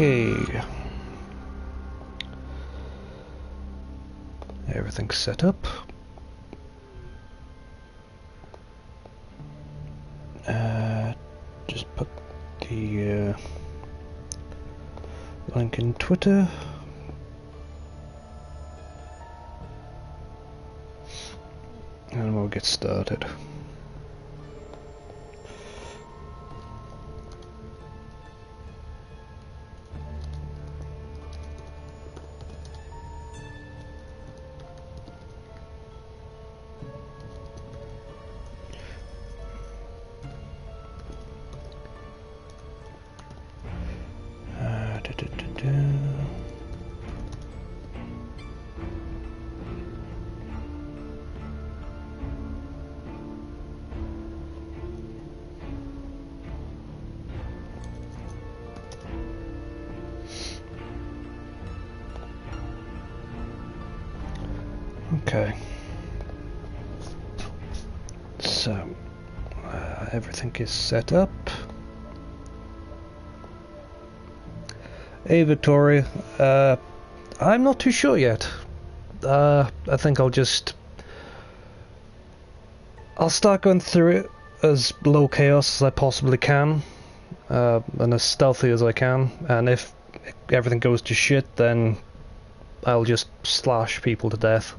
Okay. Everything's set up. Just put the link in Twitter. And we'll get started. Okay, so everything is set up. Hey Victoria, I'm not too sure yet. I think I'll start going through it as low chaos as I possibly can, and as stealthy as I can, and if everything goes to shit then I'll just slash people to death.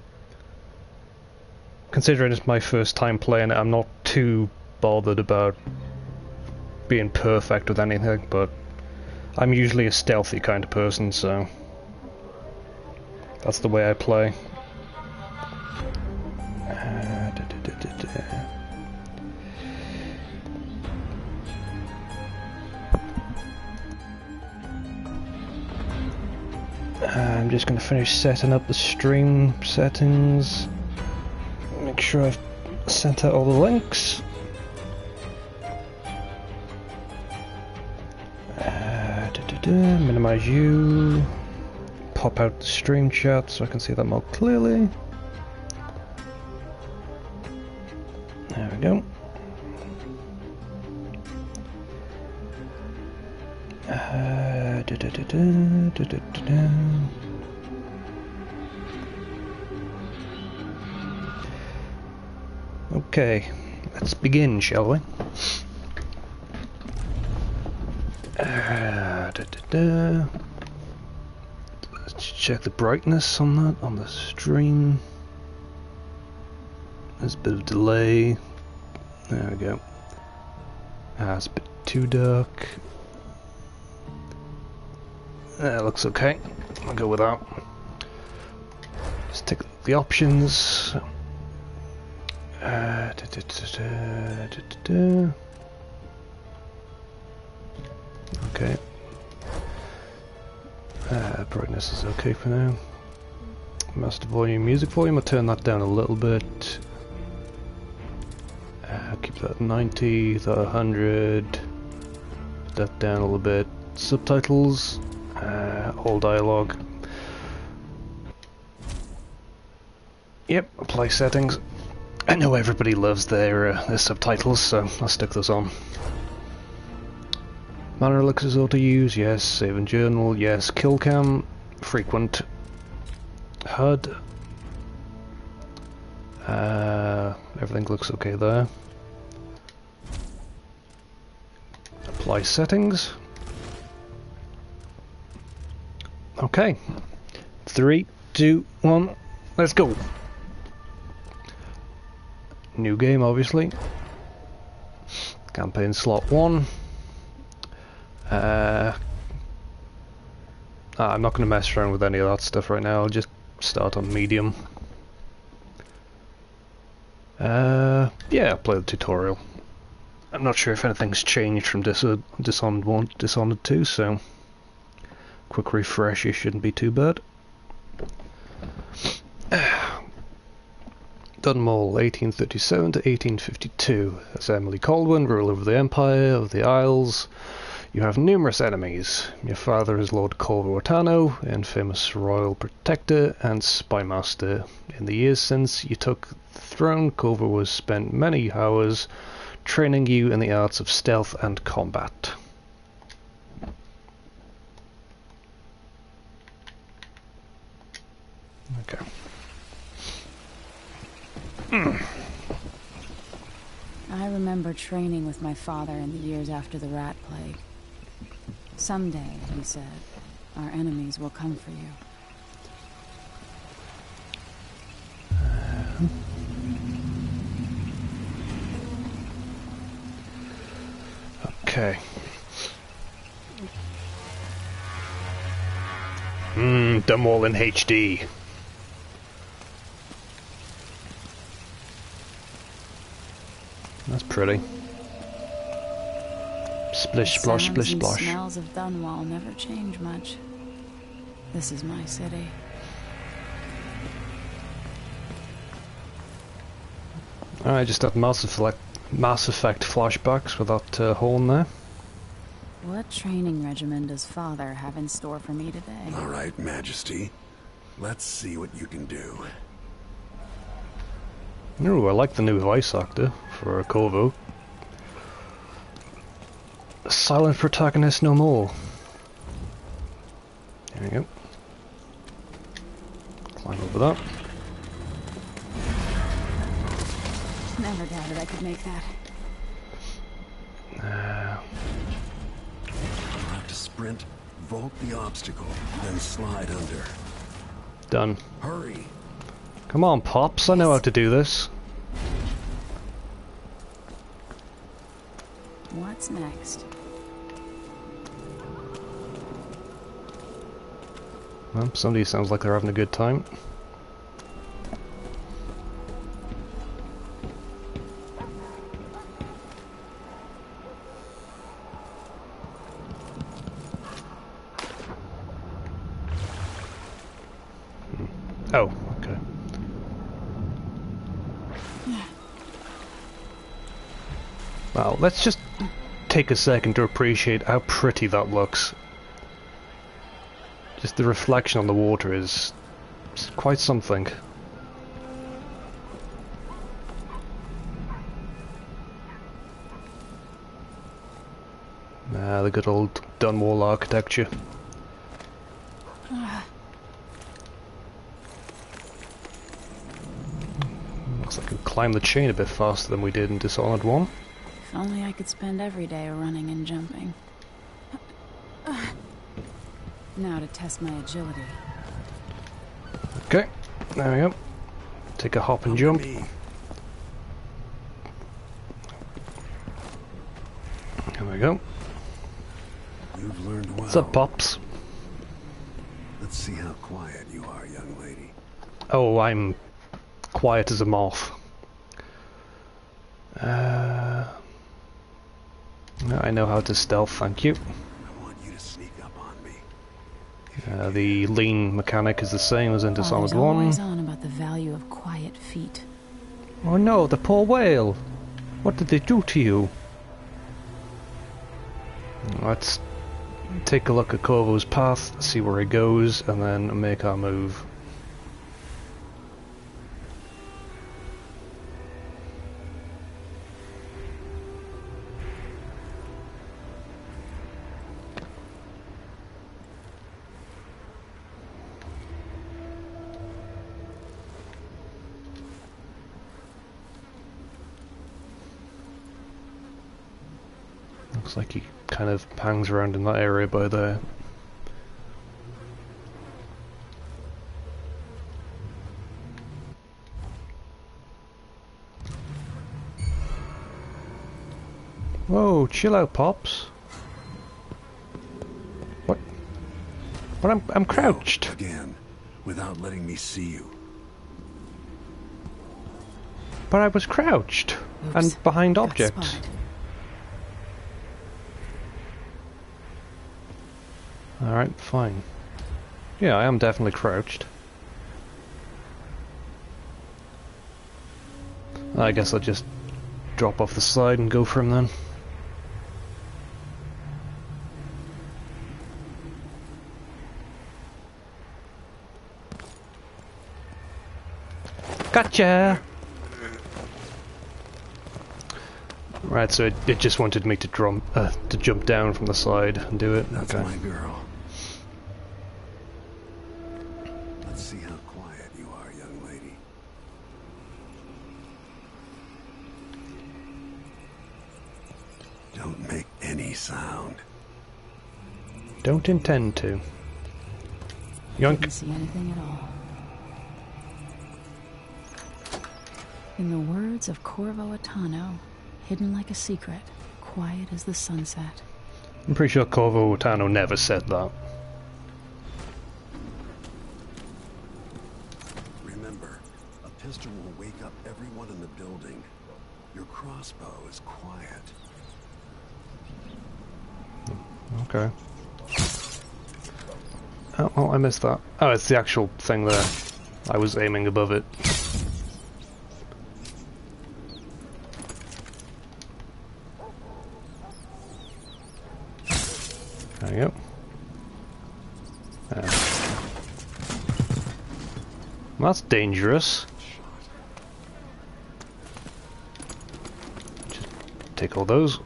Considering it's my first time playing it, I'm not too bothered about being perfect with anything, but I'm usually a stealthy kind of person, so that's the way I play. I'm just going to finish setting up the stream settings. Make sure I've sent out all the links. Minimize you. Pop out the stream chat so I can see that more clearly. There we go. Okay, let's begin, shall we? Let's check the brightness on that, on the stream. There's a bit of delay. There we go. It's a bit too dark. That looks okay. I'll go with that. Let's take the options. Okay. Brightness is okay for now. Master volume, music volume, I'll turn that down a little bit. Keep that at 90, that 100. Put that down a little bit. Subtitles, all dialogue. Yep, apply settings. I know everybody loves their subtitles, so I'll stick those on. Mana elixirs auto use, yes. Save and journal, yes. Kill cam, frequent. HUD. Everything looks okay there. Apply settings. Okay. 3, 2, 1, let's go. New game, obviously. Campaign slot 1. I'm not going to mess around with any of that stuff right now. I'll just start on medium. Yeah, I'll play the tutorial. I'm not sure if anything's changed from Dishonored 1 to Dishonored 2, so quick refresh, it shouldn't be too bad. Dunmore, 1837 to 1852. As Emily Caldwin, ruler of the Empire of the Isles. You have numerous enemies. Your father is Lord Corvo Ortano, infamous royal protector and spymaster. In the years since you took the throne, Corvo has spent many hours training you in the arts of stealth and combat. Okay. I remember training with my father in the years after the rat plague. Someday, he said, our enemies will come for you. Okay. Done all in HD. That's pretty. Splish, splosh, splish, The splosh. smells of Dunwall never change much. This is my city. I just had Mass Effect flashbacks with that hole in there. What training regimen does Father have in store for me today? All right, Majesty. Let's see what you can do. Ooh, I like the new voice actor for Corvo. Silent protagonist no more. There we go. Climb over that. Never doubted I could make that. You'll have to sprint, vault the obstacle, then slide under. Done. Hurry! Come on, Pops, I know how to do this. What's next? Well, somebody sounds like they're having a good time. Oh, okay. Well, let's just take a second to appreciate how pretty that looks. Just the reflection on the water is quite something. The good old Dunwall architecture. Looks like we can climb the chain a bit faster than we did in Dishonored 1. If only I could spend every day running and jumping. Now to test my agility. Okay, there we go. Take a hop and jump. There we go. You've learned well. What's up, Pops? Let's see how quiet you are, young lady. Oh, I'm quiet as a moth. I know how to stealth, thank you. I want you to sneak up on me. The lean mechanic is the same as in Dishonored 1. Always on about the value of quiet feet. Oh no, the poor whale! What did they do to you? Let's take a look at Corvo's path, see where he goes, and then make our move. Looks like he kind of hangs around in that area by there. Whoa, chill out, Pops. What? But I'm crouched. No, again, without letting me see you. But I was crouched. Oops, and behind got objects. spotted. Alright, fine. Yeah, I am definitely crouched. I guess I'll just drop off the side and go for him then. Gotcha! Right, so it just wanted me to jump down from the side and do it. That's okay. my girl. Let's see how quiet you are, young lady. Don't make any sound. Don't intend to. Didn't Yoink. see anything at all. In the words of Corvo Attano, hidden like a secret, quiet as the sunset. I'm pretty sure Corvo Tano never said that. Remember, a pistol will wake up everyone in the building. Your crossbow is quiet. Okay. Oh, I missed that. Oh, it's the actual thing there. I was aiming above it. There you go. There. That's dangerous. Just take all those.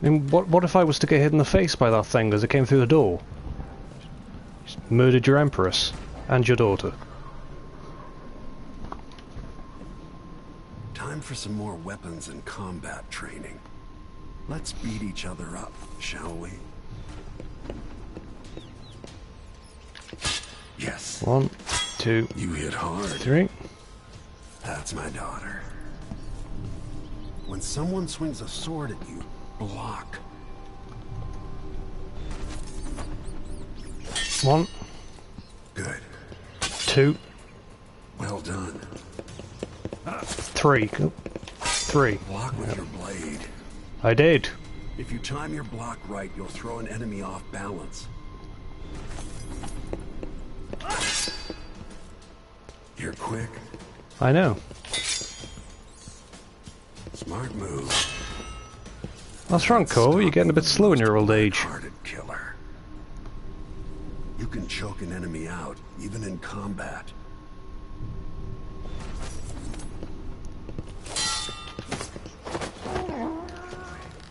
I mean, what if I was to get hit in the face by that thing as it came through the door? Just murdered your Empress and your daughter. Time for some more weapons and combat training. Let's beat each other up, shall we? Yes. 1, 2, You hit hard. 3. That's my daughter. When someone swings a sword at you, block. 1, Good. 2, Well done. 3. Oh, 3. Block with your blade. I did. If you time your block right, you'll throw an enemy off balance. You're quick. I know. Smart move. What's wrong, Corvo? You're getting a bit slow in your old age. Hearted killer. You can choke an enemy out, even in combat.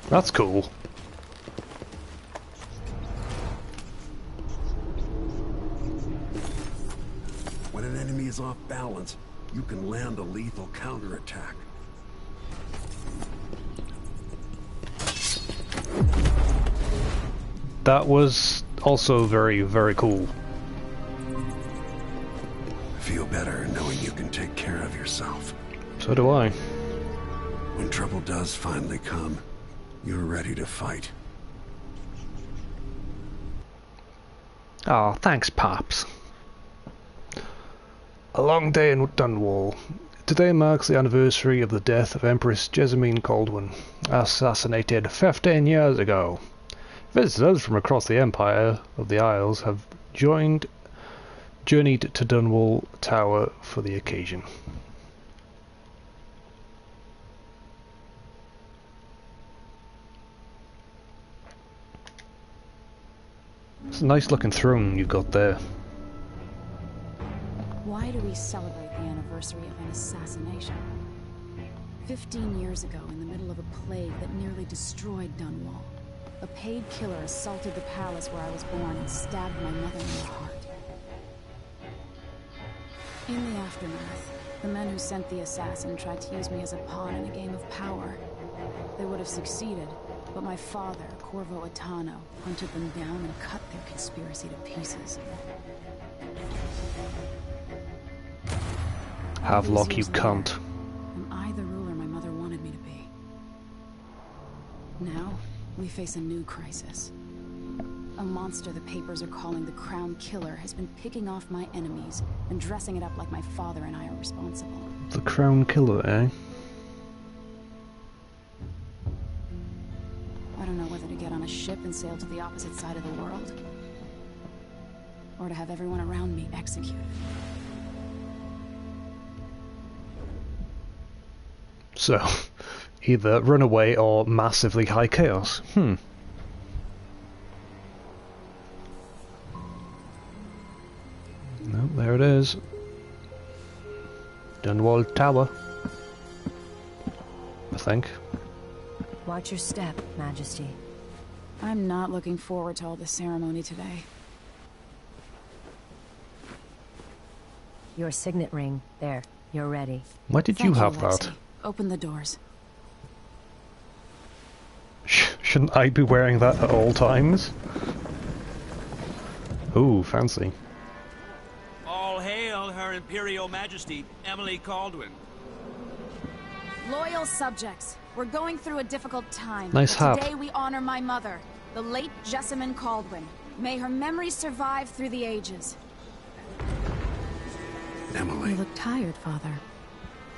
That's cool. When an enemy is off balance, you can land a lethal counterattack. That was also very, very cool. I feel better knowing you can take care of yourself. So do I. When trouble does finally come, you're ready to fight. Ah, thanks, Pops. A long day in Dunwall. Today marks the anniversary of the death of Empress Jessamine Caldwin, assassinated 15 years ago. Visitors from across the Empire of the Isles have journeyed to Dunwall Tower for the occasion. It's a nice looking throne you've got there. Why do we celebrate the anniversary of an assassination? 15 years ago, in the middle of a plague that nearly destroyed Dunwall, a paid killer assaulted the palace where I was born and stabbed my mother in the heart. In the aftermath, the men who sent the assassin tried to use me as a pawn in a game of power. They would have succeeded, but my father, Corvo Attano, hunted them down and cut their conspiracy to pieces. Havelock, you cunt. Am I the ruler my mother wanted me to be? Now, we face a new crisis. A monster the papers are calling the Crown Killer has been picking off my enemies and dressing it up like my father and I are responsible. The Crown Killer, eh? I don't know whether to get on a ship and sail to the opposite side of the world, or to have everyone around me executed. So, either run away or massively high chaos. No, there it is. Dunwall Tower. I think. Watch your step, Majesty. I'm not looking forward to all the ceremony today. Your signet ring. There. You're ready. Why did Thank you have Lexi. that? Open the doors. Shouldn't I be wearing that at all times? Ooh, fancy. All hail Her Imperial Majesty, Emily Caldwin. Loyal subjects, we're going through a difficult time. Nice but hat. today we honor my mother, the late Jessamine Caldwin. May her memory survive through the ages. Emily, You look tired, Father.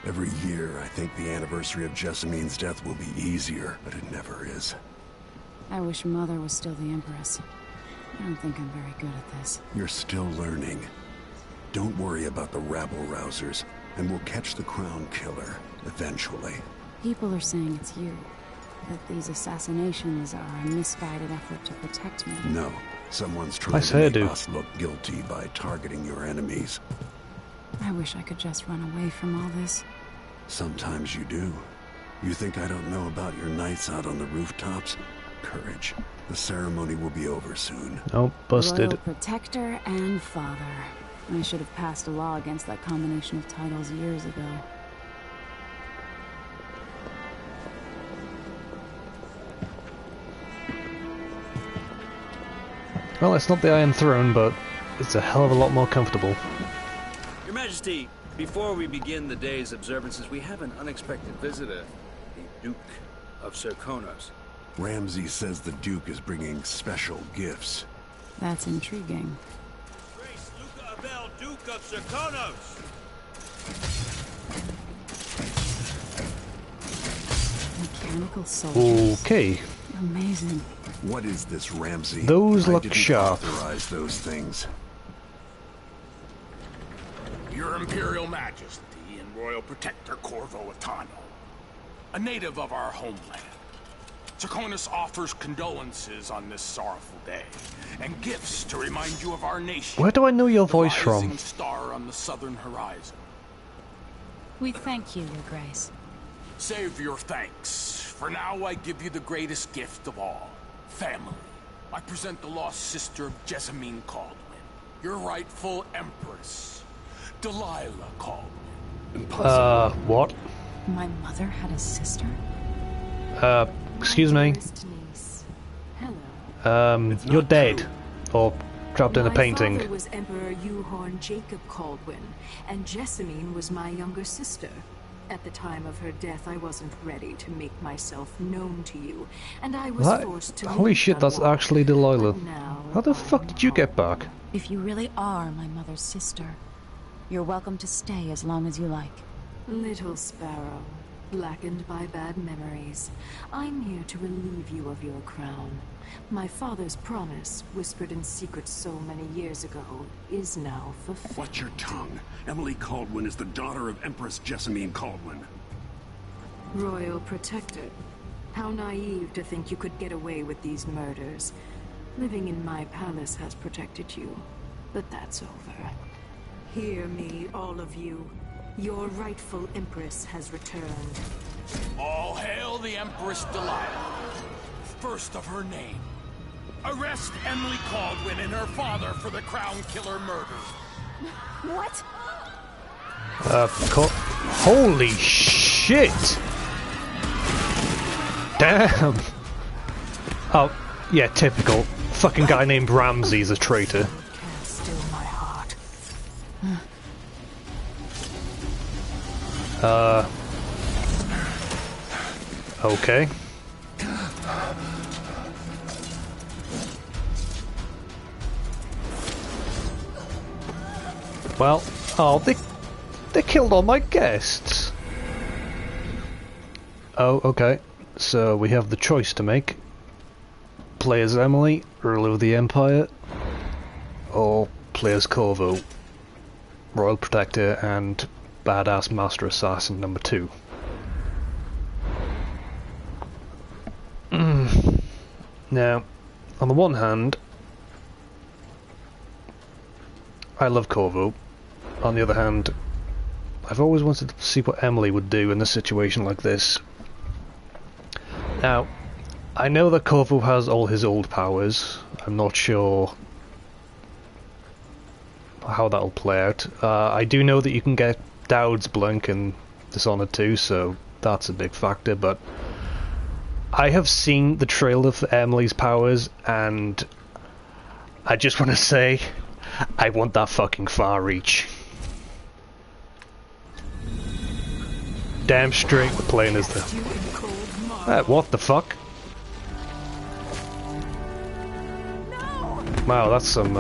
every year I think the anniversary of Jessamine's death will be easier, but it never is. I wish Mother was still the Empress. I don't think I'm very good at this. You're still learning. Don't worry about the rabble-rousers, and we'll catch the Crown Killer, eventually. People are saying it's you. That these assassinations are a misguided effort to protect me. No, someone's trying Nice to make hairdo. us look guilty by targeting your enemies. I wish I could just run away from all this. Sometimes you do. You think I don't know about your nights out on the rooftops? Courage. The ceremony will be over soon. Oh, busted. Royal Protector and Father. I should have passed a law against that combination of titles years ago. Well, it's not the Iron Throne, but it's a hell of a lot more comfortable. Your Majesty, before we begin the day's observances, we have an unexpected visitor, the Duke of Serkonos. Ramsay says the Duke is bringing special gifts. That's intriguing. Grace Luca Abel, Duke of Serkonos! Mechanical soldiers. Okay. Amazing. What is this, Ramsay? Those I look didn't sharp. authorize those things. Your Imperial Majesty and Royal Protector Corvo Atano, a native of our homeland. Serkonos offers condolences on this sorrowful day, and gifts to remind you of our nation. Where do I know your the voice rising from? star on the southern horizon. We thank you, Your Grace. Save your thanks. For now, I give you the greatest gift of all. Family. I present the lost sister of Jessamine Caldwin, your rightful empress, Delilah Caldwin. What? My mother had a sister? Excuse me. Dearest niece. Hello. You're dead. Or trapped in a My painting. father was Emperor Euhorn Jacob Caldwin, and Jessamine was my younger sister. At the time of her death, I wasn't ready to make myself known to you, and I was What? forced to Holy leave shit, that's Dunwall. actually Delilah. But now How the I fuck am did you get home. back? If you really are my mother's sister, you're welcome to stay as long as you like. Little sparrow, blackened by bad memories, I'm here to relieve you of your crown. My father's promise, whispered in secret so many years ago, is now fulfilled. Watch your tongue. Emily Caldwin is the daughter of Empress Jessamine Caldwin. Royal Protector. How naive to think you could get away with these murders. Living in my palace has protected you, but that's over. Hear me, all of you. Your rightful Empress has returned. All hail the Empress Delilah, first of her name. Arrest Emily Caldwin and her father for the Crown Killer murders. What? Holy shit! Damn! Oh, yeah, typical. Fucking guy named Ramsay's a traitor. Can't still my heart. Okay. Well, oh, they killed all my guests. Oh, okay. So we have the choice to make. Play as Emily, ruler of the Empire, or play as Corvo, Royal Protector and badass Master Assassin number 2. Now, on the one hand, I love Corvo. On the other hand, I've always wanted to see what Emily would do in a situation like this. Now, I know that Corvo has all his old powers. I'm not sure how that'll play out. I do know that you can get Dowd's Blink in Dishonored 2, so that's a big factor, but I have seen the trailer for Emily's powers, and I just want to say, I want that fucking far reach. Damn straight we're playing as the... what the fuck? Wow, that's some,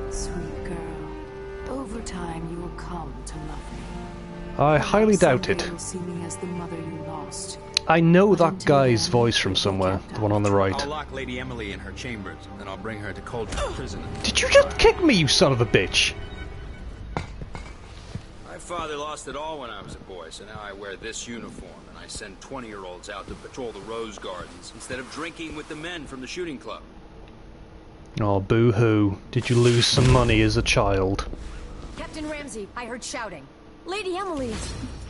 Sweet girl, over time you will come to love me. I highly doubt Someday it. you'll see me as the mother you lost. I know But that until guy's then, voice from somewhere, the one on the right. I'll lock Lady Emily in her chambers, and then I'll bring her to cold prison. Did you just kick me, you son of a bitch? My father lost it all when I was a boy, so now I wear this uniform, and I send 20-year-olds out to patrol the rose gardens instead of drinking with the men from the shooting club. Oh, boo-hoo. Did you lose some money as a child? Captain Ramsey, I heard shouting. Lady Emily,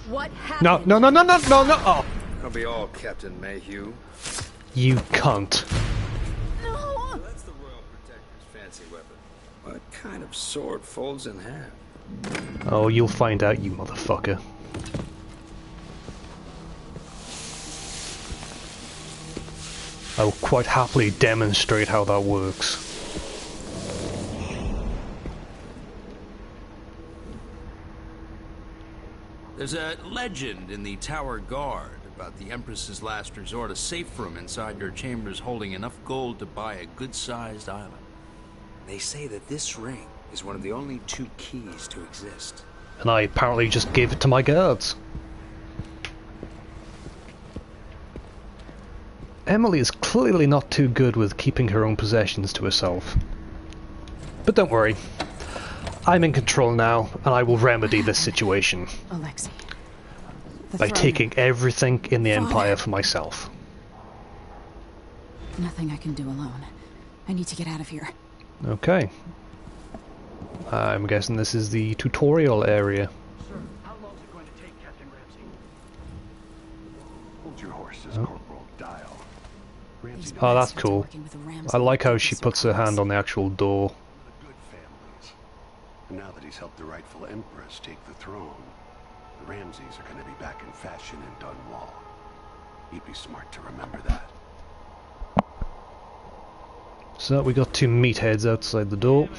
what happened? No. Oh, That'll be all, Captain Mayhew. you cunt. Well, that's the Royal Protector's fancy weapon. What kind of sword folds in half? Oh, you'll find out, you motherfucker. I will quite happily demonstrate how that works. There's a legend in the Tower Guard about the Empress's last resort, a safe room inside your chambers holding enough gold to buy a good-sized island. They say that this ring is one of the only 2 keys to exist. And I apparently just gave it to my guards. Emily is clearly not too good with keeping her own possessions to herself. But don't worry. I'm in control now, and I will remedy this situation. Alexei. By taking everything in the Empire for myself. Nothing I can do alone. I need to get out of here. Okay. I'm guessing this is the tutorial area. Sir, how long is it going to take, Captain Ramsey? Hold your horses, Corporal Dial. Ramsey Oh, that's cool. I like how she puts her hand on the actual door. the good families. And now that he's helped the rightful Empress take the throne, the Ramseys are going to be back in fashion in Dunwall. You'd be smart to remember that. So we got 2 meatheads outside the door.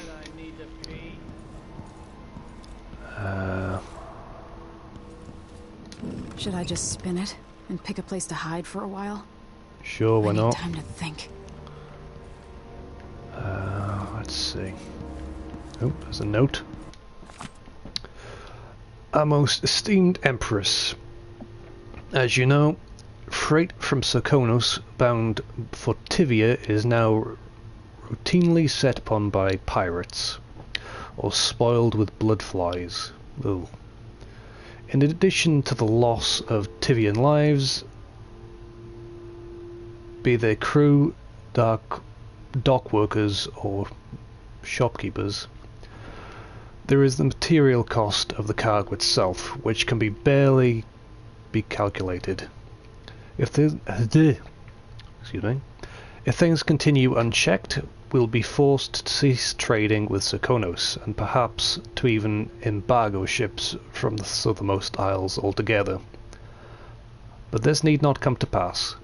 Should I just spin it and pick a place to hide for a while? Sure, why I need not? time to think. Let's see. Oh, there's a note. Our most esteemed Empress. As you know, freight from Serkonos bound for Tivia is now routinely set upon by pirates, or spoiled with bloodflies. Ugh. In addition to the loss of Tivian lives, be they crew, dock workers, or shopkeepers, there is the material cost of the cargo itself, which can barely be calculated. If things continue unchecked, we'll be forced to cease trading with Serkonos, and perhaps to even embargo ships from the southernmost isles altogether. But this need not come to pass.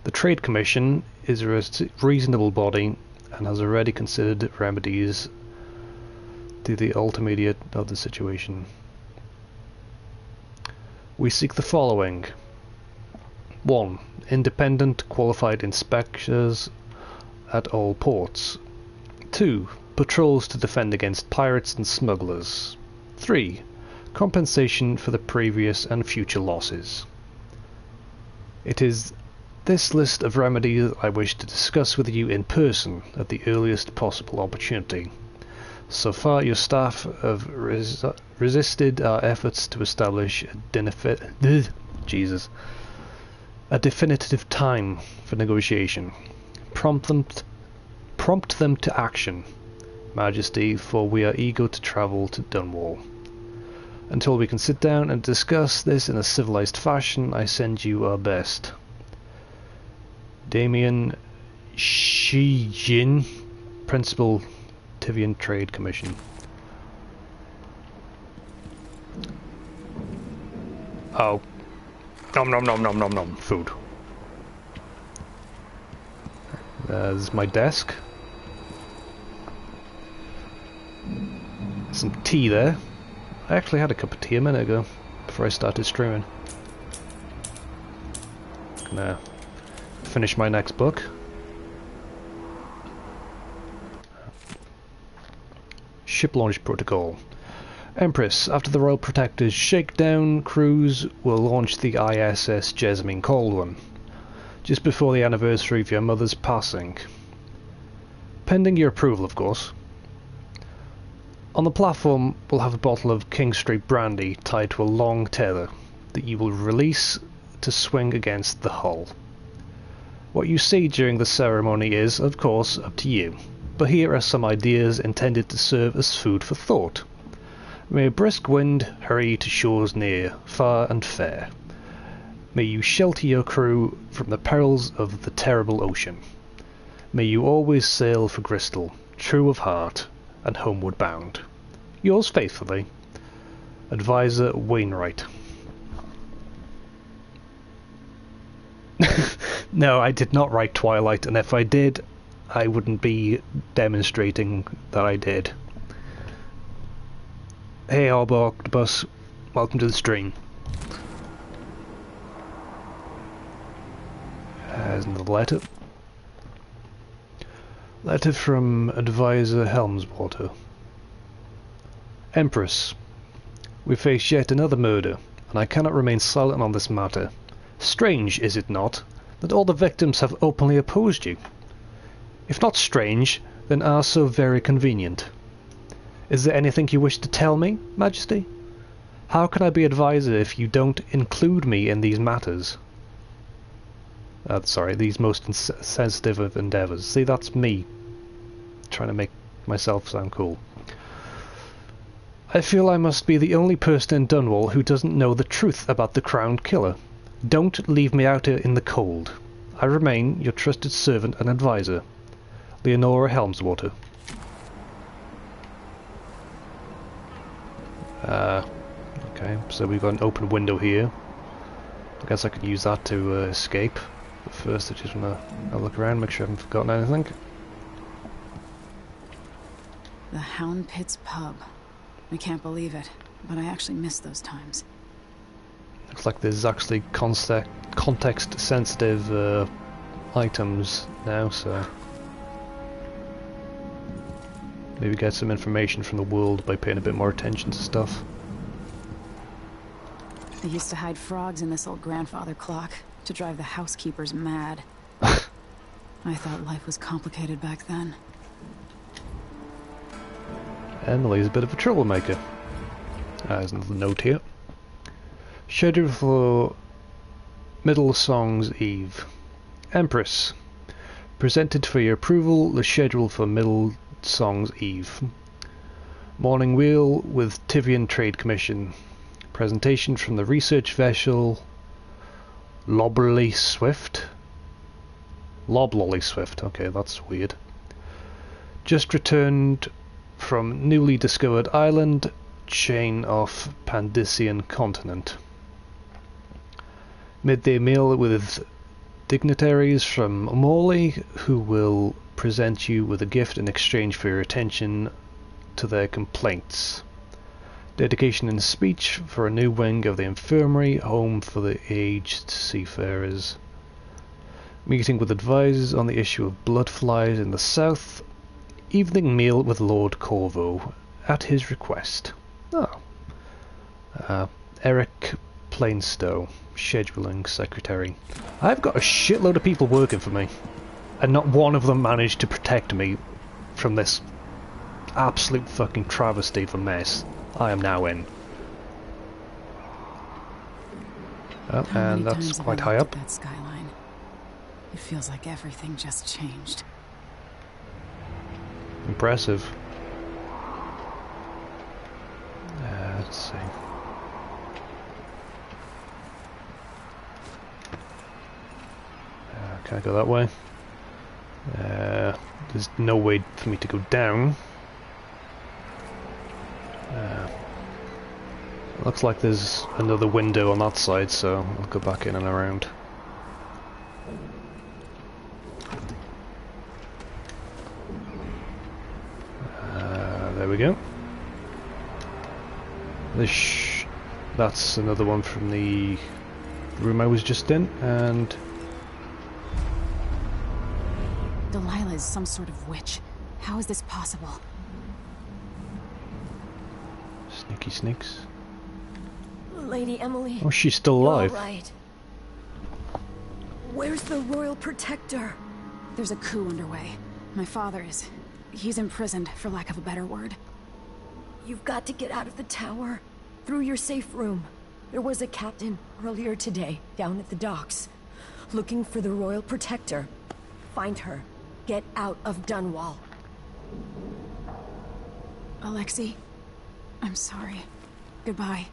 The Trade Commission is a reasonable body and has already considered remedies to the ultimate of the situation. We seek the following. 1. Independent qualified inspectors at all ports. 2. Patrols to defend against pirates and smugglers. 3. Compensation for the previous and future losses. It is this list of remedies I wish to discuss with you in person at the earliest possible opportunity. So far, your staff have resisted our efforts to establish a definitive time for negotiation. Prompt them to action, Majesty, for we are eager to travel to Dunwall. Until we can sit down and discuss this in a civilized fashion, I send you our best. Demean Shijin, Principal Tivian Trade Commission. Oh. Nom nom nom nom nom nom. Food. There's my desk. Some tea there. I actually had a cup of tea a minute ago, before I started streaming. Gonna finish my next book. Ship launch protocol. Empress, after the Royal Protector's shakedown cruise, will launch the ISS Jessamine Caldwell, just before the anniversary of your mother's passing. Pending your approval, of course. On the platform, we'll have a bottle of King Street brandy tied to a long tether that you will release to swing against the hull. What you see during the ceremony is, of course, up to you, but here are some ideas intended to serve as food for thought. May a brisk wind hurry to shores near, far and fair. May you shelter your crew from the perils of the terrible ocean. May you always sail for Bristol, true of heart, and homeward bound. Yours faithfully, Advisor Wainwright. No, I did not write Twilight, and if I did, I wouldn't be demonstrating that I did. Hey Orbo Octopus, welcome to the stream. There's another letter. Letter from Advisor Helmswater. Empress, we face yet another murder, and I cannot remain silent on this matter. Strange, is it not, that all the victims have openly opposed you? If not strange, then are so very convenient. Is there anything you wish to tell me, Majesty? How can I be advisor if you don't include me in these matters? Sorry, these most sensitive of endeavours. See, that's me trying to make myself sound cool. I feel I must be the only person in Dunwall who doesn't know the truth about the crowned killer. Don't leave me out here in the cold. I remain your trusted servant and advisor, Leonora Helmswater. Okay, so we've got an open window here. I guess I could use that to escape. But first I just want to look around, make sure I haven't forgotten anything. The Hound Pit's pub. I can't believe it, but I actually miss those times. Looks like there's actually context-sensitive items now, so maybe get some information from the world by paying a bit more attention to stuff. They used to hide frogs in this old grandfather clock to drive the housekeepers mad. I thought life was complicated back then. Emily's a bit of a troublemaker. There's another note here. Schedule for Middle Song's Eve. Empress, presented for your approval the schedule for Middle Song's Eve. Morning wheel with Tivian Trade Commission. Presentation from the research vessel Loblolly Swift. Loblolly Swift, okay, that's weird. Just returned from newly discovered island, chain of Pandician continent. Midday meal with dignitaries from Morley, who will present you with a gift in exchange for your attention to their complaints. Dedication and speech for a new wing of the infirmary, home for the aged seafarers. Meeting with advisors on the issue of blood flies in the south. Evening meal with Lord Corvo, at his request. Oh. Eric Plainstow, scheduling secretary. I've got a shitload of people working for me, and not one of them managed to protect me from this absolute fucking travesty of a mess I am now in. Oh, and that's quite high up. That skyline. It feels like everything just changed. Impressive. Let's see. Can I go that way? There's no way for me to go down. Looks like there's another window on that side, so I'll go back in and around. There we go. That's another one from the room I was just in, and... Delilah is some sort of witch. How is this possible? Sneaky sneaks. Lady Emily. Oh, she's still alive. You're all right. Where's the Royal Protector? There's a coup underway. My father is... he's imprisoned, for lack of a better word. You've got to get out of the tower. Through your safe room. There was a captain earlier today, down at the docks. Looking for the Royal Protector. Find her. Get out of Dunwall. Alexei, I'm sorry. Goodbye.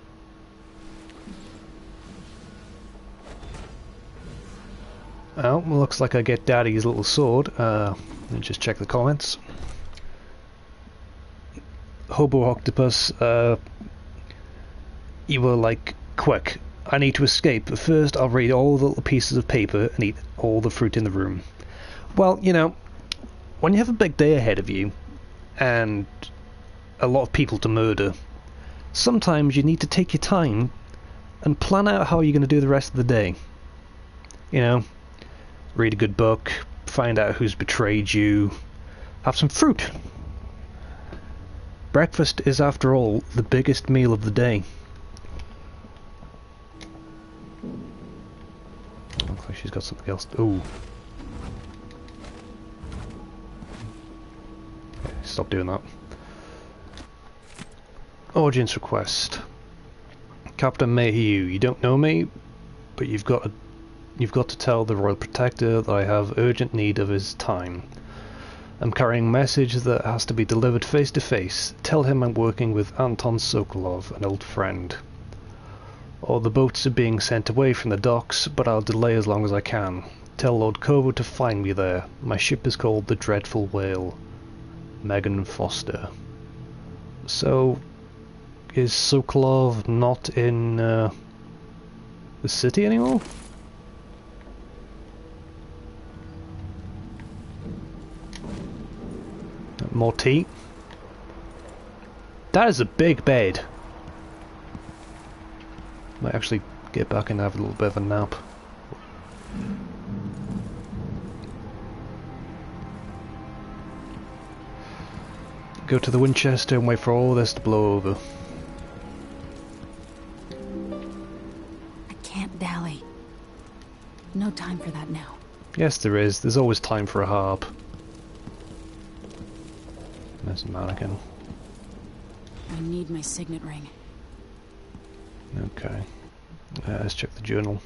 Oh, well, looks like I get Daddy's little sword. Let me just check the comments. Hobo Octopus, you were like, quick, I need to escape, but first I'll read all the little pieces of paper and eat all the fruit in the room. Well, you know, when you have a big day ahead of you, and a lot of people to murder, sometimes you need to take your time and plan out how you're going to do the rest of the day. You know, read a good book, find out who's betrayed you, have some fruit. Breakfast is, after all, the biggest meal of the day. Looks like she's got something else. Ooh. Okay, stop doing that. Audience request. Captain Mayhew, you don't know me, but you've got to tell the Royal Protector that I have urgent need of his time. I'm carrying a message that has to be delivered face to face. Tell him I'm working with Anton Sokolov, an old friend. All the boats are being sent away from the docks, but I'll delay as long as I can. Tell Lord Corvo to find me there. My ship is called the Dreadful Whale. Megan Foster. So, is Sokolov not in the city anymore? More tea. That is a big bed. Might actually get back and have a little bit of a nap. Go to the Winchester and wait for all this to blow over. I can't dally. No time for that now. Yes, there is. There's always time for a harp. There's a mannequin. I need my signet ring. Okay. Let's check the journal.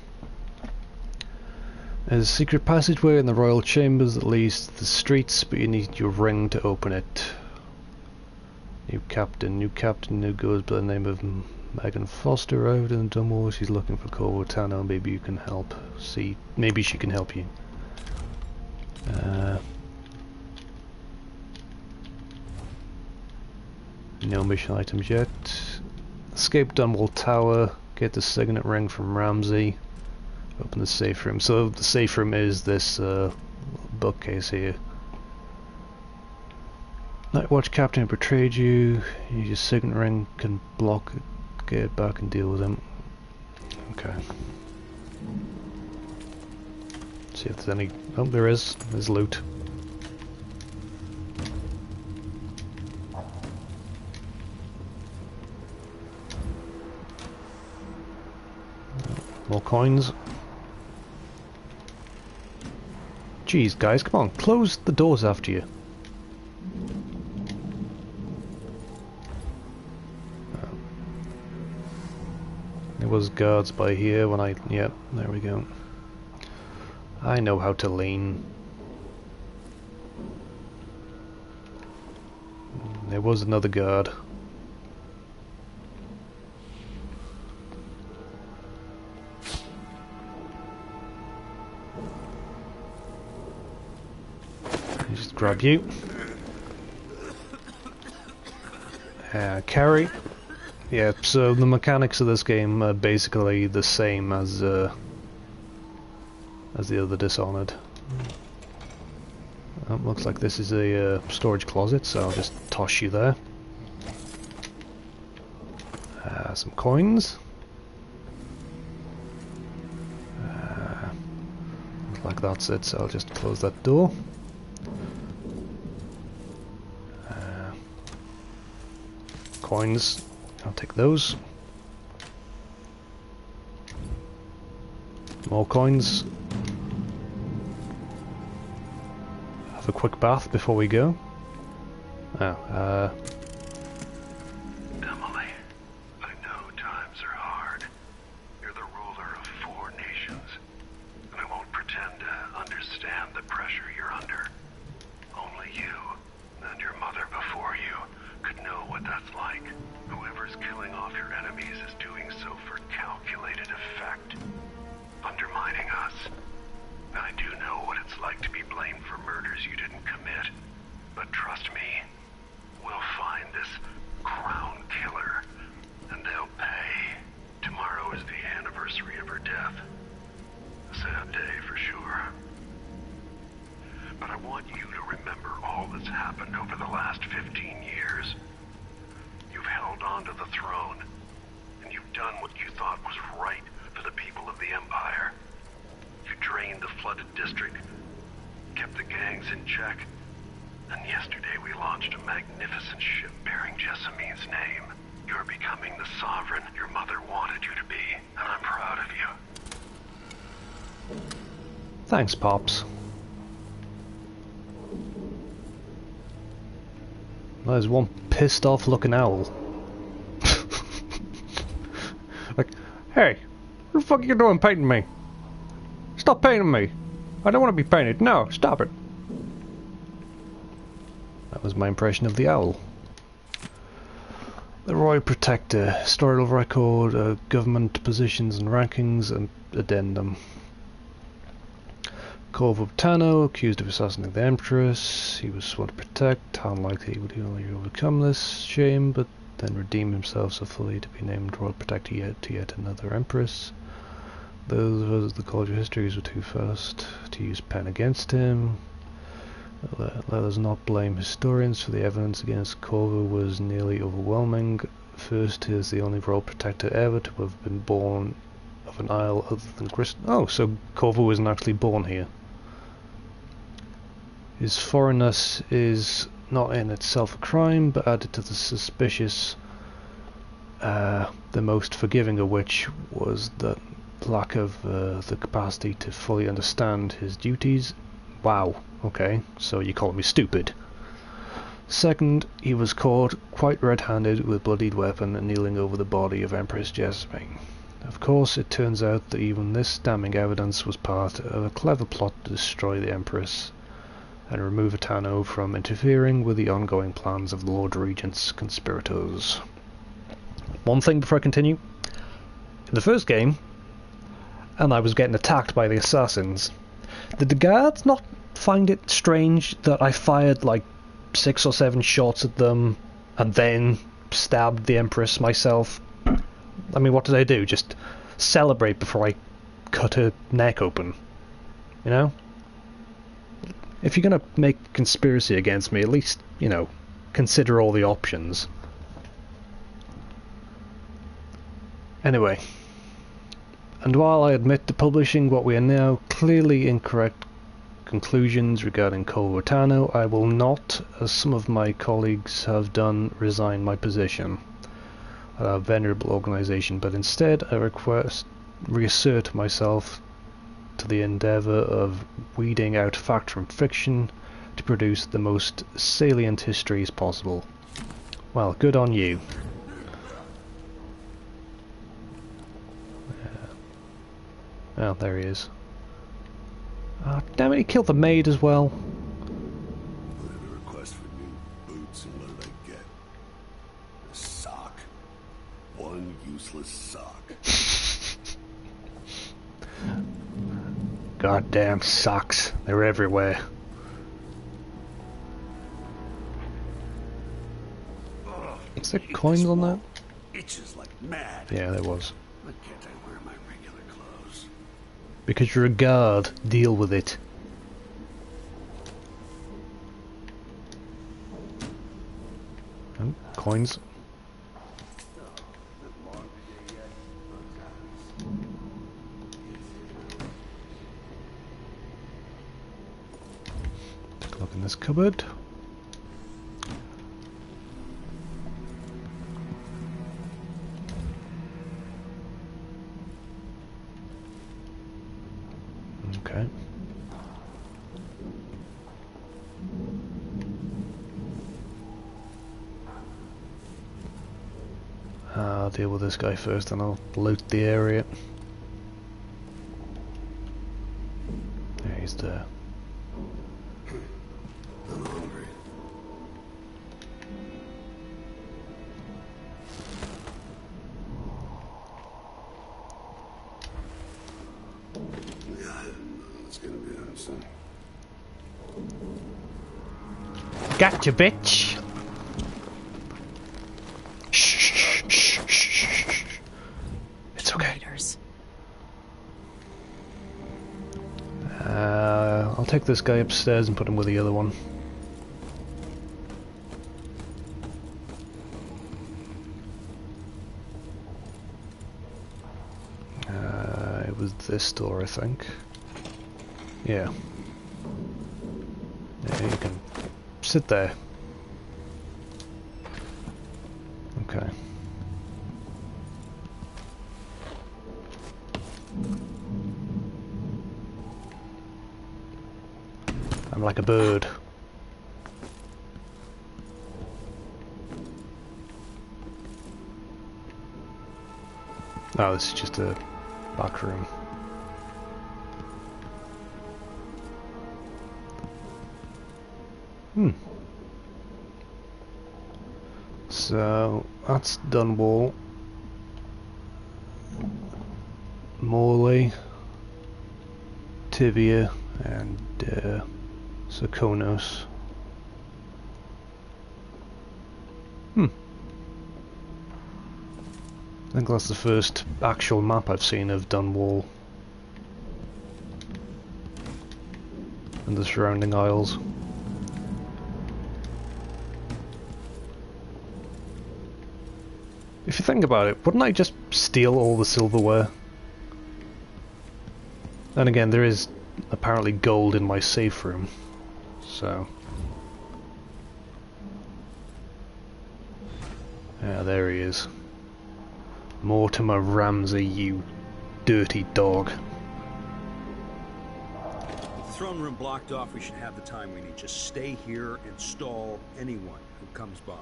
There's a secret passageway in the royal chambers that leads to the streets, but you need your ring to open it. New captain who goes by the name of Megan Foster arrived in Dunwall. She's looking for Corvo Tano. Maybe you can help. See, maybe she can help you. No mission items yet. Escape Dunwall Tower. Get the signet ring from Ramsey. Open the safe room. So the safe room is this bookcase here. Night Watch captain who betrayed you. Use your signet ring, can block it, get back and deal with him. Okay. See if there's any. Oh, there is. There's loot. More coins. Jeez, guys, come on, close the doors after you. There was guards by here when I... Yep, there we go. I know how to lean. There was another guard. Just grab you. Carry. Yeah, so the mechanics of this game are basically the same as the other Dishonored. Looks like this is a storage closet, so I'll just toss you there. Some coins. Looks like that's it, so I'll just close that door. Coins. I'll take those. More coins. Have a quick bath before we go. Oh, Emily, I know times are hard. You're the ruler of 4 nations, and I won't pretend to understand the pressure you're under. Only you and your mother before you could know what that's like. Whoever's killing off your enemies is doing so for calculated effect, undermining us. I do know what it's like to be blamed for murders you didn't commit, but trust me, we'll find this crown killer, and they'll pay. Tomorrow is the anniversary of her death. A sad day for sure. But I want you to remember all that's happened over the last 15 years. You've held on to the throne, and you've done what you thought was right for the people of the Empire. You drained the flooded district, kept the gangs in check, and yesterday we launched a magnificent ship bearing Jessamine's name. You're becoming the sovereign your mother wanted you to be, and I'm proud of you. thanks, Pops. There's one pissed off looking owl. Like, hey, what the fuck are you doing painting me? Stop painting me! I don't want to be painted. No, stop it. That was my impression of the owl. The Royal Protector, historical record, government positions and rankings, and addendum. Corvo Tano, accused of assassinating the Empress. He was sworn to protect. How unlikely would he only overcome this shame, but then redeem himself so fully to be named Royal Protector to yet another Empress. Those of us that called your histories were too fast to use pen against him. Let us not blame historians, for the evidence against Corvo was nearly overwhelming. First, he is the only Royal Protector ever to have been born of an isle other than Christ. Oh, so Corvo isn't actually born here. His foreignness is not in itself a crime, but added to the suspicious, the most forgiving of which was the lack of the capacity to fully understand his duties. Wow, okay, so you call me stupid. Second, he was caught quite red-handed with bloodied weapon and kneeling over the body of Empress Jessamine. Of course, it turns out that even this damning evidence was part of a clever plot to destroy the Empress and remove Atano from interfering with the ongoing plans of the Lord Regent's conspirators. One thing before I continue. In the first game, and I was getting attacked by the assassins, did the guards not find it strange that I fired like 6 or 7 shots at them and then stabbed the Empress myself? I mean, what did I do? Just celebrate before I cut her neck open? You know? If you're gonna make a conspiracy against me, at least, you know, consider all the options. Anyway. And while I admit to publishing what we are now clearly incorrect conclusions regarding Corvo Tano, I will not, as some of my colleagues have done, resign my position at our venerable organisation, but instead I reassert myself to the endeavour of weeding out fact from fiction to produce the most salient histories possible. Well, good on you. Oh, there he is. Oh, damn it, he killed the maid as well. Put in a request for new boots, and what did I get? A sock. One useless sock. Goddamn socks. They're everywhere. Is there coins on that? Itches like mad. Yeah, there was. Why can't I wear my regular clothes? Because you're a guard. Deal with it. Oh, coins. Take a look in this cupboard. Okay. I'll deal with this guy first and I'll loot the area. There he's there. I'm hungry. It's gonna be awesome. Gotcha, bitch! It's okay. I'll take this guy upstairs and put him with the other one. It was this door, I think. Yeah. Yeah, you can sit there. Okay. I'm like a bird. Oh, this is just a back room. So that's Dunwall, Morley, Tibia, and Serkonos. I think that's the first actual map I've seen of Dunwall and the surrounding isles. If you think about it, wouldn't I just steal all the silverware? And again, there is apparently gold in my safe room, so... Yeah, there he is. Mortimer Ramsey, you dirty dog. With the throne room blocked off, we should have the time we need. Just stay here and stall anyone who comes by.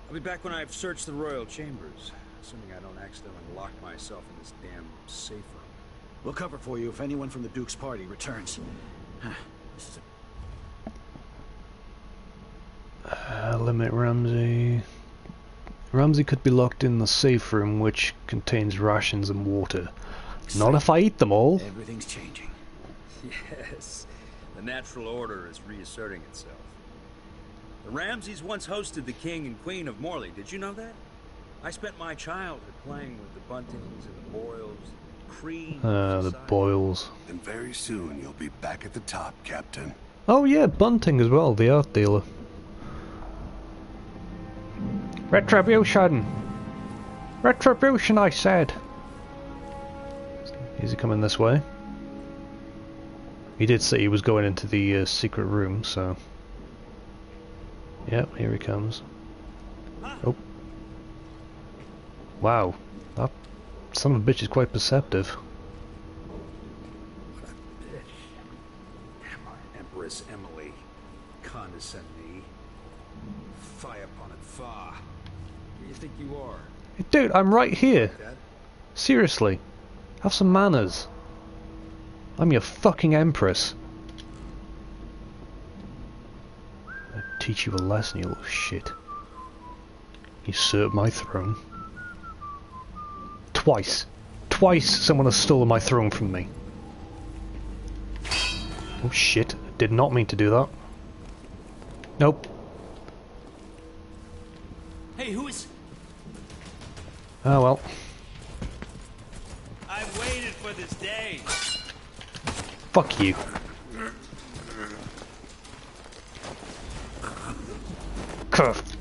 I'll be back when I've searched the royal chambers, assuming I don't accidentally lock myself in this damn safe room. We'll cover for you if anyone from the Duke's party returns. This is Limit Ramsey. Ramsey could be locked in the safe room, which contains rations and water. Not if I eat them all. Everything's changing. Yes, the natural order is reasserting itself. The Ramseys once hosted the King and Queen of Morley. Did you know that? I spent my childhood playing with the Buntings and the Boyles, cream. The Boyles. And very soon you'll be back at the top, Captain. Oh yeah, Bunting as well, the art dealer. Retribution! Retribution, I said! Is he coming this way? He did say he was going into the secret room, so... Yep, here he comes. Oh. Wow. That son of a bitch is quite perceptive. What a bitch. Empress Emily. Condescend me. Fie upon it, fa. Who do you think you are? Hey, dude, I'm right here. Dad? Seriously. Have some manners. I'm your fucking empress. I'll teach you a lesson, you little shit. Usurp my throne. Twice. Twice someone has stolen my throne from me. Oh shit. Did not mean to do that. Nope. Hey, who is... Oh well. I've waited for this day. Fuck you.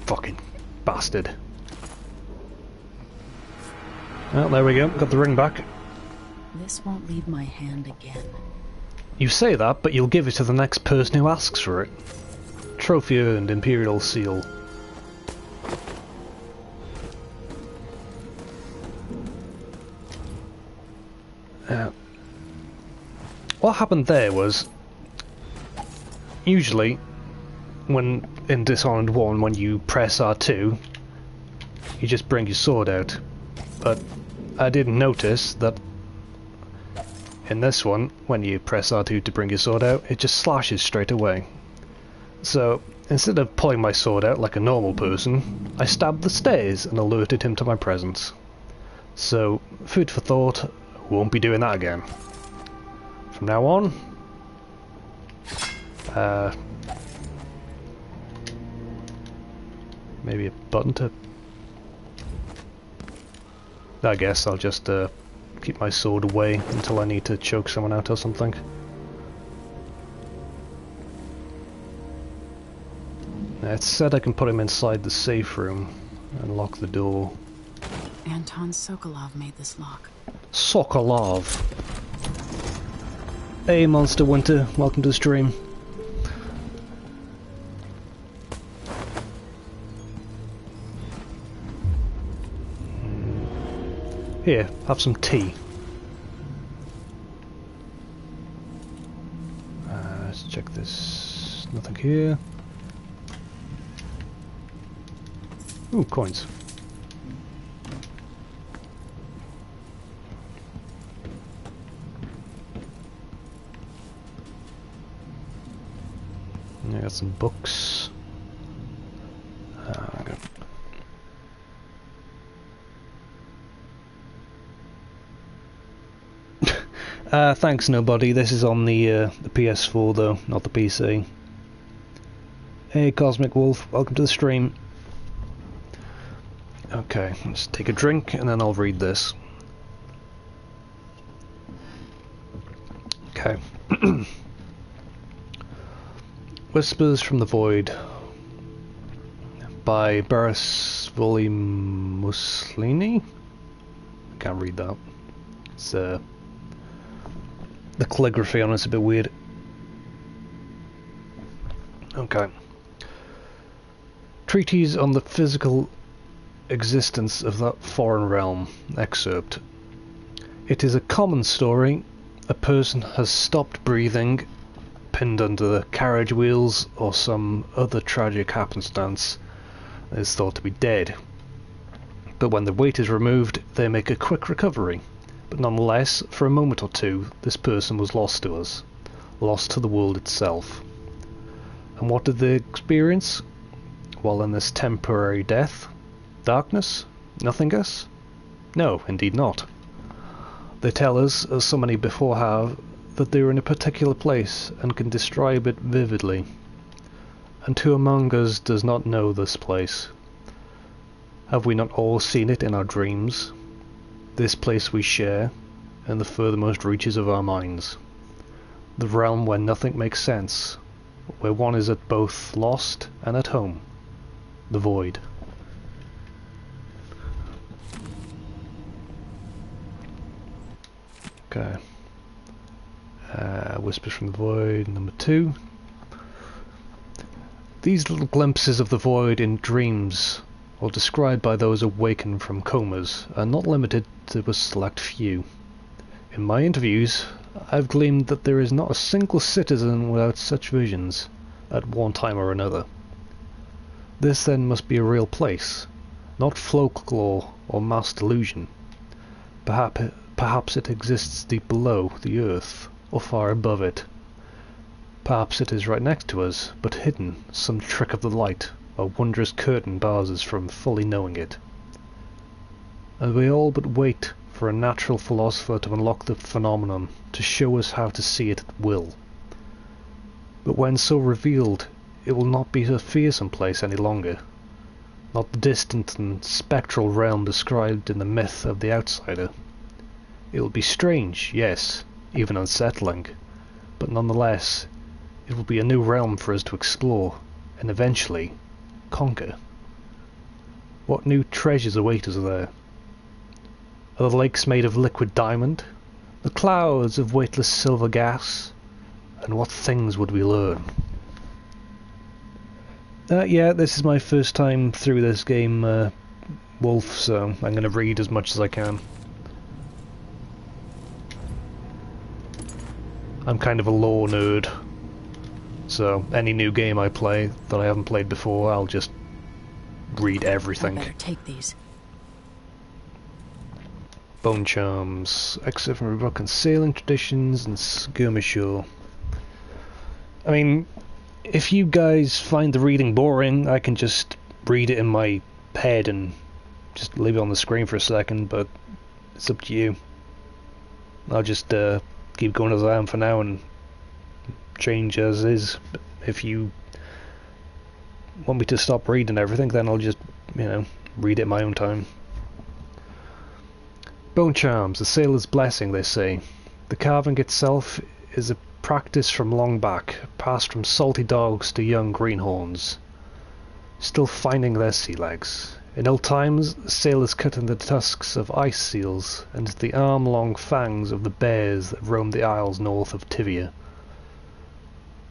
Fucking bastard. Well, there we go. Got the ring back. This won't leave my hand again. You say that, but you'll give it to the next person who asks for it. Trophy earned, Imperial Seal. What happened there was, usually, when in Dishonored 1, when you press R2, you just bring your sword out. But I didn't notice that in this one, when you press R2 to bring your sword out, it just slashes straight away. So, instead of pulling my sword out like a normal person, I stabbed the stairs and alerted him to my presence. So, food for thought, won't be doing that again. From now on, maybe a button to... I guess I'll just keep my sword away until I need to choke someone out or something. It said I can put him inside the safe room and lock the door. Anton Sokolov made this lock. Sokolov. Hey Monster Winter, welcome to the stream. Here, have some tea. Let's check this. Nothing here. Ooh, coins. I got some books. Thanks nobody, this is on the PS4 though, not the PC. Hey Cosmic Wolf, welcome to the stream. Okay, let's take a drink and then I'll read this. Okay. Whispers from the Void by Boris Volimuslini. I can't read that. It's the calligraphy on it's a bit weird. Okay. Treatise on the physical existence of that foreign realm. Excerpt. It is a common story. A person has stopped breathing, pinned under the carriage wheels, or some other tragic happenstance, and is thought to be dead. But when the weight is removed, they make a quick recovery. But nonetheless, for a moment or two, this person was lost to us, lost to the world itself. And what did they experience? While in this temporary death? Darkness? Nothingness? No, indeed not. They tell us, as so many before have, that they are in a particular place and can describe it vividly. And who among us does not know this place? Have we not all seen it in our dreams? This place we share, in the furthermost reaches of our minds. The realm where nothing makes sense, where one is at both lost and at home. The Void. Okay. Whispers from the Void, number 2. These little glimpses of the Void in dreams, or described by those awakened from comas, are not limited to a select few. In my interviews, I've gleaned that there is not a single citizen without such visions, at one time or another. This then must be a real place, not folklore or mass delusion. Perhaps it exists deep below the earth, or far above it. Perhaps it is right next to us, but hidden, some trick of the light, or wondrous curtain bars us from fully knowing it. And we all but wait for a natural philosopher to unlock the phenomenon, to show us how to see it at will. But when so revealed, it will not be a fearsome place any longer. not the distant and spectral realm described in the myth of the outsider. It will be strange, yes, even unsettling, but nonetheless, it will be a new realm for us to explore, and eventually, conquer. What new treasures await us there? Are the lakes made of liquid diamond? The clouds of weightless silver gas? And what things would we learn? Yeah, this is my first time through this game, Wolf, so I'm going to read as much as I can. I'm kind of a lore nerd, so any new game I play that I haven't played before, I'll just read everything. I better take these. Bone charms, excerpt from a book on sailing traditions and skirmisher. I mean, if you guys find the reading boring, I can just read it in my head and just leave it on the screen for a second, but it's up to you. I'll just keep going as I am for now and change as is. But if you want me to stop reading everything, then I'll just, read it in my own time. Bone charms, the sailor's blessing, they say. The carving itself is a practice from long back, passed from salty dogs to young greenhorns, still finding their sea legs. In old times, sailors cut in the tusks of ice seals and the arm-long fangs of the bears that roamed the isles north of Tivia.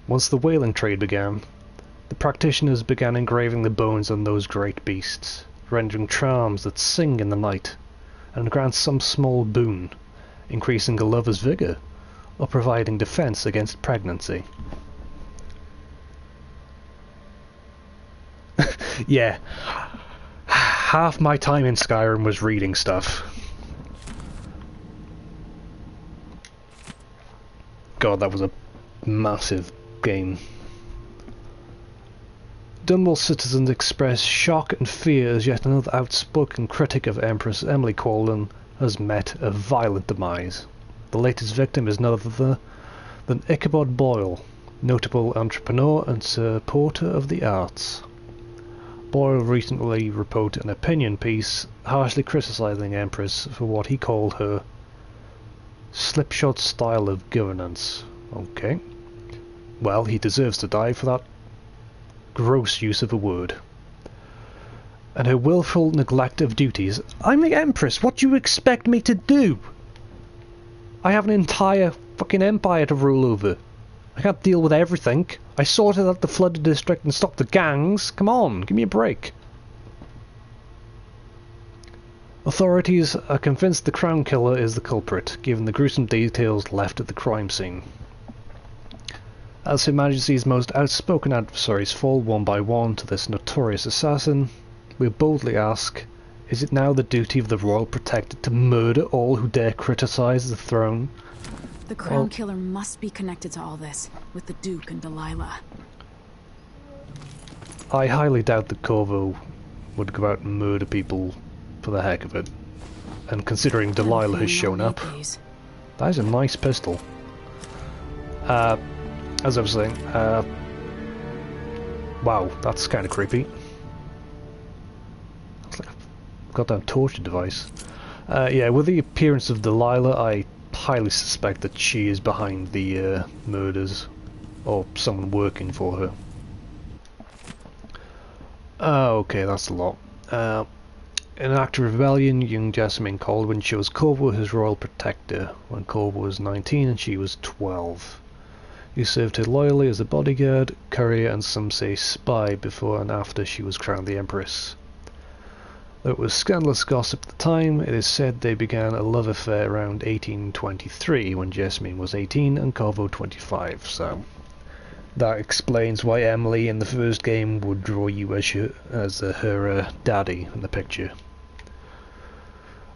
Once the whaling trade began, the practitioners began engraving the bones on those great beasts, rendering charms that sing in the night, and grant some small boon, increasing a lover's vigour, or providing defence against pregnancy. Yeah, half my time in Skyrim was reading stuff. God, that was a massive game. Dunwall citizens express shock and fear as yet another outspoken critic of Empress Emily Colwyn has met a violent demise. The latest victim is none other than Ichabod Boyle, notable entrepreneur and supporter of the arts. Boyle recently wrote an opinion piece harshly criticising Empress for what he called her slipshod style of governance. Okay. Well, he deserves to die for that gross use of a word. And her willful neglect of duties. I'm the Empress, what do you expect me to do? I have an entire fucking empire to rule over. I can't deal with everything. I sorted out the flooded district and stopped the gangs. Come on, give me a break. Authorities are convinced the Crown Killer is the culprit, given the gruesome details left at the crime scene. As Her Majesty's most outspoken adversaries fall one by one to this notorious assassin, we boldly ask, is it now the duty of the Royal Protector to murder all who dare criticise the throne? The Crown Killer must be connected to all this, with the Duke and Delilah. I highly doubt that Corvo would go out and murder people for the heck of it. And considering Delilah has shown up, that is a nice pistol. As I was saying, wow, that's kind of creepy. It's like a goddamn torture device. Yeah, with the appearance of Delilah, I highly suspect that she is behind the murders, or someone working for her. Okay, that's a lot. In an act of rebellion, young Jessamine Colwyn chose Corvo his royal protector when Corvo was 19 and she was 12. He served her loyally as a bodyguard, courier and some say spy before and after she was crowned the Empress. Though it was scandalous gossip at the time, it is said they began a love affair around 1823 when Jessamine was 18 and Corvo 25, so that explains why Emily in the first game would draw you as her daddy in the picture.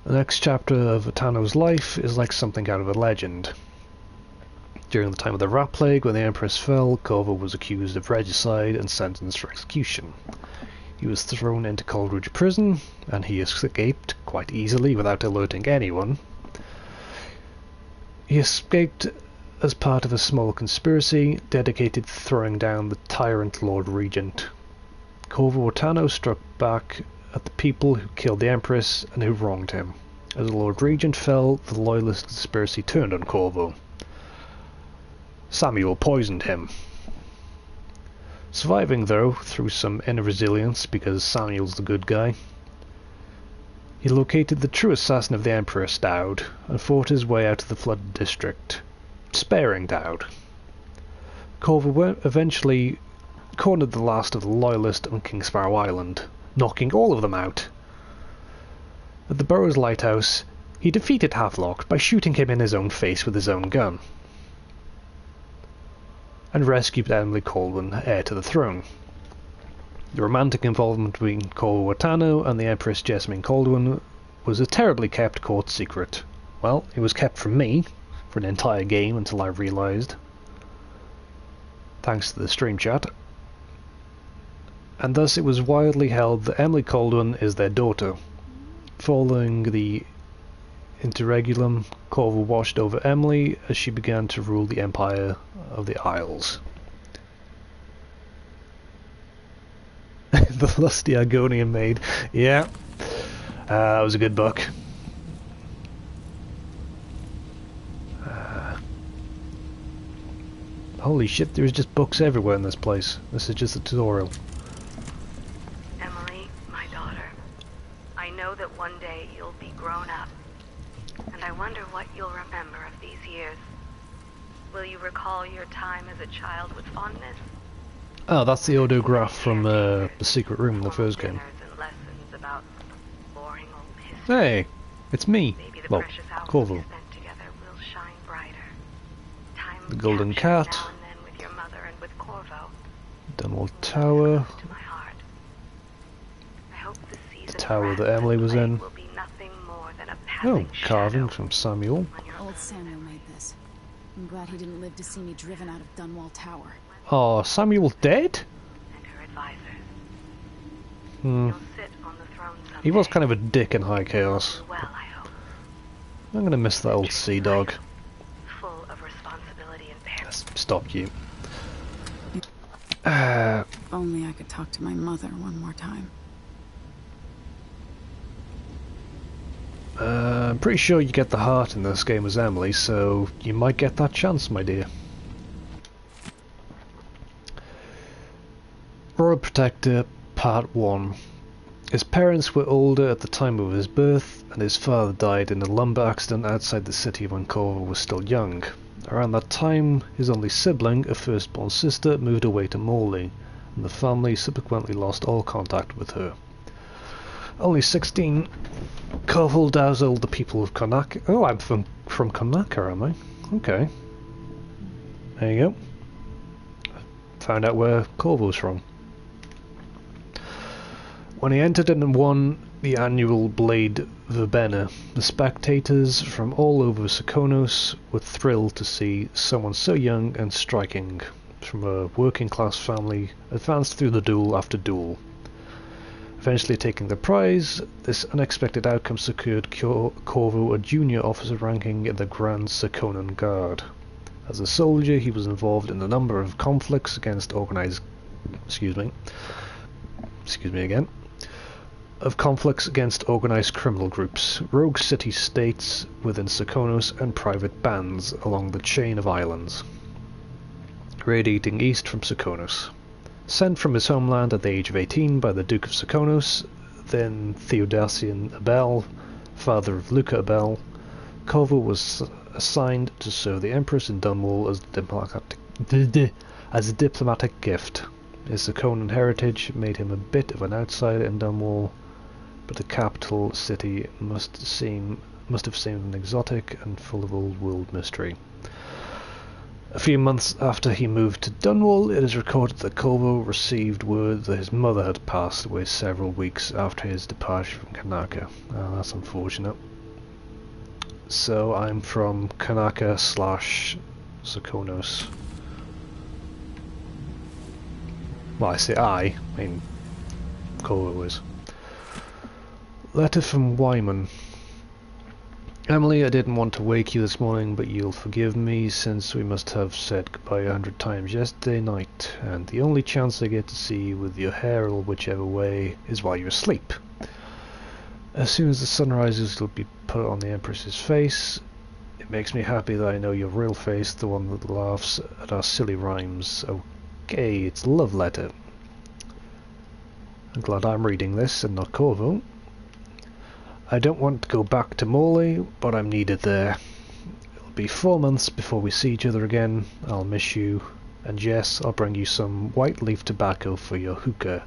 The next chapter of Atano's life is like something out of a legend. During the time of the Rat Plague, when the Empress fell, Corvo was accused of regicide and sentenced for execution. He was thrown into Coleridge prison, and he escaped quite easily without alerting anyone. He escaped as part of a small conspiracy dedicated to throwing down the tyrant Lord Regent. Corvo Ortano struck back at the people who killed the Empress and who wronged him. As the Lord Regent fell, the Loyalist conspiracy turned on Corvo. Samuel poisoned him. Surviving, though, through some inner resilience, because Samuel's the good guy, he located the true assassin of the Empress, Dowd, and fought his way out of the flooded district, sparing Dowd. Corvo eventually cornered the last of the Loyalists on King Sparrow Island, knocking all of them out. At the Burrows Lighthouse, he defeated Havelock by shooting him in his own face with his own gun, and rescued Emily Caldwell, heir to the throne. The romantic involvement between Corvo Ortano and the Empress Jessamine Caldwell was a terribly kept court secret. Well, it was kept from me for an entire game until I realised, thanks to the stream chat, and thus it was widely held that Emily Caldwell is their daughter. Following the interregulum, Corvo watched over Emily as she began to rule the Empire of the Isles. The lusty Argonian maid. Yeah, that was a good book. Holy shit, there's just books everywhere in this place. This is just a tutorial. Emily, my daughter, I know that one day you'll be grown up, and I wonder what you'll remember of these years. Will you recall your time as a child with fondness? Oh, that's the autograph from the secret room in the first game. About boring old history. Hey, it's me. Maybe the Well, precious hours Corvo. we spent together will shine brighter. Time The Golden captured Cat. now and then with your mother and with Corvo. Dunwall Tower. To my heart. I hope the season Tower of that rest Emily and was play in. will be nothing more than a Oh, passing carving shadow from Samuel. on your Old Samuel made this. I'm glad he didn't live to see me driven out of Dunwall Tower. Oh, Samuel dead? and her advisors. Hmm. You'll sit on the throne someday. He was kind of a dick in High Chaos. Well, I hope. I'm gonna miss that old sea dog. Full of responsibility and peril. Stop you. If only I could talk to my mother one more time. I'm pretty sure you get the heart in this game as Emily, so you might get that chance, my dear. Royal Protector, Part 1. His parents were older at the time of his birth, and his father died in a lumber accident outside the city when Corvo was still young. Around that time, his only sibling, a firstborn sister, moved away to Morley, and the family subsequently lost all contact with her. Only 16, Corvo dazzled the people of Konaka. Oh, I'm from Konaka, am I? Okay. There you go. Found out where Corvo's from. When he entered and won the annual Blade Verbena, the spectators from all over Serkonos were thrilled to see someone so young and striking from a working-class family advance through the duel after duel. Eventually taking the prize, this unexpected outcome secured Corvo a junior officer ranking in the Grand Serkonan Guard. As a soldier, he was involved in a number of conflicts against organized... Excuse me again. Of conflicts against organized criminal groups, rogue city-states within Serkonos, and private bands along the chain of islands, radiating east from Serkonos. Sent from his homeland at the age of 18 by the Duke of Serkonos, then Theodosian Abel, father of Luca Abel, Corvo was assigned to serve the Empress in Dunwall as a diplomatic gift. His Serkonan heritage made him a bit of an outsider in Dunwall, but the capital city must have seemed exotic and full of old world mystery. A few months after he moved to Dunwall, it is recorded that Corvo received word that his mother had passed away several weeks after his departure from Konaka. Oh, that's unfortunate. So I'm from Konaka / Serkonos. Well, I say I mean Corvo is. Letter from Wyman. Emily, I didn't want to wake you this morning, but you'll forgive me since we must have said goodbye 100 times yesterday night, and the only chance I get to see you with your hair all whichever way is while you're asleep. As soon as the sun rises, it'll be put on the Empress's face. It makes me happy that I know your real face, the one that laughs at our silly rhymes. Okay, it's a love letter. I'm glad I'm reading this and not Corvo. I don't want to go back to Morley, but I'm needed there. It'll be 4 months before we see each other again. I'll miss you. And yes, I'll bring you some white leaf tobacco for your hookah.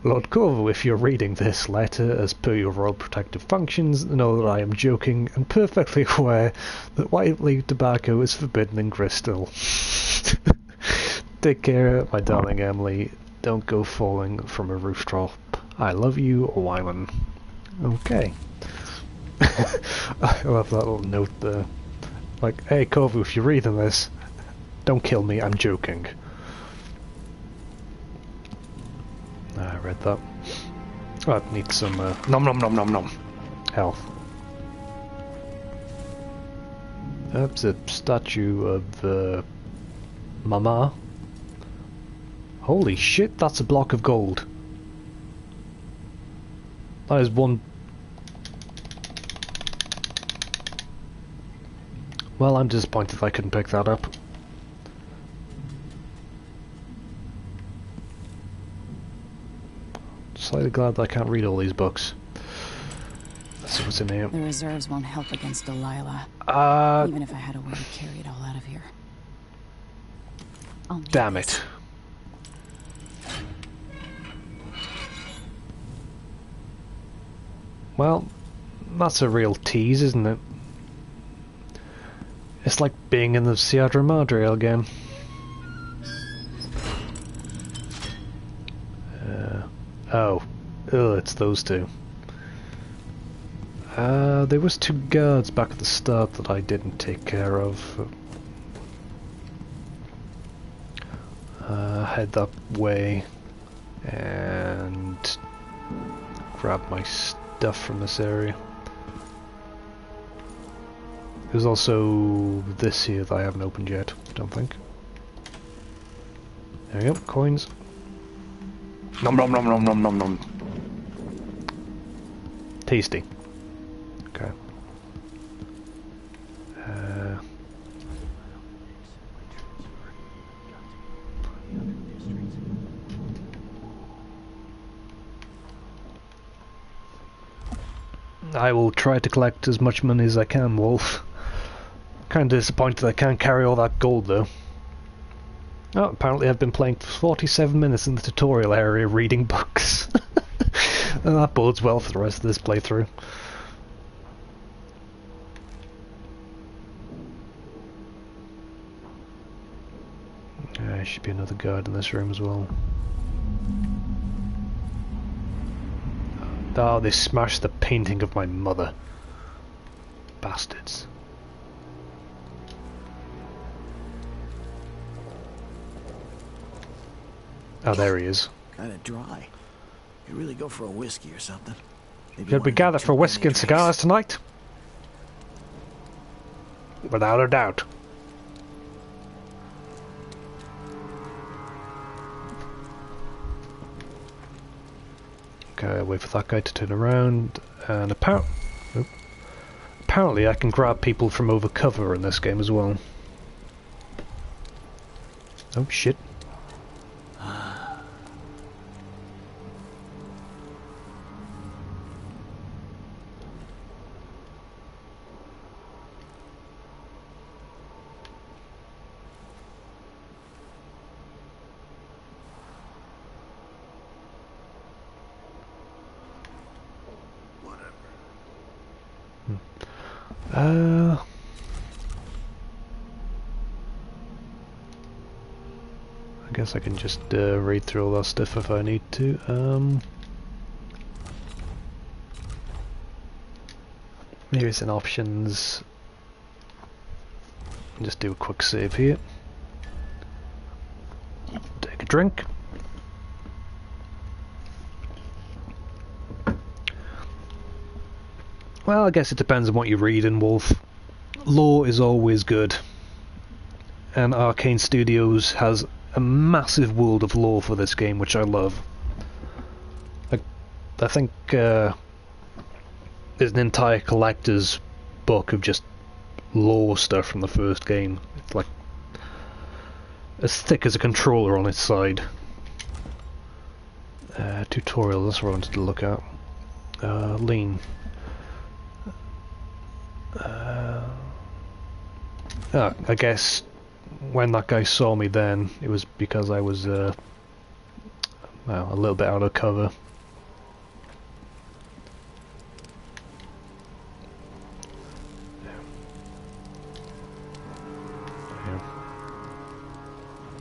Lord Corvo, if you're reading this letter as per your royal protective functions, know that I am joking and perfectly aware that white leaf tobacco is forbidden in Crystal. Take care, my darling Emily. Don't go falling from a rooftop. I love you, Wyman. Okay. I love that little note there. Like, hey Corvo, if you're reading this, don't kill me, I'm joking. I read that. Oh, I need some nom nom nom nom nom health. That's a statue of Mama. Holy shit, that's a block of gold. That is one. Well, I'm disappointed I couldn't pick that up. Slightly glad that I can't read all these books. Let's see what's in here. The reserves won't help against Delilah. Even if I had a way to carry it all out of here. Damn it. Well, that's a real tease, isn't it? It's like being in the Sierra Madre again. Oh, it's those two. There was 2 guards back at the start that I didn't take care of. Head that way and grab my stuff from this area. There's also this here that I haven't opened yet, don't think. There we go, coins. Nom nom nom nom nom nom nom. Tasty. Okay. I will try to collect as much money as I can, Wolf. Kinda disappointed I can't carry all that gold though. Oh, apparently I've been playing for 47 minutes in the tutorial area reading books. And that bodes well for the rest of this playthrough. There should be another guard in this room as well. Oh, they smashed the painting of my mother. Bastards. Oh, there he is. Kinda dry. Could really go for a whiskey or something. Should we gather for whiskey and cigars tonight? Without a doubt. Okay, I'll wait for that guy to turn around, and apparently I can grab people from over cover in this game as well. Oh shit. I guess I can just read through all that stuff if I need to. Here's in options. Just do a quick save here. Take a drink. Well, I guess it depends on what you read in Wolf. Lore is always good. And Arcane Studios has a massive world of lore for this game, which I love. I think there's an entire collector's book of just lore stuff from the first game. It's like as thick as a controller on its side. Tutorial, that's what I wanted to look at. Lean. I guess when that guy saw me then, it was because I was well, a little bit out of cover.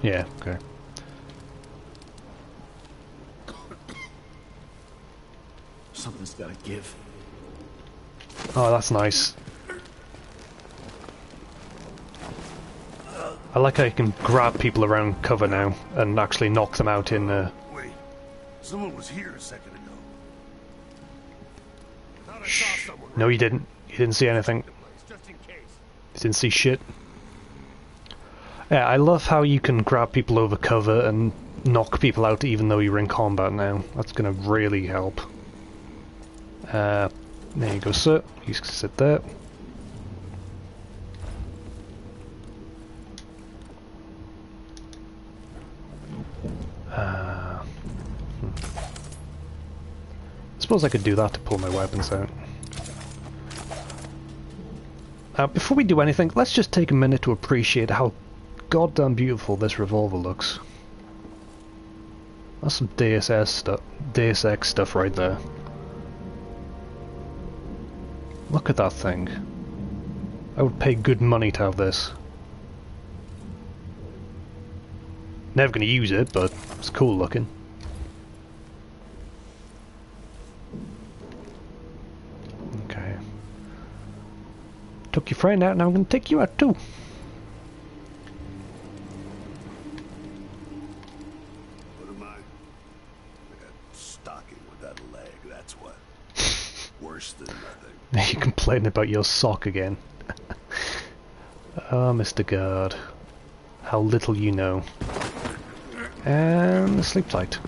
Yeah, okay. Something's gotta give. Oh, that's nice. I like how you can grab people around cover now and actually knock them out in Wait, someone was here a second ago. I thought I Shh. saw someone. No, you didn't. You didn't see anything. Just in case. You didn't see shit. Yeah, I love how you can grab people over cover and knock people out even though you're in combat now. That's gonna really help. There you go, sir. You can sit there. I suppose I could do that to pull my weapons out. Before we do anything, let's just take a minute to appreciate how goddamn beautiful this revolver looks. That's some Deus Ex stuff right there. Look at that thing. I would pay good money to have this. Never gonna use it, but it's cool looking. Okay. Took your friend out, now I'm gonna take you out too. What am I? I got stocking without a leg, that's what. Worse than nothing. You complaining about your sock again. Oh, Mr. Guard. How little you know. And sleep tight.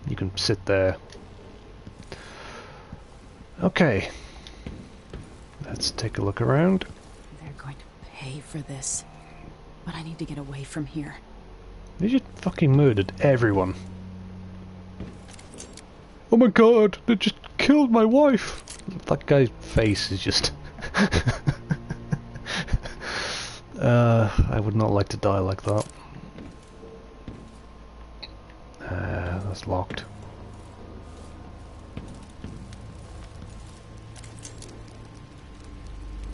You can sit there. Okay. Let's take a look around. They're going to pay for this. But I need to get away from here. They just fucking murdered everyone. Oh my god, they just killed my wife! That guy's face is just... I would not like to die like that. That's locked.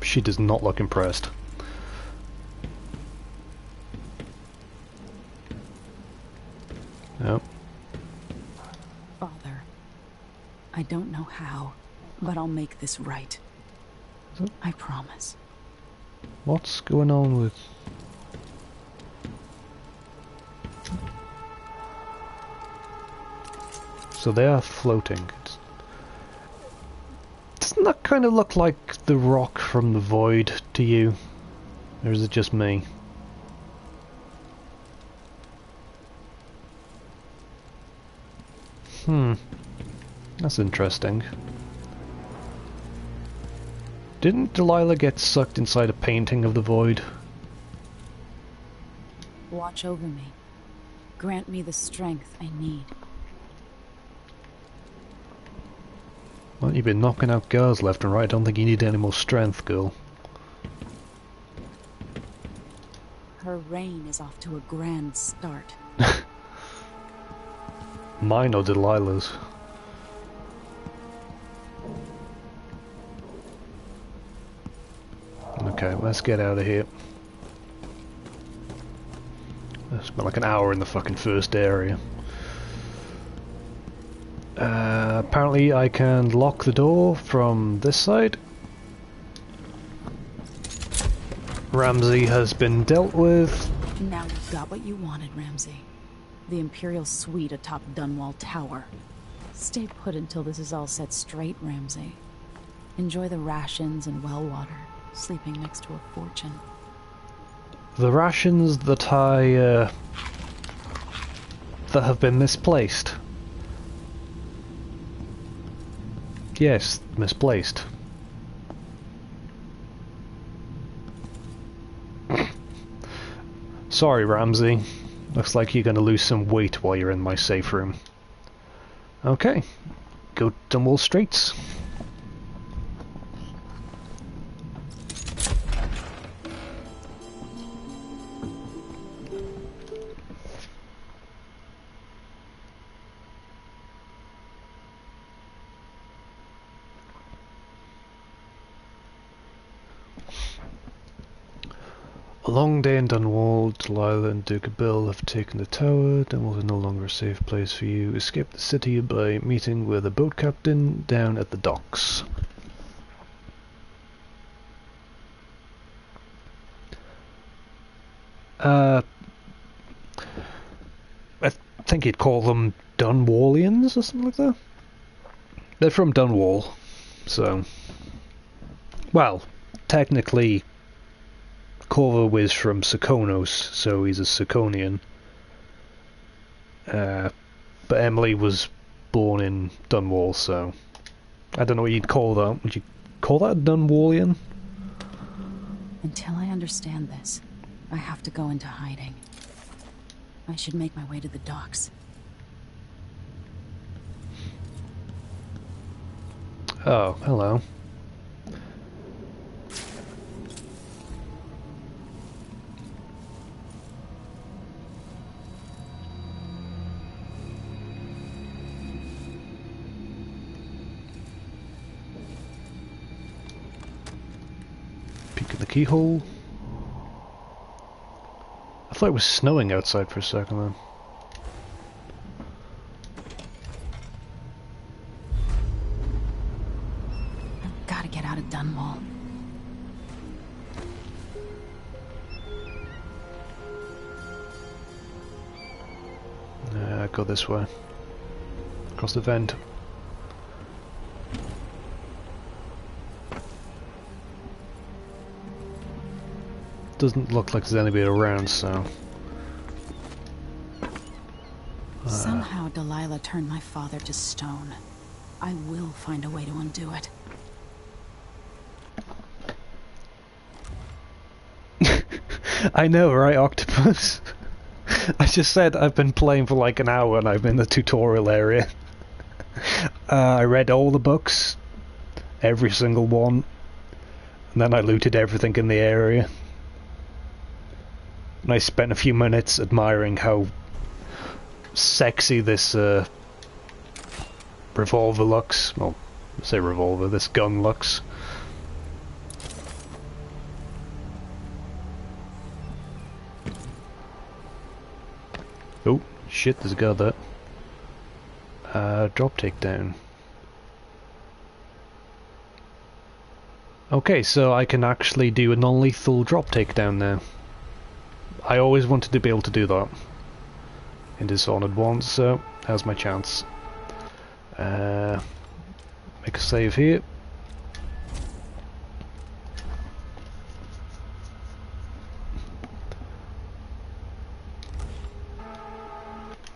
She does not look impressed. No. Father, I don't know how, but I'll make this right. I promise. What's going on with... So they are floating. Doesn't that kind of look like the rock from the void to you? Or is it just me? That's interesting. Didn't Delilah get sucked inside a painting of the void? Watch over me. Grant me the strength I need. Well, you've been knocking out girls left and right. I don't think you need any more strength, girl. Her reign is off to a grand start. Mine or Delilah's? Okay, let's get out of here. It's been like an hour in the fucking first area. Apparently I can lock the door from this side. Ramsey has been dealt with. Now you've got what you wanted, Ramsay. The Imperial suite atop Dunwall Tower. Stay put until this is all set straight, Ramsay. Enjoy the rations and well water, sleeping next to a fortune. The rations that that have been misplaced. Yes, misplaced. Sorry, Ramsay. Looks like you're gonna lose some weight while you're in my safe room. Okay, go Dunwall Streets. A long day in Dunwall. Delilah and Duke Bill have taken the tower. Dunwall is no longer a safe place for you. Escape the city by meeting with a boat captain down at the docks. I think you'd call them Dunwallians or something like that. They're from Dunwall, so... Well, technically... Corvo is from Serkonos, so he's a Serkonian. But Emily was born in Dunwall, so... I don't know what you'd call that. Would you call that a Dunwallian? Until I understand this, I have to go into hiding. I should make my way to the docks. Oh, hello. Peek at the keyhole. I thought it was snowing outside for a second then. I've got to get out of Dunwall. Go this way. Across the vent. Doesn't look like there's anybody around, so... Somehow Delilah turned my father to stone. I will find a way to undo it. I know, right, Octopus? I just said I've been playing for like an hour and I'm in the tutorial area. I read all the books, every single one, and then I looted everything in the area. And I spent a few minutes admiring how sexy this revolver looks. Well, I say revolver, this gun looks. Oh, shit, there's a guy there. Drop takedown. Okay, so I can actually do a non-lethal drop takedown now. I always wanted to be able to do that in Dishonored 1, so now's my chance. Make a save here.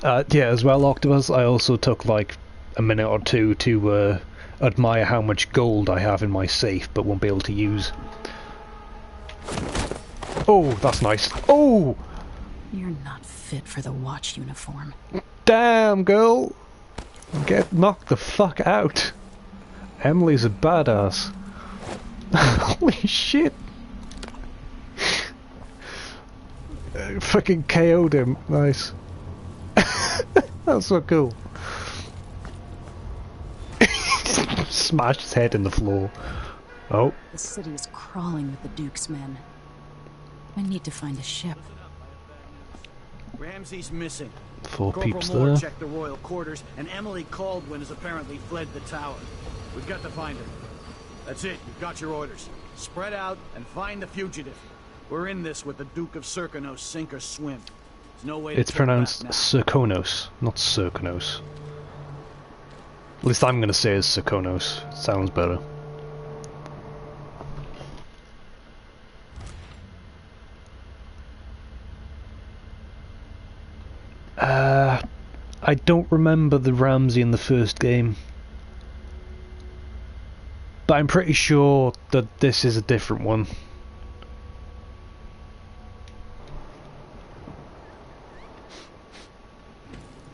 Yeah, as well, Octopus, I also took like a minute or two to admire how much gold I have in my safe, but won't be able to use. Oh, that's nice. Oh! You're not fit for the watch uniform. Damn, girl! Get knocked the fuck out. Emily's a badass. Holy shit! Fucking KO'd him. Nice. That's so cool. Smashed his head in the floor. Oh. The city is crawling with the Duke's men. I need to find a ship. Ramsay's missing. Four Corporal peeps Moore there. checked the royal quarters, and Emily Caldwin has apparently fled the tower. We've got to find her. That's it. You've got your orders. Spread out and find the fugitive. We're in this with the Duke of Serkonos, sink or swim. There's no way It's to turn pronounced back now. Serkonos, not Serkonos. At least I'm going to say it's Serkonos. It sounds better. I don't remember the Ramsey in the first game. But I'm pretty sure that this is a different one.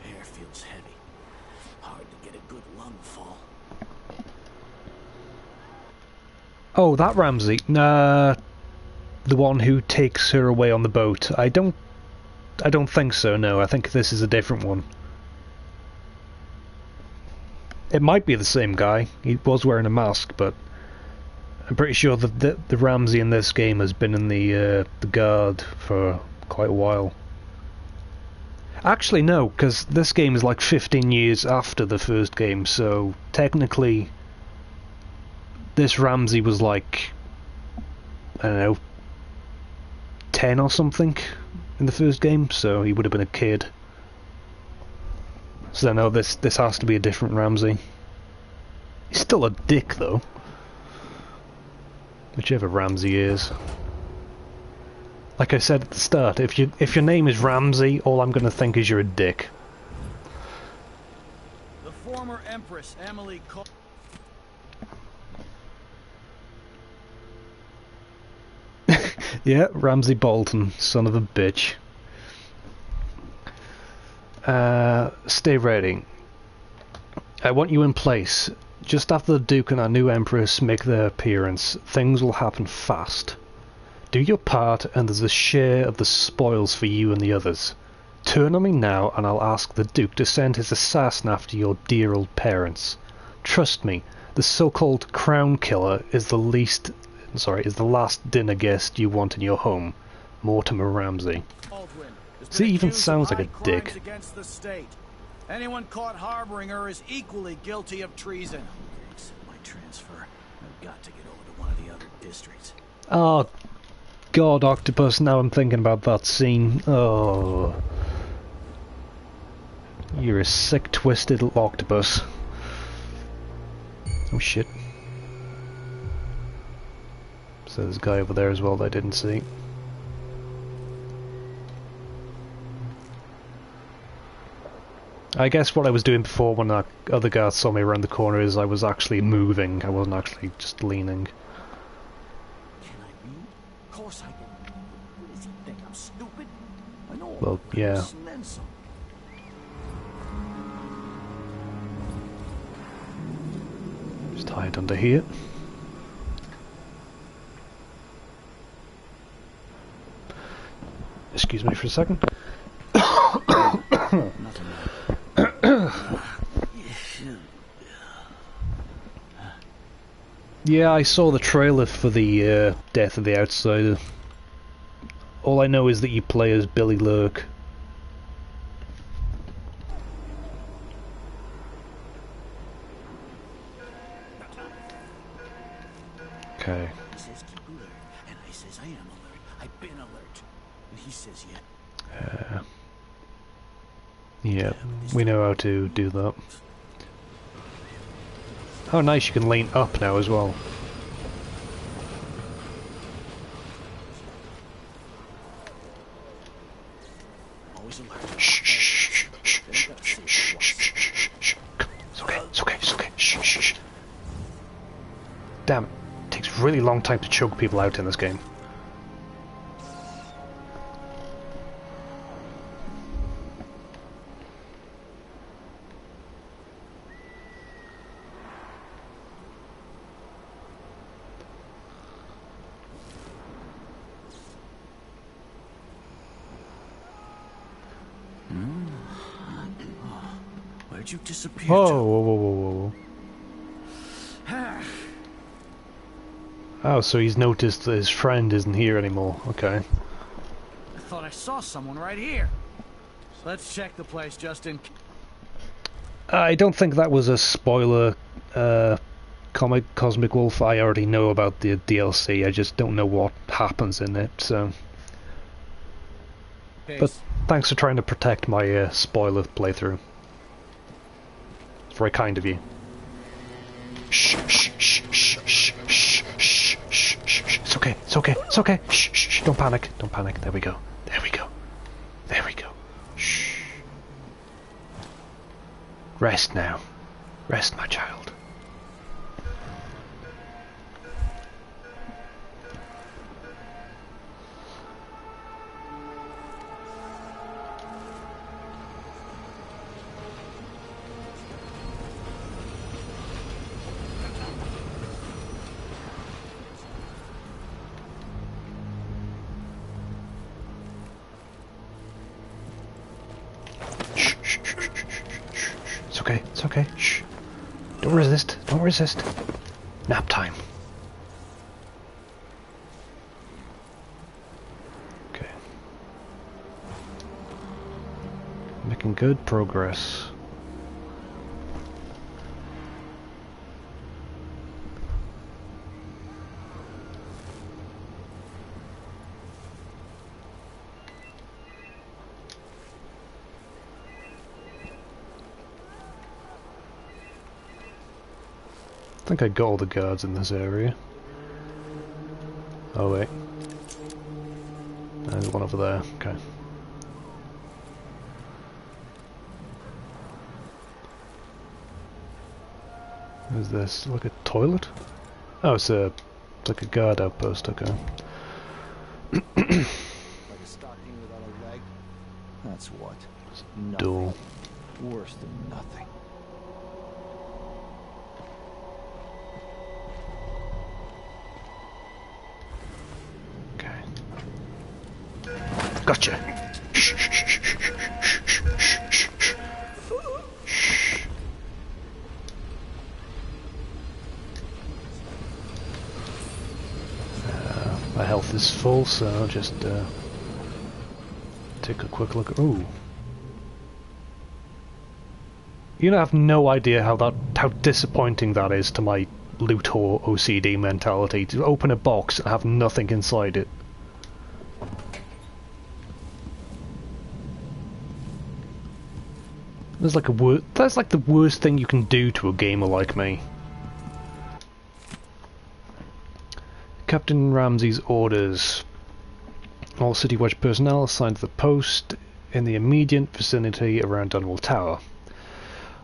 Air feels heavy. Hard to get a good lungful. Oh, that Ramsey. Nah, the one who takes her away on the boat. I don't think so, no. I think this is a different one. It might be the same guy. He was wearing a mask, but I'm pretty sure that the Ramsey in this game has been in the guard for quite a while. Actually, no, because this game is like 15 years after the first game, so technically this Ramsey was like, I don't know, 10 or something in the first game, so he would have been a kid. So no, this has to be a different Ramsey. He's still a dick though. Whichever Ramsey is. Like I said at the start, if your name is Ramsey, all I'm gonna think is you're a dick. The former Empress, Emily Cole. Yeah, Ramsey Bolton, son of a bitch. Stay ready. I want you in place. Just after the Duke and our new Empress make their appearance, things will happen fast. Do your part, and there's a share of the spoils for you and the others. Turn on me now, and I'll ask the Duke to send his assassin after your dear old parents. Trust me, the so-called Crown Killer is the last dinner guest you want in your home. Mortimer Ramsey. See, he even sounds like a dick. Against the state. Anyone caught harboring her is equally guilty of treason. Accept my transfer. I've got to get over to one of the other districts. Oh, God, Octopus, now I'm thinking about that scene. Oh. You're a sick, twisted octopus. Oh, shit. So there's a guy over there as well that I didn't see. I guess what I was doing before when that other guy saw me around the corner is I was actually moving, I wasn't actually just leaning. Can I read? Of course I can. What does he think? I'm stupid? I know. Well, yeah. And then some. Just hide under here. Excuse me for a second. Yeah, I saw the trailer for the Death of the Outsider. All I know is that you play as Billy Lurk. Okay. He says keep alert, and I says I am alert. I've been alert. And he says yeah. Yeah, we know how to do that. Oh nice, you can lean up now as well. Always alert. Shh, shh, shh, shh, shh, shh, shh, shh, shh. It's okay, it's okay, it's okay. Shh, shh, shh. Damn, it takes a really long time to choke people out in this game. Where'd you disappear Whoa, to? whoa, whoa, whoa, whoa. Oh, so he's noticed that his friend isn't here anymore. Okay. I thought I saw someone right here. Let's check the place just in case. I don't think that was a spoiler Cosmic Wolf, I already know about the DLC, I just don't know what happens in it, so... But thanks for trying to protect my spoiler playthrough. It's very kind of you. Shh, shh, shh, shh, shh, shh, shh, shh, shh. It's okay, it's okay, it's okay. Shh, shh, shh, don't panic, don't panic. There we go, there we go, there we go. Shh. Rest now. Rest, my child. It's okay. Shh. Don't resist. Don't resist. Nap time. Okay. Making good progress. I think I got all the guards in this area. Oh wait. There's one over there, okay. What's this? Like a toilet? Oh, it's like a guard outpost, okay. Like a stocking without a leg? That's what? Duel. Worse than nothing. Gotcha. My health is full, so I'll just take a quick look. Ooh. You have no idea how disappointing that is to my loot whore OCD mentality, to open a box and have nothing inside it. That's like the worst thing you can do to a gamer like me. Captain Ramsey's orders. All City Watch personnel assigned to the post in the immediate vicinity around Dunwall Tower.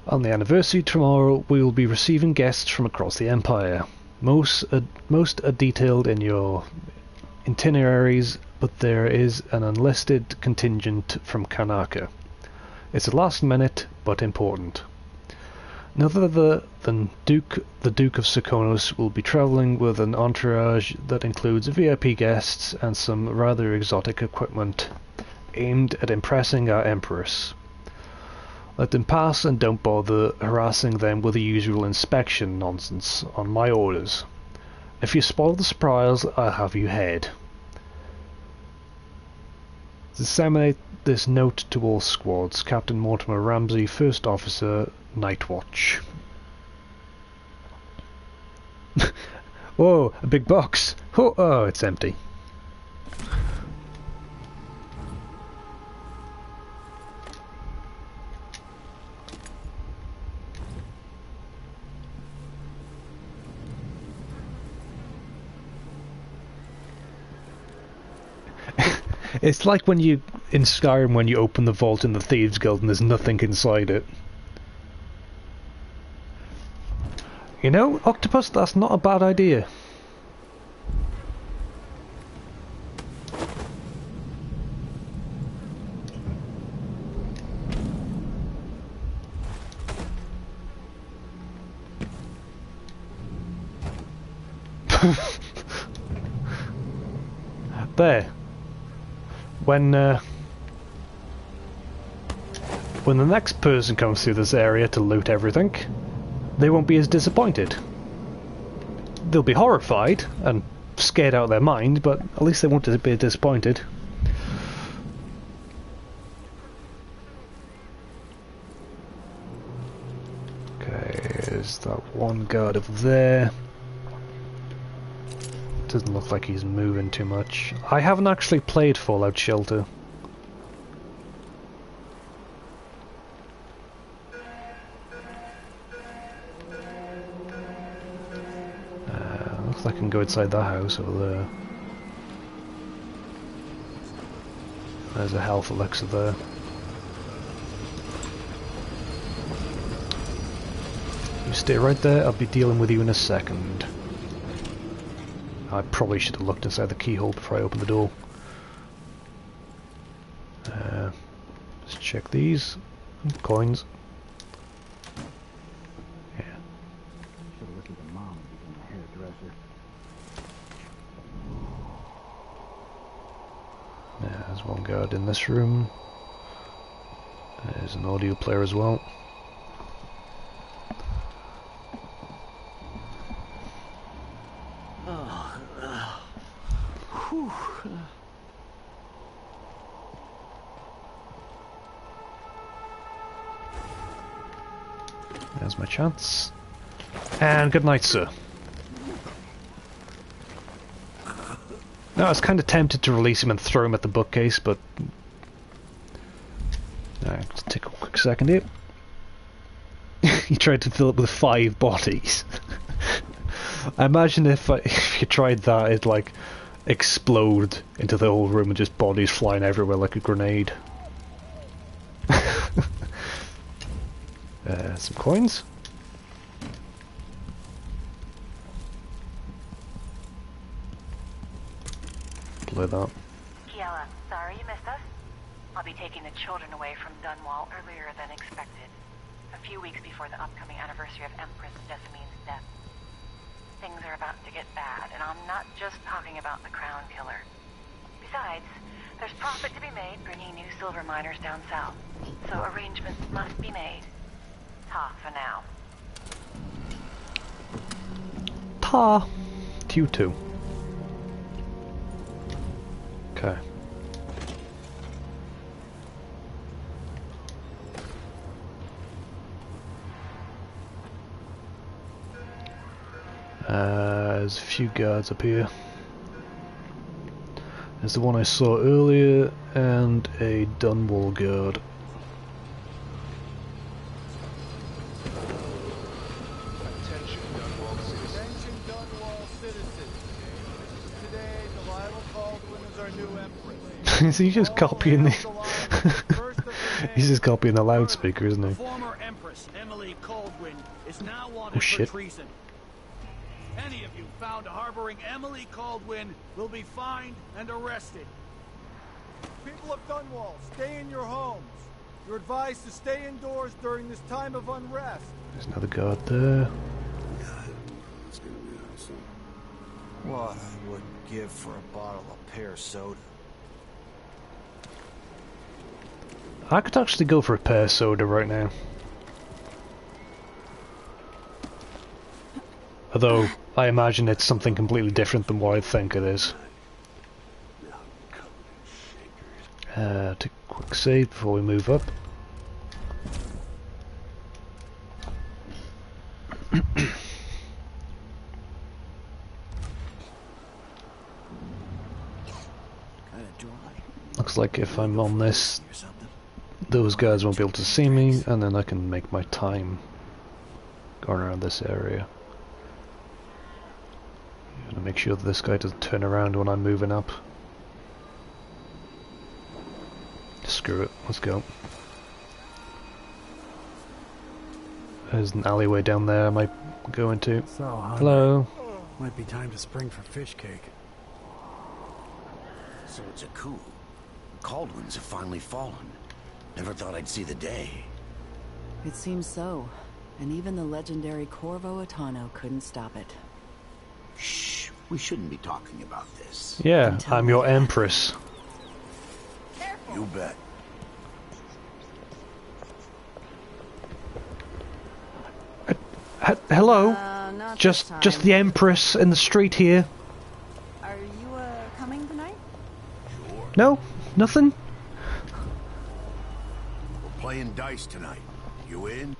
On the anniversary tomorrow, we will be receiving guests from across the Empire. Most are detailed in your itineraries, but there is an unlisted contingent from Kanaka. It's a last minute, but important. None other than the Duke of Serkonos will be travelling with an entourage that includes VIP guests and some rather exotic equipment aimed at impressing our Empress. Let them pass and don't bother harassing them with the usual inspection nonsense on my orders. If you spoil the surprise, I'll have you head. Disseminate this note to all squads. Captain Mortimer Ramsey, First Officer, Night Watch. Whoa, a big box. Oh, it's empty. It's like when you, in Skyrim, when you open the vault in the Thieves Guild and there's nothing inside it. You know, Octopus, that's not a bad idea. There. When the next person comes through this area to loot everything, they won't be as disappointed. They'll be horrified and scared out of their mind, but at least they won't be disappointed. Okay, There's that one guard over there. Doesn't look like he's moving too much. I haven't actually played Fallout Shelter. Looks like I can go inside that house over there. There's a health elixir there. You stay right there, I'll be dealing with you in a second. I probably should have looked inside the keyhole before I opened the door. Let's check these. Coins. Yeah. Should have looked at the mom and become a hairdresser. Yeah, there's one guard in this room. There's an audio player as well. There's my chance. And good night, sir. No, I was kind of tempted to release him and throw him at the bookcase, but... Alright, let's take a quick second here. He tried to fill it with 5 bodies. I imagine if you tried that, it'd like explode into the whole room and just bodies flying everywhere like a grenade. Some coins. Play that. Kiela, sorry you missed us. I'll be taking the children away from Dunwall earlier than expected. A few weeks before the upcoming anniversary of Empress Demean's death. Things are about to get bad, and I'm not just talking about the Crown Killer. Besides, there's profit to be made bringing new silver miners down south. So arrangements must be made. Ta for now. Ta! You too. Okay. There's a few guards up here. There's the one I saw earlier, and a Dunwall guard. Attention Dunwall citizens. Today, Delilah Caldwin is our new empress. Is he just copying the... He's just copying the loudspeaker, isn't he? Former Empress Emily Caldwin is now wanted Oh shit. for treason. Any of you found harboring Emily Caldwin will be fined and arrested. People of Dunwall, stay in your homes. You're advised to stay indoors during this time of unrest. There's another guard there. It's gonna be awesome. What I wouldn't give for a bottle of pear soda. I could actually go for a pear soda right now. Although, I imagine it's something completely different than what I think it is. Take a quick save before we move up. Looks like if I'm on this, those guys won't be able to see me, and then I can make my time going around this area. Gonna make sure that this guy doesn't turn around when I'm moving up. Screw it, let's go. There's an alleyway down there I might go into. So hungry. Hello. Might be time to spring for fish cake. So it's a coup. Caldwins have finally fallen. Never thought I'd see the day. It seems so. And even the legendary Corvo Atano couldn't stop it. Shh, we shouldn't be talking about this. Yeah, I'm your empress. You bet. Hello? Not Just this time. the empress in the street here. Are you, coming tonight? No? Nothing? We're playing dice tonight. You in?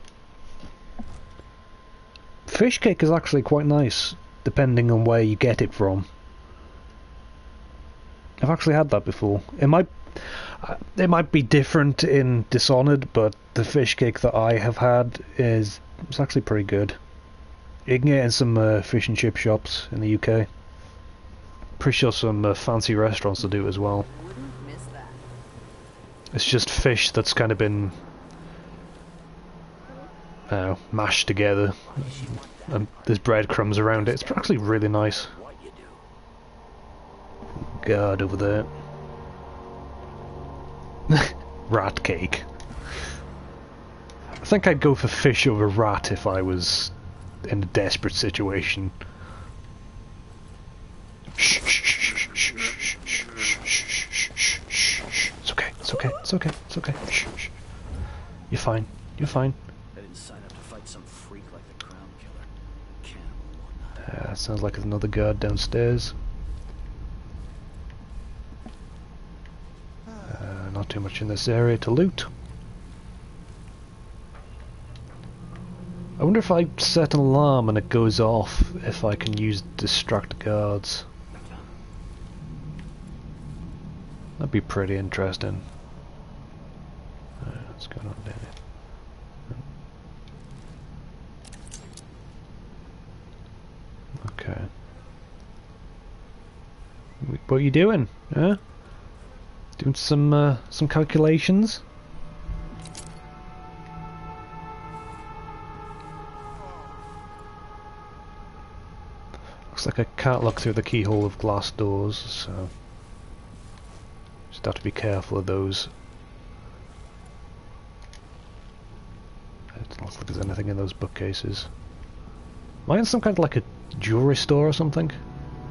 Fish cake is actually quite nice, depending on where you get it from. I've actually had that before. It might be different in Dishonored, but the fish cake that I have had is it's actually pretty good. You can get it in some fish and chip shops in the UK. Pretty sure some fancy restaurants will do it as well. It's just fish that's kind of been mashed together, and there's breadcrumbs around it. It's actually really nice. God, over there. Rat cake. I think I'd go for fish over rat if I was in a desperate situation. It's okay, it's okay, it's okay, it's okay. Shh. You're fine, you're fine. I didn't sign up to fight some freak like the Crown Killer. Cannibal, whatnot. Sounds like another guard downstairs. Not too much in this area to loot. I wonder if I set an alarm and it goes off, if I can use distract guards. That'd be pretty interesting. What's going on down here? Okay. What are you doing? Huh? Doing some calculations? Looks like I can't look through the keyhole of glass doors, so just have to be careful of those. It doesn't look like there's anything in those bookcases. Am I in some kind of like a jewelry store or something?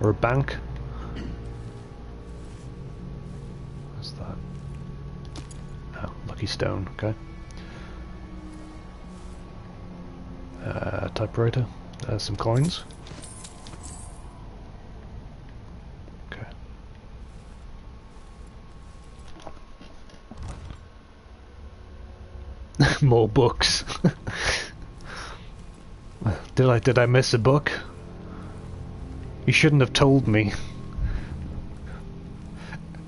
Or a bank? What's that? Oh, lucky stone, okay. Typewriter. There's some coins. More books. Did I miss a book? You shouldn't have told me.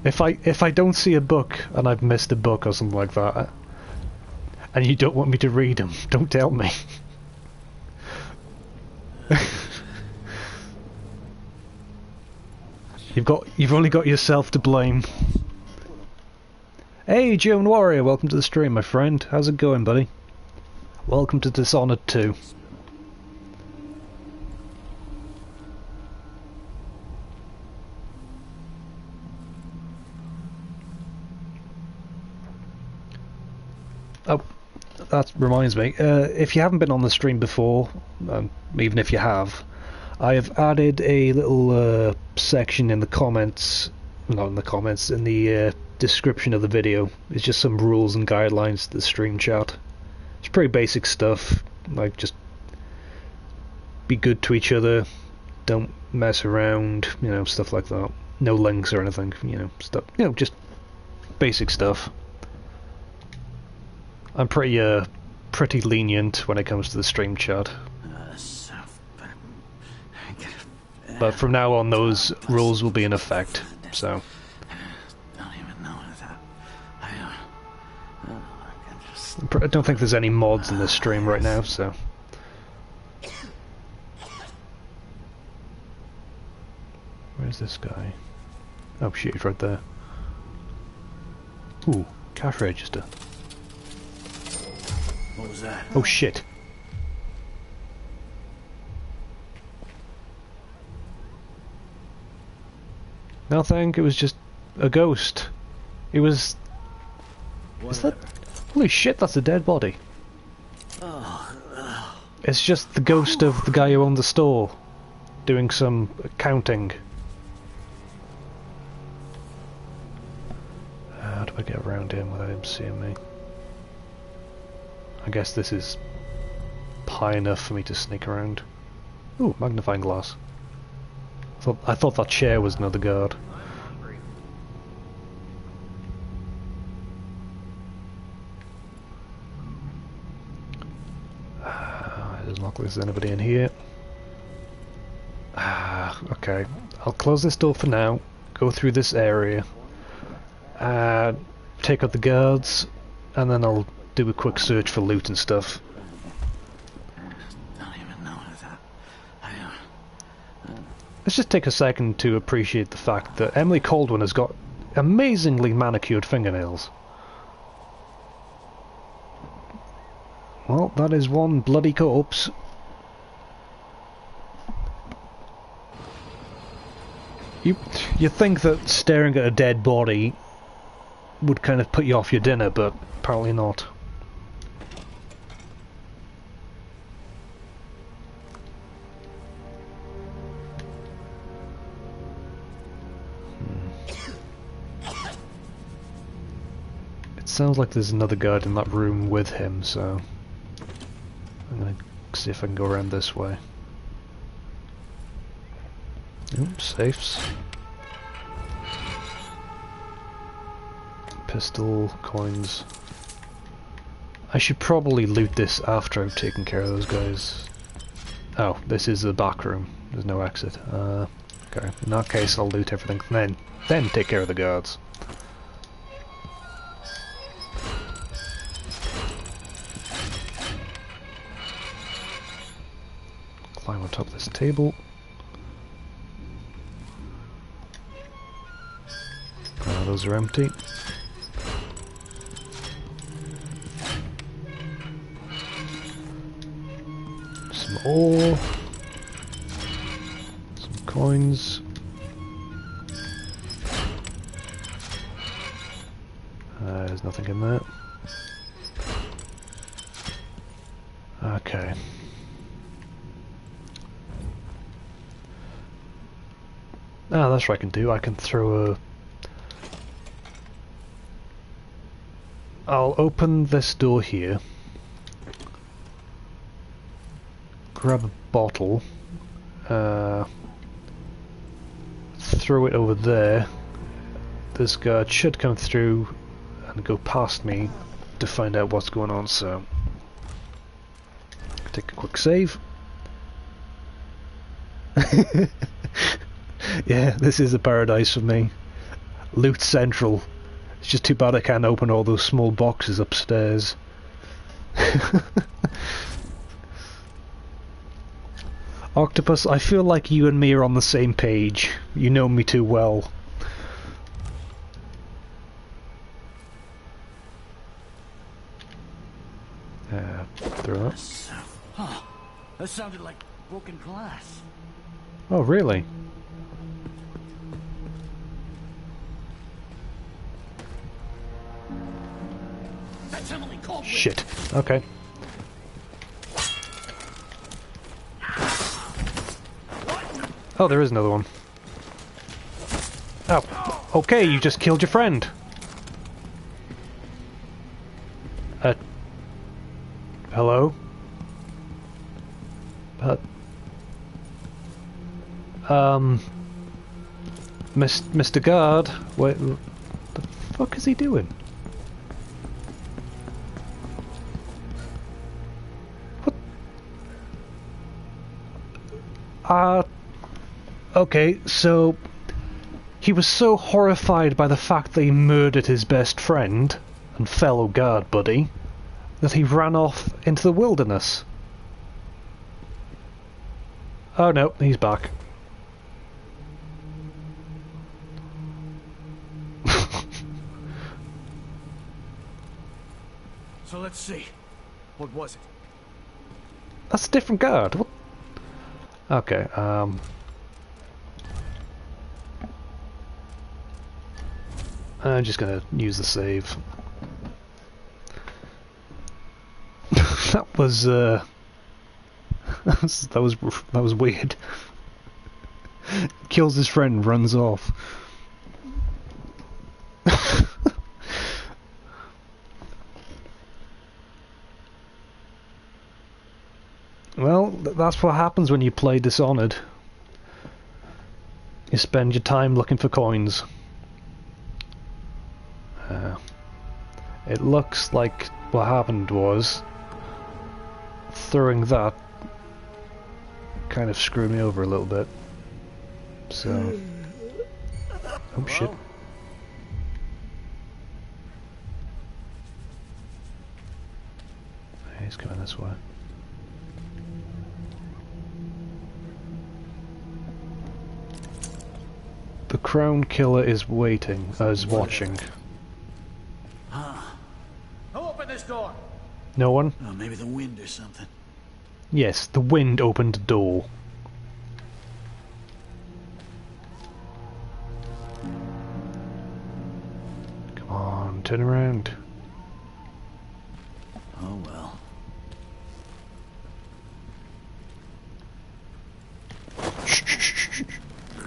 If I don't see a book and I've missed a book or something like that, and you don't want me to read them, don't tell me. You've only got yourself to blame. Hey, Joan Warrior, welcome to the stream, my friend. How's it going, buddy? Welcome to Dishonored 2. Oh, that reminds me. If you haven't been on the stream before, even if you have, I have added a little section in the comments, not in the comments, in the description of the video. It's just some rules and guidelines to the stream chat. It's pretty basic stuff, like just be good to each other, don't mess around, stuff like that. No links or anything, stuff, just basic stuff. I'm pretty lenient when it comes to the stream chat. But from now on, those rules will be in effect, so. I don't think there's any mods in this stream right now, so. Where's this guy? Oh shit, he's right there. Ooh, cash register. What was that? Oh shit. Nothing, it was just a ghost. It was... Is that... Holy shit, that's a dead body. It's just the ghost of the guy who owned the store, doing some counting. How do I get around him without him seeing me? I guess this is high enough for me to sneak around. Ooh, magnifying glass. I thought that chair was another guard. It doesn't look Is there anybody in here? Okay. I'll close this door for now, go through this area, take out the guards, and then I'll do a quick search for loot and stuff. Don't even know that. Let's just take a second to appreciate the fact that Emily Caldwin has got amazingly manicured fingernails. Well, that is one bloody corpse. You think that staring at a dead body would kind of put you off your dinner, but apparently not. It sounds like there's another guard in that room with him, so I'm gonna see if I can go around this way. Oops, safes. Pistol, coins. I should probably loot this after I've taken care of those guys. Oh, this is the back room. There's no exit. Okay, in that case I'll loot everything, then take care of the guards. Climb on top of this table. Those are empty. Some ore. Some coins. There's nothing in there. Okay. That's what I can do. I can throw a... I'll open this door here, grab a bottle, throw it over there. This guard should come through and go past me to find out what's going on, so take a quick save. Yeah, this is a paradise for me. Loot Central. It's just too bad I can't open all those small boxes upstairs. Octopus, I feel like you and me are on the same page. You know me too well. Throw up. Huh. That sounded like broken glass. Oh, really? Shit. Okay. Oh, there is another one. Oh, okay, you just killed your friend. Hello? Mr. Guard, what the fuck is he doing? Okay, so he was so horrified by the fact that he murdered his best friend and fellow guard buddy that he ran off into the wilderness. Oh no, he's back. So let's see. What was it? That's a different guard. What? Okay, I'm just gonna use the save. That was that was weird. Kills his friend, runs off. Well, that's what happens when you play Dishonored. You spend your time looking for coins. It looks like what happened was throwing that kind of screw me over a little bit. So... Oh shit. He's coming this way. The Crown Killer is waiting, is watching. Who opened this door? No one? Oh, maybe the wind or something. Yes, the wind opened the door. Come on, turn around. Oh well.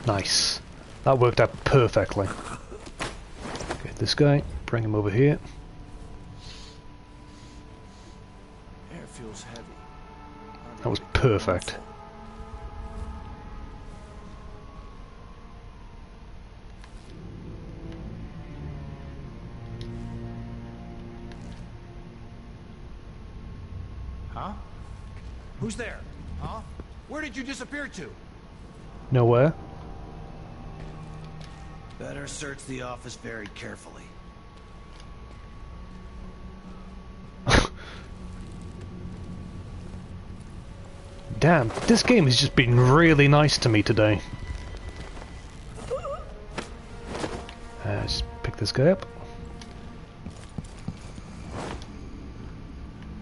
Nice. That worked out perfectly. Get this guy, bring him over here. Air feels heavy. That was perfect. Huh? Who's there? Huh? Where did you disappear to? Nowhere. Better search the office very carefully. Damn, this game has just been really nice to me today. Just pick this guy up.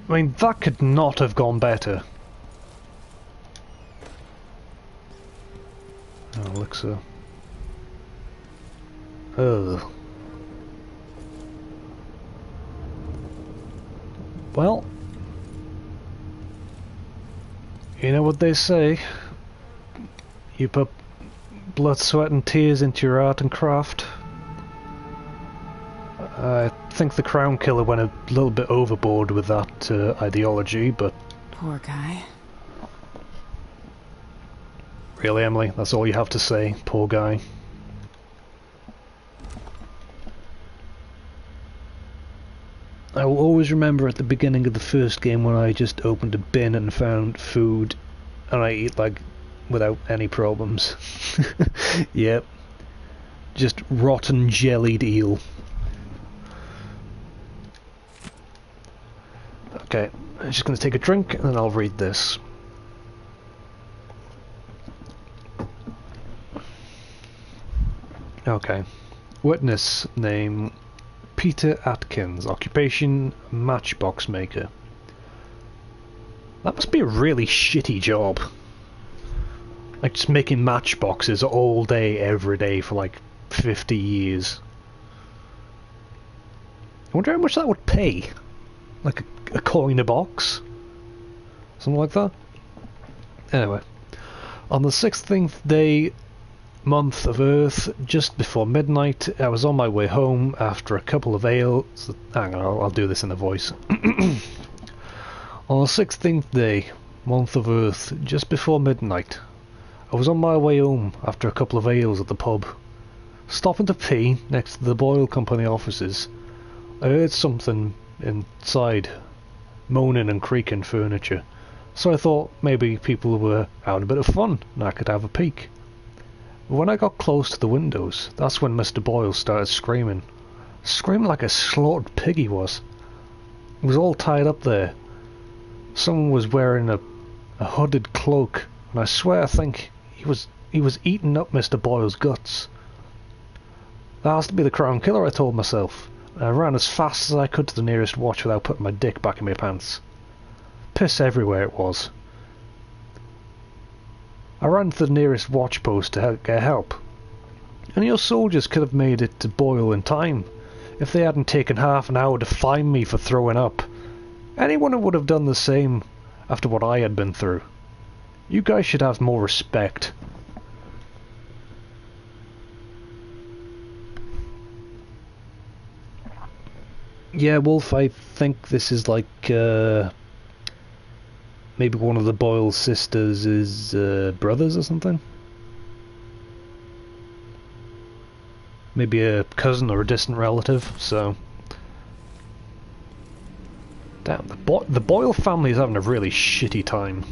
I mean, that could not have gone better. Oh, looks so. Ugh. Well, you know what they say. You put blood, sweat and tears into your art and craft. I think the Crown Killer went a little bit overboard with that ideology, but... Poor guy. Really, Emily? That's all you have to say? Poor guy. I will always remember at the beginning of the first game when I just opened a bin and found food and I eat like without any problems. Yep. Just rotten jellied eel. Okay, I'm just going to take a drink and then I'll read this. Okay. Witness name Peter Atkins, occupation matchbox maker. That must be a really shitty job. Like just making matchboxes all day, every day for like 50 years. I wonder how much that would pay. Like a coin a box? Something like that? Anyway. On the 16th day, month of Earth, just before midnight, I was on my way home after a couple of ales. Hang on, I'll do this in a voice. On the 16th day, month of Earth, just before midnight, I was on my way home after a couple of ales at the pub. Stopping to pee next to the Boyle Company offices, I heard something inside, moaning and creaking furniture, so I thought maybe people were having a bit of fun and I could have a peek. But when I got close to the windows, that's when Mr. Boyle started screaming. Screaming like a slaughtered pig he was. He was all tied up there. Someone was wearing a hooded cloak, and I swear I think he was eating up Mr. Boyle's guts. That has to be the Crown Killer, I told myself. I ran as fast as I could to the nearest watch without putting my dick back in my pants. Piss everywhere it was. I ran to the nearest watch post to get help. And your soldiers could have made it to Boyle in time, if they hadn't taken half an hour to find me for throwing up. Anyone would have done the same after what I had been through. You guys should have more respect. Yeah, Wolf, I think this is like, maybe one of the Boyle sisters is brothers or something? Maybe a cousin or a distant relative, so... Damn, the Boyle family is having a really shitty time.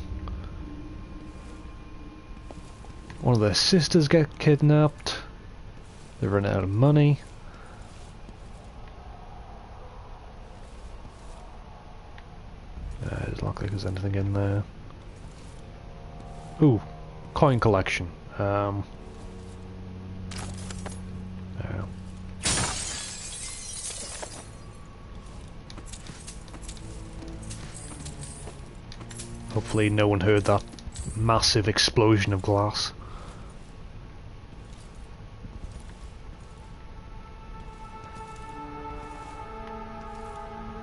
One of their sisters get kidnapped. They run out of money. Doesn't look like there's anything in there. Ooh, coin collection. No. Hopefully no one heard that massive explosion of glass.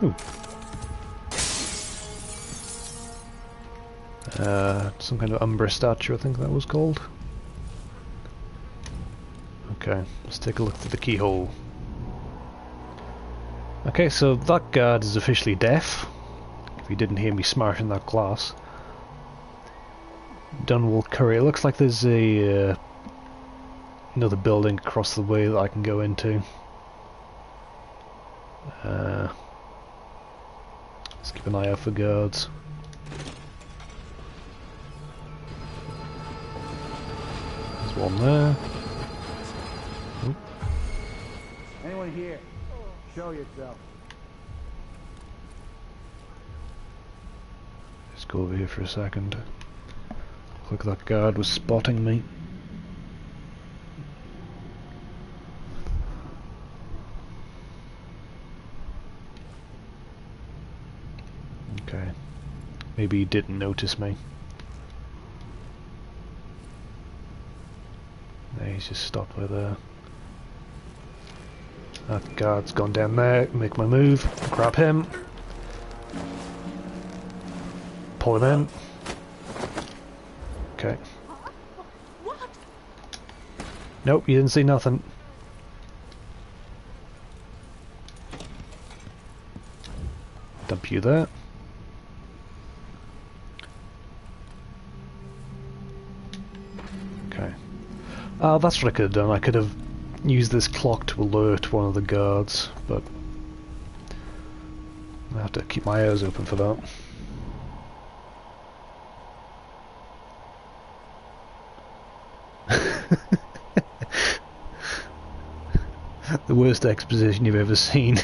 Ooh. Some kind of Umbra statue, I think that was called. Okay, let's take a look through the keyhole. Okay, so that guard is officially deaf. If you didn't hear me smashing that glass. Dunwall Curry. It looks like there's a another building across the way that I can go into. Let's keep an eye out for guards. There's one there. Oop. Anyone here? Show yourself. Let's go over here for a second. Look, that guard was spotting me. Okay. Maybe he didn't notice me. No, he's just stopped right there. That guard's gone down there. Make my move. Grab him. Pull him in. Okay. What? Nope, you didn't see nothing. Dump you there. Okay. That's what I could have done. I could have used this clock to alert one of the guards, but I have to keep my ears open for that. The worst exposition you've ever seen.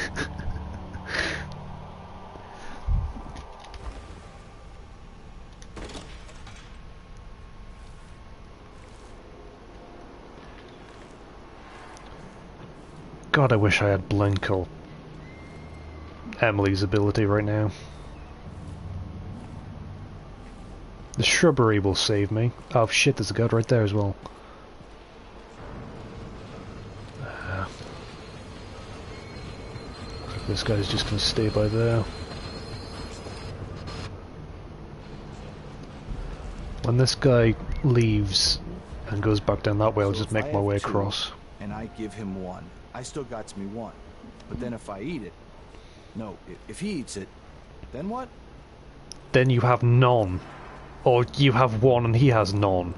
God, I wish I had Blink or Emily's ability right now. The shrubbery will save me. Oh shit, there's a guard right there as well. This guy's just gonna stay by there. When this guy leaves and goes back down that way, I'll just make my way across. And I give him one. I still got me one. But then if I eat it... No, if he eats it, then what? Then you have none. Or you have one and he has none.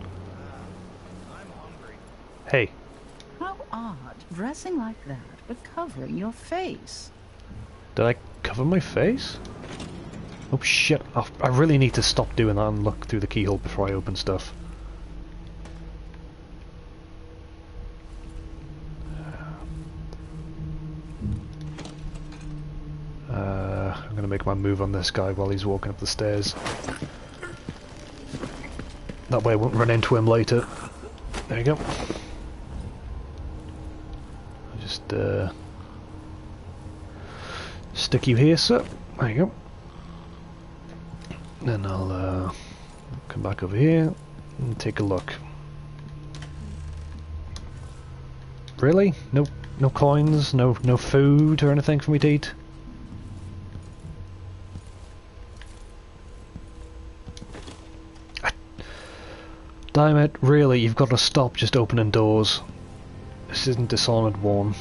I'm hungry. Hey. How odd, dressing like that, but covering your face. Did I cover my face? Oh shit, I really need to stop doing that and look through the keyhole before I open stuff. I'm gonna make my move on this guy while he's walking up the stairs. That way I won't run into him later. There you go. I'll just stick you here, sir. There you go. Then I'll come back over here and take a look. Really? No coins? No food or anything for me to eat? Damn it, really, you've got to stop just opening doors. This isn't Dishonored 1.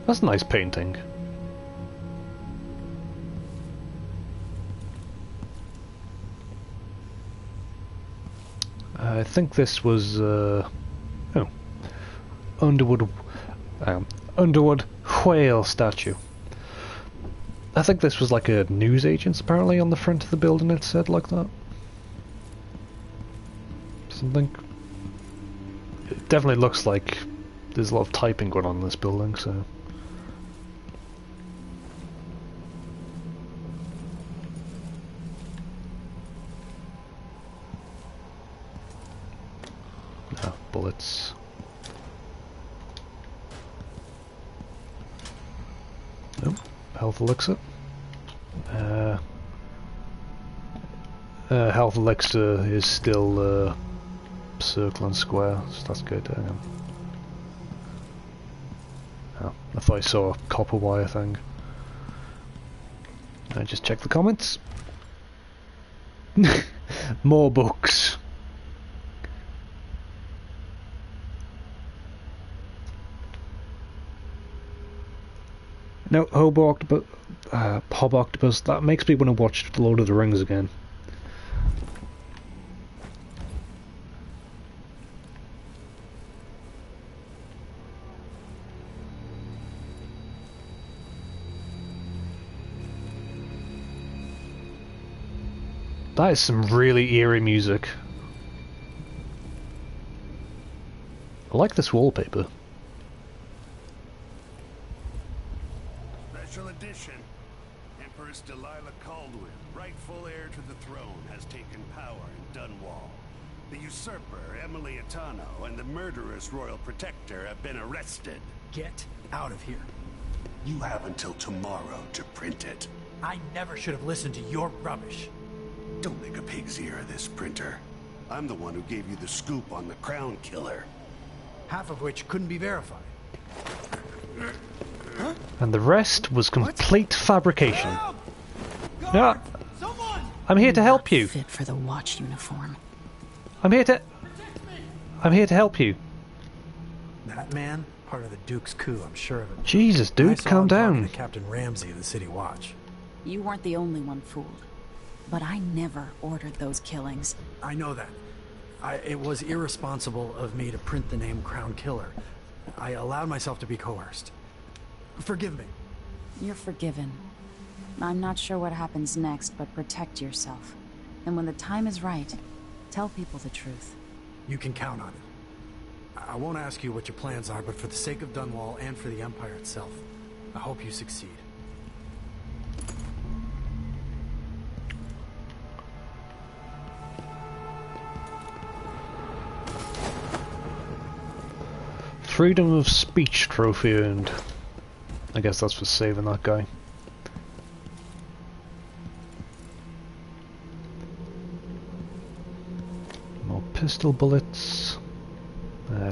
That's a nice painting. I think this was Underwood whale statue. I think this was like a newsagent's apparently on the front of the building, it said like that. something. It definitely looks like there's a lot of typing going on in this building, so... Ah, bullets. Oh, health elixir. Health elixir is still circle and square, so that's good. Oh, I thought I saw a copper wire thing. I just check the comments. More books. No, Hobo Octopus, Hob Octopus, that makes me want to watch The Lord of the Rings again. That is some really eerie music. I like this wallpaper. Special edition. Empress Delilah Caldwin, rightful heir to the throne, has taken power in Dunwall. The usurper, Emily Atano, and the murderous royal protector have been arrested. Get out of here. You have until tomorrow to print it. I never should have listened to your rubbish. Don't make a pig's ear of this, printer. I'm the one who gave you the scoop on the Crown Killer. Half of which couldn't be verified. Huh? And the rest was complete fabrication. No, I'm here to help you. Fit for the watch uniform. I'm here to help you. That man, part of the Duke's coup, I'm sure of it. Jesus, dude, calm down. To Captain Ramsey of the City Watch. You weren't the only one fooled. But I never ordered those killings. I know that. It was irresponsible of me to print the name Crown Killer. I allowed myself to be coerced. Forgive me. You're forgiven. I'm not sure what happens next, but protect yourself. And when the time is right, tell people the truth. You can count on it. I won't ask you what your plans are, but for the sake of Dunwall and for the Empire itself, I hope you succeed. Freedom of speech trophy earned. I guess that's for saving that guy. More pistol bullets.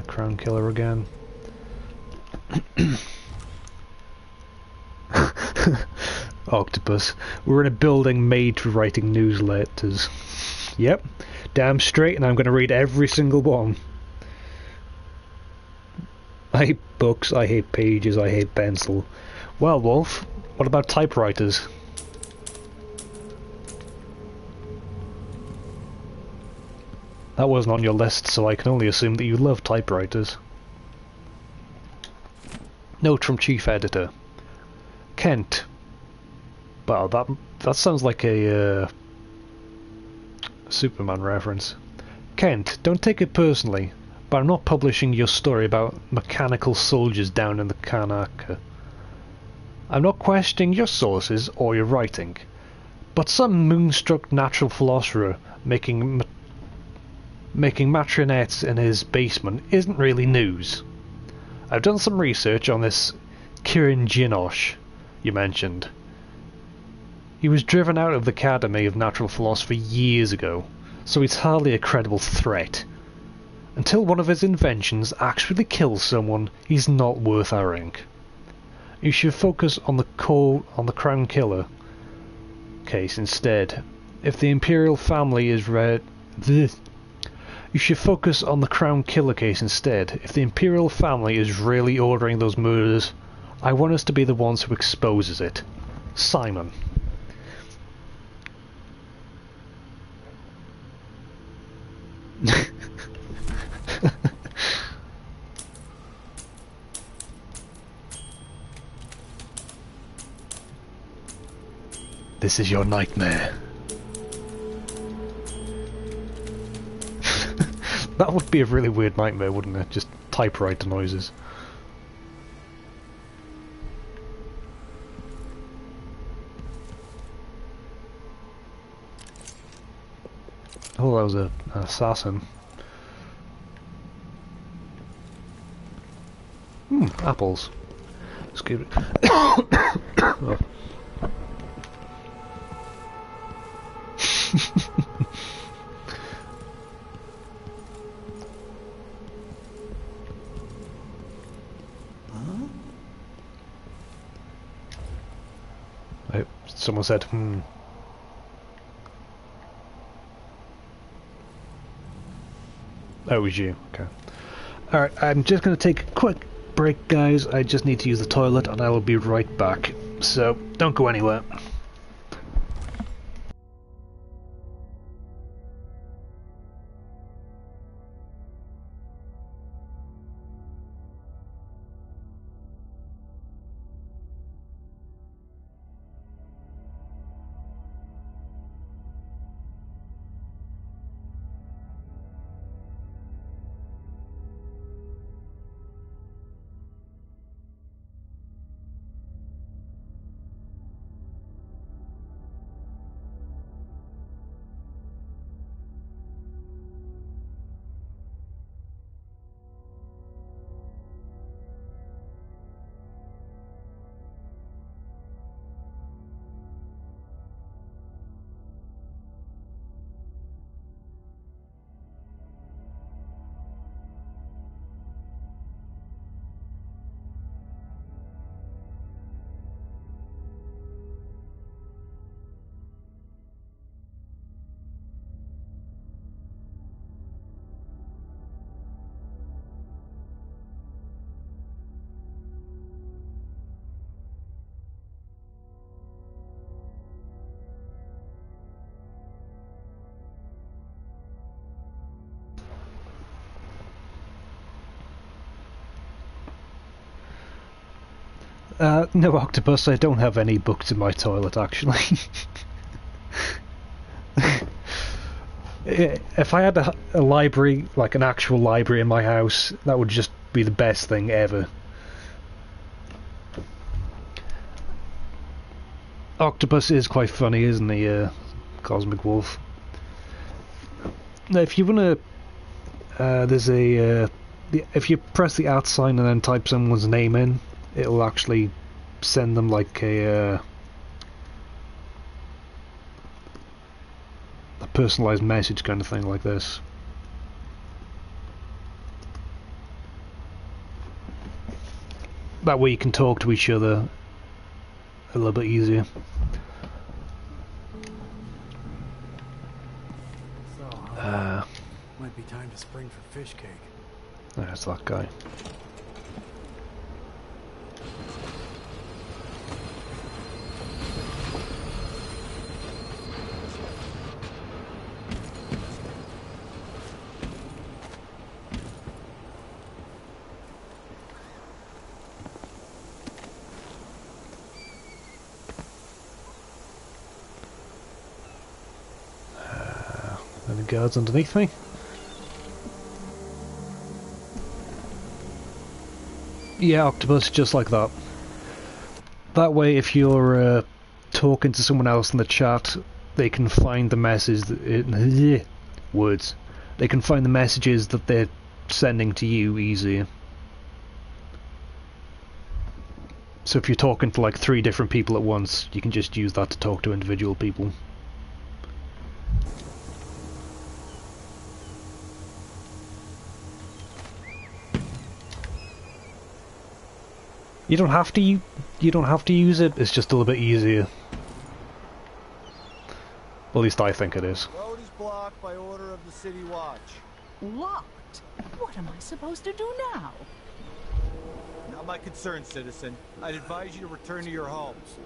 Crown Killer again. Octopus. We're in a building made for writing newsletters. Yep. Damn straight, and I'm going to read every single one. I hate books, I hate pages, I hate pencil. Well, Wolf, what about typewriters? That wasn't on your list, so I can only assume that you love typewriters. Note from Chief Editor. Kent. Wow, that sounds like a Superman reference. Kent, don't take it personally, but I'm not publishing your story about mechanical soldiers down in the Kanaka. I'm not questioning your sources or your writing, but some moonstruck natural philosopher making marionettes in his basement isn't really news. I've done some research on this Kirin Jinosh you mentioned. He was driven out of the Academy of Natural Philosophy years ago, so he's hardly a credible threat. Until one of his inventions actually kills someone, he's not worth our ink. You should focus on the Crown Killer case instead. If the Imperial family is You should focus on the Crown Killer case instead. If the Imperial family is really ordering those murders, I want us to be the ones who exposes it. Simon. This is your nightmare. That would be a really weird nightmare, wouldn't it? Just typewriter noises. Oh, that was an assassin. Apples. Excuse me. Oh. Someone said, Oh, it was you. Okay. Alright, I'm just going to take a quick break, guys. I just need to use the toilet, and I will be right back. So, don't go anywhere. No, Octopus, I don't have any books in my toilet, actually. If I had a library, like an actual library in my house, that would just be the best thing ever. Octopus is quite funny, isn't he, Cosmic Wolf? Now, if you wanna... there's a... if you press the @ sign and then type someone's name in, it'll actually send them like a personalized message kind of thing like this. That way you can talk to each other a little bit easier. So, might be time to spring for fish cake. There's that guy. Any guards underneath me? Yeah, Octopus, just like that. That way, if you're talking to someone else in the chat, they can find the message words. They can find the messages that they're sending to you easier. So if you're talking to like 3 different people at once, you can just use that to talk to individual people. You don't have to use it. It's just a little bit easier. At least I think it is. Road is blocked by order of the City Watch. Locked? What am I supposed to do now? Not my concern, citizen. I'd advise you to return to your homes.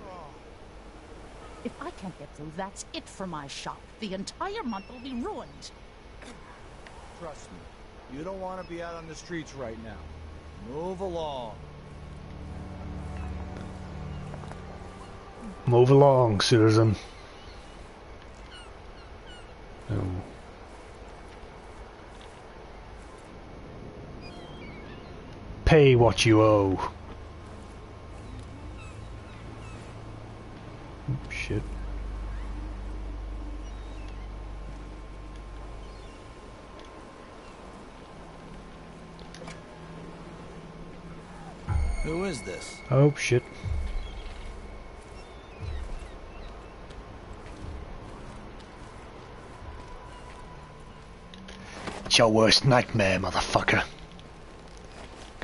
If I can't get through, that's it for my shop. The entire month will be ruined. Trust me, you don't want to be out on the streets right now. Move along. Move along, citizen. Pay what you owe. Shit. Who is this? Oh shit. It's your worst nightmare, motherfucker.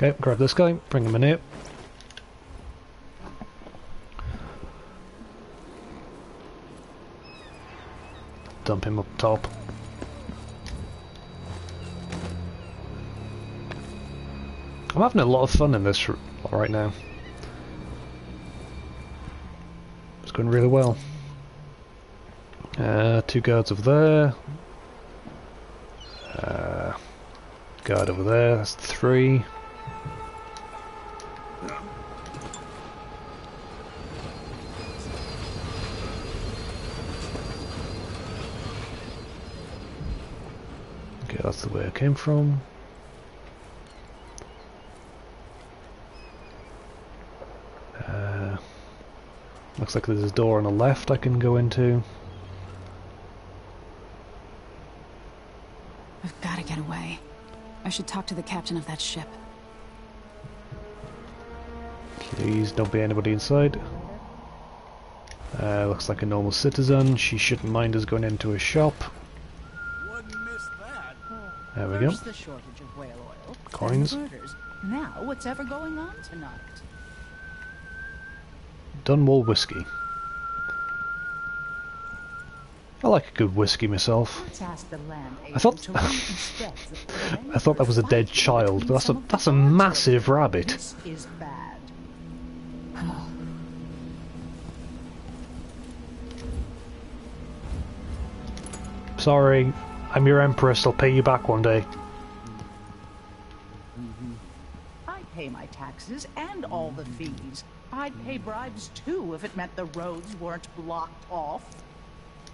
Okay, grab this guy, bring him in here. Dump him up top. I'm having a lot of fun in this right now. It's going really well. 2 guards over there. Guard over there, that's 3. Okay, that's the way I came from. Looks like there's a door on the left I can go into. I've got to get away. I should talk to the captain of that ship. Please don't be anybody inside. Looks like a normal citizen. She shouldn't mind us going into a shop. There we go. First the shortage of whale oil. Coins. Then the murders. Now what's ever going on tonight? Dunwall whiskey. I like a good whiskey myself. Let's ask the land I thought agent to run inspect the I thought that was a dead child, but that's a massive rabbit. This is bad. Sorry, I'm your empress, I'll pay you back one day. I'd pay my taxes and all the fees. I'd pay bribes too if it meant the roads weren't blocked off.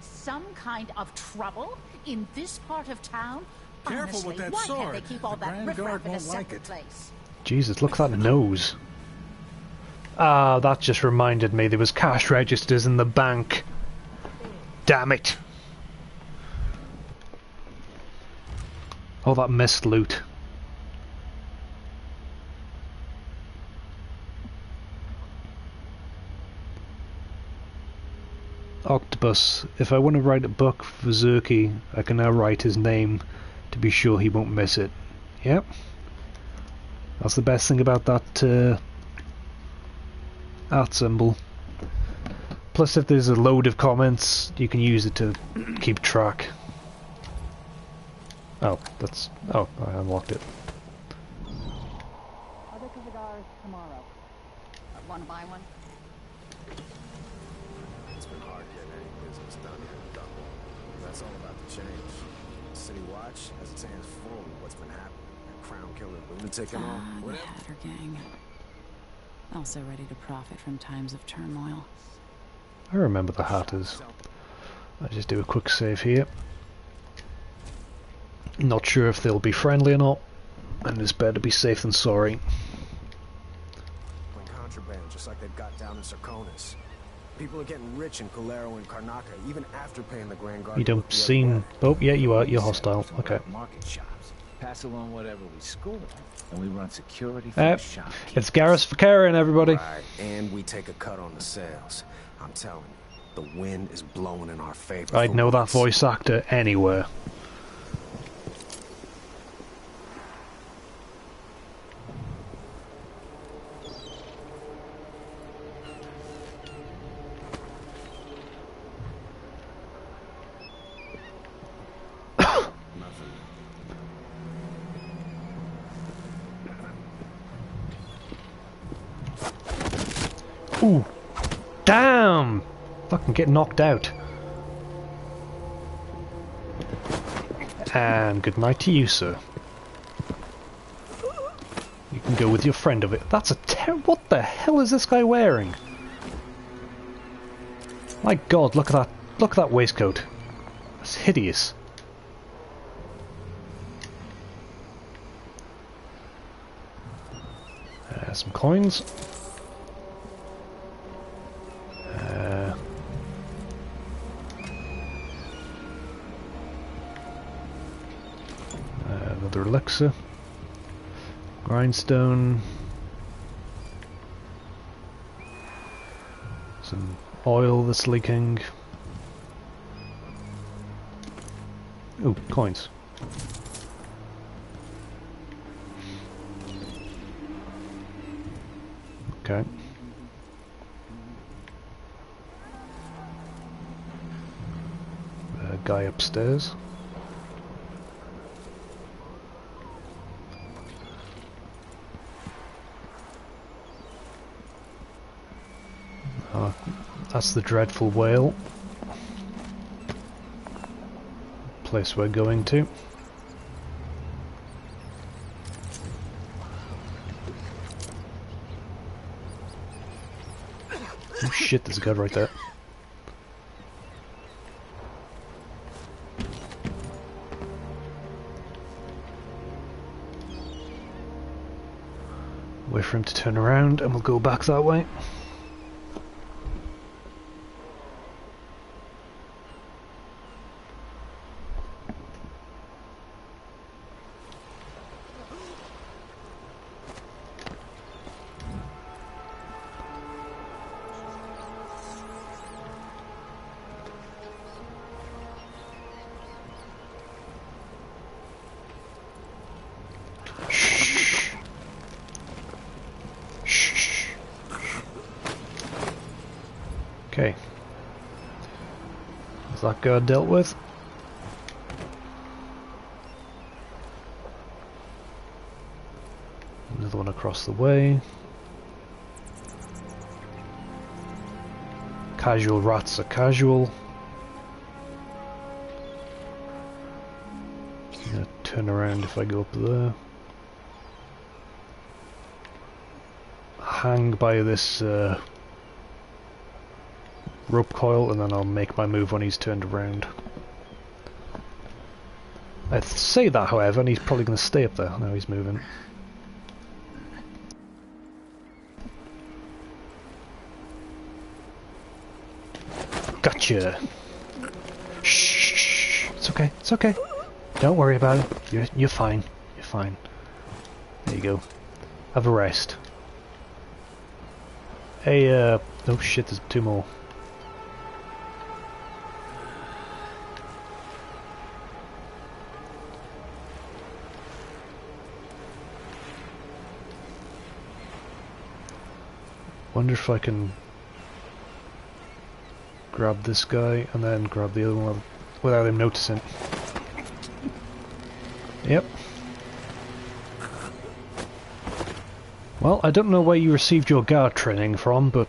Some kind of trouble in this part of town? Careful Honestly, with that why sword. can't they keep all The that Grand riffraff Guard in a won't like separate it. place? Jesus, look at that nose. Ah, that just reminded me there was cash registers in the bank. Damn it. Oh, that missed loot. Octopus. If I want to write a book for Zerky, I can now write his name to be sure he won't miss it. Yep. That's the best thing about that art symbol. Plus, if there's a load of comments, you can use it to keep track. Oh, that's... oh, I unlocked it. Other cigars tomorrow. Want to buy one? It's been hard getting any business done here in Dunwall. That's all about the change. City Watch has its hands full with what's been happening. That crown killer lunatic and all. The Hatter Gang. Also ready to profit from times of turmoil. I remember the Hatters. I'll just do a quick save here. Not sure if they'll be friendly or not, and it's better to be safe than sorry. Contraband, just like they've got down in Sarkonis. People are getting rich in Calero and Karnaka, even after paying the Grand Guard. You don't seem... oh, yeah, you are. You're hostile. Okay. Market shops. Pass along whatever we score, and we run security for the shop. It's Garrus for Karen, everybody. Right, and we take a cut on the sales. I'm telling you, the wind is blowing in our favor. I'd know that voice actor anywhere. Ooh. Damn! Fucking get knocked out. And good night to you, sir. You can go with your friend of it. That's a what the hell is this guy wearing? My god, look at that. Look at that waistcoat. That's hideous. Some coins. Another elixir. Grindstone. Some oil that's leaking. Ooh, coins. Okay. Guy upstairs. That's the dreadful whale. Place we're going to. Oh shit, there's a guy right there. Wait for him to turn around and we'll go back that way. Okay. Is that guy dealt with? Another one across the way. Casual rats are casual. I'm gonna turn around if I go up there. Hang by this rope coil and then I'll make my move when he's turned around. I say that, however, and he's probably going to stay up there. Now he's moving. Gotcha! Shh! It's okay, it's okay. Don't worry about it. You're fine. You're fine. There you go. Have a rest. Hey, oh shit, there's two more. Wonder if I can grab this guy and then grab the other one without him noticing. Yep. Well, I don't know where you received your guard training from, but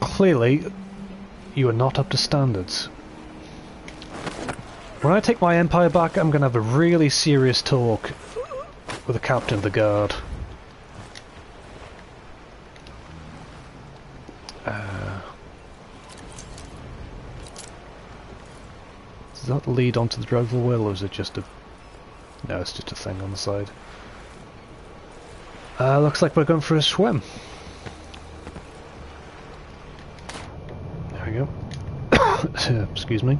clearly you are not up to standards. When I take my empire back, I'm going to have a really serious talk with the captain of the guard. Does that lead onto the dreadful whale, or is it just a... No, it's just a thing on the side. Looks like we're going for a swim. There we go. Excuse me.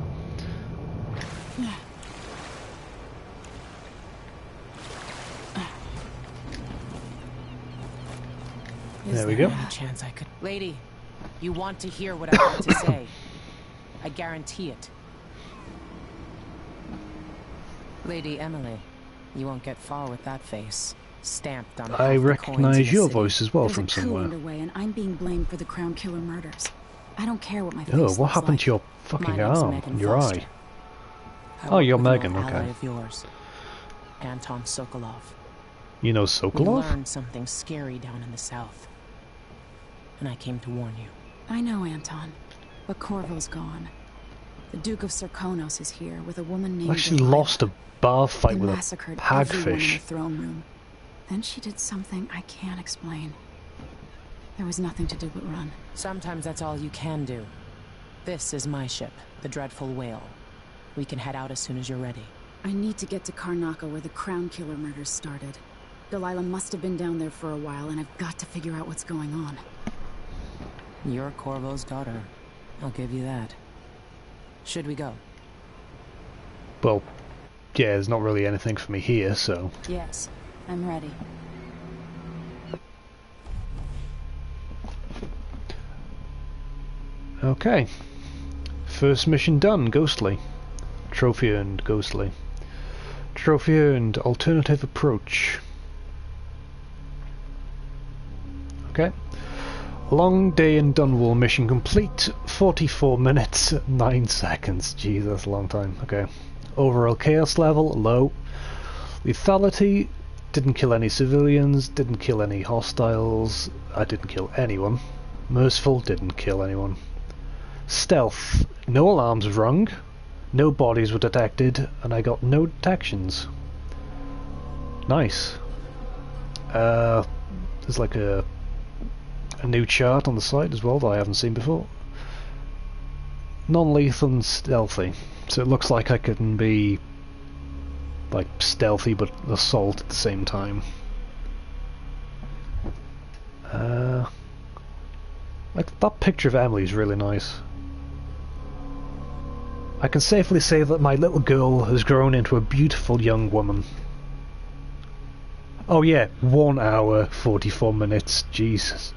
There we go. Any chance I could... Lady, you want to hear what I have to say. I guarantee it. Lady Emily, you won't get far with that face. Stamped on I recognize your voice as well from somewhere. There's a coup underway and I'm being blamed for the Crown Killer murders. I don't care what my face Oh, looks what happened like. to your fucking arm and your Foster. eye? I Oh, you're work with an Megan, old okay. ally of yours, Anton Sokolov. You know We Sokolov? learned something scary down in the south, and I came to warn you. I know, Anton, but Corvo's gone. The Duke of Serkonos is here with a woman named... I actually Delilah. lost a bar fight They with a massacred everyone in the hagfish. throne room. Then she did something I can't explain. There was nothing to do but run. Sometimes that's all you can do. This is my ship, the Dreadful Whale. We can head out as soon as you're ready. I need to get to Karnaca where the Crown Killer murders started. Delilah must have been down there for a while, and I've got to figure out what's going on. You're Corvo's daughter. I'll give you that. Should we go? Well, yeah, there's not really anything for me here, so... Yes, I'm ready. Okay. First mission done, Ghostly. Trophy earned, Ghostly. Trophy earned, alternative approach. Okay. Long day in Dunwall, mission complete. 44 minutes, 9 seconds. Jeez, that's a long time. Okay. Overall chaos level, low. Lethality, didn't kill any civilians, didn't kill any hostiles. I didn't kill anyone. Merciful, didn't kill anyone. Stealth, no alarms rung, no bodies were detected, and I got no detections. Nice. There's like a new chart on the site as well that I haven't seen before. Non-lethal and stealthy. So it looks like I can be like stealthy but assault at the same time. Like that picture of Emily is really nice. I can safely say that my little girl has grown into a beautiful young woman. Oh yeah, 1 hour, 44 minutes, Jesus.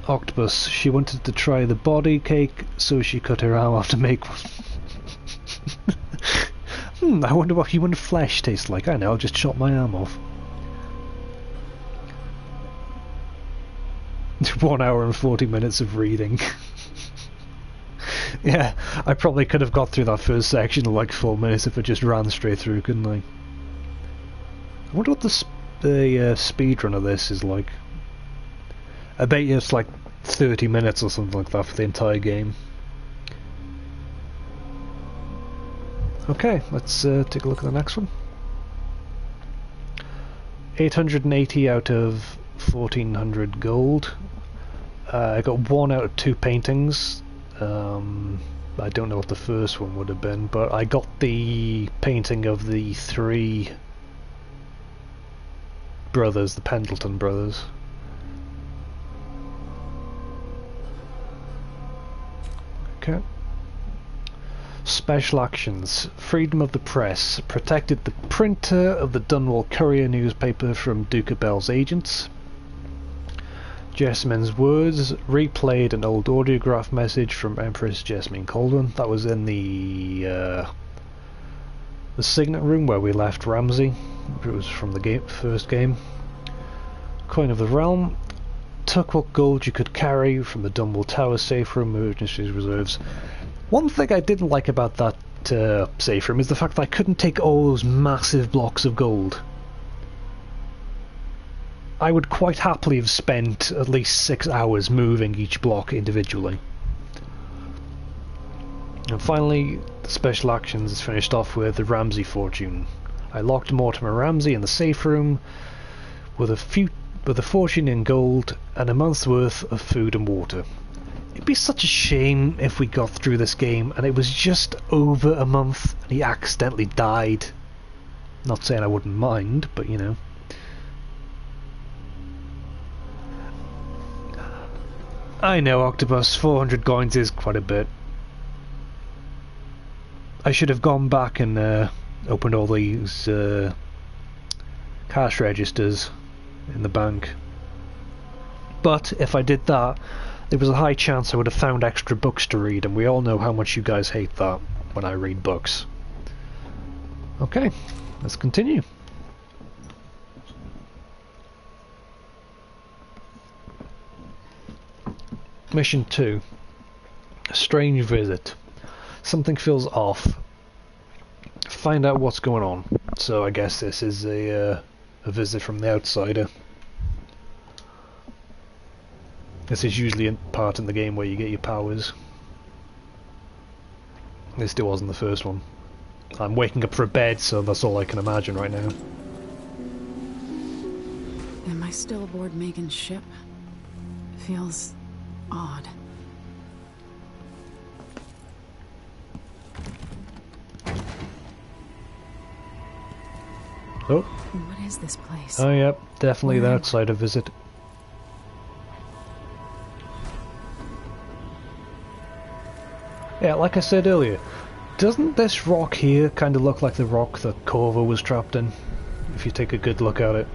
Octopus, she wanted to try the body cake, so she cut her arm off to make one. I wonder what human flesh tastes like. I know, I'll just chop my arm off. 1 hour and 40 minutes of reading. Yeah, I probably could have got through that first section in like 4 minutes if I just ran straight through, couldn't I? I wonder what the speed run of this is like. I bet you it's like 30 minutes or something like that for the entire game. Okay, let's take a look at the next one. 880 out of 1400 gold. I got 1 out of 2 paintings. I don't know what the first one would have been, but I got the painting of the 3 brothers, the Pendleton brothers. Okay. Special actions. Freedom of the press. Protected the printer of the Dunwall Courier newspaper from Duca Bell's agents. Jessamyn's words. Replayed an old audiograph message from Empress Jessamyn Colwyn. That was in the signet room where we left Ramsey. It was from the first game. Coin of the Realm. Took what gold you could carry from the Dunwall Tower safe room, emergency reserves. One thing I didn't like about that safe room is the fact that I couldn't take all those massive blocks of gold. I would quite happily have spent at least 6 hours moving each block individually. And finally, the special actions is finished off with the Ramsey fortune. I locked Mortimer Ramsey in the safe room with a fortune in gold and a month's worth of food and water. It'd be such a shame if we got through this game and it was just over a month and he accidentally died. Not saying I wouldn't mind, but you know. I know, Octopus, 400 coins is quite a bit. I should have gone back and opened all these cash registers in the bank. But if I did that, there was a high chance I would have found extra books to read, and we all know how much you guys hate that when I read books. Okay, let's continue. Mission 2. A strange visit. Something feels off. Find out what's going on. So I guess this is a visit from the outsider. This is usually a part in the game where you get your powers. This still wasn't the first one. I'm waking up for a bed, so that's all I can imagine right now. Am I still aboard Megan's ship? Feels odd. Oh. What is this place? Oh, yep, definitely the outsider visit. Yeah, like I said earlier, doesn't this rock here kind of look like the rock that Corvo was trapped in? If you take a good look at it.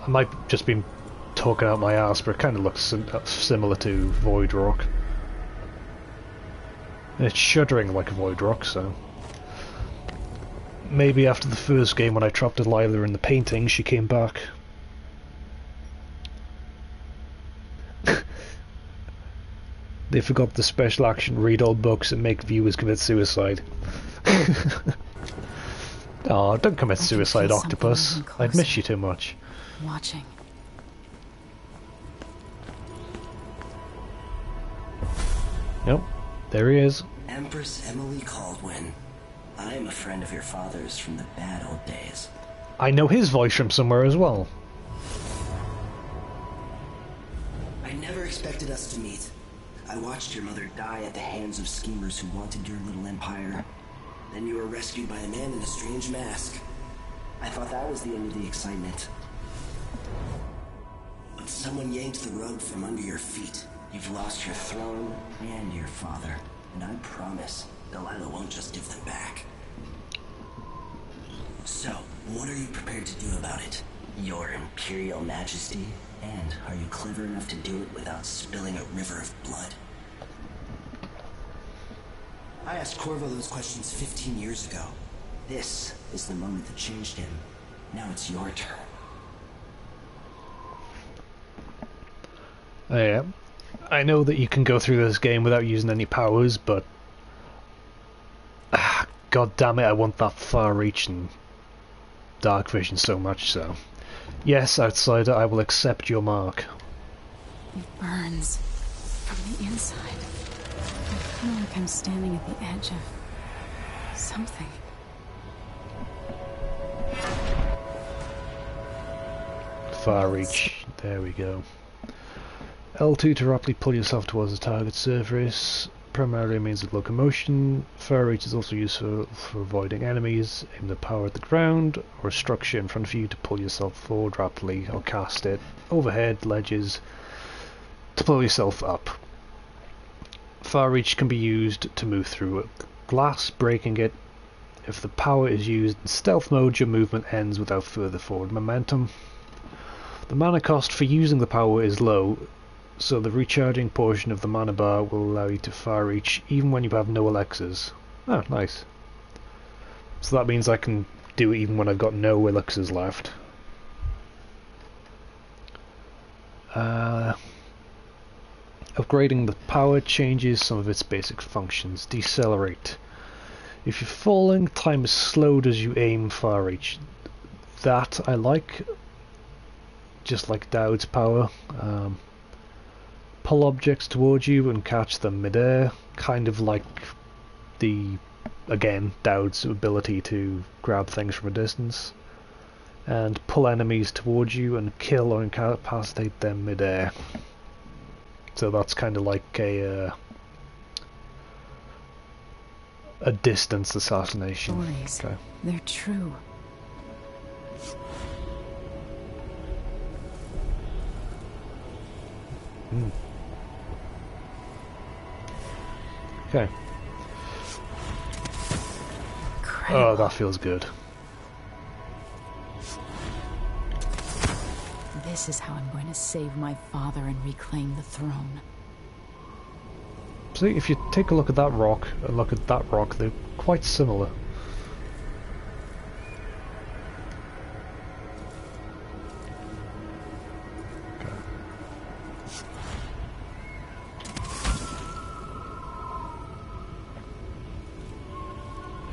I might just be talking out my ass, but it kind of looks similar to Void Rock. And it's shuddering like a Void Rock, so... Maybe after the first game when I trapped Delilah in the painting, she came back. They forgot the special action read all books and make viewers commit suicide. Oh, don't commit suicide, Octopus. I'd miss you too much. Watching. Nope. There he is. Empress Emily Caldwin. I am a friend of your father's from the bad old days. I know his voice from somewhere as well. I never expected us to meet. I watched your mother die at the hands of schemers who wanted your little empire. Then you were rescued by a man in a strange mask. I thought that was the end of the excitement. But someone yanked the rug from under your feet. You've lost your throne and your father. And I promise, Delilah won't just give them back. So, what are you prepared to do about it? Your Imperial Majesty? And are you clever enough to do it without spilling a river of blood? I asked Corvo those questions 15 years ago. This is the moment that changed him. Now it's your turn. Yeah. I know that you can go through this game without using any powers, but... God damn it, I want that far-reaching dark vision so much so. Yes, outsider, I will accept your mark. It burns from the inside. I feel like I'm standing at the edge of something. Far reach. There we go. L2 to rapidly pull yourself towards the target surface. Primarily means of locomotion. Far reach is also useful for avoiding enemies. Aim the power at the ground or a structure in front of you to pull yourself forward rapidly, or cast it overhead ledges to pull yourself up. Far reach can be used to move through glass, breaking it. If the power is used in stealth mode, your movement ends without further forward momentum. The mana cost for using the power is low, so the recharging portion of the mana bar will allow you to far reach even when you have no elixirs. Oh, nice. So that means I can do it even when I've got no elixirs left. Upgrading the power changes some of its basic functions. Decelerate. If you're falling, time is slowed as you aim far reach. That I like. Just like Dowd's power. Pull objects towards you and catch them midair, kind of like the, again, Dowd's ability to grab things from a distance. And pull enemies towards you and kill or incapacitate them midair. So that's kind of like a distance assassination. Stories. Okay. They're true. Hmm. Okay. Incredible. Oh, that feels good. This is how I'm going to save my father and reclaim the throne. See, if you take a look at that rock and look at that rock, they're quite similar.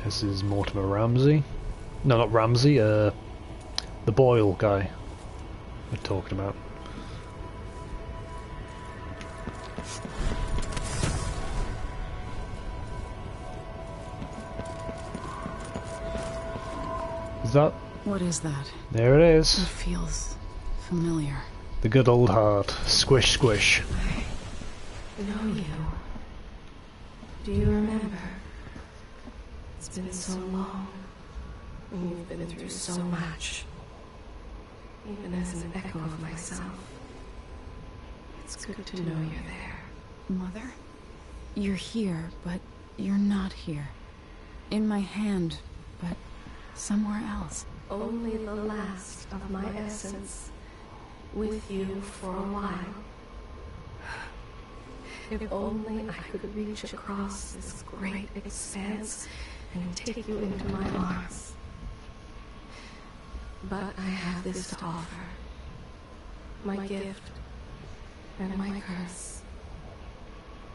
This is Mortimer Ramsey. No, not Ramsey, the Boyle guy we're talking about. Is that? What is that? There it is. It feels familiar. The good old heart. Squish, squish. I know you. Do you remember? It's been so long, and you've been through so much. Even as an echo of myself, it's good to know you're there. Mother? You're here, but you're not here. In my hand, but somewhere else. Only the last of my essence, with you for a while. If only I could reach across this great expanse and take you into my arms. But I have this to offer. My gift and my curse.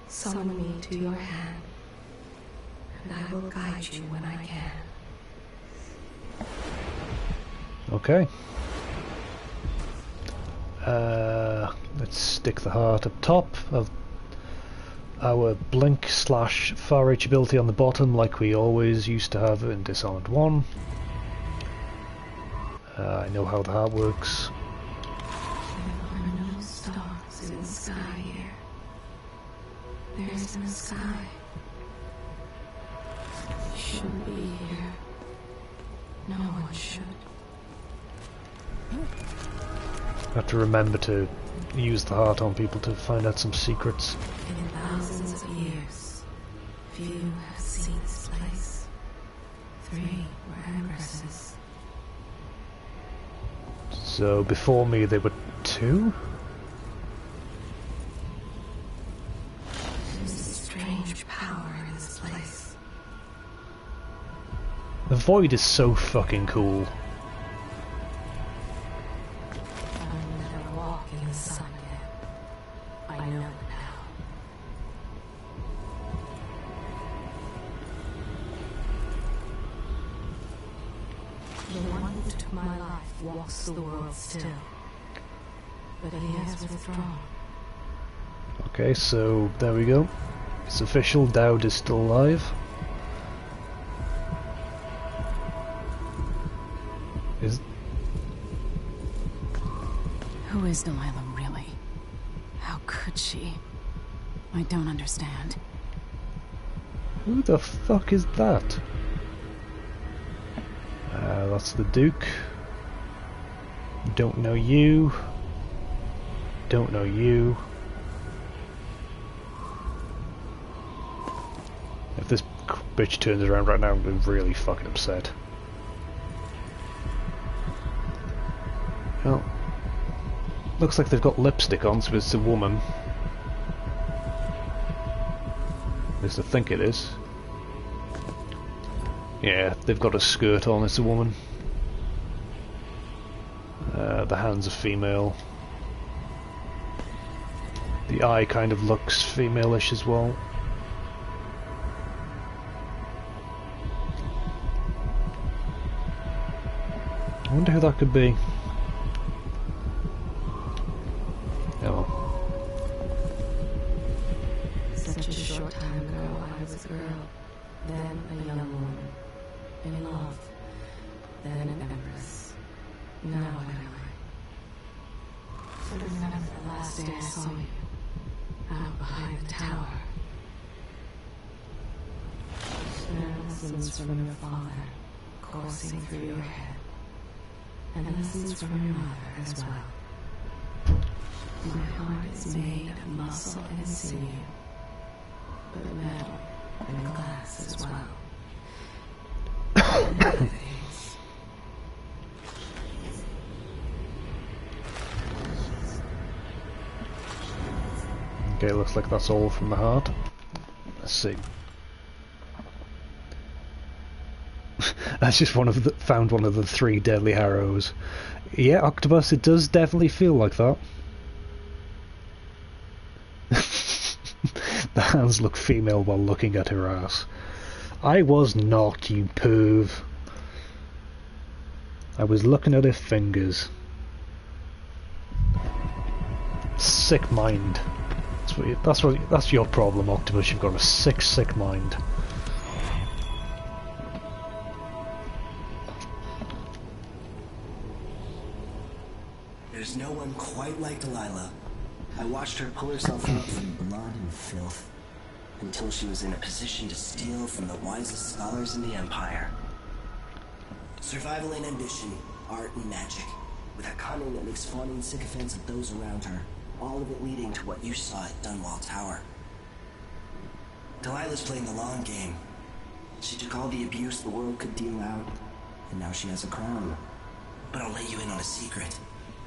Summon me to your hand, and I will guide you when I can. Okay. Let's stick the heart up top of our blink / far reach ability on the bottom, like we always used to have in Dishonored 1. I know how the heart works. There are no stars in the sky here. There isn't a sky. You shouldn't be here. No one should. I have to remember to use the heart on people to find out some secrets. In thousands of years, few have seen this place. 3 were empresses. So before me there were 2? There's a strange power in this place. The void is so fucking cool. I'll never walk in the sun again. I know it now. The one who took my life walks the world still. But he has withdrawn. Okay, so there we go. It's official, Dowd is still alive. Who is Delilah, really? How could she? I don't understand. Who the fuck is that? That's the Duke. Don't know you. Don't know you. If this bitch turns around right now, I'm going to be really fucking upset. Well, looks like they've got lipstick on, so it's a woman. At least I think it is. Yeah, they've got a skirt on, it's a woman. The hands are female. The eye kind of looks female-ish as well. I wonder who that could be. Oh. Such a short time ago, I was a girl, then a young woman, in love, then an empress. Now what am I? I remember the last day I saw you, out behind the tower. There are lessons from your father coursing through your head, and lessons from your mother as well. My heart is made of muscle and sinew, but metal and glass as well. And other things. Okay, looks like that's all from the heart. Let's see. That's just found one of the 3 deadly arrows. Yeah, Octopus, it does definitely feel like that. The hands look female while looking at her ass. I was not, you perv. I was looking at her fingers. Sick mind. That's your problem, Octopus. You've got a sick mind. There's no one quite like Delilah. I watched her pull herself up from blood and filth, until she was in a position to steal from the wisest scholars in the Empire. Survival and ambition, art and magic, with a cunning that makes fawning sycophants of those around her, all of it leading to what you saw at Dunwall Tower. Delilah's playing the long game. She took all the abuse the world could deal out, and now she has a crown. But I'll let you in on a secret.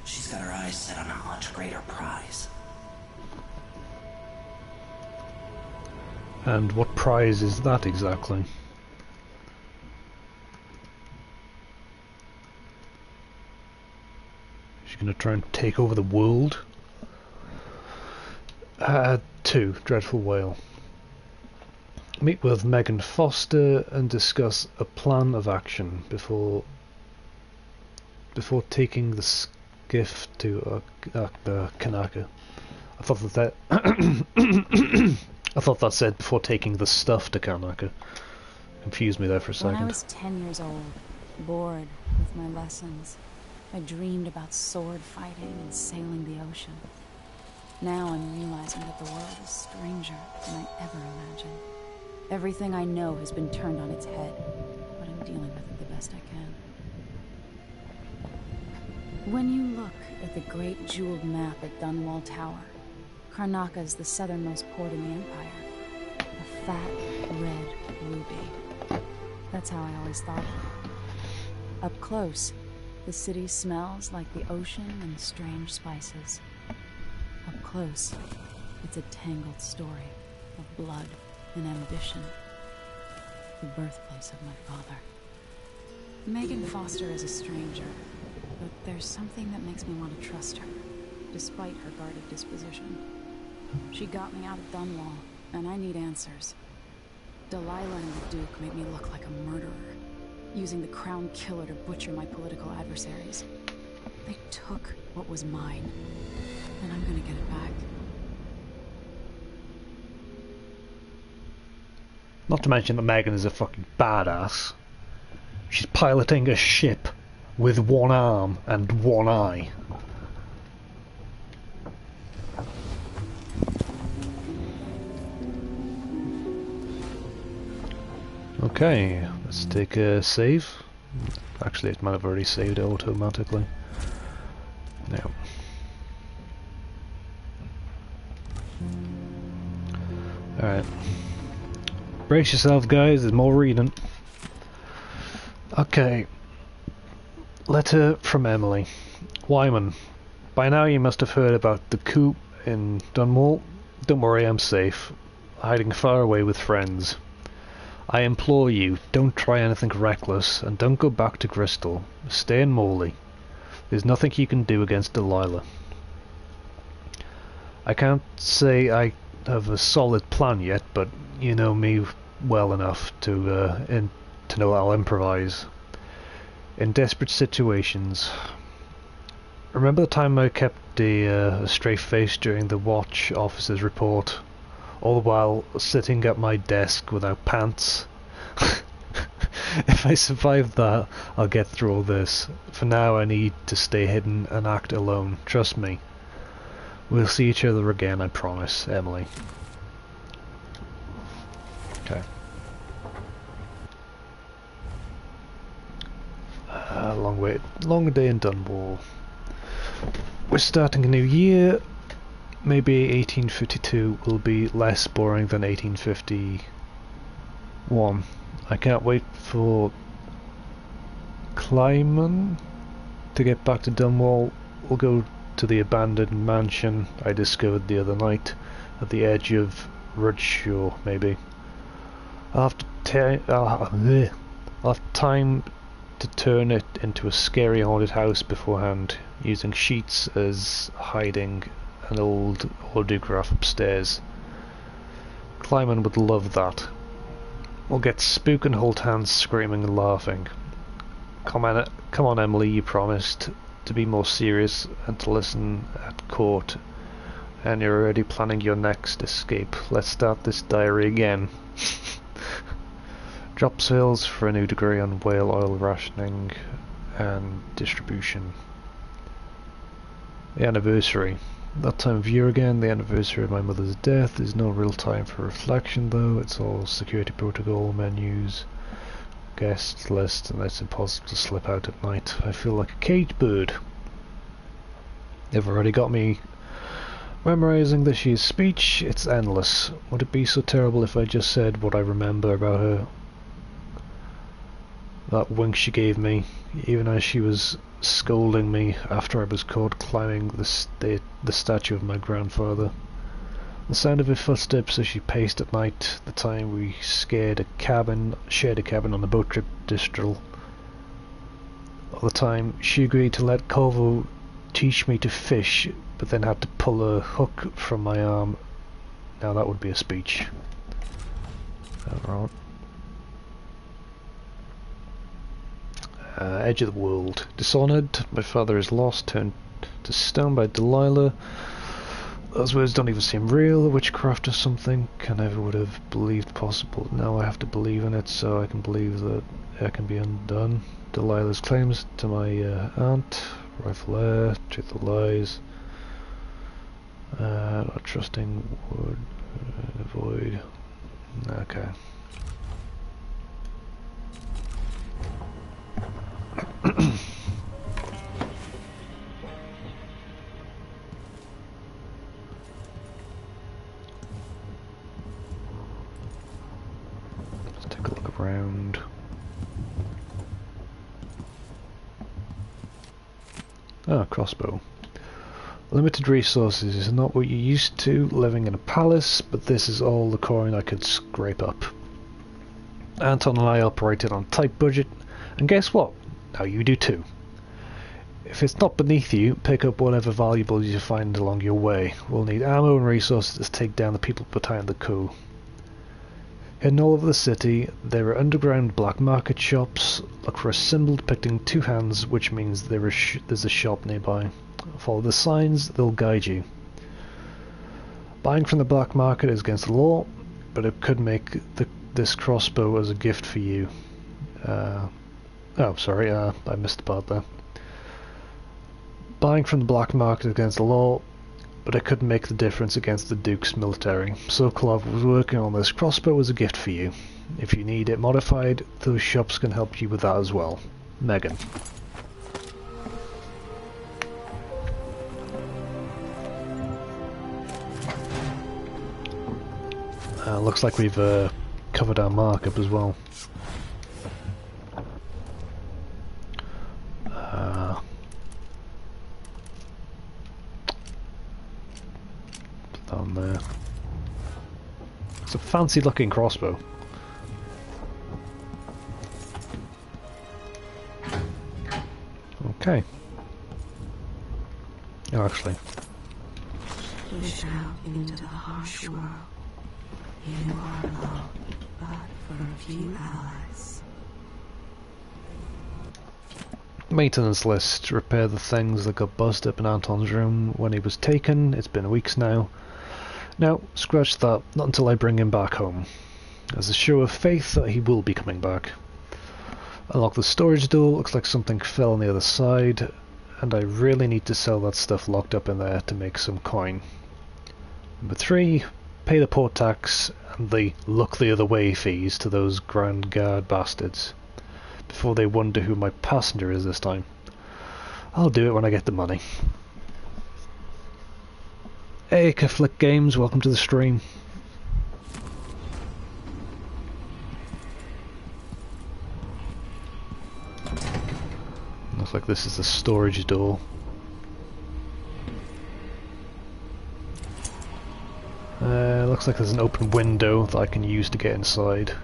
She's got her eyes set on a much greater prize. And what prize is that exactly? She's gonna try and take over the world? 2. Dreadful Whale. Meet with Megan Foster and discuss a plan of action before taking the skiff to Kanaka. I thought that I thought that said before taking the stuff to Kanaka. Confused me there for a second. When I was 10 years old, bored with my lessons, I dreamed about sword fighting and sailing the ocean. Now I'm realizing that the world is stranger than I ever imagined. Everything I know has been turned on its head, but I'm dealing with it the best I can. When you look at the great jeweled map at Dunwall Tower, Karnaca is the southernmost port in the Empire. A fat, red ruby. That's how I always thought of it. Up close, the city smells like the ocean and strange spices. Up close, it's a tangled story of blood and ambition. The birthplace of my father. Megan Foster is a stranger, but there's something that makes me want to trust her, despite her guarded disposition. She got me out of Dunwall, and I need answers. Delilah and the Duke made me look like a murderer, using the Crown Killer to butcher my political adversaries. They took what was mine, and I'm gonna get it back. Not to mention that Megan is a fucking badass. She's piloting a ship with one arm and one eye. Okay, let's take a save. Actually, it might have already saved automatically. No. Alright. Brace yourself, guys, there's more reading. Okay. Letter from Emily. Wyman, by now you must have heard about the coup in Dunwall. Don't worry, I'm safe. Hiding far away with friends. I implore you, don't try anything reckless, and don't go back to Bristol. Stay in Morley. There's nothing you can do against Delilah. I can't say I have a solid plan yet, but you know me well enough to know I'll improvise. In desperate situations. Remember the time I kept a straight face during the watch officer's report, all the while sitting at my desk without pants? If I survive that, I'll get through all this. For now I need to stay hidden and act alone, trust me. We'll see each other again, I promise, Emily. Okay. Long day in Dunwall. We're starting a new year. Maybe 1852 will be less boring than 1851. I can't wait for Kleiman to get back to Dunwall. We'll go to the abandoned mansion I discovered the other night at the edge of Rudshaw, maybe. I'll have time to turn it into a scary haunted house beforehand, using sheets as hiding an old autograph upstairs. Kleiman would love that. We'll get spook and hold hands screaming and laughing. Come on, Emily, you promised to be more serious and to listen at court. And you're already planning your next escape. Let's start this diary again. Drop sales for a new degree on whale oil rationing and distribution. The anniversary. That time of year again, the anniversary of my mother's death. There's no real time for reflection though. It's all security protocol, menus, guest list, and it's impossible to slip out at night. I feel like a caged bird. They've already got me memorizing this year's speech. It's endless. Would it be so terrible if I just said what I remember about her? That wink she gave me, even as she was scolding me after I was caught climbing the statue of my grandfather. The sound of her footsteps as she paced at night, the time we shared a cabin on the boat trip to Distral. All the time she agreed to let Corvo teach me to fish, but then had to pull a hook from my arm. Now that would be a speech. Alright. Edge of the world. Dishonored. My father is lost, turned to stone by Delilah. Those words don't even seem real. Witchcraft or something. I never would have believed possible. Now I have to believe in it so I can believe that it can be undone. Delilah's claims to my aunt. Rifle air. Truth or lies. Not trusting would avoid. Okay. Let's take a look around. Ah, crossbow. Limited resources is not what you're used to living in a palace, but this is all the coin I could scrape up. Anton and I operated on a tight budget, and guess what? Now you do too. If it's not beneath you, pick up whatever valuables you find along your way. We'll need ammo and resources to take down the people behind the coup. Hidden all over the city, there are underground black market shops. Look for a symbol depicting two hands, which means there's a shop nearby. Follow the signs, they'll guide you. Buying from the black market is against the law, but it could make this crossbow as a gift for you. Oh, sorry, I missed the part there. Buying from the black market is against the law, but it could make the difference against the Duke's military. Sokolov was working on this crossbow as a gift for you. If you need it modified, those shops can help you with that as well. Megan. Looks like we've covered our markup as well. Put that on there. It's a fancy looking crossbow. Okay. Oh, actually. Push out into the harsh world. You are alone, but for a few hours. Maintenance list. Repair the things that got buzzed up in Anton's room when he was taken. It's been weeks now. No, scratch that. Not until I bring him back home. As a show of faith that he will be coming back. Unlock the storage door. Looks like something fell on the other side. And I really need to sell that stuff locked up in there to make some coin. Number 3. Pay the port tax and the look the other way fees to those Grand Guard bastards before they wonder who my passenger is this time. I'll do it when I get the money. Hey Flick Games, welcome to the stream. Looks like this is the storage door. Looks like there's an open window that I can use to get inside.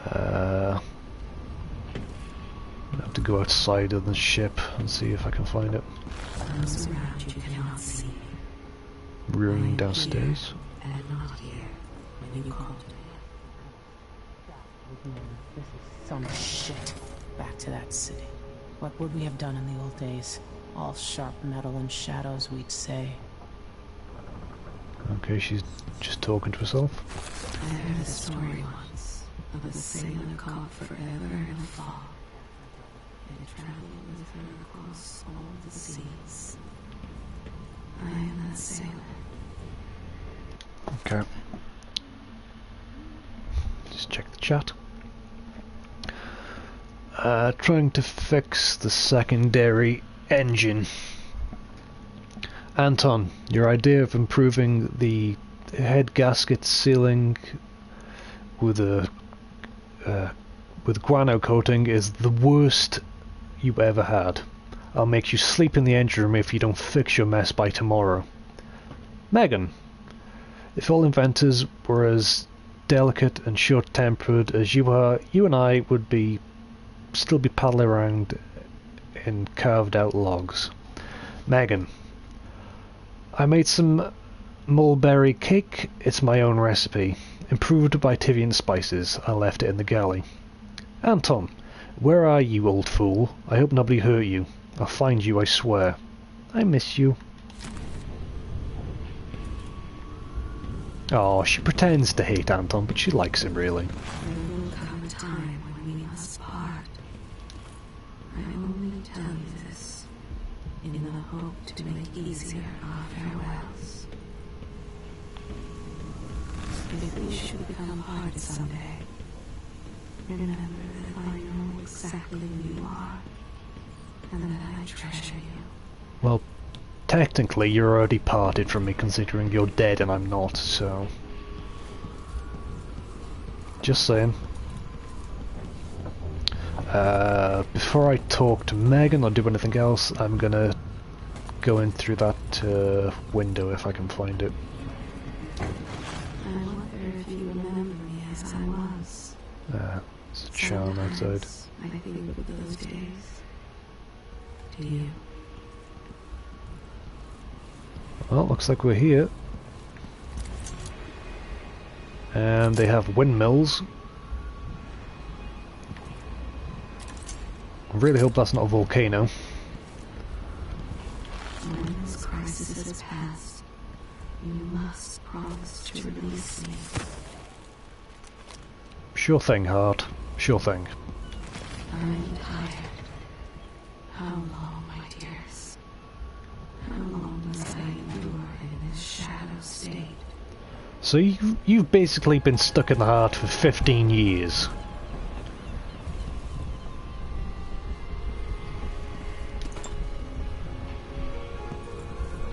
I have to go outside of the ship and see if I can find it. Those around you cannot see. Room downstairs. And not here when you called me. This is some shit. Back to that city. What would we have done in the old days? All sharp metal and shadows, we'd say. Okay, she's just talking to herself. I heard a story once of a sailor caught forever in a fog and traveling with her across all the seas. I am the sailor. Okay. Just check the chat. Trying to fix the secondary engine. Anton, your idea of improving the head gasket sealing with a with guano coating is the worst you ever had. I'll make you sleep in the engine room if you don't fix your mess by tomorrow. Megan, if all inventors were as delicate and short-tempered as you are, you and I would still be paddling around in carved-out logs. Megan, I made some mulberry cake. It's my own recipe, improved by Tivian spices. I left it in the galley. Anton, where are you, old fool? I hope nobody hurt you. I'll find you, I swear. I miss you. Oh, she pretends to hate Anton, but she likes him, really. There will come a time when we must part. I only tell you this in the hope to make easier our farewells. If we should become parted someday, remember that I know exactly who you are, and that I treasure you. Well, technically you're already parted from me, considering you're dead and I'm not, so... Just saying. Before I talk to Megan or do anything else, I'm gonna go in through that window if I can find it. I wonder if you remember me as I was. There's a charm outside. I think of those days. Do you? Well, looks like we're here. And they have windmills. I really hope that's not a volcano. When this crisis has passed, you must promise to release me. Sure thing, Hart. Sure thing. I'm tired. How long, my dears? How long must I endure in this shadow state? So you've basically been stuck in the heart for 15 years.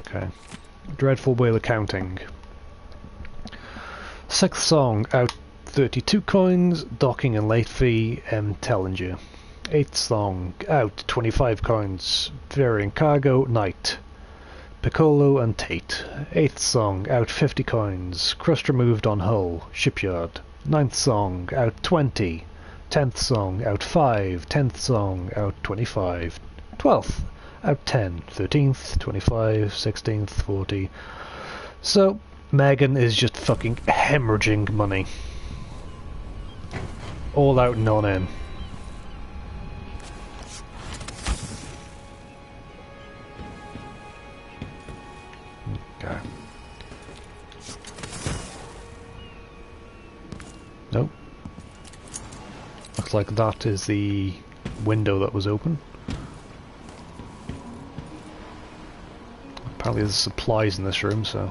Okay. Dreadful Wheel Accounting. Sixth song, out 32 coins, docking and late fee, M. Tellinger. Eighth song, out 25 coins, varying cargo, night. Piccolo and Tate. Eighth song, out 50 coins, crust removed on hull, shipyard. Ninth song, out 20. 10th song, out 5. 10th song, out 25. 12th, out 10. 13th, 25. 16th, 40. So, Megan is just fucking hemorrhaging money. All out non-in. Okay. Nope. Looks like that is the window that was open. Apparently there's supplies in this room, so...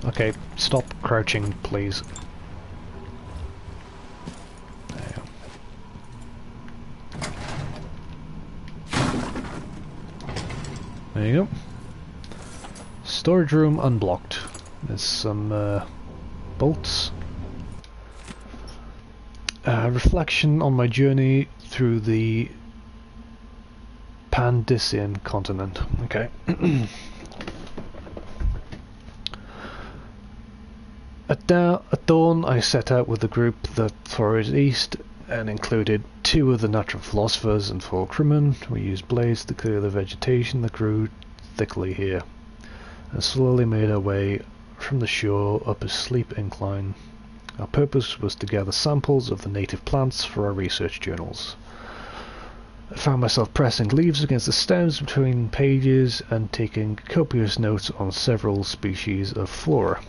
Okay, stop crouching, please. There you go. Storage room unblocked. There's some bolts. Reflection on my journey through the Pandician continent. Okay. At dawn, I set out with a group that foraged east and included 2 of the natural philosophers and 4 crewmen. We used blades to clear the vegetation that grew thickly here, and slowly made our way from the shore up a steep incline. Our purpose was to gather samples of the native plants for our research journals. I found myself pressing leaves against the stems between pages and taking copious notes on several species of flora.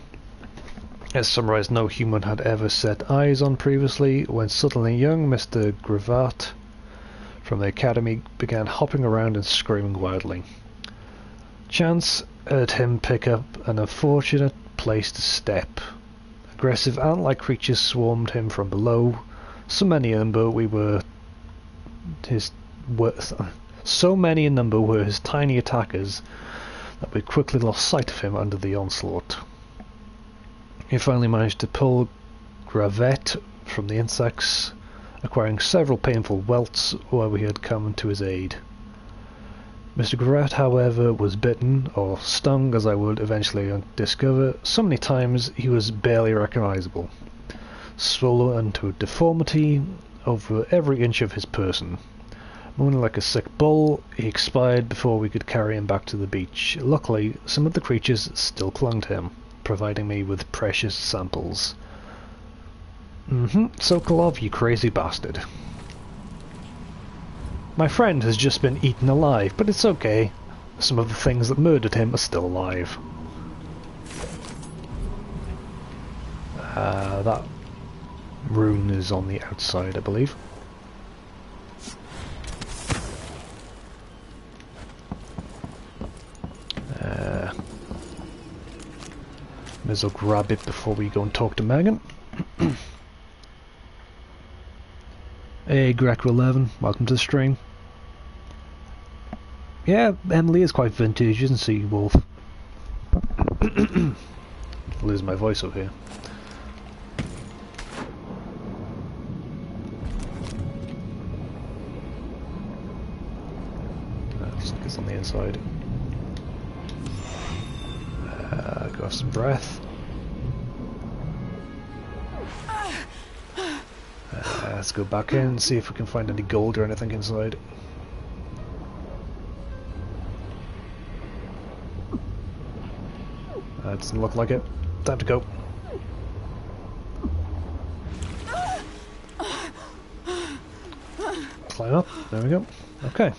as summarised no human had ever set eyes on previously, when suddenly young Mr. Gravatt from the academy began hopping around and screaming wildly. Chance heard him pick up an unfortunate place to step. Aggressive ant-like creatures swarmed him from below. So many in number were his tiny attackers that we quickly lost sight of him under the onslaught. He finally managed to pull Gravatt from the insects, acquiring several painful welts while we had come to his aid. Mr. Gravatt, however, was bitten, or stung as I would eventually discover, so many times he was barely recognisable, swollen into deformity over every inch of his person. Moaning like a sick bull, he expired before we could carry him back to the beach. Luckily, some of the creatures still clung to him, providing me with precious samples. Sokolov, you crazy bastard. My friend has just been eaten alive, but it's okay. Some of the things that murdered him are still alive. That rune is on the outside, I believe. May as well grab it before we go and talk to Megan. Hey, Greco11, welcome to the stream. Yeah, Emily is quite vintage, isn't she, Wolf? Lose my voice over here. Looks like it's on the inside. Go have some breath. Let's go back in and see if we can find any gold or anything inside. That doesn't look like it. Time to go. Climb up. There we go. Okay.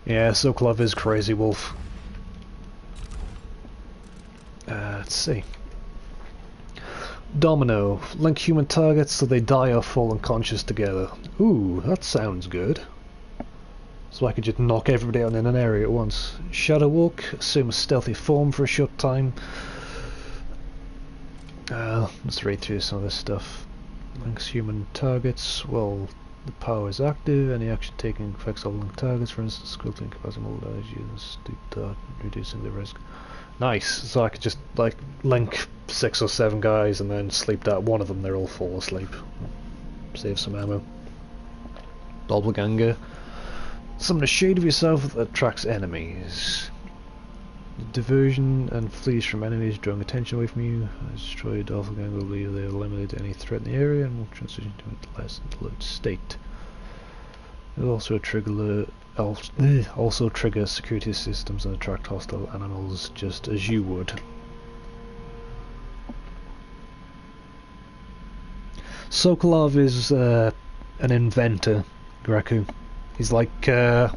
Yeah, Sokolov is crazy wolf. Let's see. Domino. Link human targets so they die or fall unconscious together. Ooh, that sounds good. So I could just knock everybody out in an area at once. Shadow Walk. Assume a stealthy form for a short time. Let's read through some of this stuff. Links human targets. Well, the power is active. Any action taken affects all linked targets. For instance, quickly incapacitated users reducing the risk. Nice. So I could just like link 6 or 7 guys and then sleep that one of them. They're all fall asleep. Save some ammo. Doppelganger. Summon a shade of yourself that attracts enemies. Diversion and flees from enemies, drawing attention away from you. Destroy Doppelganger will leave they eliminate any threat in the area and will transition to a less alert state. It will also trigger security systems and attract hostile animals just as you would. Sokolov is an inventor, Greco. He's like it's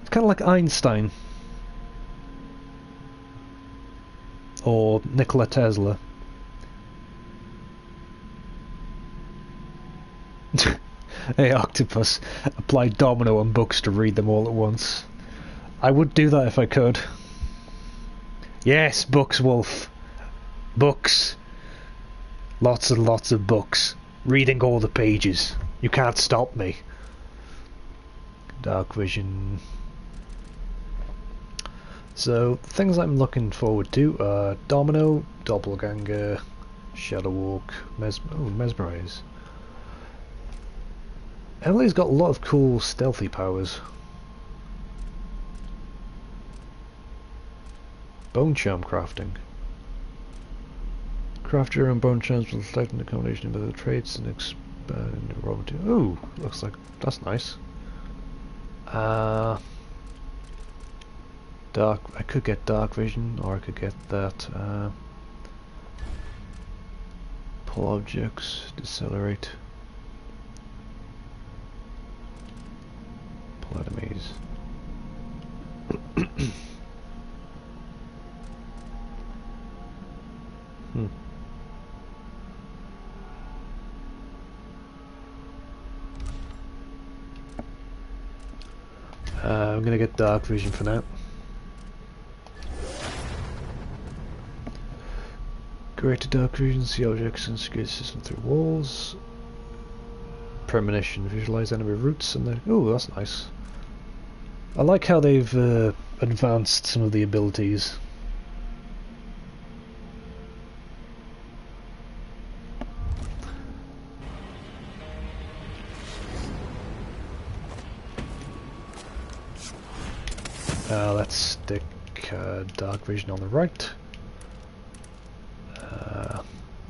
kind of like Einstein or Nikola Tesla. Hey Octopus, apply Domino on books to read them all at once. I would do that if I could. Yes, books, Wolf. Books. Lots and lots of books. Reading all the pages. You can't stop me. Dark vision. So, things I'm looking forward to are Domino, Doppelganger, Shadow Walk, Mesmerize. Emily's got a lot of cool stealthy powers. Bone charm crafting. Craft your own bone charms with selecting the combination of other traits and expand the raw material. Ooh, looks like that's nice. Dark. I could get dark vision, or I could get that. Pull objects, decelerate. Pull enemies. I'm gonna get dark vision for now. Greater dark vision, see objects and security system through walls. Premonition, visualize enemy routes and then... oh, that's nice. I like how they've advanced some of the abilities. Let's stick dark vision on the right.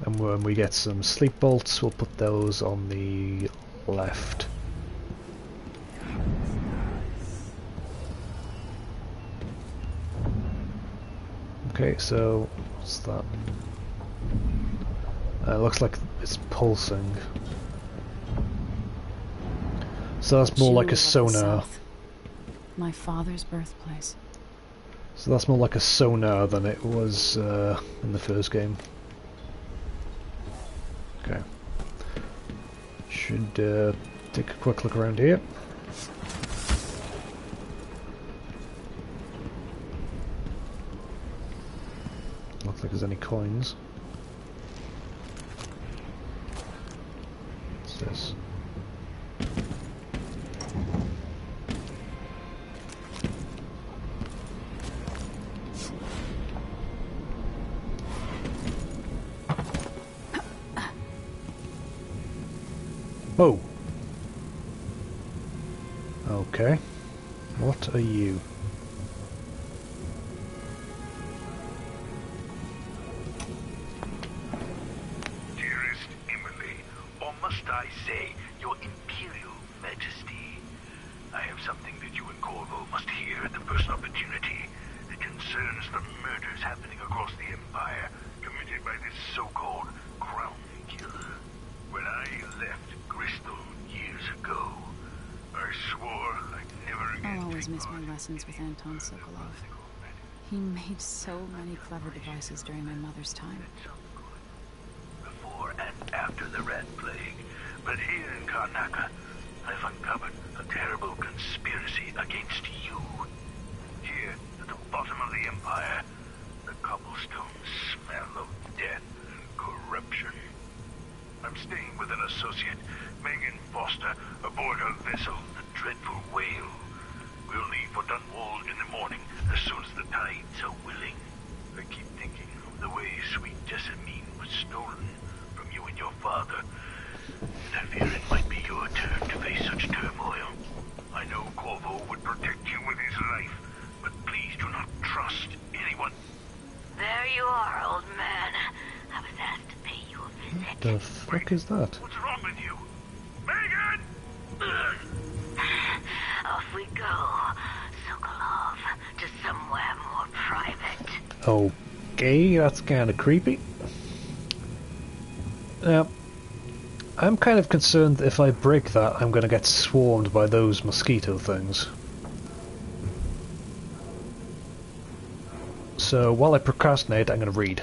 And when we get some sleep bolts, we'll put those on the left. Okay, so what's that? It looks like it's pulsing. So that's more like a sonar. My father's birthplace. So that's more like a sonar than it was in the first game. Okay. Should take a quick look around here. Looks like there's any coins. What's this? Oh. Okay. What are you? Dearest Emily, or must I say, your Imperial Majesty, I have something that you and Corvo must hear at the first opportunity. It concerns the murders happening across the Empire, committed by this so-called Crown Killer. When I left Crystal years ago, I swore I'd never again. I'll always miss my lessons with Anton Sokolov. He made so many clever devices during my mother's time. Before and after the Red Plague, but here in Karnaca, I've uncovered a terrible conspiracy against you. Here, at the bottom of the Empire, the cobblestones smell of death and corruption. I'm staying with an associate, Megan Foster, aboard her vessel, the Dreadful Whale. We'll leave for Dunwall in the morning, as soon as the tides are willing. I keep thinking of the way sweet Jessamine was stolen from you and your father. And I fear it might be your turn to face such turmoil. I know Corvo would protect you with his life, but please do not trust anyone. There you are, old man. I was asked to pay you a visit. What the fuck is that? What's wrong with you? Megan! Off we go, Sokolov, to somewhere more private. Okay, that's kind of creepy. Now, I'm kind of concerned that if I break that, I'm going to get swarmed by those mosquito things. So while I procrastinate, I'm going to read.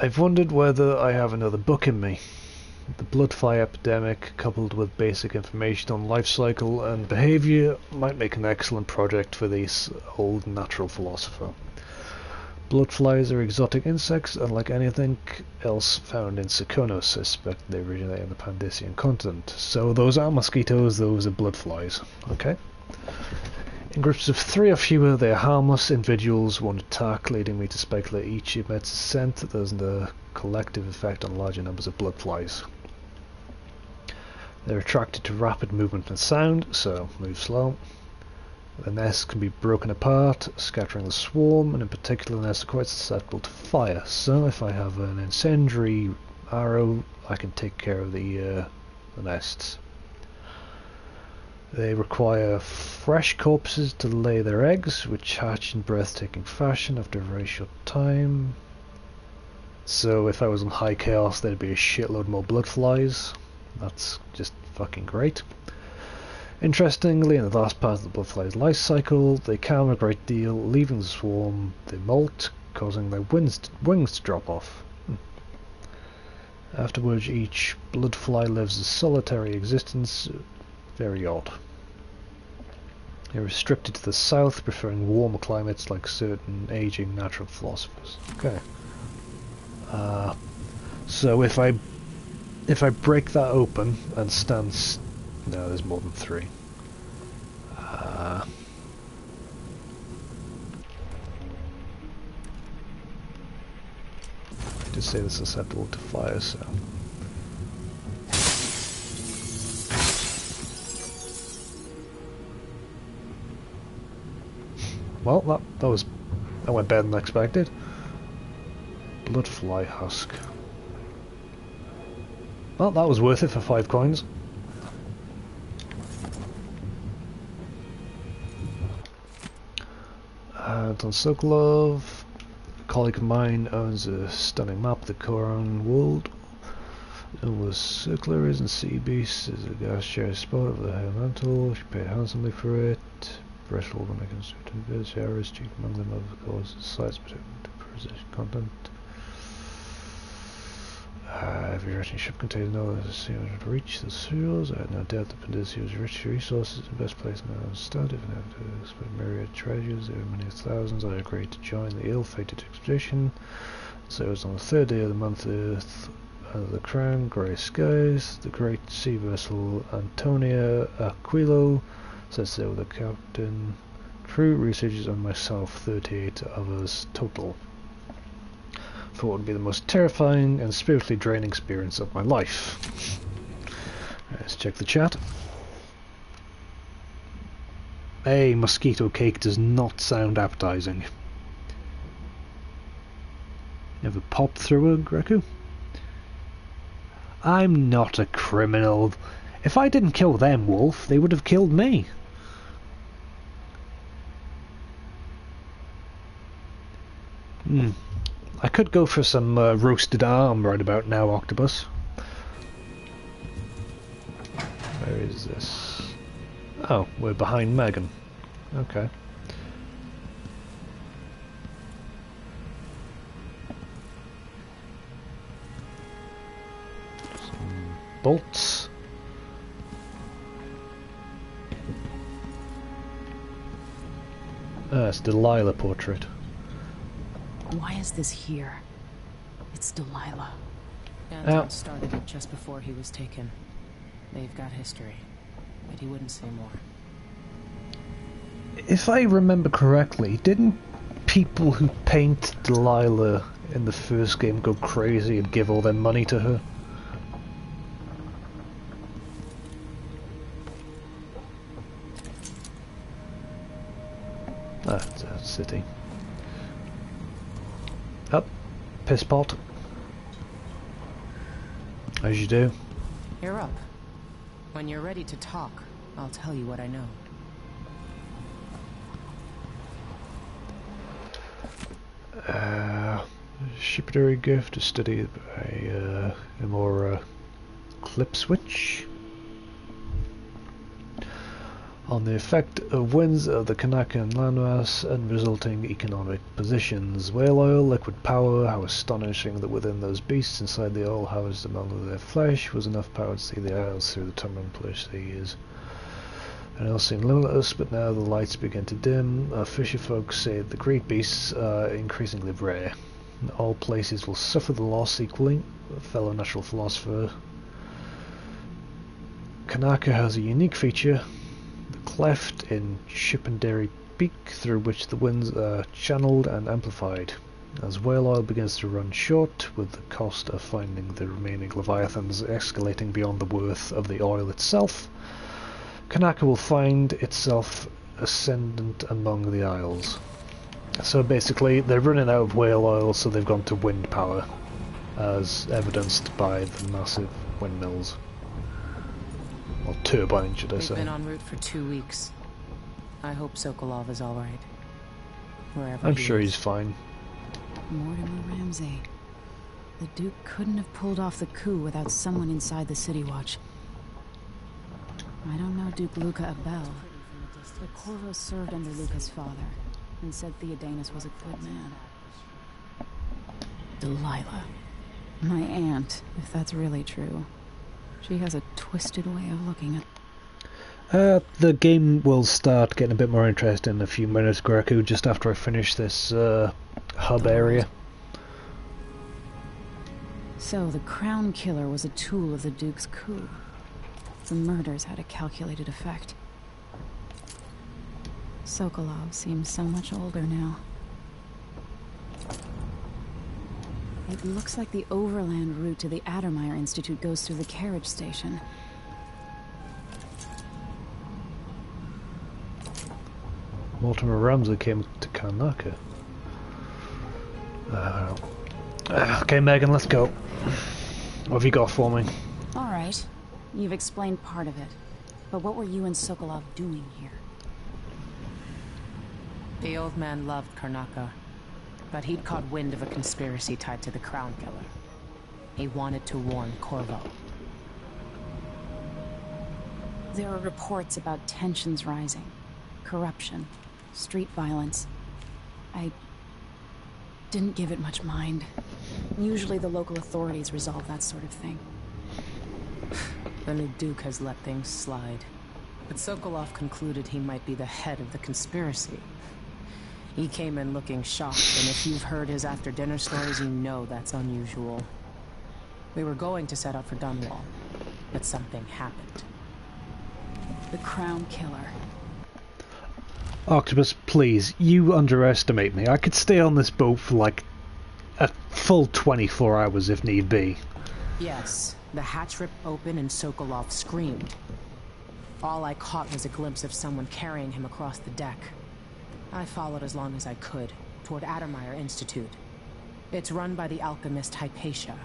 I've wondered whether I have another book in me. The bloodfly epidemic, coupled with basic information on life cycle and behaviour, might make an excellent project for this old natural philosopher. Bloodflies are exotic insects, unlike anything else found in Serkonos. Suspect they originate in the Pandician continent. So those are mosquitoes, those are bloodflies. Okay. In groups of 3 or fewer, they are harmless individuals. One attack, leading me to speculate each emits a scent that has a collective effect on larger numbers of bloodflies. They're attracted to rapid movement and sound, so move slow. The nest can be broken apart, scattering the swarm, and in particular the nests are quite susceptible to fire. So if I have an incendiary arrow, I can take care of the nests. They require fresh corpses to lay their eggs, which hatch in breathtaking fashion after a very short time. So if I was on high chaos, there'd be a shitload more bloodflies. That's just fucking great. Interestingly, in the last part of the bloodfly's life cycle, they calm a great deal, leaving the swarm. They molt, causing their wings to drop off. Afterwards, each bloodfly lives a solitary existence. Very odd. They're restricted to the south, preferring warmer climates like certain aging natural philosophers. Okay. So if I break that open and stand... No, there's more than 3. To say they're susceptible to fire, so... Well, that went better than expected. Bloodfly husk. Well, that was worth it for 5 coins. Don Sokolov, a colleague of mine, owns a stunning map of the Koran world. It was circularism, sea beasts, is a gas share spot of the high mantle. She paid handsomely for it. Breastful when I constructed this areas, chief among them of course sites particular to precision content. Every writing ship contains no other to reach the shores. I had no doubt that Pandicia's rich resources the best place now understood. If I have to expect myriad treasures, there were many thousands. I agreed to join the ill-fated expedition. So it was on the 3rd day of the month, Earth under the crown, grey skies, the great sea vessel Antonia Aquilo set sail with the captain, crew, researchers and myself, 38 of us total. Thought it would be the most terrifying and spiritually draining experience of my life. Let's check the chat. Hey, mosquito cake does not sound appetizing. Ever popped through a Greco? I'm not a criminal. If I didn't kill them, Wolf, they would have killed me. I could go for some roasted arm right about now, Octopus. Where is this? Oh, we're behind Megan. Okay. Some bolts. Ah, it's Delilah portrait. Why is this here? It's Delilah. Anton started it just before he was taken. They've got history, but he wouldn't say more. If I remember correctly, didn't people who paint Delilah in the first game go crazy and give all their money to her? Ah, it's a city. Up, piss pot. As you do. You're up. When you're ready to talk, I'll tell you what I know. Shippery gift to study a more clip switch on the effect of winds of the Kanaka and landmass and resulting economic positions. Whale oil, liquid power, how astonishing that within those beasts inside the oil housed among their flesh was enough power to see the isles through the tumultuous seas. And it all seemed limitless, but now the lights begin to dim. Our fisher folk say the great beasts are increasingly rare. All places will suffer the loss equally. A fellow natural philosopher. Kanaka has a unique feature. Cleft in Chippendary Peak through which the winds are channeled and amplified. As whale oil begins to run short, with the cost of finding the remaining leviathans escalating beyond the worth of the oil itself, Kanaka will find itself ascendant among the isles. So basically, they're running out of whale oil, so they've gone to wind power, as evidenced by the massive windmills. Or turbine, should I say. We've been en route for 2 weeks. I hope Sokolov is alright. Wherever I'm sure he's fine. Mortimer Ramsey. The Duke couldn't have pulled off the coup without someone inside the City Watch. I don't know Duke Luca Abel, but Corvo served under Luca's father and said Theodanis was a good man. Delilah. My aunt, if that's really true. She has a twisted way of looking at... The game will start getting a bit more interesting in a few minutes, Greco, just after I finish this hub area. So the Crown Killer was a tool of the Duke's coup. The murders had a calculated effect. Sokolov seems so much older now. It looks like the overland route to the Adermeyer Institute goes through the carriage station. Mortimer Ramsey came to Karnaka. Okay, Megan, let's go. What have you got for me? All right. You've explained part of it. But what were you and Sokolov doing here? The old man loved Karnaka, but he'd caught wind of a conspiracy tied to the Crown Killer. He wanted to warn Corvo. There are reports about tensions rising, corruption, street violence. I didn't give it much mind. Usually the local authorities resolve that sort of thing. The new Duke has let things slide, but Sokolov concluded he might be the head of the conspiracy. He came in looking shocked, and if you've heard his after-dinner stories, you know that's unusual. We were going to set out for Dunwall, but something happened. The Crown Killer. Octopus, please, you underestimate me. I could stay on this boat for like a full 24 hours if need be. Yes, the hatch ripped open and Sokolov screamed. All I caught was a glimpse of someone carrying him across the deck. I followed as long as I could, toward Adermeyer Institute. It's run by the alchemist Hypatia.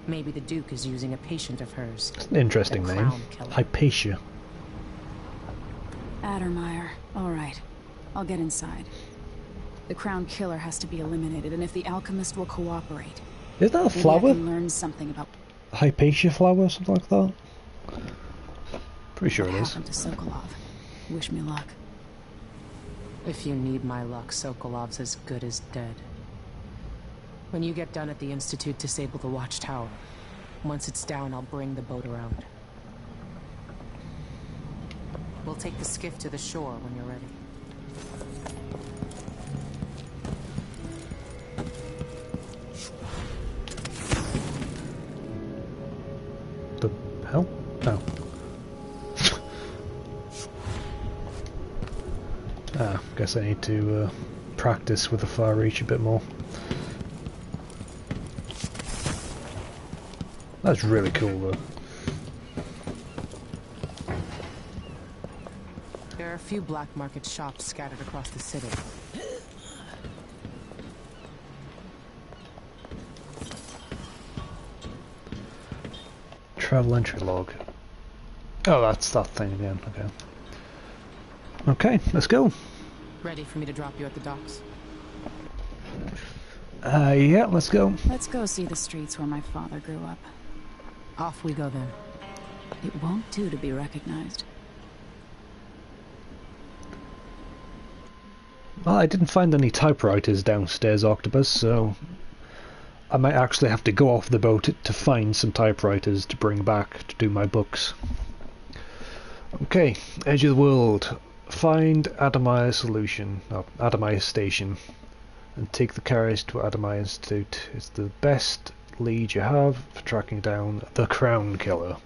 Maybe the Duke is using a patient of hers. It's an interesting name. Hypatia. Adermeyer. All right. I'll get inside. The Crown Killer has to be eliminated, and if the alchemist will cooperate... Is that a flower? Maybe I can learn something about... Hypatia flower, something like that? Pretty sure it is. What happened to Sokolov? Wish me luck. If you need my luck, Sokolov's as good as dead. When you get done at the Institute, disable the watchtower. Once it's down, I'll bring the boat around. We'll take the skiff to the shore when you're ready. The hell? Oh. Guess I need to practice with the far reach a bit more. That's really cool though. There are a few black market shops scattered across the city. Travel entry log. Oh, that's that thing again. Okay. Okay, let's go. Ready for me to drop you at the docks? Yeah, let's go. Let's go see the streets where my father grew up. Off we go then. It won't do to be recognized. Well, I didn't find any typewriters downstairs, Octopus, so I might actually have to go off the boat to find some typewriters to bring back to do my books. Okay, Edge of the World. Find Adermeyer Adermeyer Station and take the carriage to Adermeyer Institute. It's the best lead you have for tracking down the Crown Killer.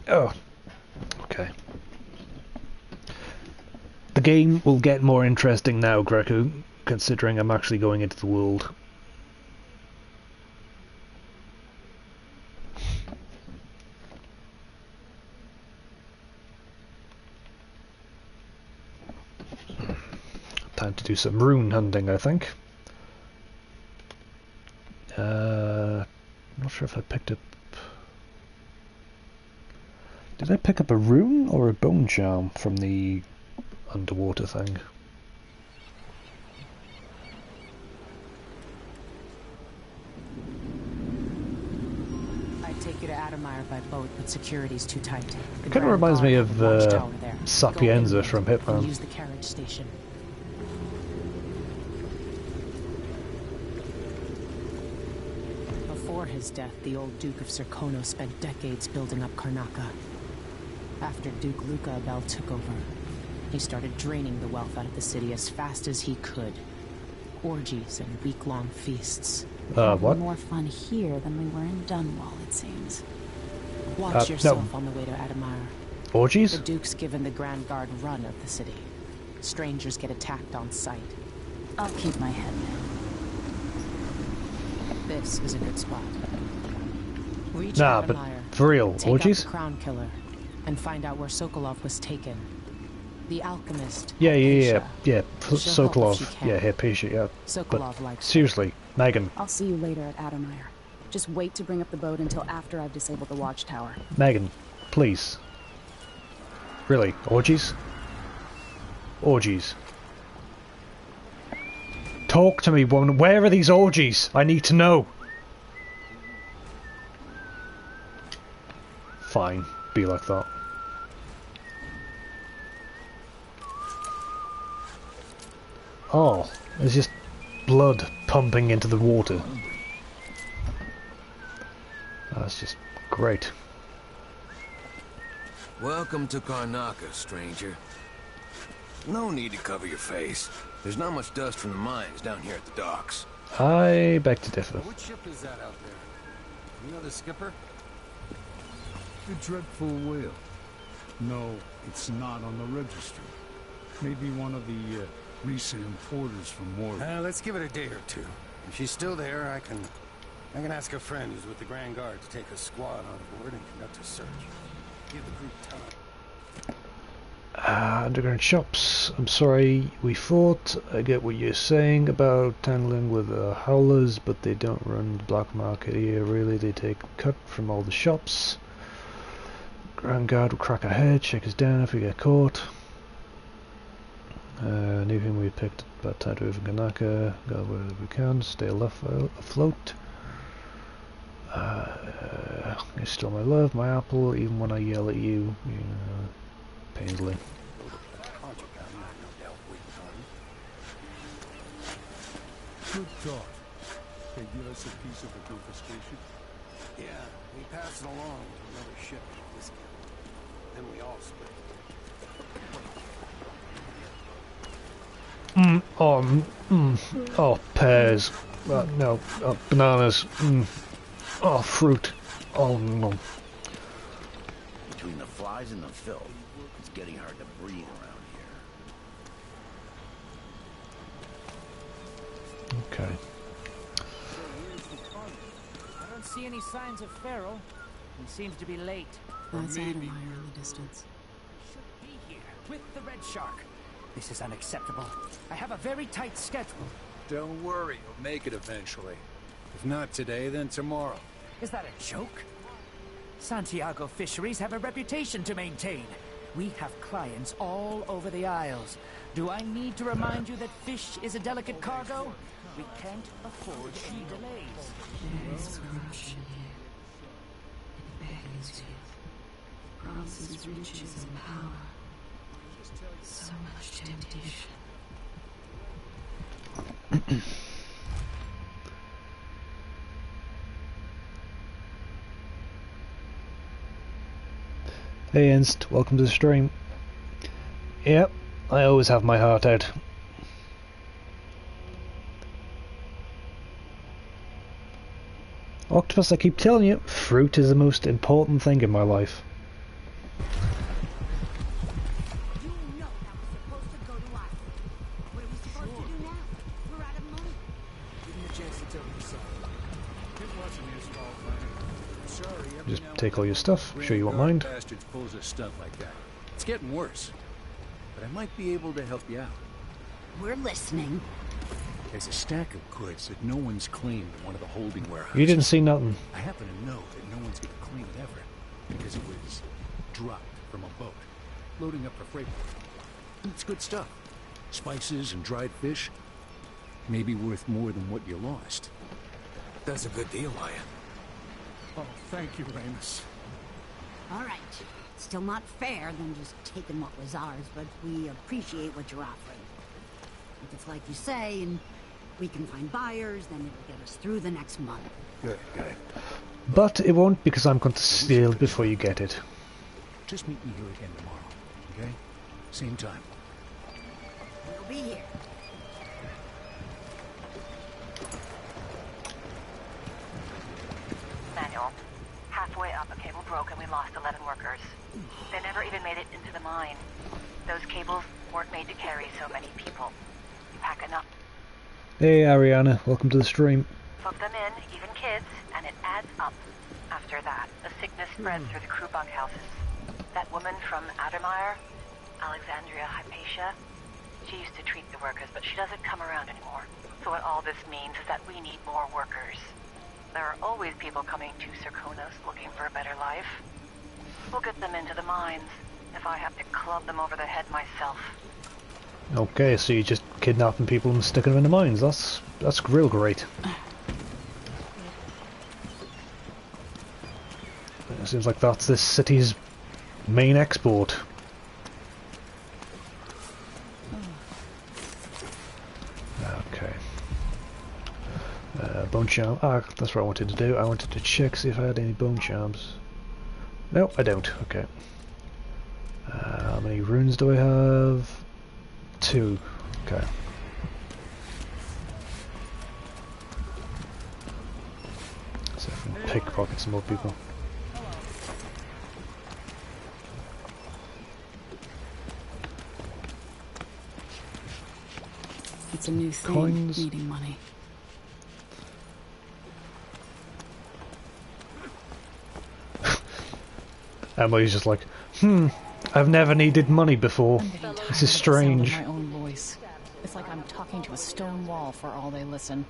Oh, okay. The game will get more interesting now, Greco, considering I'm actually going into the world. Time to do some rune hunting, I think. Not sure if I picked up... Did I pick up a rune or a bone charm from the underwater thing? I'd take you to Adermeyer by boat, but security's too tight. It kind of reminds me of Sapienza from Hitman. Use the carriage station. Before his death, the old Duke of Serkonos spent decades building up Karnaca. After Duke Luca Abel took over, he started draining the wealth out of the city as fast as he could. Orgies and week-long feasts. What? More fun here than we were in Dunwall, it seems. Watch yourself no. on the way to Adamir. Orgies? The Duke's given the Grand Guard run of the city. Strangers get attacked on sight. I'll keep my head down. This is a good spot. Reach Nah, Adamir, but for real, take orgies? out the Crown Killer, and find out where Sokolov was taken. The alchemist. Yeah. She'll help if she Sokolov. can. Yeah, Hypatia, yeah. Sokolov But likes seriously, Megan. I'll see you later at Adamir. Just wait to bring up the boat until after I've disabled the watchtower. Megan, please. Really, orgies? Orgies. Talk to me, woman. Where are these orgies? I need to know. Fine, be like that. Oh, there's just blood pumping into the water. That's just great. Welcome to Karnaca, stranger. No need to cover your face. There's not much dust from the mines down here at the docks. I beg to differ. What ship is that out there? You know the skipper? The Dreadful Whale. No, it's not on the registry. Maybe one of the recent importers from Mordor. Let's give it a day or two. If she's still there, I can ask a friend who's with the Grand Guard to take a squad on board and conduct a search. Give the crew time. Underground shops. I'm sorry, we fought. I get what you're saying about handling with howlers, but they don't run the black market here, really. They take a cut from all the shops. Grand Guard will crack ahead, check us down if we get caught. Anything we picked about time to move in Karnaca. Go wherever we can, stay afloat. You stole my love, my apple, even when I yell at you, painfully. Good thought. They give us a piece of the confiscation? Yeah, we pass it along to another ship at a discount. Then we all split. Oh, pears. No, bananas. Oh, fruit. Oh, no. Between the flies and the filth, it's getting hard to breathe around here. Okay. I don't see any signs of Farrell. He seems to be late. That's Adamir in the distance. Should be here with the Red Shark. This is unacceptable. I have a very tight schedule. Don't worry, you'll make it eventually. If not today, then tomorrow. Is that a joke? Santiago Fisheries have a reputation to maintain. We have clients all over the Isles. Do I need to remind you that fish is a delicate cargo? We can't afford any delays. There is corruption here. It beckons you. Promises riches and power. So much temptation. Hey Inst, welcome to the stream. Yep, I always have my heart out. Octopus, I keep telling you, fruit is the most important thing in my life. Just take all your stuff, sure you won't mind. Bastards pulls us stuff like that. It's getting worse. But I might be able to help you out. We're listening. There's a stack of goods that no one's claimed in one of the holding warehouses. You didn't see nothing. I happen to know that no one's going to claim it ever, because it was dropped from a boat, loading up for freight. It's good stuff. Spices and dried fish. Maybe worth more than what you lost. That's a good deal, Wyatt. Oh, thank you, Ramus. All right. Still not fair than just taking what was ours, but we appreciate what you're offering. If it's like you say, and we can find buyers, then it'll get us through the next month. Good, good. But it won't, because I'm going to steal before you get it. Just meet me here again tomorrow, okay? Same time. We'll be here. Manual. Halfway up, a cable broke and we lost 11 workers. They never even made it into the mine. Those cables weren't made to carry so many people. You pack enough. Hey Ariana, welcome to the stream. Plug them in, even kids, and it adds up. After that, the sickness spreads through the crew bunkhouses. That woman from Addermeyer, Alexandria Hypatia, she used to treat the workers, but she doesn't come around anymore. So what all this means is that we need more workers. There are always people coming to Serkonos looking for a better life. We'll get them into the mines, if I have to club them over the head myself. Okay, so you're just kidnapping people and sticking them in the mines. That's real great. It seems like that's this city's main export. Okay. Bone charm. Ah, that's what I wanted to do. I wanted to check, see if I had any bone charms. No, I don't. Okay. How many runes do I have? 2. Okay. So I can pickpocket some more people. It's a new thing, Coins. needing money. Emily's just like, I've never needed money before. This is strange. My own voice. It's like I'm talking to a stone wall for all they listen.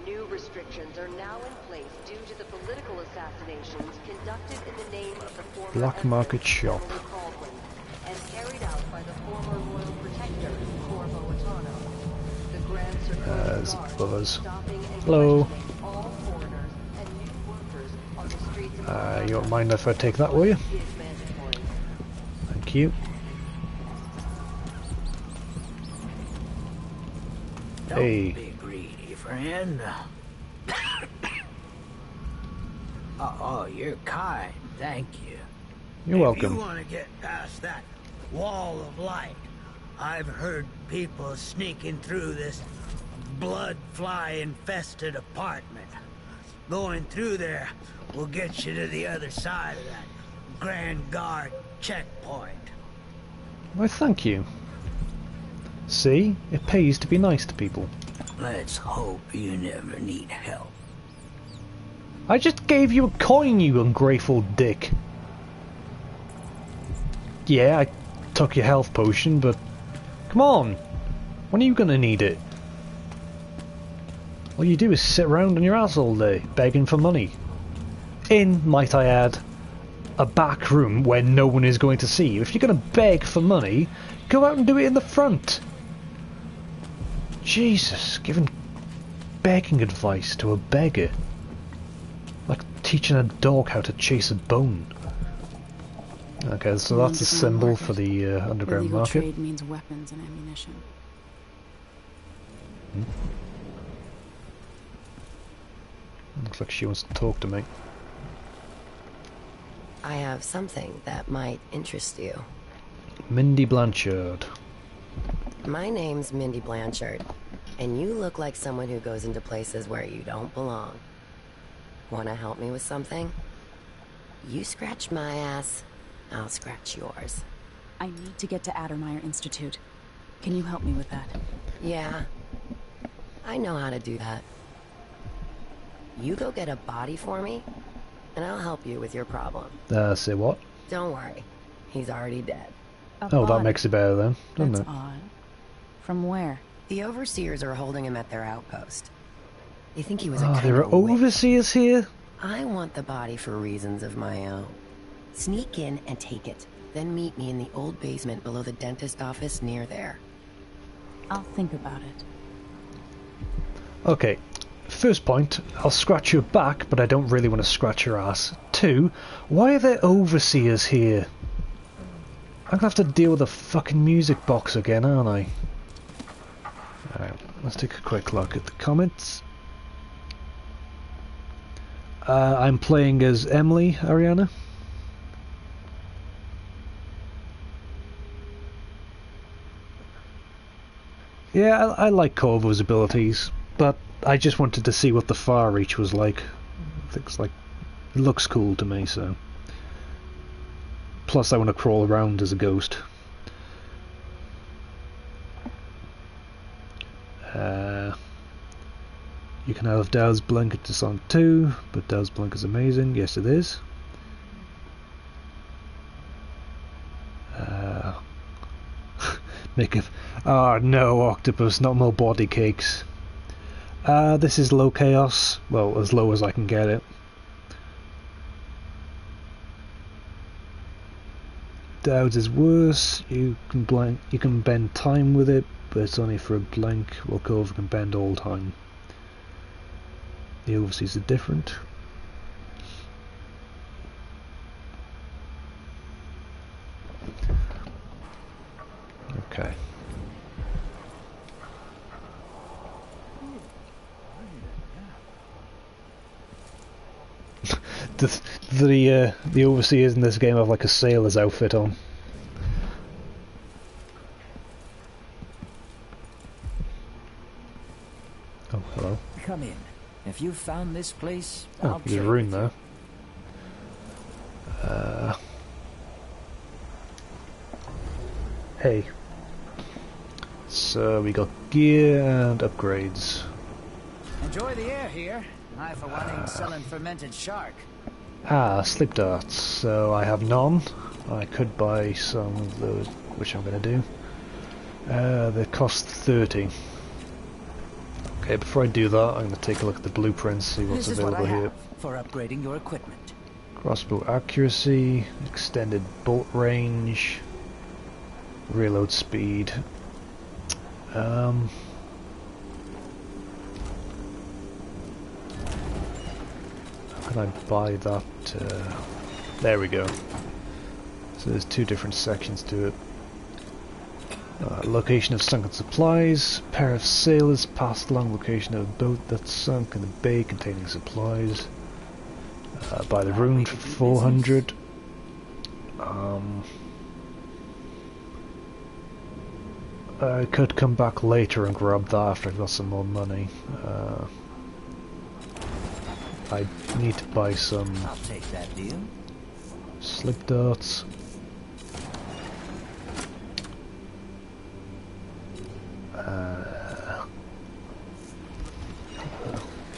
New restrictions are now in place due to the political assassinations conducted in the name of the former Black market shop. Caldwin, and carried out by the former royal protector, Corvo Atano. The Grand There's Circle Guard buzzers. stopping and Hello. questioning all foreigners and new workers on the streets of You don't mind if I take that, will you? is mandatory. Thank you. Don't Hey. be greedy, friend. Oh, you're kind. Thank you. You're welcome. If you want to get past that wall of light, I've heard people sneaking through this blood fly infested apartment. Going through there will get you to the other side of that Grand Guard checkpoint. Why, thank you. See? It pays to be nice to people. Let's hope you never need help. I just gave you a coin, you ungrateful dick. Yeah, I took your health potion, but... Come on! When are you gonna need it? All you do is sit around on your ass all day, begging for money. In, might I add, a back room where no one is going to see you. If you're gonna beg for money, go out and do it in the front. Jesus, giving begging advice to a beggar. Like teaching a dog how to chase a bone. Okay, so that's a symbol for the underground Illegal market. trade means weapons and ammunition. Looks like she wants to talk to me. I have something that might interest you. Mindy Blanchard. My name's Mindy Blanchard, and you look like someone who goes into places where you don't belong. Wanna help me with something? You scratch my ass, I'll scratch yours. I need to get to Addermeyer Institute. Can you help me with that? Yeah, I know how to do that. You go get a body for me, and I'll help you with your problem. Say what? Don't worry, he's already dead. Oh, that makes it better then, doesn't That's it? odd. From where? The overseers are holding him at their outpost. They think he was a Oh, kind there of are a witch. overseers here? I want the body for reasons of my own. Sneak in and take it. Then meet me in the old basement below the dentist office near there. I'll think about it. Okay, first point, I'll scratch your back, but I don't really want to scratch your ass. 2, why are there overseers here? I'm gonna have to deal with the fucking music box again, aren't I? Alright, let's take a quick look at the comments. I'm playing as Emily, Ariana. Yeah, I like Corvo's abilities, but I just wanted to see what the far reach was like. It's like, it looks cool to me, so. Plus I want to crawl around as a ghost. You can have Dow's Blink at Dishonored 2, but Dow's Blink is amazing. Yes, it is. Make it. Oh no, Octopus, not more body cakes. This is low chaos. Well, as low as I can get it. Dow's is worse. You can bend time with it, but it's only for a blink. While Corvo can bend all time. The overseas are different. Okay. The overseers in this game have like a sailor's outfit on. Oh, hello. Come in. If you found this place, oh, there's a rune there. Hey. So we got gear and upgrades. Enjoy the air here. I, for one, ain't selling fermented shark. Sleep darts. So I have none. I could buy some of those, which I'm going to do. They cost 30. Okay, before I do that, I'm going to take a look at the blueprints, see what's available here. For upgrading your equipment. Crossbow accuracy, extended bolt range, reload speed. How can I buy that? There we go. So there's two different sections to it. Location of sunken supplies. Pair of sailors passed along location of a boat that sunk in the bay containing supplies. Buy the rune for 400. I could come back later and grab that after I've got some more money. I need to buy some. I'll take that deal. Slip darts.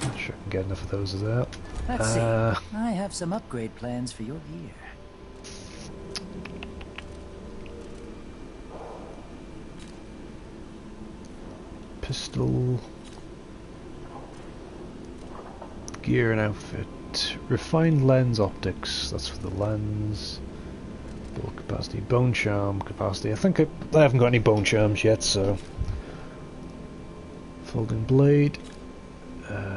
Not sure I can get enough of those as that. Let's see. I have some upgrade plans for your gear. Pistol. Gear and outfit. Refined lens optics. That's for the lens. Bulk capacity. Bone charm capacity. I think I haven't got any bone charms yet, so. Folding blade.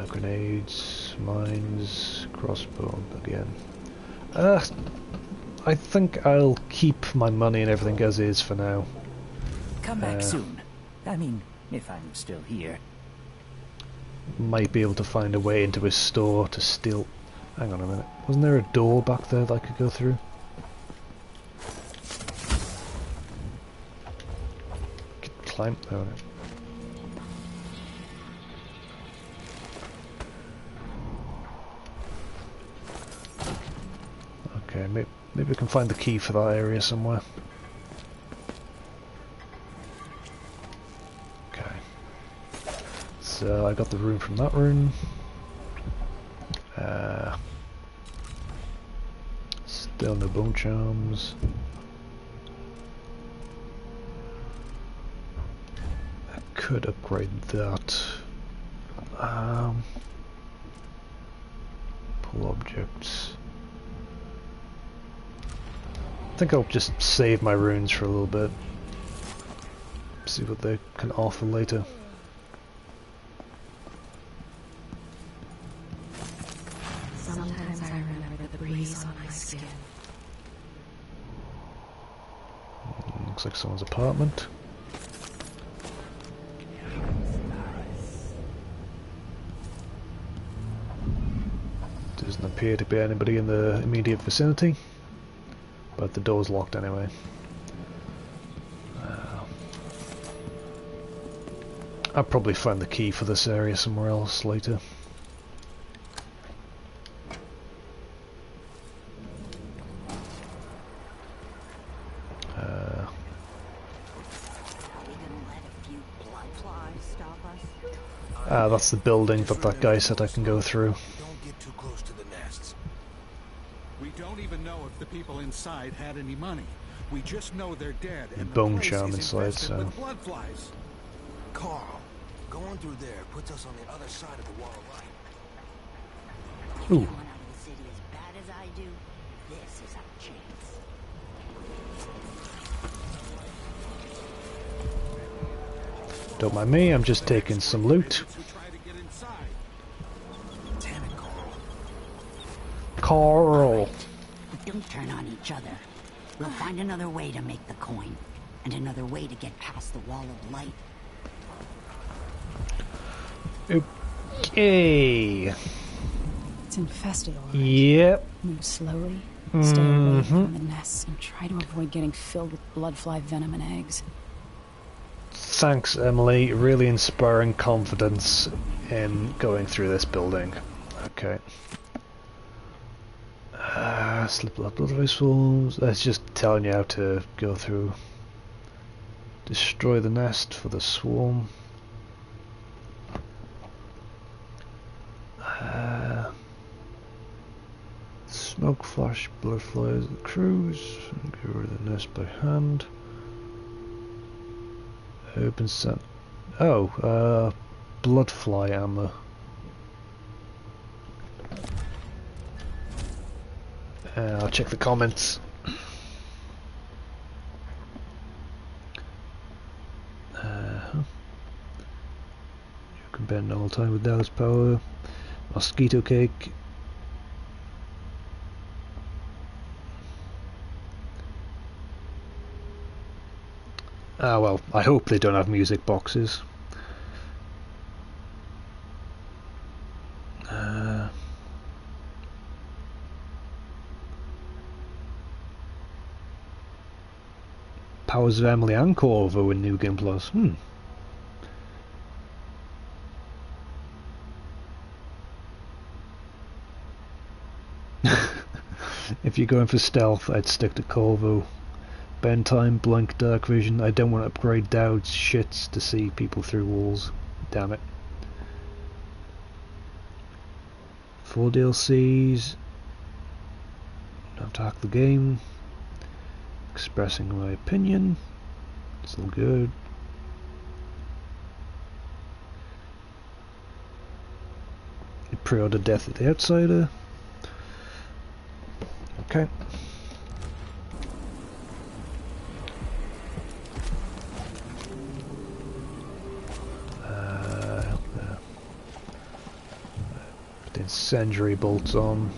Grenades. Mines. Crossbow again. I think I'll keep my money and everything as is for now. Come back soon. I mean, if I'm still here. Might be able to find a way into his store to steal. Hang on a minute. Wasn't there a door back there that I could go through? Could climb. Oh, no. Okay, maybe we can find the key for that area somewhere. Okay. So I got the rune from that room. Still no bone charms. I could upgrade that. Pull objects. I think I'll just save my runes for a little bit. See what they can offer later. Sometimes I remember the breeze on my skin. Looks like someone's apartment. Doesn't appear to be anybody in the immediate vicinity, but the door's locked anyway. I'll probably find the key for this area somewhere else later. That's the building that guy said I can go through. Don't get too close to the nests. We don't even know if the people inside had any money. We just know they're dead and bone the place charm is inside, infested so. with blood flies. Carl, going through there puts us on the other side of the wall of light. Ooh. Out of the city as bad as I do, this is our chance. Don't mind me, I'm just taking some loot. Carl. Don't turn on each other. We'll find another way to make the coin, and another way to get past the wall of light. Okay. It's infested already. Yep. Move slowly, stay away from the nests, and try to avoid getting filled with bloodfly venom and eggs. Thanks, Emily. Really inspiring confidence in going through this building. Okay. Slip blood vessels. That's just telling you how to go through. Destroy the nest for the swarm. Smoke flash blood flies at the crews. Get rid of the nest by hand. Open set. Oh, bloodfly ammo. I'll check the comments. You can bend all the time with Dallas power. Mosquito cake. Ah well, I hope they don't have music boxes. Powers of Emily and Corvo in New Game Plus. If you're going for stealth, I'd stick to Corvo. Bend time, blink, dark vision. I don't want to upgrade Dowd's shits to see people through walls. Damn it. 4 DLCs. Don't have to hack the game. Expressing my opinion. Still good. Pre-order Death at the Outsider. Okay. Put the incendiary bolts on.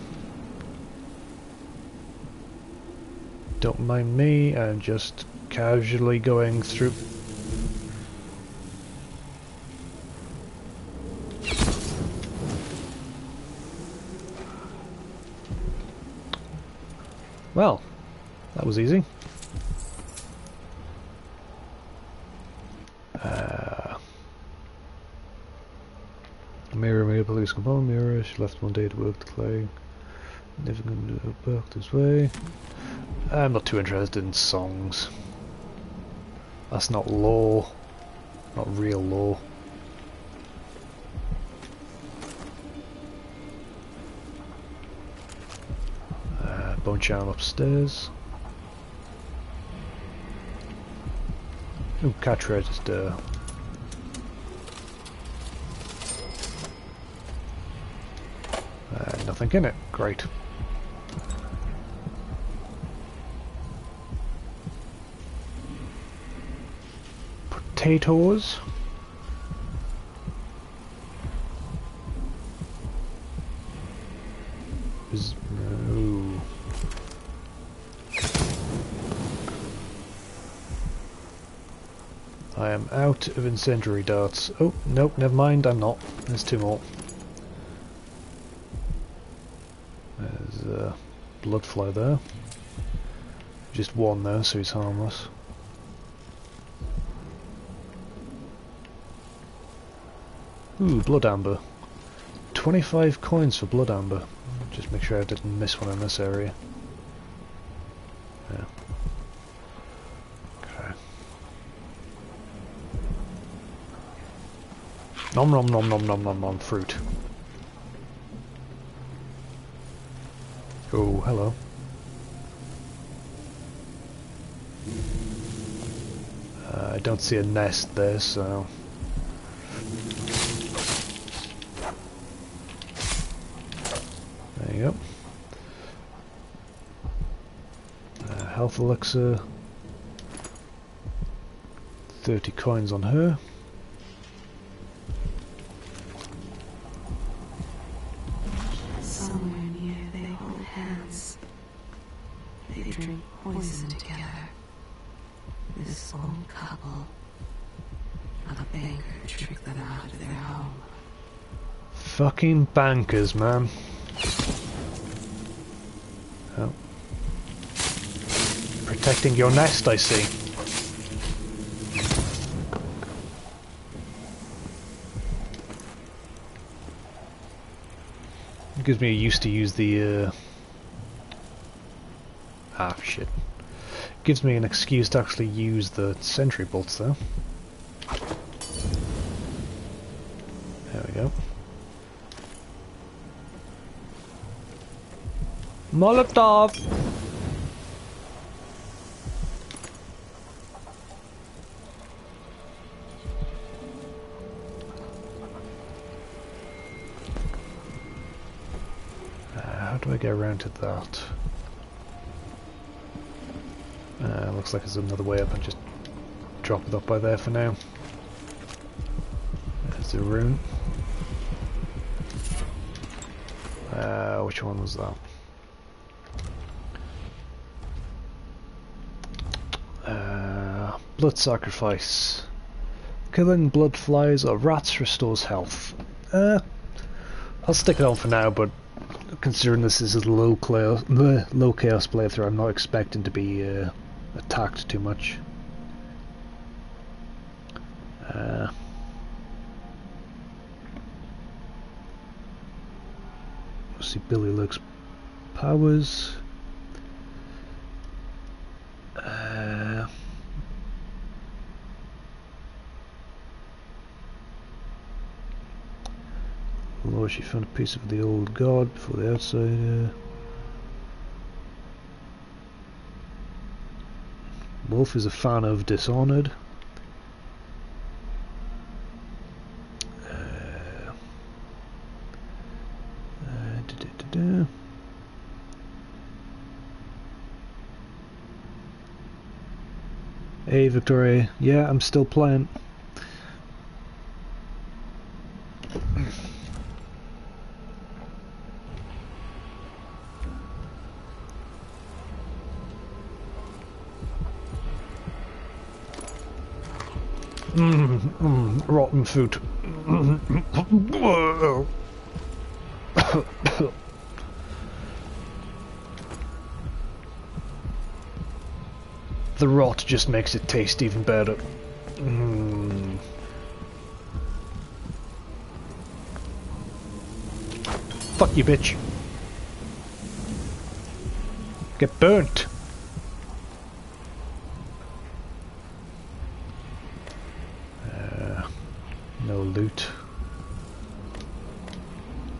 Don't mind me, I'm just casually going through. Well, that was easy. Mirror, police component, mirror, she left one day to work the clay. Never going to work this way. I'm not too interested in songs. That's not law. Not real law. Bone charm upstairs. Ooh, catch register. Nothing in it. Great. Potatoes. No. I am out of incendiary darts. Oh, nope, never mind, I'm not. There's 2 more. There's a blood fly there. Just one though, so he's harmless. Ooh, blood amber. 25 coins for blood amber. Just make sure I didn't miss one in this area. Yeah. Okay. Nom nom nom nom nom nom nom fruit. Oh, hello. I don't see a nest there, so... There you go. Health elixir. 30 coins on her. Somewhere near they hold hands. They drink poison together. This old couple. A banker tricked them out of their home. Fucking bankers, man. Oh. Protecting your nest, I see. It gives me a use to use the ah, shit. Gives me an excuse to actually use the sentry bolts, though. There we go. Molotov! How do I get around to that? Looks like there's another way up and just drop it up by there for now. There's the rune. Which one was that? Blood sacrifice. Killing blood flies or rats restores health. I'll stick it on for now, but considering this is a low chaos playthrough, I'm not expecting to be attacked too much. See Billy Luke's powers. Lord, she found a piece of the old god before the outsider. Wolf is a fan of Dishonored. Hey Victoria, yeah, I'm still playing. Rotten food. The rot just makes it taste even better. Fuck you, bitch. Get burnt. No loot.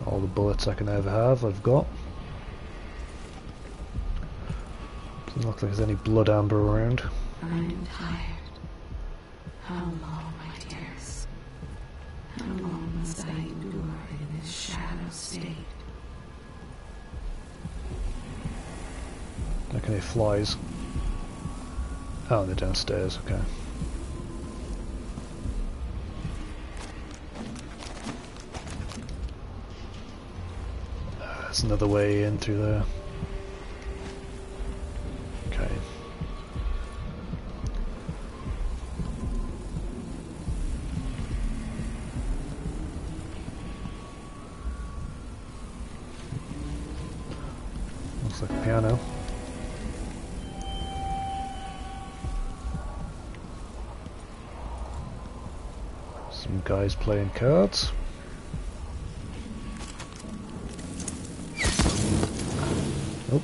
All the bullets I can ever have, I've got. Doesn't look like there's any blood amber around. I'm tired. How long, my dears? How long must I endure in this shadow state? Okay, flies. Oh, they're downstairs, okay. There's another way in through there. Okay. Looks like a piano. Some guys playing cards. Oh.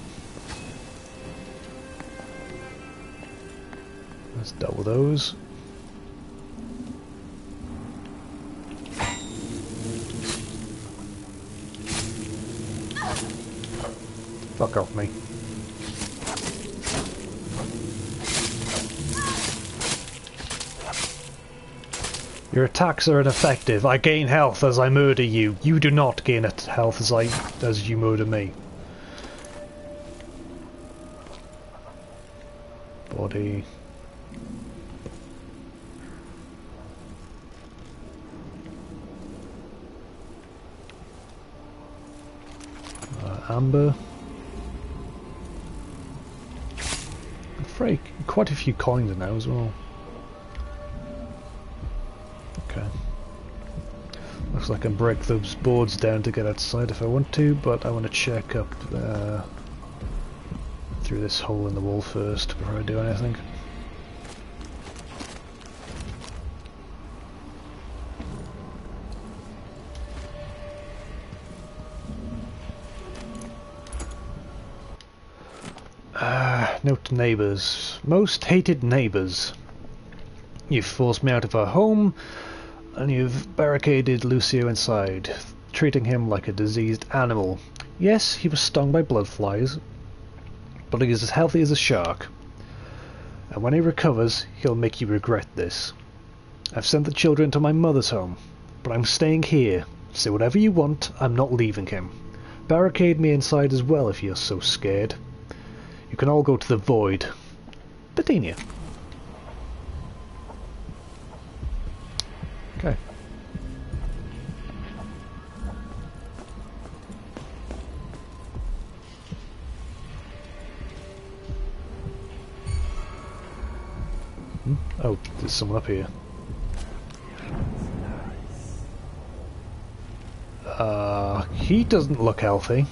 Let's deal with those. Fuck off me. Your attacks are ineffective. I gain health as I murder you. You do not gain health as you murder me. Body. Amber. Freak, quite a few coins now as well. Okay. Looks like I can break those boards down to get outside if I want to, but I want to check up through this hole in the wall first before I do anything. Note to neighbours. Most hated neighbours. You've forced me out of our home, and you've barricaded Lucio inside, treating him like a diseased animal. Yes, he was stung by blood flies, but he is as healthy as a shark. And when he recovers, he'll make you regret this. I've sent the children to my mother's home, but I'm staying here. Say whatever you want, I'm not leaving him. Barricade me inside as well if you're so scared. You can all go to the void. Bettina. Okay. Oh, there's someone up here. He doesn't look healthy.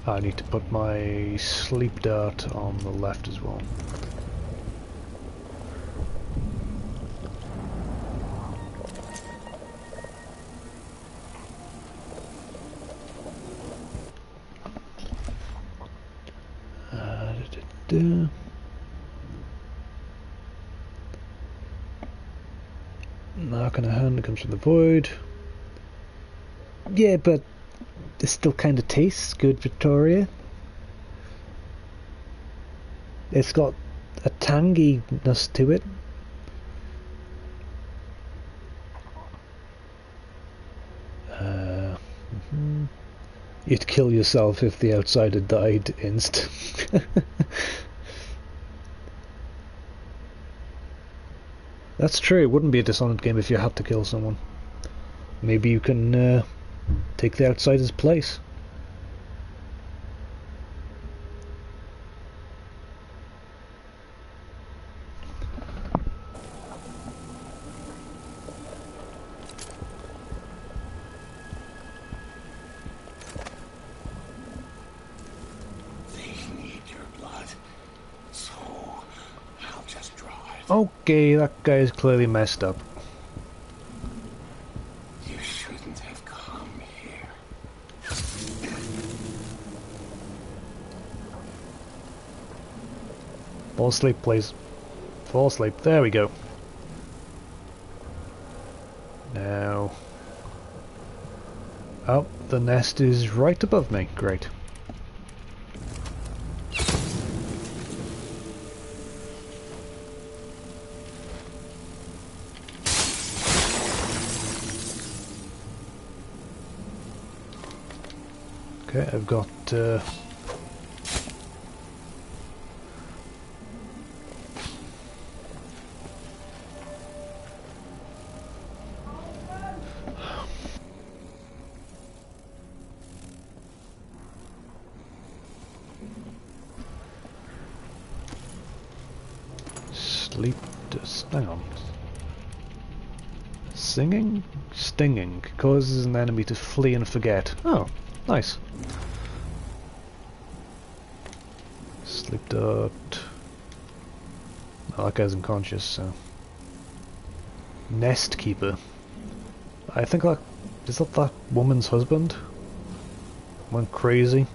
I need to put my sleep dart on the left as well. Knock on a hand that comes from the void. Yeah, but it still kind of tastes good, Victoria. It's got a tanginess to it. You'd kill yourself if the outsider died inst. That's true, it wouldn't be a Dishonored game if you had to kill someone. Maybe you can take the outsider's place. Okay, that guy is clearly messed up. You shouldn't have come here. Fall asleep, please. Fall asleep. There we go. Now... Oh, the nest is right above me. Great. Okay, I've got Sleep. Hang on. Singing? Stinging. Causes an enemy to flee and forget. Oh, nice. Sleep dart. Oh, that guy's unconscious, so... Nest keeper. I think that... Is that woman's husband? Went crazy.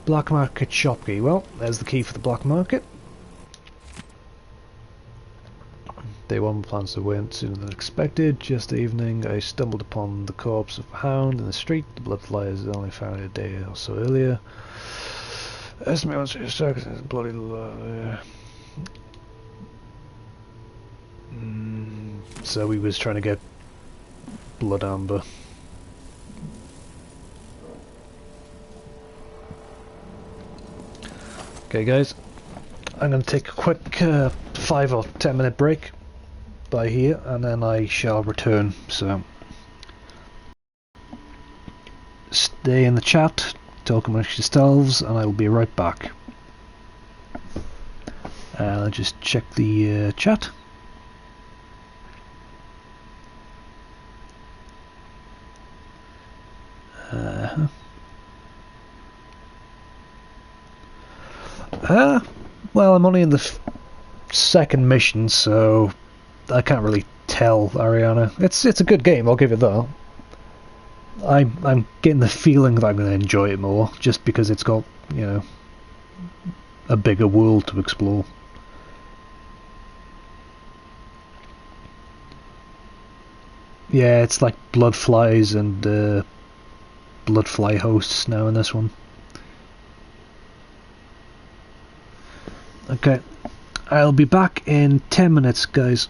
Black market shop key. Well, there's the key for the black market. Day 1 plans to win sooner than expected. Just evening, I stumbled upon the corpse of a hound in the street. The blood flies only found a day or so earlier. Estimate once your circus is bloody so he was trying to get blood amber. Okay guys, I'm going to take a quick 5 or 10 minute break by here and then I shall return, so stay in the chat, talk amongst yourselves, and I will be right back. I'll just check the chat. Well, I'm only in the second mission, so I can't really tell, Ariana. It's a good game, I'll give it that. I'm getting the feeling that I'm going to enjoy it more, just because it's got, you know, a bigger world to explore. Yeah, it's like blood flies and blood fly hosts now in this one. Okay, I'll be back in 10 minutes, guys.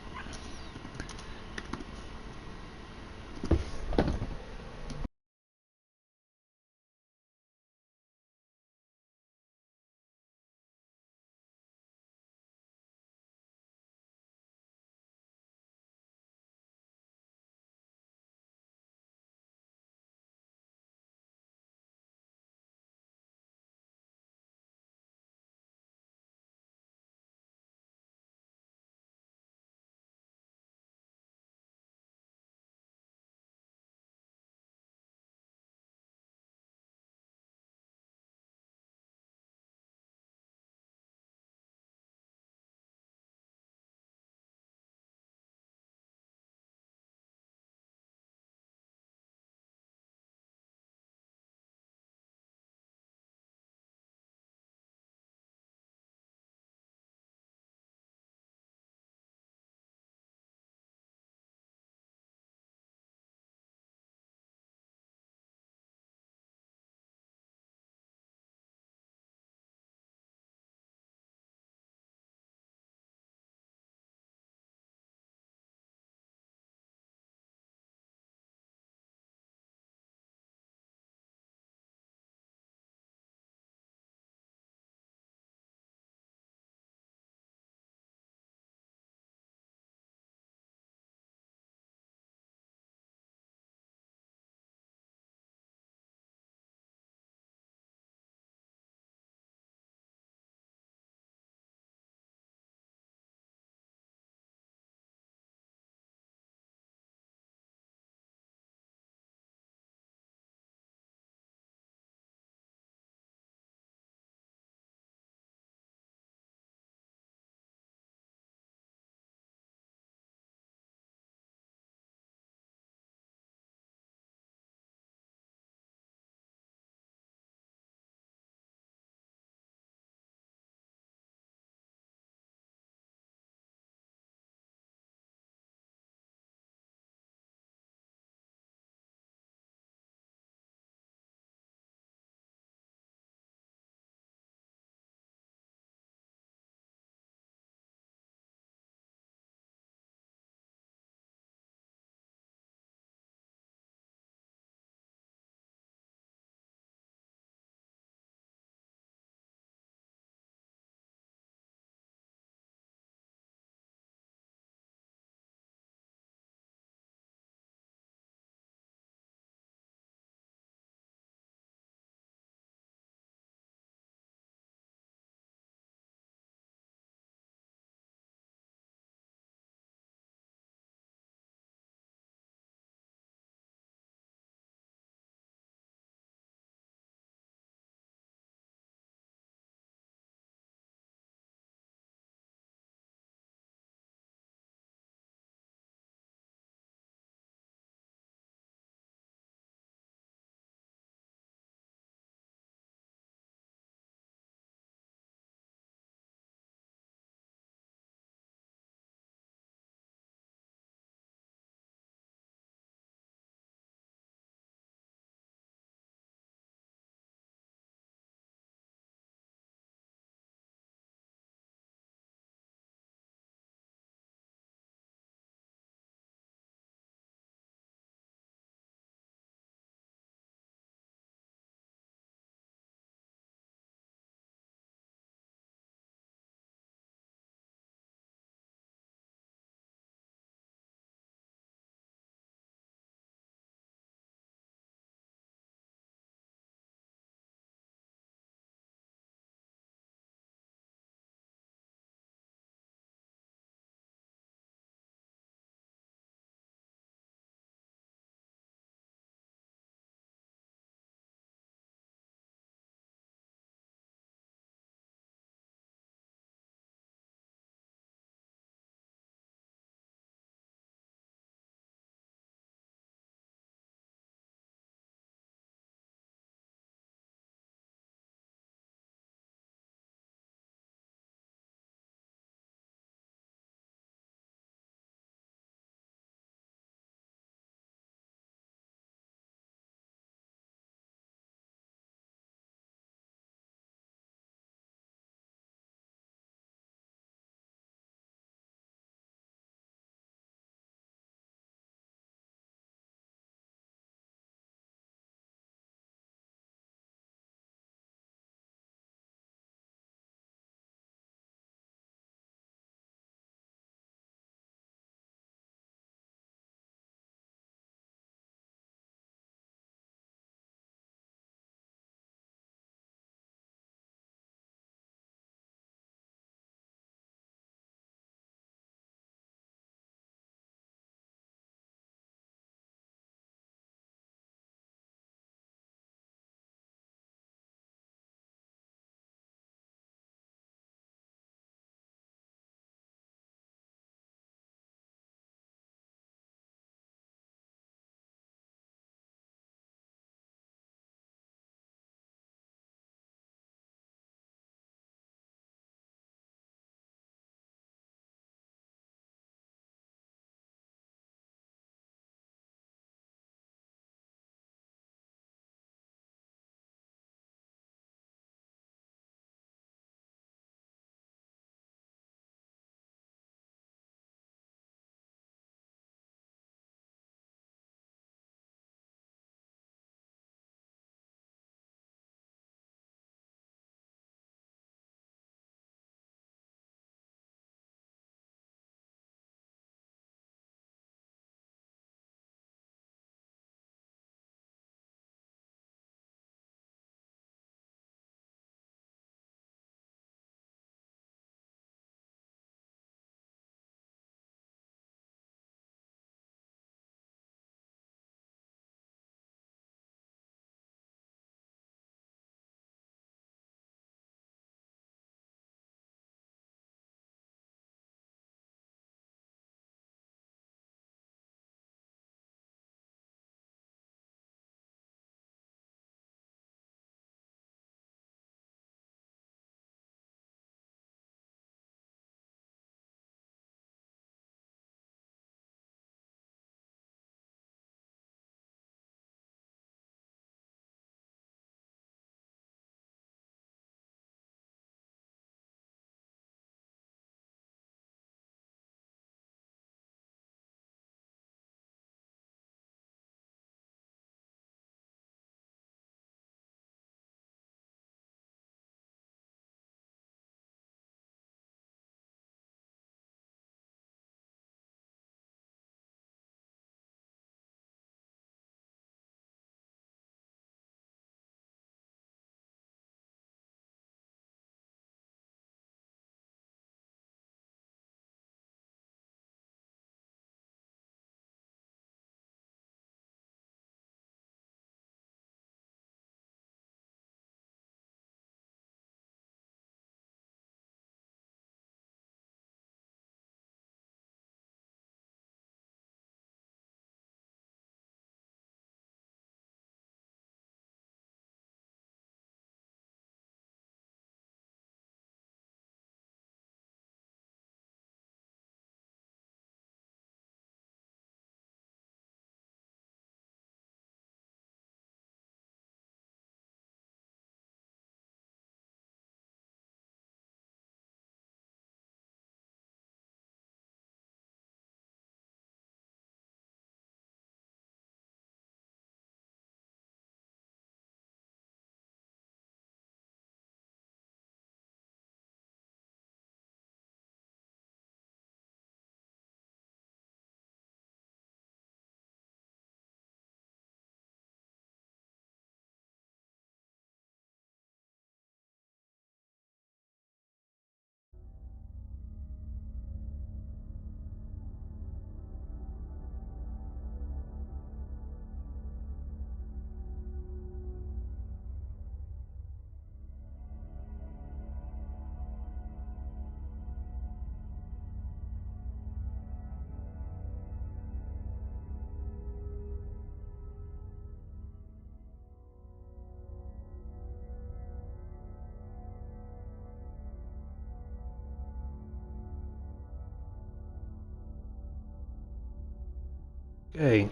Okay.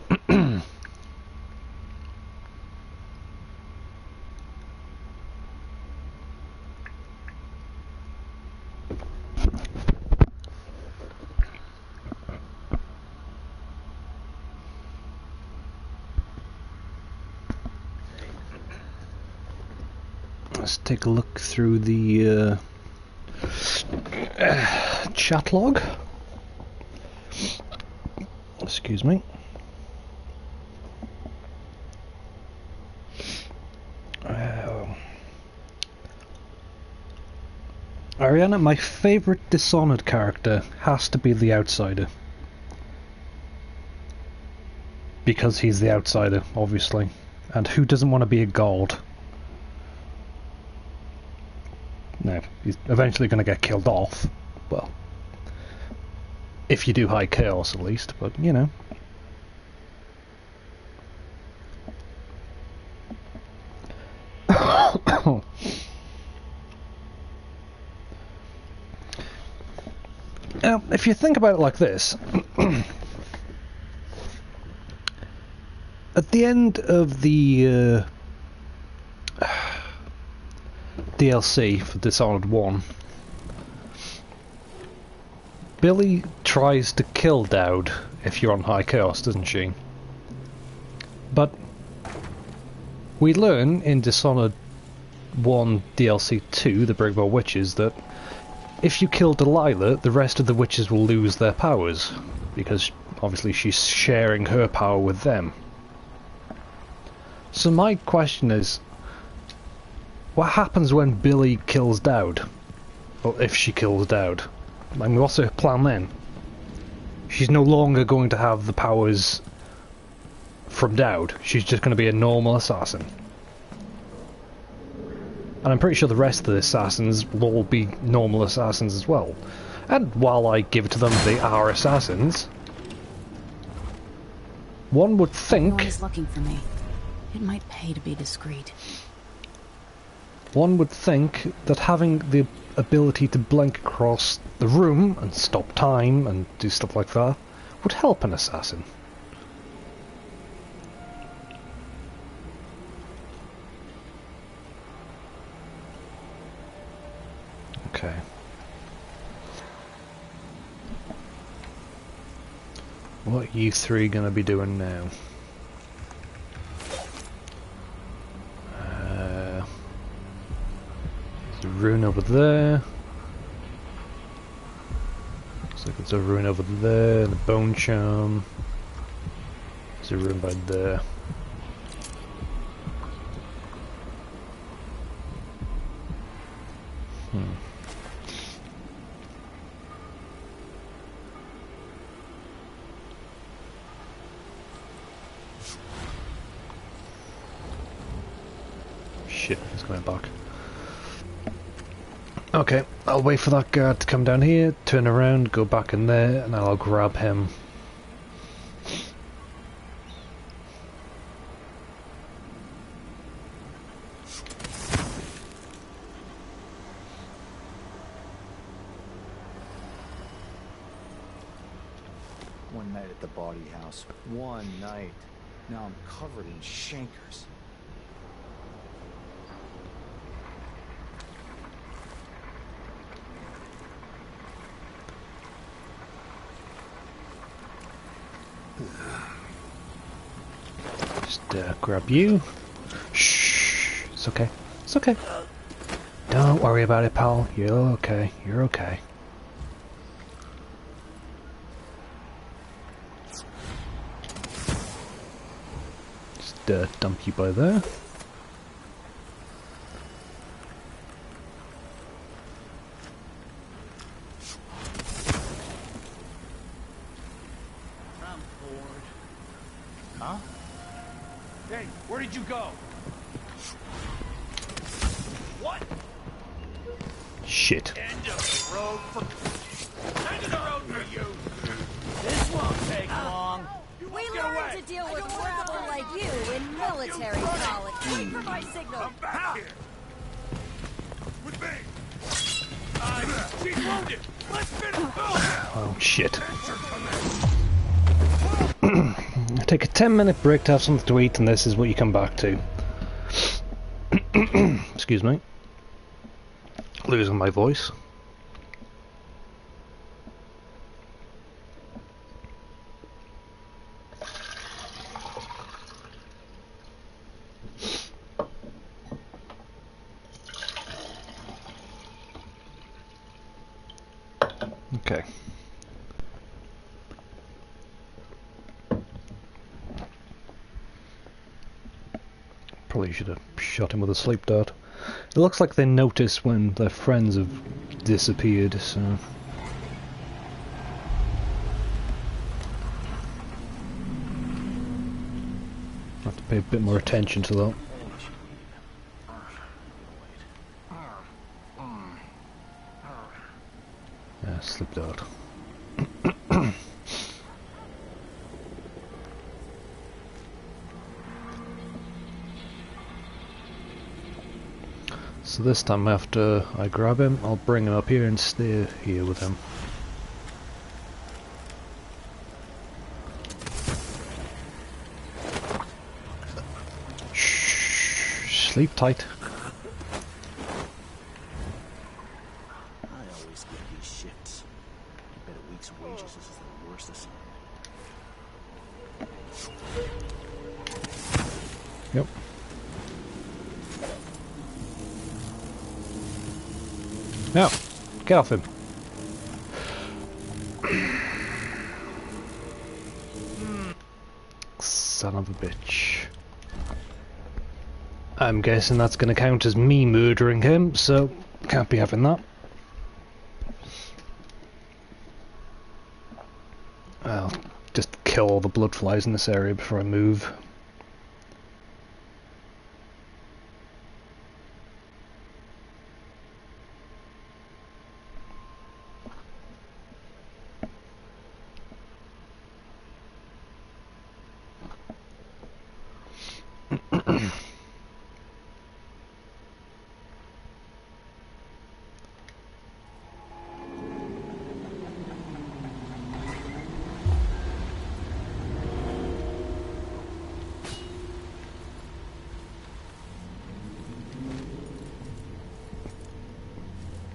Let's take a look through the chat log. Excuse me. Ariana, my favourite Dishonored character has to be the Outsider. Because he's the Outsider, obviously. And who doesn't want to be a god? No, he's eventually going to get killed off. Well, if you do high chaos at least, but you know. If you think about it like this, at the end of the DLC for Dishonored 1, Billy tries to kill Dowd if you're on high chaos, doesn't she? But we learn in Dishonored 1 DLC 2, the Brigville Witches, that if you kill Delilah, the rest of the witches will lose their powers, because obviously she's sharing her power with them. So my question is, what happens when Billy kills Dowd? Or if she kills Dowd? I mean, what's her plan then? She's no longer going to have the powers from Dowd. She's just going to be a normal assassin. And I'm pretty sure the rest of the assassins will all be normal assassins as well. And while I give it to them, they are assassins. One would think... No one's looking for me. It might pay to be discreet. One would think that having the ability to blink across the room and stop time and do stuff like that would help an assassin. Okay. What are you three gonna be doing now? There's a rune over there. Looks like there's a rune over there, the bone charm. There's a rune right there. Shit, he's going back. Okay, I'll wait for that guard to come down here, turn around, go back in there, and I'll grab him. One night at the body house. One night. Now I'm covered in chancres. Just grab you. Shh. It's okay. It's okay. Don't worry about it, pal. You're okay. You're okay. Just dump you by there. Huh? Hey, where did you go? What? Shit. End of the road for... End of the road for you! This won't take long. We learned to deal with rabble like you in military college. Wait for my signal. I'm back here! With me! She's wounded! Let's finish! Oh, shit. Take a 10-minute break to have something to eat, and this is what you come back to. Excuse me. Losing my voice. Okay. Probably should have shot him with a sleep dart. It looks like they notice when their friends have disappeared, so... have to pay a bit more attention to that. Yeah, sleep dart. So this time after I grab him, I'll bring him up here and stay here with him. Shh, sleep tight. I always get these shits. I bet a week's wages is the worst assignment. Yep. No, get off him. Son of a bitch. I'm guessing that's going to count as me murdering him, so can't be having that. I'll just kill all the blood flies in this area before I move.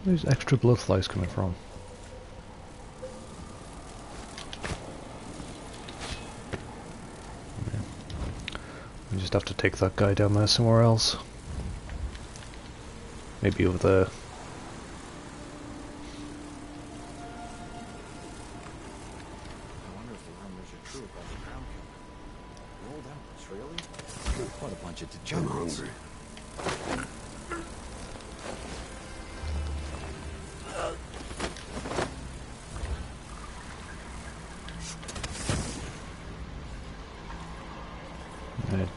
Where's extra blood flies coming from? Yeah. We just have to take that guy down there somewhere else. Maybe over there. I wonder if the rumors are true about the crown killer. The old empress, really? What a bunch of degenerates. I'm hungry.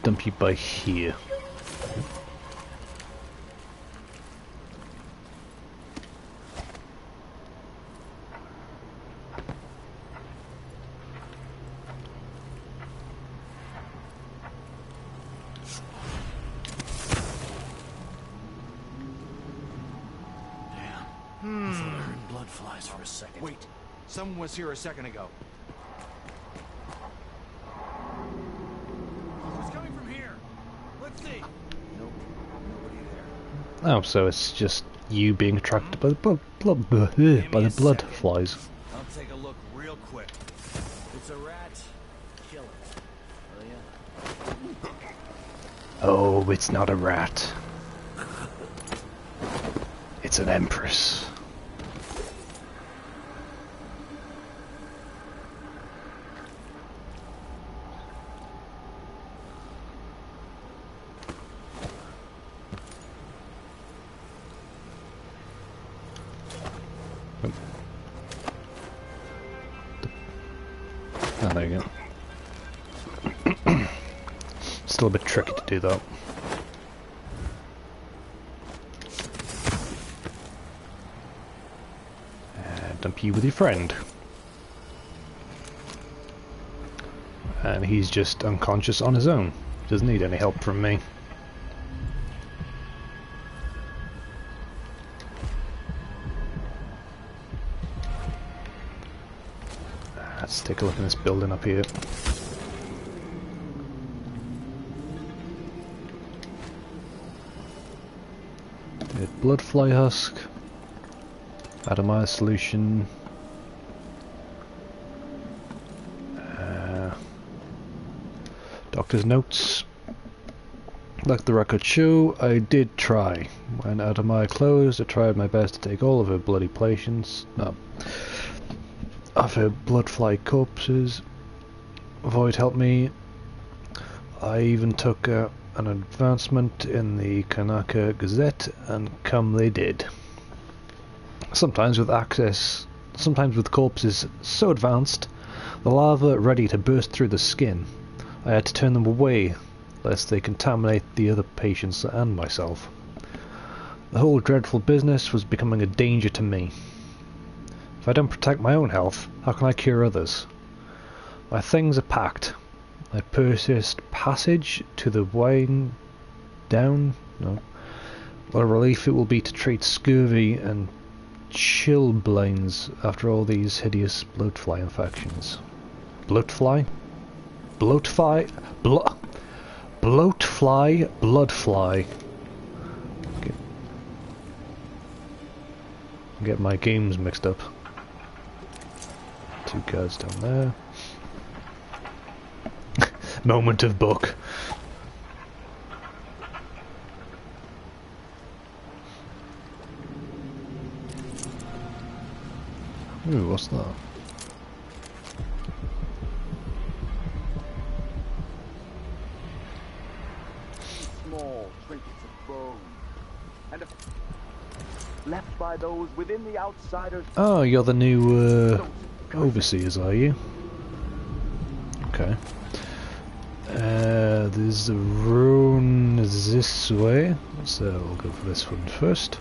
Dump you by here. Blood flies for a second. Wait, someone was here a second ago. Who's coming from here? Let's see. Nope, nobody there. Oh, so it's just you being attracted by the blood flies. I'll take a look real quick. If it's a rat, kill it. Will ya? Oh, it's not a rat. It's an empress. Oh, there you go. Still a bit tricky to do that. Dump you with your friend. And he's just unconscious on his own. Doesn't need any help from me. Let's take a look at this building up here. Blood fly husk. Atomized solution. Doctor's notes. Like the record show, I did try. When Atomai closed, I tried my best to take all of her bloody patients. No. Of her blood fly corpses. Void helped me. I even took an advancement in the Kanaka Gazette, and come they did. Sometimes with corpses so advanced, the larvae ready to burst through the skin, I had to turn them away, lest they contaminate the other patients and myself. The whole dreadful business was becoming a danger to me. If I don't protect my own health, how can I cure others? My things are packed. I purchased passage to the wine down. No. What a relief it will be to treat scurvy and chilblains after all these hideous bloatfly infections. Bloatfly? Bloatfly? Bloatfly? Bloodfly. Get my games mixed up. 2 cards down there. Moment of book. Ooh, what's that? Small trinkets of bone, and left by those within the outsiders. Oh, you're the new overseers, are you? Okay. There's a rune this way, so we'll go for this one first.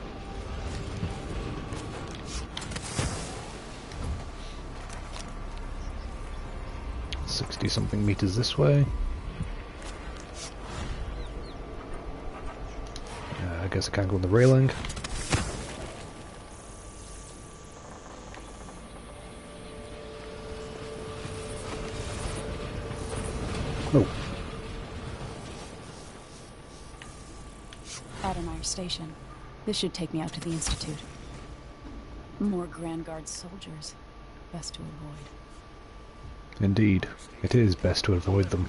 Something meters this way. I guess I can't go on the railing. Oh. Adamire Station. This should take me out to the Institute. More Grand Guard soldiers. Best to avoid. Indeed, it is best to avoid them.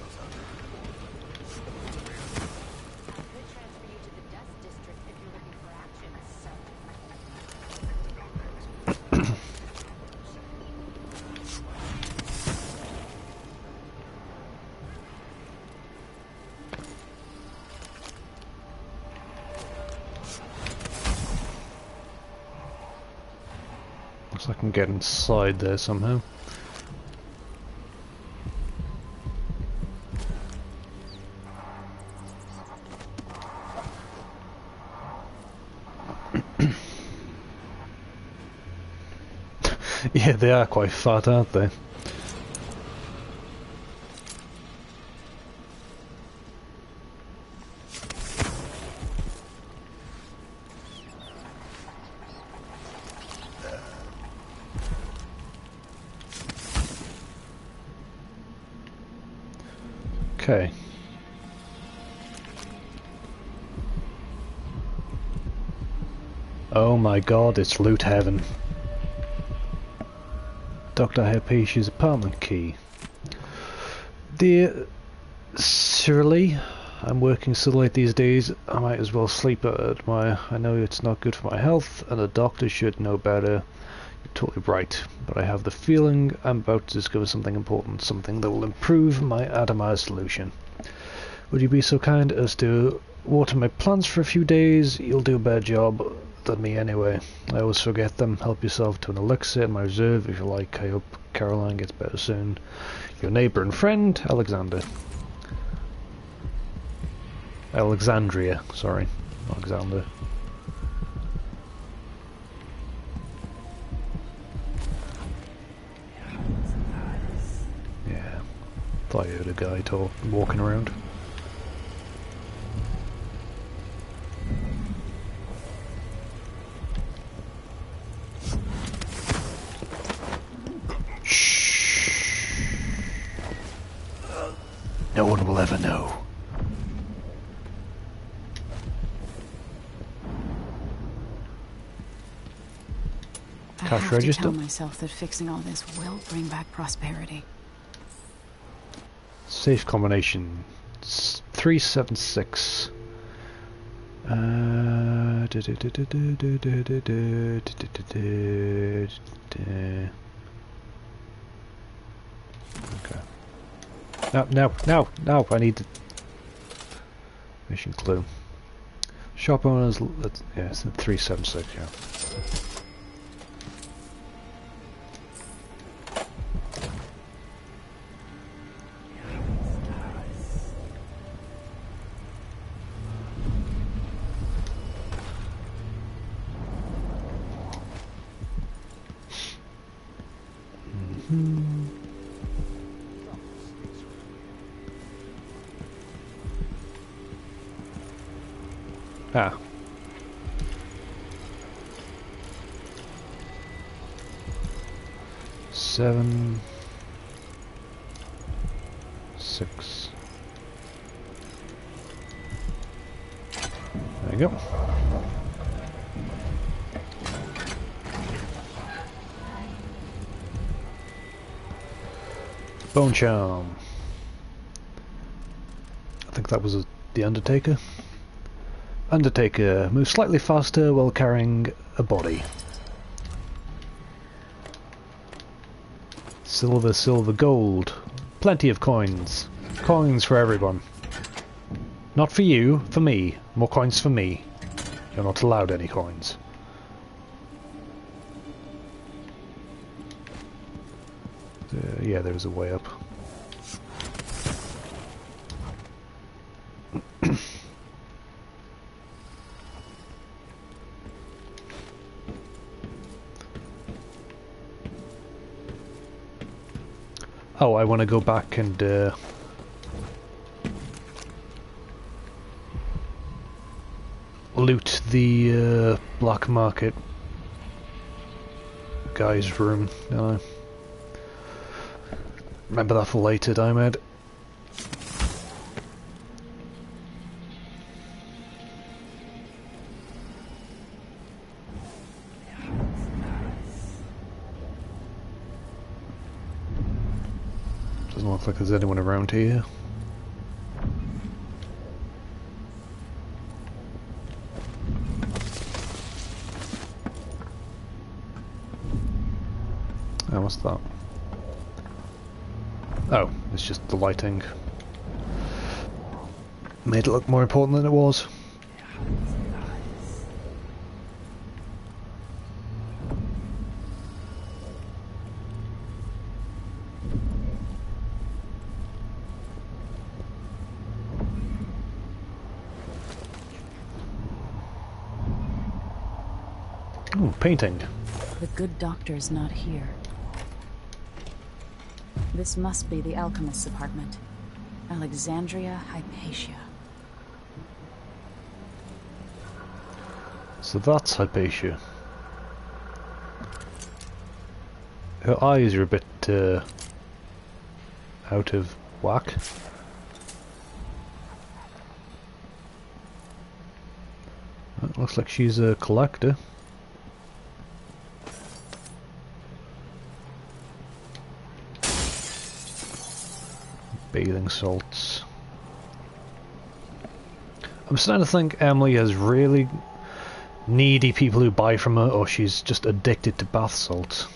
Looks like I can get inside there somehow. Yeah, they are quite fat, aren't they? Okay. Oh my god, it's loot heaven. Dr. Hypatia's apartment key. Dear Shirley, I'm working so late these days, I might as well sleep at my... I know it's not good for my health, and the doctor should know better. You're totally right, but I have the feeling I'm about to discover something important, something that will improve my atomized solution. Would you be so kind as to water my plants for a few days? You'll do a better job than me anyway. I always forget them. Help yourself to an elixir in my reserve if you like. I hope Caroline gets better soon. Your neighbour and friend, Alexander. Alexandria, sorry. Alexander. Yeah. Thought I heard a guy walking around. No one will ever know. Cash have register. to tell myself that fixing all this will bring back prosperity. Safe combination 376. Okay. No, I need the mission clue. Shop owners, yeah, it's 376, yeah. Ah. Seven, 6. There you go. Bone charm. I think that was the Undertaker. Undertaker moves slightly faster while carrying a body. Silver, silver, gold. Plenty of coins. Coins for everyone. Not for you, for me. More coins for me. You're not allowed any coins. Yeah, there's a way up. Oh, I want to go back and loot the black market guy's room. Remember that for later, TheDymed. Doesn't look like there's anyone around here. Oh, what's that? Oh, it's just the lighting. Made it look more important than it was. Ooh, painting. The good doctor's not here. This must be the alchemist's apartment. Alexandria Hypatia. So that's Hypatia. Her eyes are a bit out of whack. It looks like she's a collector. Bathing salts. I'm starting to think Emily has really needy people who buy from her, or she's just addicted to bath salts.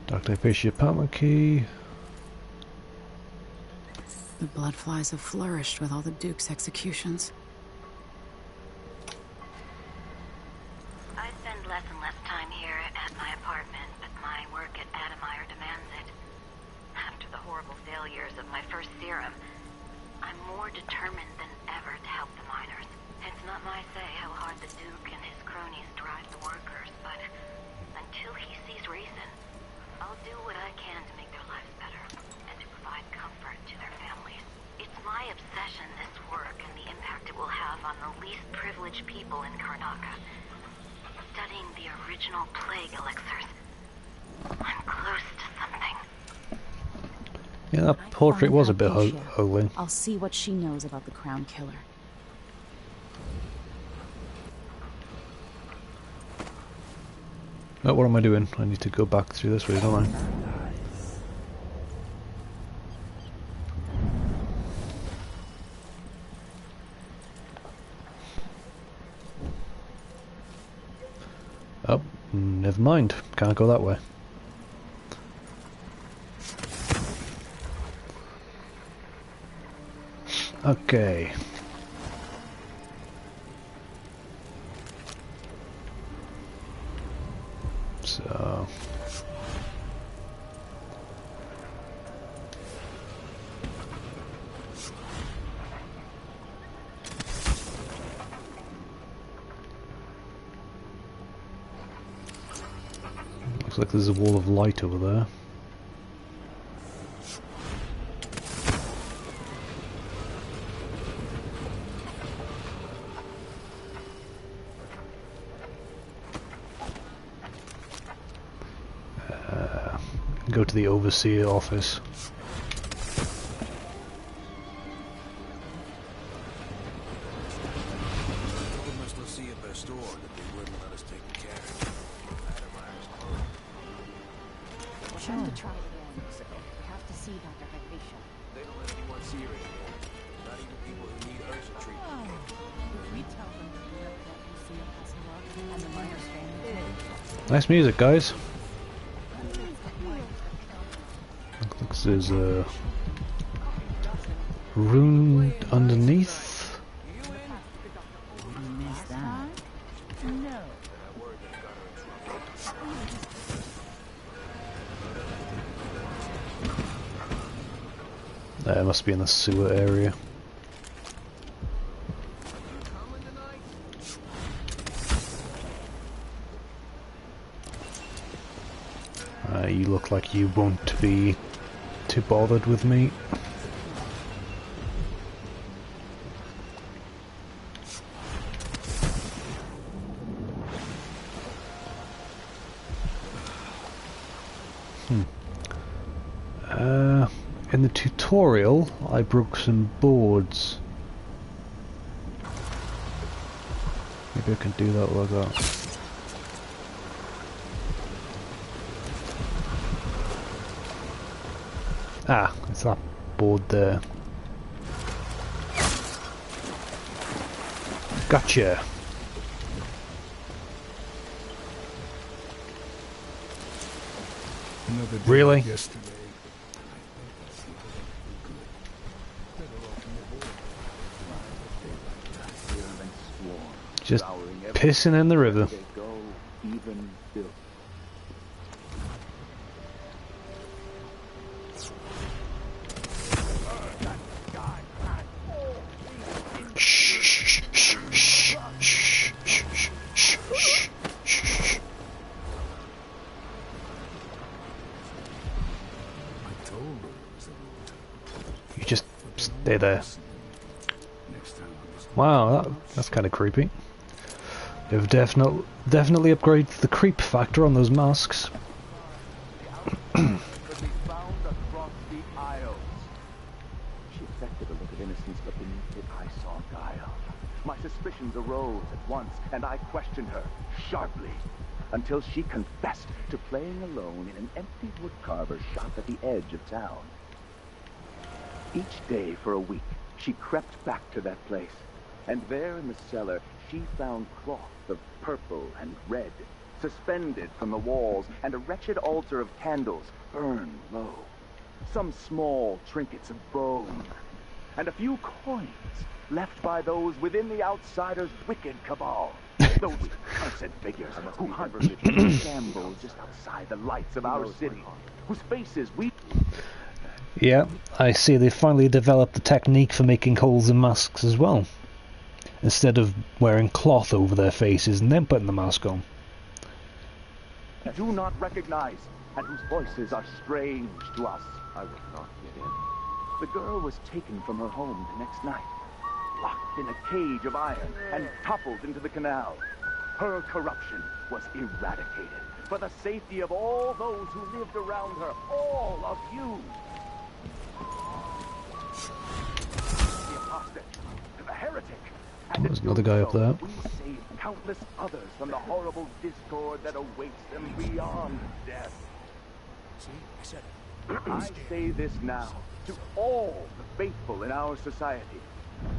Dr. Hypatia apartment key. The bloodflies have flourished with all the Duke's executions. Yeah, that portrait was a bit ugly. I'll see what she knows about the Crown Killer. Oh, what am I doing? I need to go back through this way, don't I? Oh, never mind. Can't go that way. Okay. So... looks like there's a wall of light over there. Go to the overseer office. Told us to see at their store that they wouldn't let us take the cash. We're trying to try it again, so we have to see Dr. Hypatia. They don't let anyone see her anymore. Not even people who need urgent treatment. We tell them to let that Lucia Casanova and the miners family. Nice music, guys. Looks like there's a rune underneath. It must be in the sewer area. You look like you won't be too bothered with me. In the tutorial, I broke some boards. Maybe I can do that like that. Ah, it's that board there. Gotcha. Really? Just pissing in the river. You just stay there. Wow, that's kind of creepy. They've definitely upgraded the creep factor on those masks. Could be found across the aisles. She affected a look of innocence, but beneath it I saw guile. My suspicions arose at once, and I questioned her sharply, until she confessed to playing alone in an empty woodcarver shop at the edge of town. Each day for a week, she crept back to that place, and there in the cellar, she found cloth of purple and red, suspended from the walls, and a wretched altar of candles burned low. Some small trinkets of bone, and a few coins left by those within the outsiders' wicked cabal. Those cursed figures who hunt and gamble just outside the lights of our city, whose faces we... Yeah, I see they finally developed the technique for making holes in masks as well. Instead of wearing cloth over their faces and then putting the mask on. Do not recognize, and whose voices are strange to us. I would not get in. The girl was taken from her home the next night, locked in a cage of iron, and toppled into the canal. Her corruption was eradicated for the safety of all those who lived around her, all of you. apostate, to the heretic. Oh, there's another guy up there. We save countless others from the horrible discord that awaits them beyond death. See, I said I say this now to all the faithful in our society.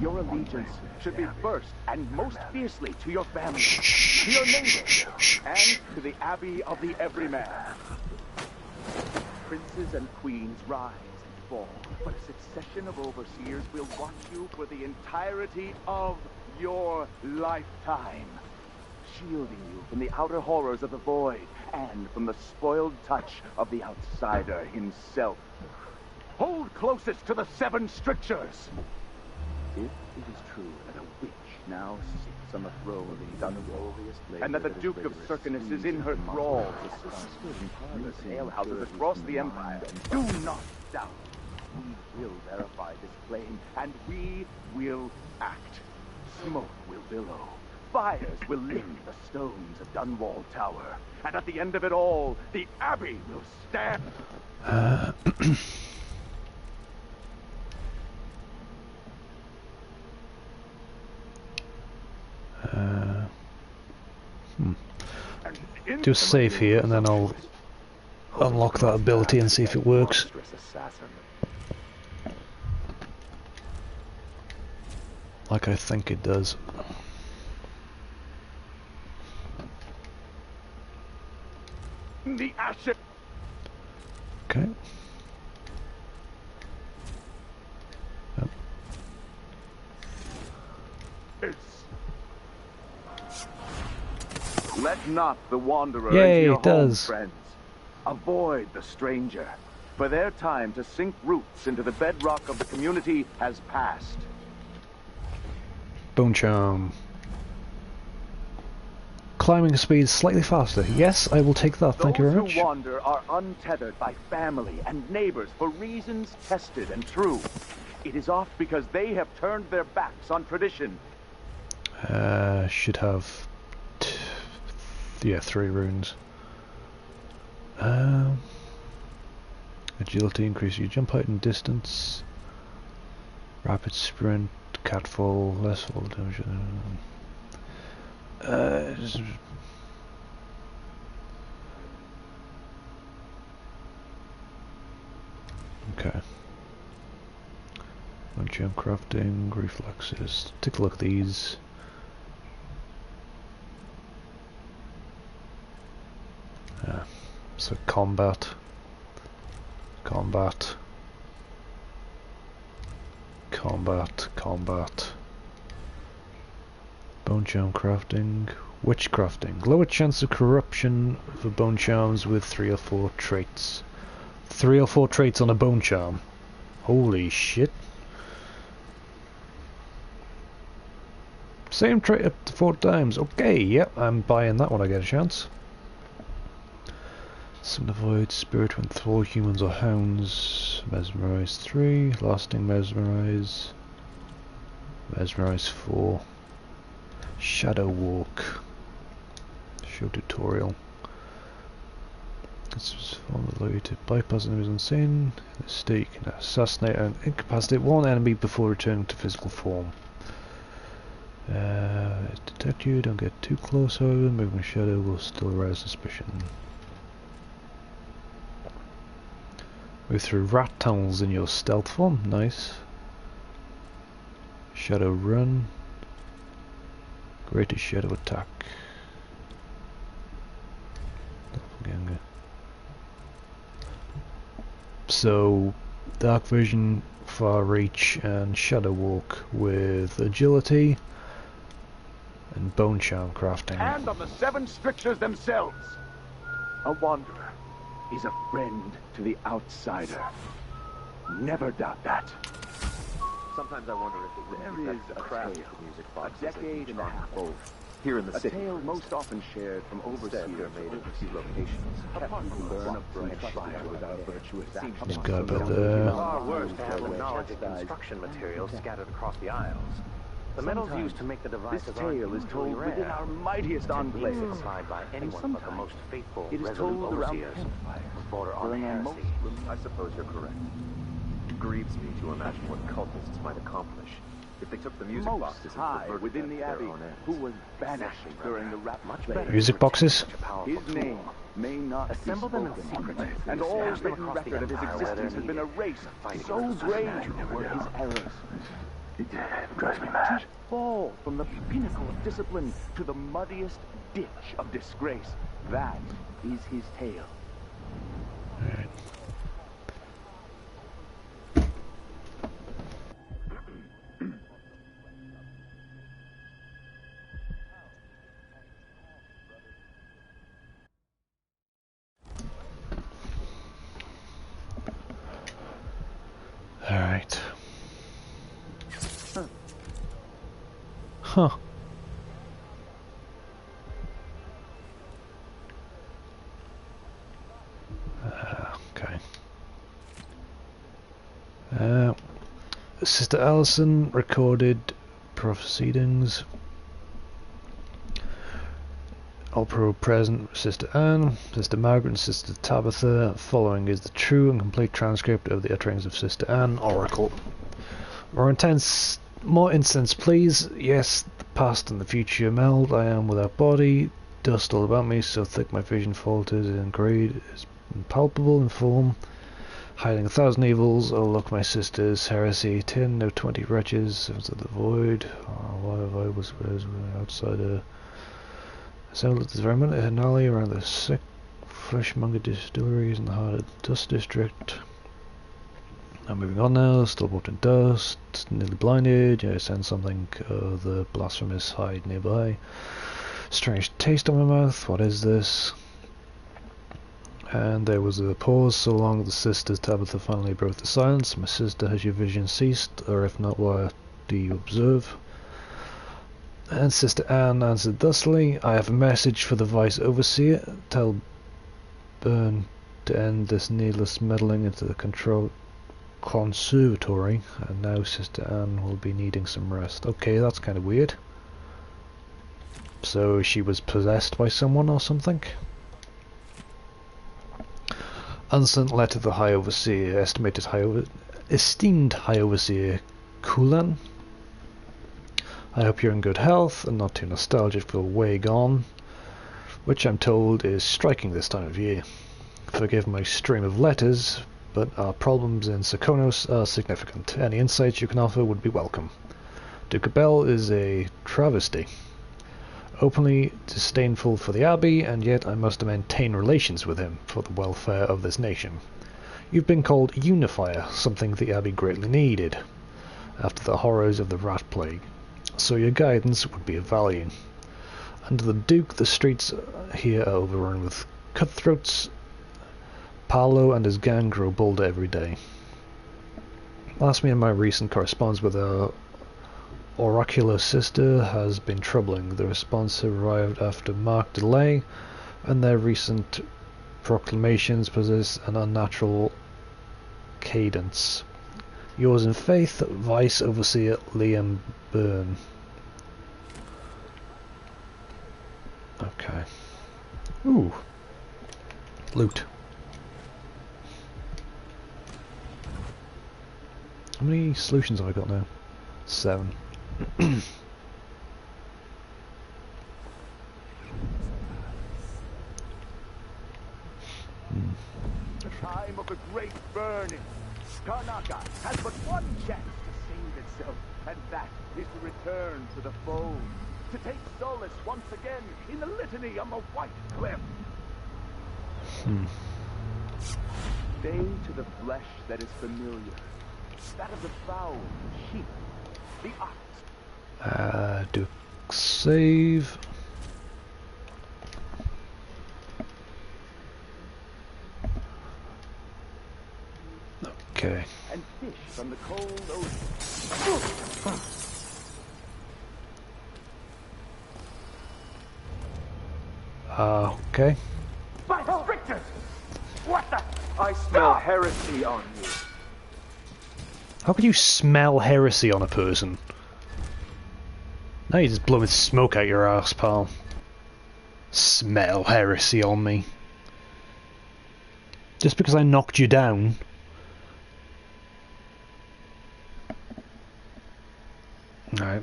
Your allegiance should be first and most fiercely to your family, to your neighbors, and to the Abbey of the Everyman. Princes and queens rise and fall, but a succession of overseers will watch you for the entirety of your lifetime, shielding you from the outer horrors of the void and from the spoiled touch of the outsider himself. Hold closest to the 7 strictures. If it is true that a witch now sits on the throne of Dunwall, and that the Duke of Circinus is in her thrall in the alehouses across the Empire, do not doubt. We will verify this claim, and we will act. Smoke will billow. Fires will lick the stones of Dunwall Tower. And at the end of it all, the Abbey will stand. Do save here, and then I'll unlock that ability and see if it works. Like I think it does. The ashes. Okay. Yep. Let not the wanderer Yay, into your it does. home, friends. Avoid the stranger, for their time to sink roots into the bedrock of the community has passed. Bone charm. Climbing speed slightly faster. Yes, I will take that. Thank you very much. Those who wander are untethered by family and neighbors for reasons tested and true. It is oft because they have turned their backs on tradition. Should have... yeah, 3 runes. Agility increase your jump height and distance. Rapid sprint, catfall, less fall damage. Okay. Jump crafting, reflexes. Take a look at these. So combat, combat, combat, combat. Bone charm crafting, witch crafting. Lower chance of corruption for bone charms with 3 or 4 traits. 3 or 4 traits on a bone charm. Holy shit. Same trait up to 4 times. Okay, yep, I'm buying that when I get a chance. Summon the void, spirit when thrall humans or hounds. Mesmerize 3, lasting mesmerize. Mesmerize 4. Shadow walk. Show tutorial. This was formulated bypass enemies insane. In this state you can assassinate and incapacitate one enemy before returning to physical form. Detect you, don't get too close however, moving shadow will still arouse suspicion. Move through rat tunnels in your stealth form, nice. Shadow run. Greatest shadow attack. Doppelganger. So, dark vision, far reach, and shadow walk with agility and bone charm crafting. And on the 7 strictures themselves. A wanderer is a friend to the outsider. Never doubt that. Sometimes I wonder if there is a craft music a decade and a half old. Here in the city, a tale most often shared from overseers made at these locations. Apart from learn of bright fire without virtuous action. There's a guy about there. Far worse to have the knowledge of construction materials scattered across the Isles. The metals used to make the devices this tale is told within our mightiest enclaves, supplied by anyone but the most faithful it is resident told around overseers campfires, who border on heresy. I suppose you're correct. It grieves me to imagine what cultists might accomplish. If they took the music Most boxes high and within the abbey, who was banished during the rat plague. Music boxes? His name may not assemble be them in spoken, secret, and all stash them written across the record of his empire existence has been erased. So grave were his errors. It drives me mad. To fall from the pinnacle of discipline to the muddiest ditch of disgrace. That is his tale. Alright. Huh. Okay. Sister Allison recorded proceedings. All pro present: Sister Anne, Sister Margaret, and Sister Tabitha. Following is the true and complete transcript of the utterings of Sister Anne, Oracle. More incense, please. Yes, the past and the future meld. I am without body, dust all about me, so thick my vision falters, and grade is impalpable in form, hiding 1,000 evils. Oh, look, my sisters, heresy, 10, no 20 wretches, sevens of the void. Why have I was outside a assembled at this very minute, an alley around the sick fleshmonger distilleries in the heart of the dust district. I'm moving on now, still bought in dust, nearly blinded. Yeah, I sense something, the blasphemous hide nearby. Strange taste on my mouth, what is this? And there was a pause, so long the sisters Tabitha finally broke the silence. My sister, has your vision ceased, or if not, why do you observe? And Sister Anne answered thusly, I have a message for the Vice Overseer. Tell Byrne to end this needless meddling into the conservatory, and now Sister Anne will be needing some rest. Okay, that's kind of weird. So she was possessed by someone or something? Unsent letter to the High Overseer, esteemed High Overseer Kulan. I hope you're in good health and not too nostalgic for Way Gone, which I'm told is striking this time of year. Forgive my stream of letters, but our problems in Serkonos are significant. Any insights you can offer would be welcome. Duke Bell is a travesty. Openly disdainful for the Abbey, and yet I must maintain relations with him for the welfare of this nation. You've been called Unifier, something the Abbey greatly needed, after the horrors of the Rat Plague. So your guidance would be of value. Under the Duke, the streets here are overrun with cutthroats. Paolo and his gang grow bolder every day. Last me and my recent correspondence with our oracular sister has been troubling. The response arrived after marked delay, and their recent proclamations possess an unnatural cadence. Yours in faith, Vice Overseer Liam Byrne. Okay. Ooh. Loot. How many solutions have I got now? 7. The time of the great burning. Karnaca has but one chance to save itself, and that is to return to the fold, to take solace once again in the litany on the White Cliff. Stay to the flesh that is familiar, that of the fowl, sheep, the ox. Do save. Okay. And fish from the cold ocean. Okay. By strictures! What the? I smell heresy on you. How could you smell heresy on a person? Now you're just blowing smoke out your ass, pal. Smell heresy on me. Just because I knocked you down.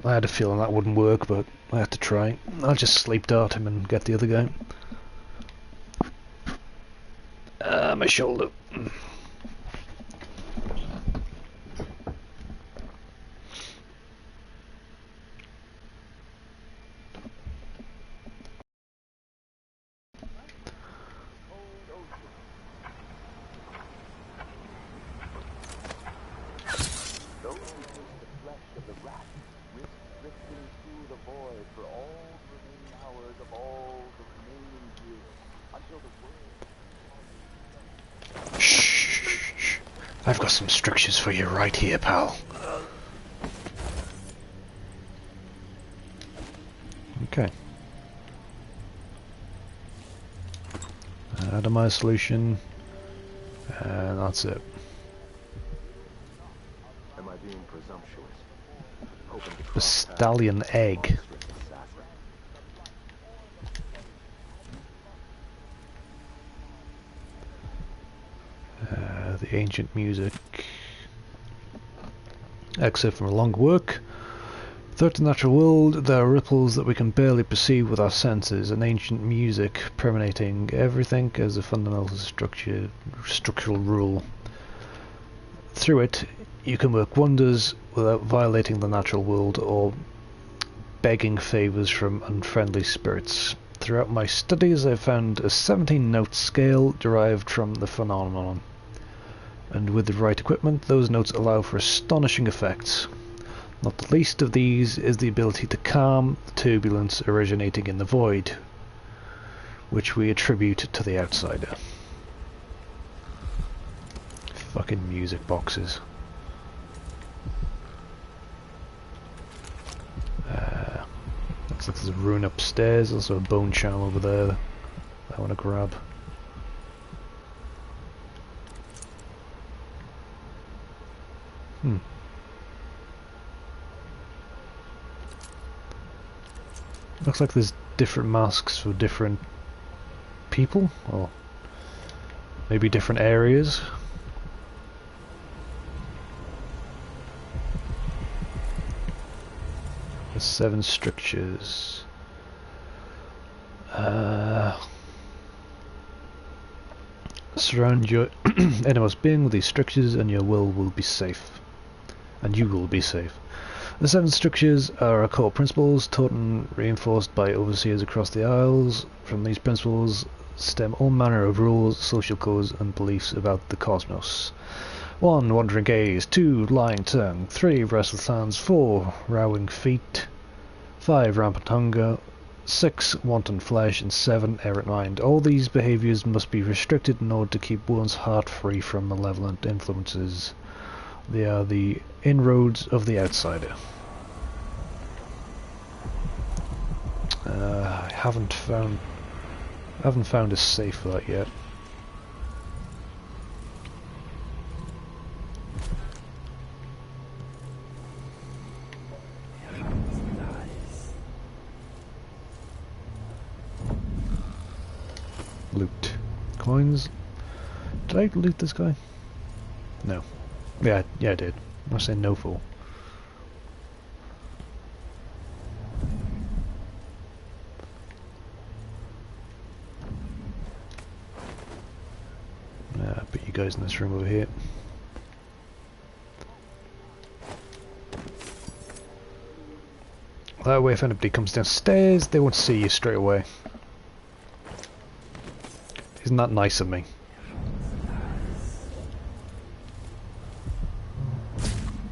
I had a feeling that wouldn't work, but I had to try. I'll just sleep dart him and get the other guy. My shoulder. I've got some strictures for you right here, pal. Okay. Atomize solution, and that's it. Am I being presumptuous? The stallion egg. The ancient music. Excerpt from a long work. Throughout the natural world, there are ripples that we can barely perceive with our senses, and ancient music permeating everything as a fundamental structural rule. Through it, you can work wonders without violating the natural world or begging favours from unfriendly spirits. Throughout my studies, I found a 17-note scale derived from the phenomenon, and with the right equipment, those notes allow for astonishing effects. Not the least of these is the ability to calm the turbulence originating in the void, which we attribute to the outsider. Fucking music boxes. Looks like there's a rune upstairs, also a bone charm over there I want to grab. Looks like there's different masks for different people, or maybe different areas. There's 7 strictures. Surround your innermost being with these strictures and your will be safe. And you will be safe. The 7 strictures are our core principles, taught and reinforced by overseers across the Isles. From these principles stem all manner of rules, social codes and beliefs about the cosmos. 1. Wandering gaze. 2. Lying tongue. 3. Restless hands. 4. Rowing feet. 5. Rampant hunger. 6. Wanton flesh. And 7. Errant mind. All these behaviours must be restricted in order to keep one's heart free from malevolent influences. They are the inroads of the outsider. I haven't found a safe for that yet. Loot. Coins. Did I loot this guy? No. Yeah, I did. I say no fool. Put you guys in this room over here. That way if anybody comes downstairs, they won't see you straight away. Isn't that nice of me?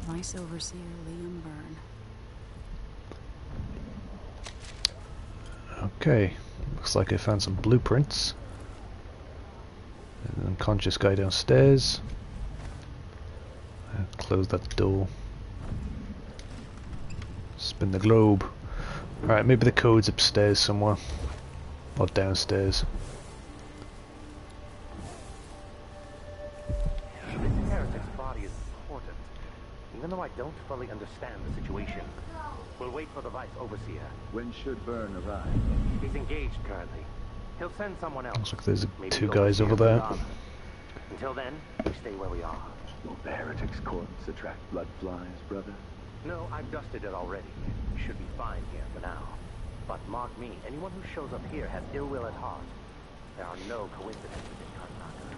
Vice Overseer Liam Byrne. Okay, looks like I found some blueprints. An unconscious guy downstairs. Close that door. Spin the globe. Alright, maybe the code's upstairs somewhere. Or downstairs. This heretic's body is important. Even though I don't fully understand the situation. We'll wait for the Vice Overseer. When should Byrne arrive? He's engaged currently. He'll send someone else. Looks like there's Maybe 2 guys over there. Until then, we stay where we are. Will the heretic's corpse attract blood flies, brother? No, I've dusted it already. You should be fine here for now. But mark me, anyone who shows up here has ill will at heart. There are no coincidences in Karnataka.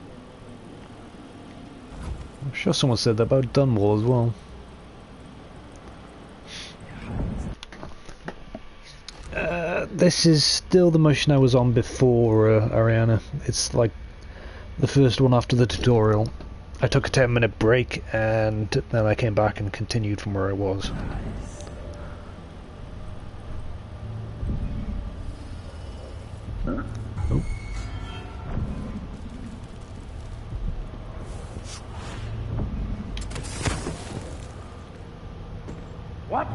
I'm sure someone said that about Dunwall as well. This is still the mission I was on before, Ariana. It's like the first one after the tutorial. I took a 10-minute break and then I came back and continued from where I was. Huh? Oh.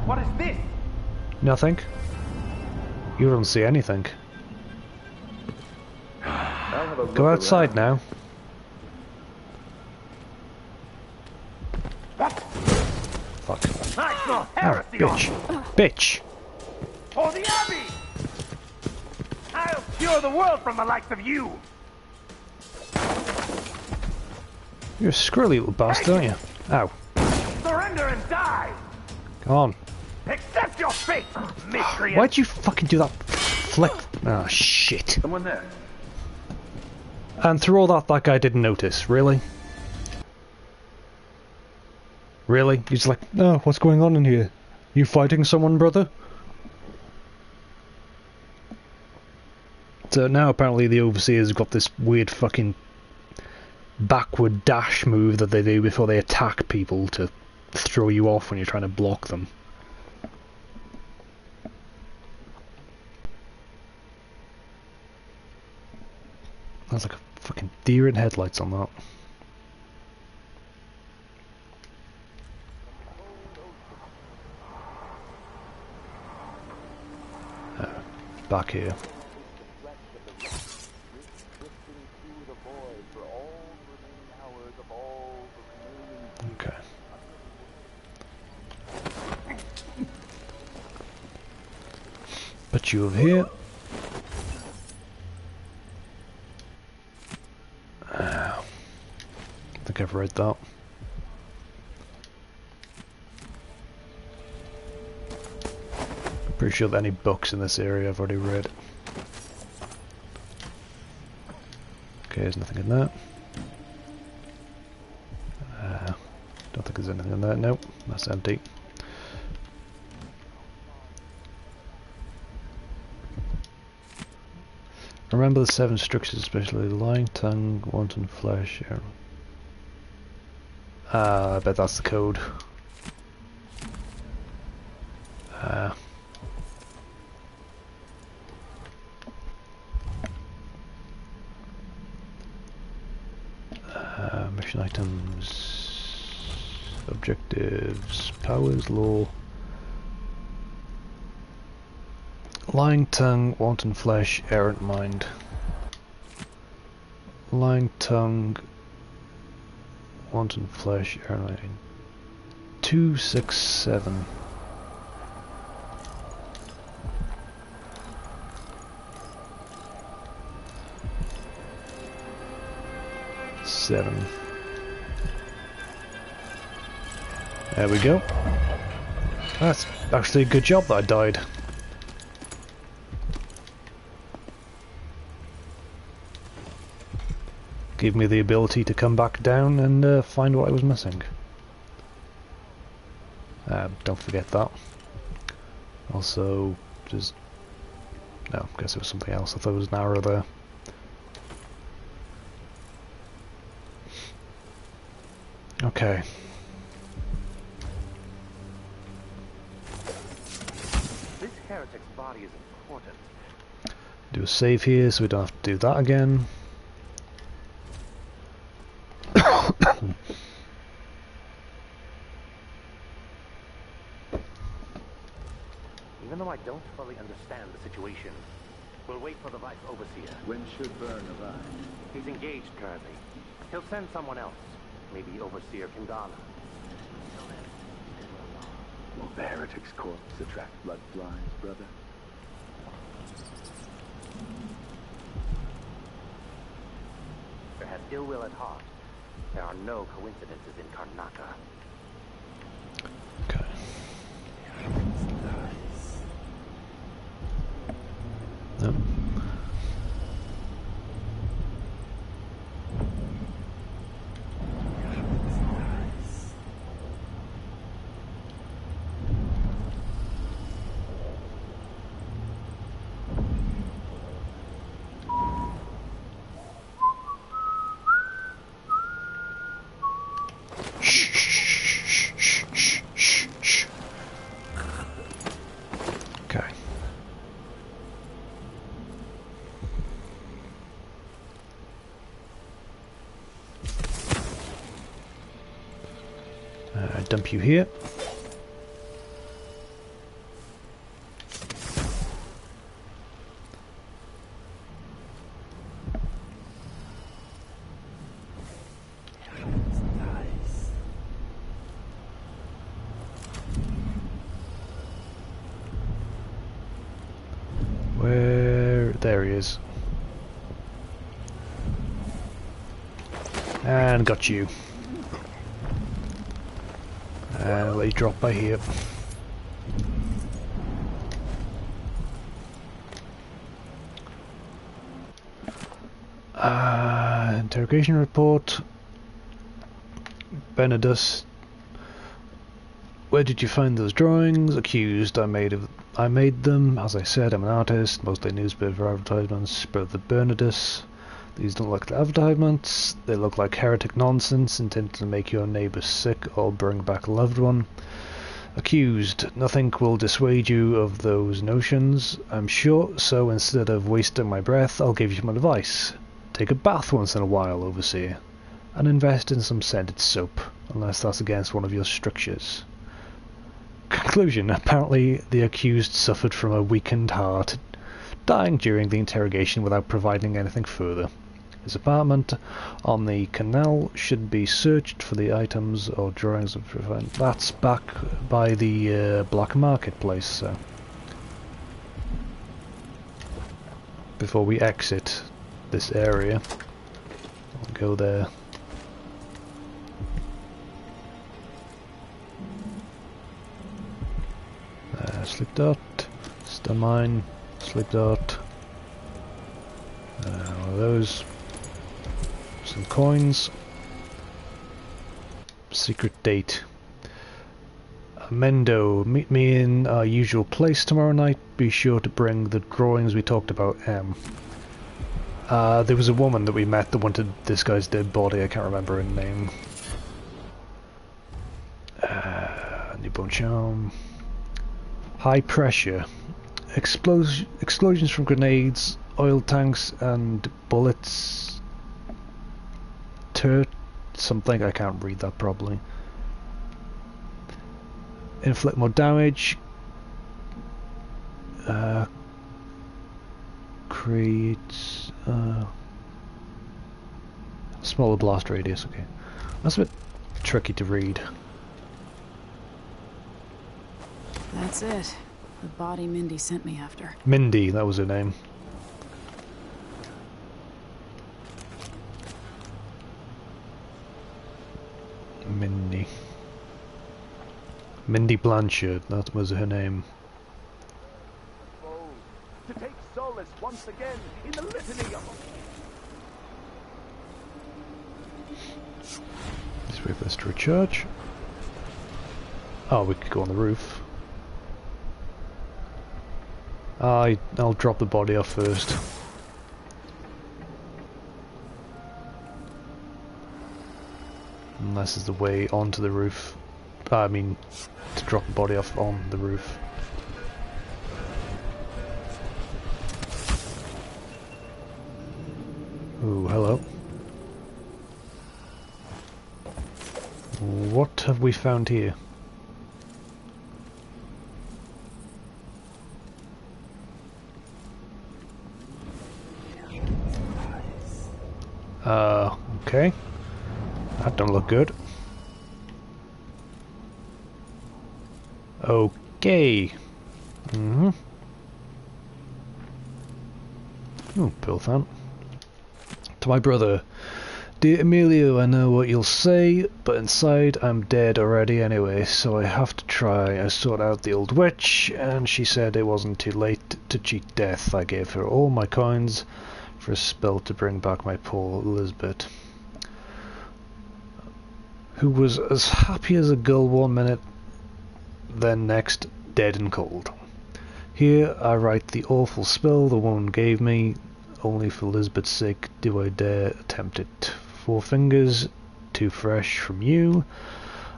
What is this? Nothing. You don't see anything. Go outside now. What? Fuck. I smell Oh, heresy. bitch. Bitch. For the Abbey! I'll cure the world from the likes of you! You're a screwy little bastard, aren't you? Ow. Surrender and die! Come on. Accept your fate, miscreant! Why'd you fucking do that flick? Oh, shit. Someone there. And through all that guy didn't notice. Really? Really? He's like, oh, what's going on in here? You fighting someone, brother? So now apparently the Overseer's got this weird fucking backward dash move that they do before they attack people to throw you off when you're trying to block them. That's like a fucking deer in headlights on that. Back here. Okay. Put you over here. I think I've read that. I'm pretty sure that any books in this area I've already read. Okay, there's nothing in that. Don't think there's anything in there. Nope, that's empty. Remember the 7 structures, especially lying tongue, wanton flesh. I bet that's the code. Mission items, objectives, powers, law. Lying tongue, wanton flesh, errant mind. Lying tongue, wanton flesh, errant mind. 267. There we go. That's actually a good job that I died. Gave me the ability to come back down and find what I was missing. Don't forget that. Also, just... no, I guess it was something else. I thought it was an arrow there. Okay. This heretic's body is important. Do a save here so we don't have to do that again. Even though I don't fully understand the situation, we'll wait for the Vice Overseer. When should Byrne arrive? He's engaged currently. He'll send someone else. Maybe Overseer Kingana. Will the heretic's corpse attract blood flies, brother? Has ill will at heart. There are no coincidences in Karnataka. Okay. No. Okay. Dump you here. Where? There he is. And got you. And let you drop by here. Interrogation report. Benedus. Where did you find those drawings? Accused. I made them. As I said, I'm an artist. Mostly newspaper advertisements. Brother Bernardus. These don't look like advertisements. They look like heretic nonsense intended to make your neighbour sick or bring back a loved one. Accused. Nothing will dissuade you of those notions, I'm sure, so instead of wasting my breath, I'll give you some advice. Take a bath once in a while, overseer, and invest in some scented soap, unless that's against one of your strictures. Conclusion. Apparently, the accused suffered from a weakened heart, dying during the interrogation without providing anything further. His apartment on the canal should be searched for the items or drawings of prevent. That's back by the black marketplace. So before we exit this area, we'll go there. Sleep dart, stun mine, sleep dart. One of those. Some coins. Secret date. Mendo, meet me in our usual place tomorrow night. Be sure to bring the drawings we talked about. There was a woman that we met that wanted this guy's dead body. I can't remember her name. Newborn charm. High pressure. Explosions from grenades, oil tanks, and bullets. Something, I can't read that probably. Inflict more damage. Creates smaller blast radius. Okay, that's a bit tricky to read. That's it. The body Mindy sent me after. Mindy, that was her name. Mindy Blanchard, that was her name. To take solace once again in the litany of them. Let's wait for this to recharge. Oh, we could go on the roof. I'll drop the body off first. And this is the way onto the roof. I mean, to drop the body off on the roof. Ooh, hello. What have we found here? Okay. That don't look good. Okay. Mm-hmm. Ooh, pill fan. To my brother, Dear Emilio, I know what you'll say, but inside I'm dead already anyway, so I have to try. I sought out the old witch, and she said it wasn't too late to cheat death. I gave her all my coins for a spell to bring back my poor Elizabeth, who was as happy as a gull one minute, then next dead and cold. Here I write the awful spell the woman gave me. Only for Elizabeth's sake do I dare attempt it. 4 fingers, 2 fresh from you,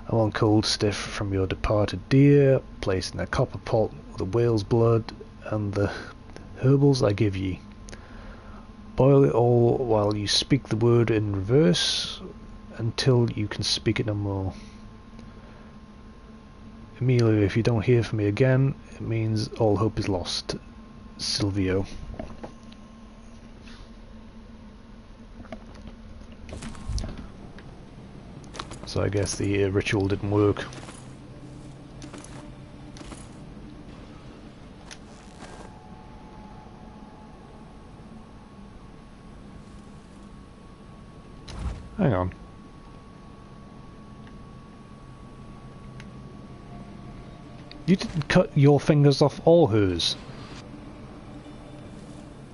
and 1 cold stiff from your departed dear, placed in a copper pot with the whale's blood and the herbals I give ye. Boil it all while you speak the word in reverse, until you can speak it no more. Emilio, if you don't hear from me again, it means all hope is lost. Silvio. So I guess the ritual didn't work. Hang on. You didn't cut your fingers off or hers.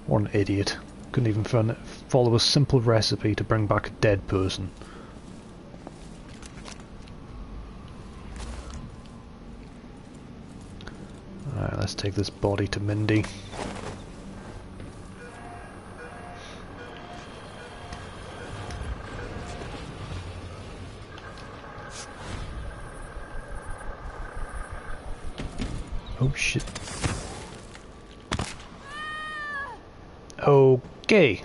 What an idiot. Couldn't even follow a simple recipe to bring back a dead person. Alright, let's take this body to Mindy. Oh shit. Okay.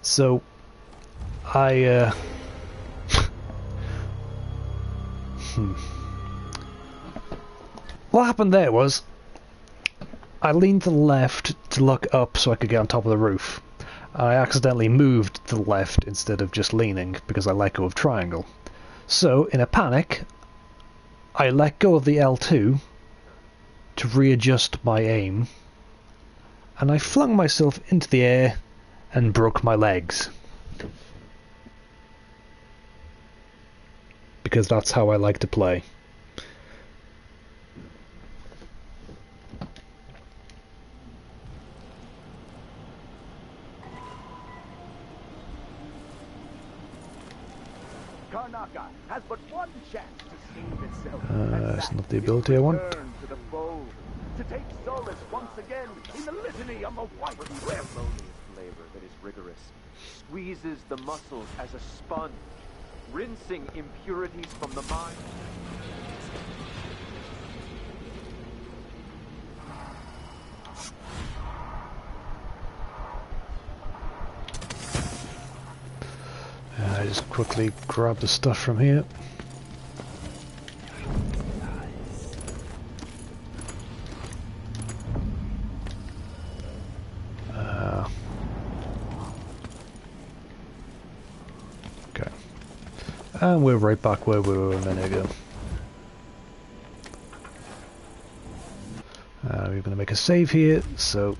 So, What happened there was, I leaned to the left to look up so I could get on top of the roof. I accidentally moved to the left instead of just leaning because I let go of triangle. So, in a panic, I let go of the L2 to readjust my aim, and I flung myself into the air and broke my legs. Because that's how I like to play. Karnaca has but one chance to save itself. That's not the ability I want. To the fold, to take solace once again in the litany of the white whip. Flavor that is rigorous, squeezes the muscles as a sponge, rinsing impurities from the mind. I just quickly grab the stuff from here. Okay. And we're right back where we were a minute ago. We're going to make a save here, so...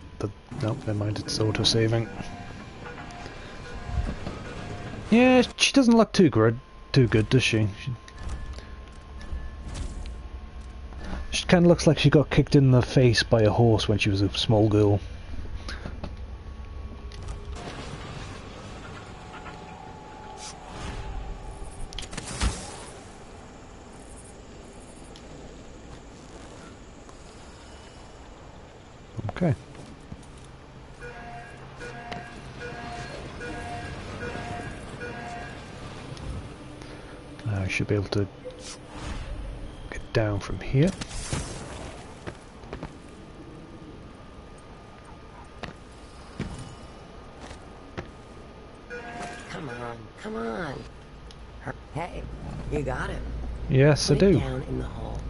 Nope, never mind, it's auto-saving. Yeah, she doesn't look too good, does she? She kind of looks like she got kicked in the face by a horse when she was a small girl. Okay. I should be able to get down from here. Come on, come on. Hey, you got it. Yes, Put I it do. down in the hole.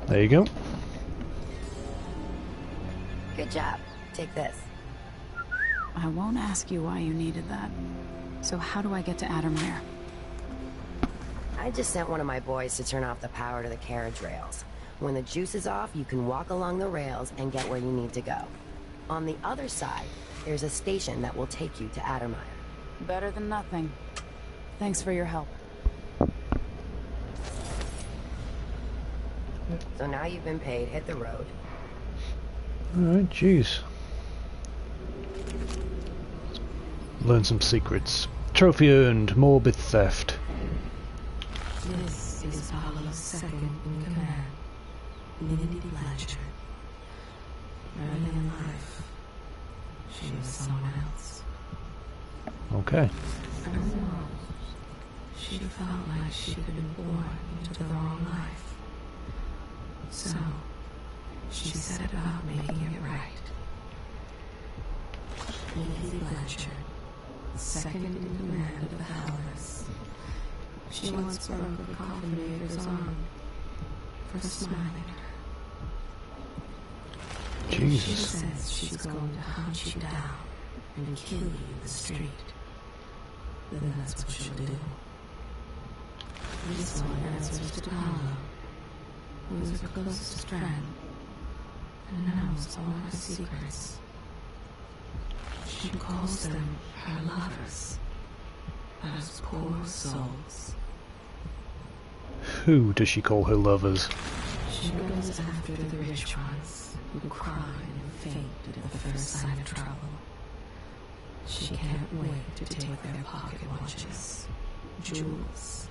There you go. Good job. Take this. I won't ask you why you needed that. So how do I get to Addermire? I just sent one of my boys to turn off the power to the carriage rails. When the juice is off, you can walk along the rails and get where you need to go. On the other side, there's a station that will take you to Addermire. Better than nothing. Thanks for your help. So now you've been paid, hit the road. Alright, jeez. Learn some secrets. Trophy earned, morbid theft. This is Apollo's second in command, Mindy Blanchard. Early in life, she was someone else. Okay. For a moment, she felt like she'd been born into the wrong life. So, she set about making it right. Mindy Blanchard, second in command of the Howlers. She once broke a coffinator's arm for smiling at her. Jesus. She says she's going to hunt you down and kill you in the street. Then that's what she'll do. This one answers to Paolo, who is her closest friend, and knows all her secrets. She calls them her lovers, those poor souls. Who does she call her lovers? She goes after the rich ones, who cry and faint at the first sign of trouble. She can't wait to take their pocket watches, jewels,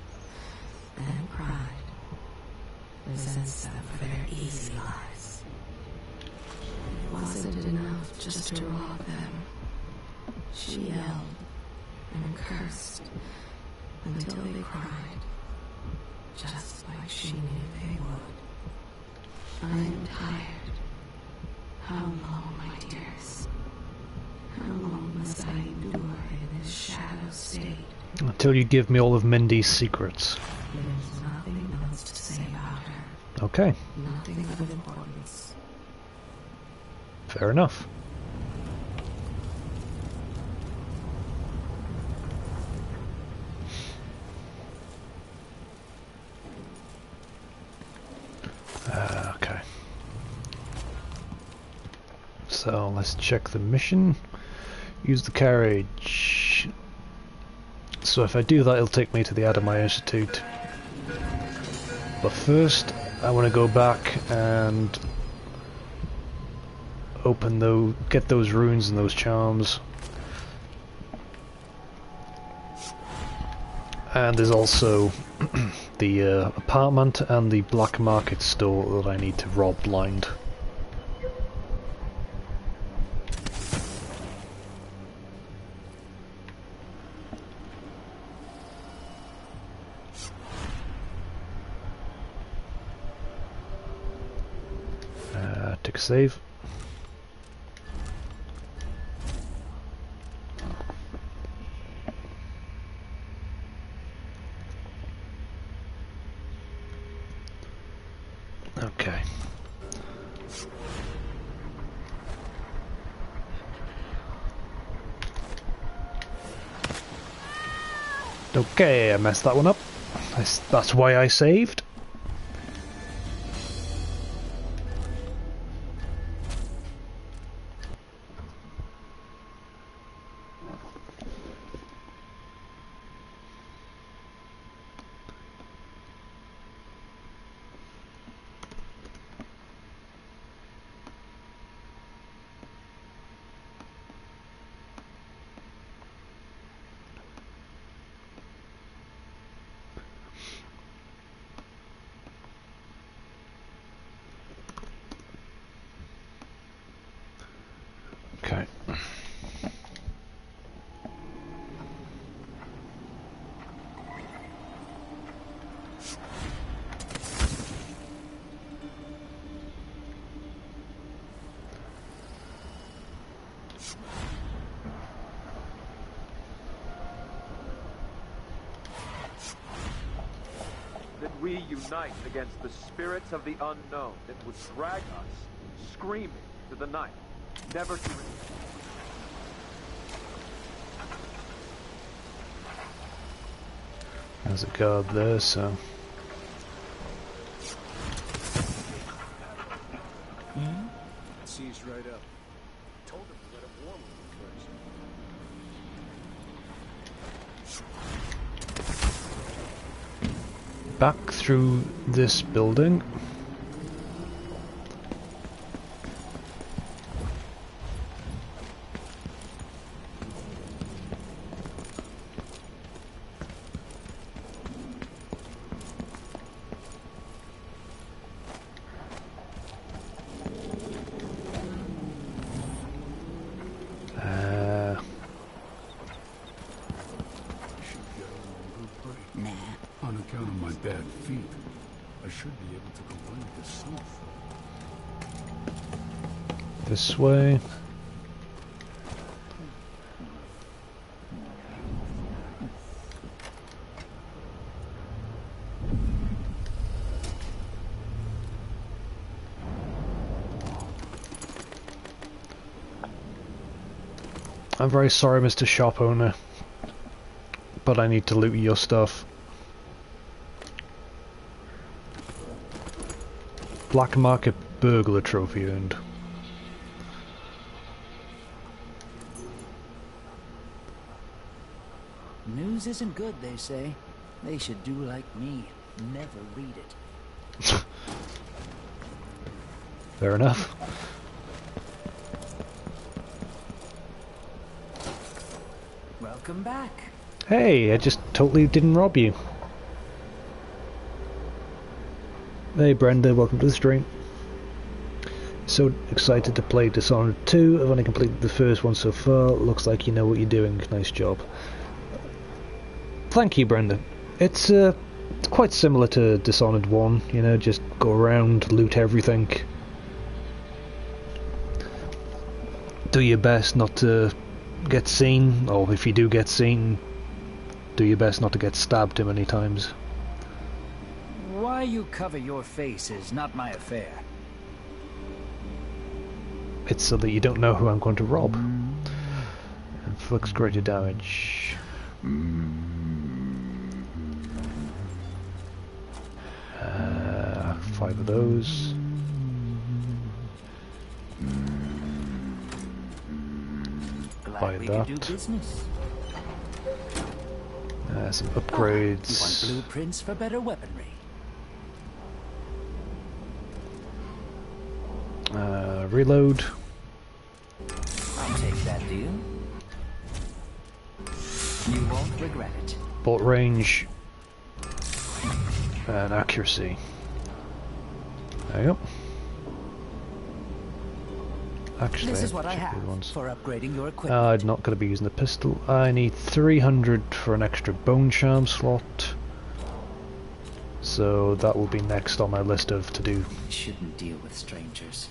and pride. Resents them for their easy lives. It wasn't enough just to rob them. She yelled and cursed until they cried, just like she knew they would. I am tired. How long, my dears? How long must I endure in this shadow state? Until you give me all of Mindy's secrets. There's nothing else to say about her. Okay. Nothing of importance. Fair enough. Okay. So let's check the mission. Use the carriage. So if I do that, it'll take me to the Addermire Institute. But first, I want to go back and get those runes and those charms. And there's also the apartment and the black market store that I need to rob blind. Take a save. Okay. Okay, I messed that one up. That's why I saved. Okay. That we unite against the spirits of the unknown that would drag us, screaming, to the night, never to return. There's a guard there, so... Seized right up. back through this building. On account of my bad feet, I should be able to combine this south. This way. I'm very sorry, Mr. Shop Owner, but I need to loot your stuff. Black market burglar trophy earned. News isn't good, they say. They should do like me. Never read it. Fair enough. Welcome back. Hey, I just totally didn't rob you. Hey Brenda, welcome to the stream. So excited to play Dishonored 2. I've only completed the first one so far. Looks like you know what you're doing. Nice job. Thank you, Brenda. It's quite similar to Dishonored 1, you know, just go around, loot everything. Do your best not to get seen, or if you do get seen, do your best not to get stabbed too many times. Why you cover your face is not my affair. It's so that you don't know who I'm going to rob. Inflicts greater damage. 5 of those. Buy that. Some upgrades. You want blueprints for better weaponry. Reload. I'll take that deal. You won't regret it. Bolt range. And accuracy. There you go. Actually, this is what I have for upgrading your equipment. I'm not going to be using the pistol. I need 300 for an extra bone charm slot. So that will be next on my list of to do. Shouldn't deal with strangers.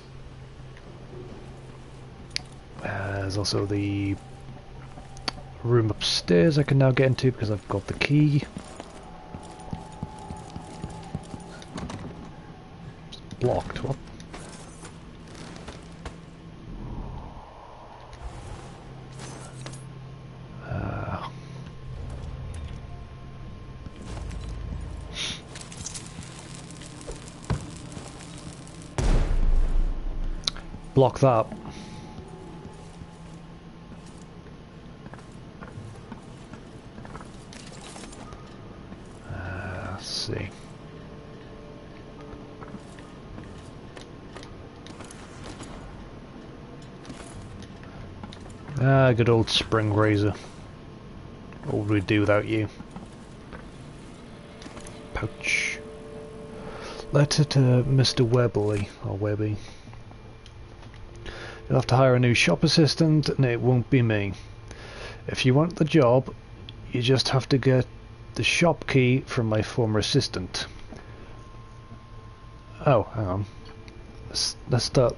There's also the room upstairs I can now get into because I've got the key. It's blocked. What? Block that. Let's see. Good old spring razor. What would we do without you? Pouch. Letter to Mr. Webley, or Webby. You'll have to hire a new shop assistant, and it won't be me. If you want the job, you just have to get the shop key from my former assistant. Oh, hang on. Let's start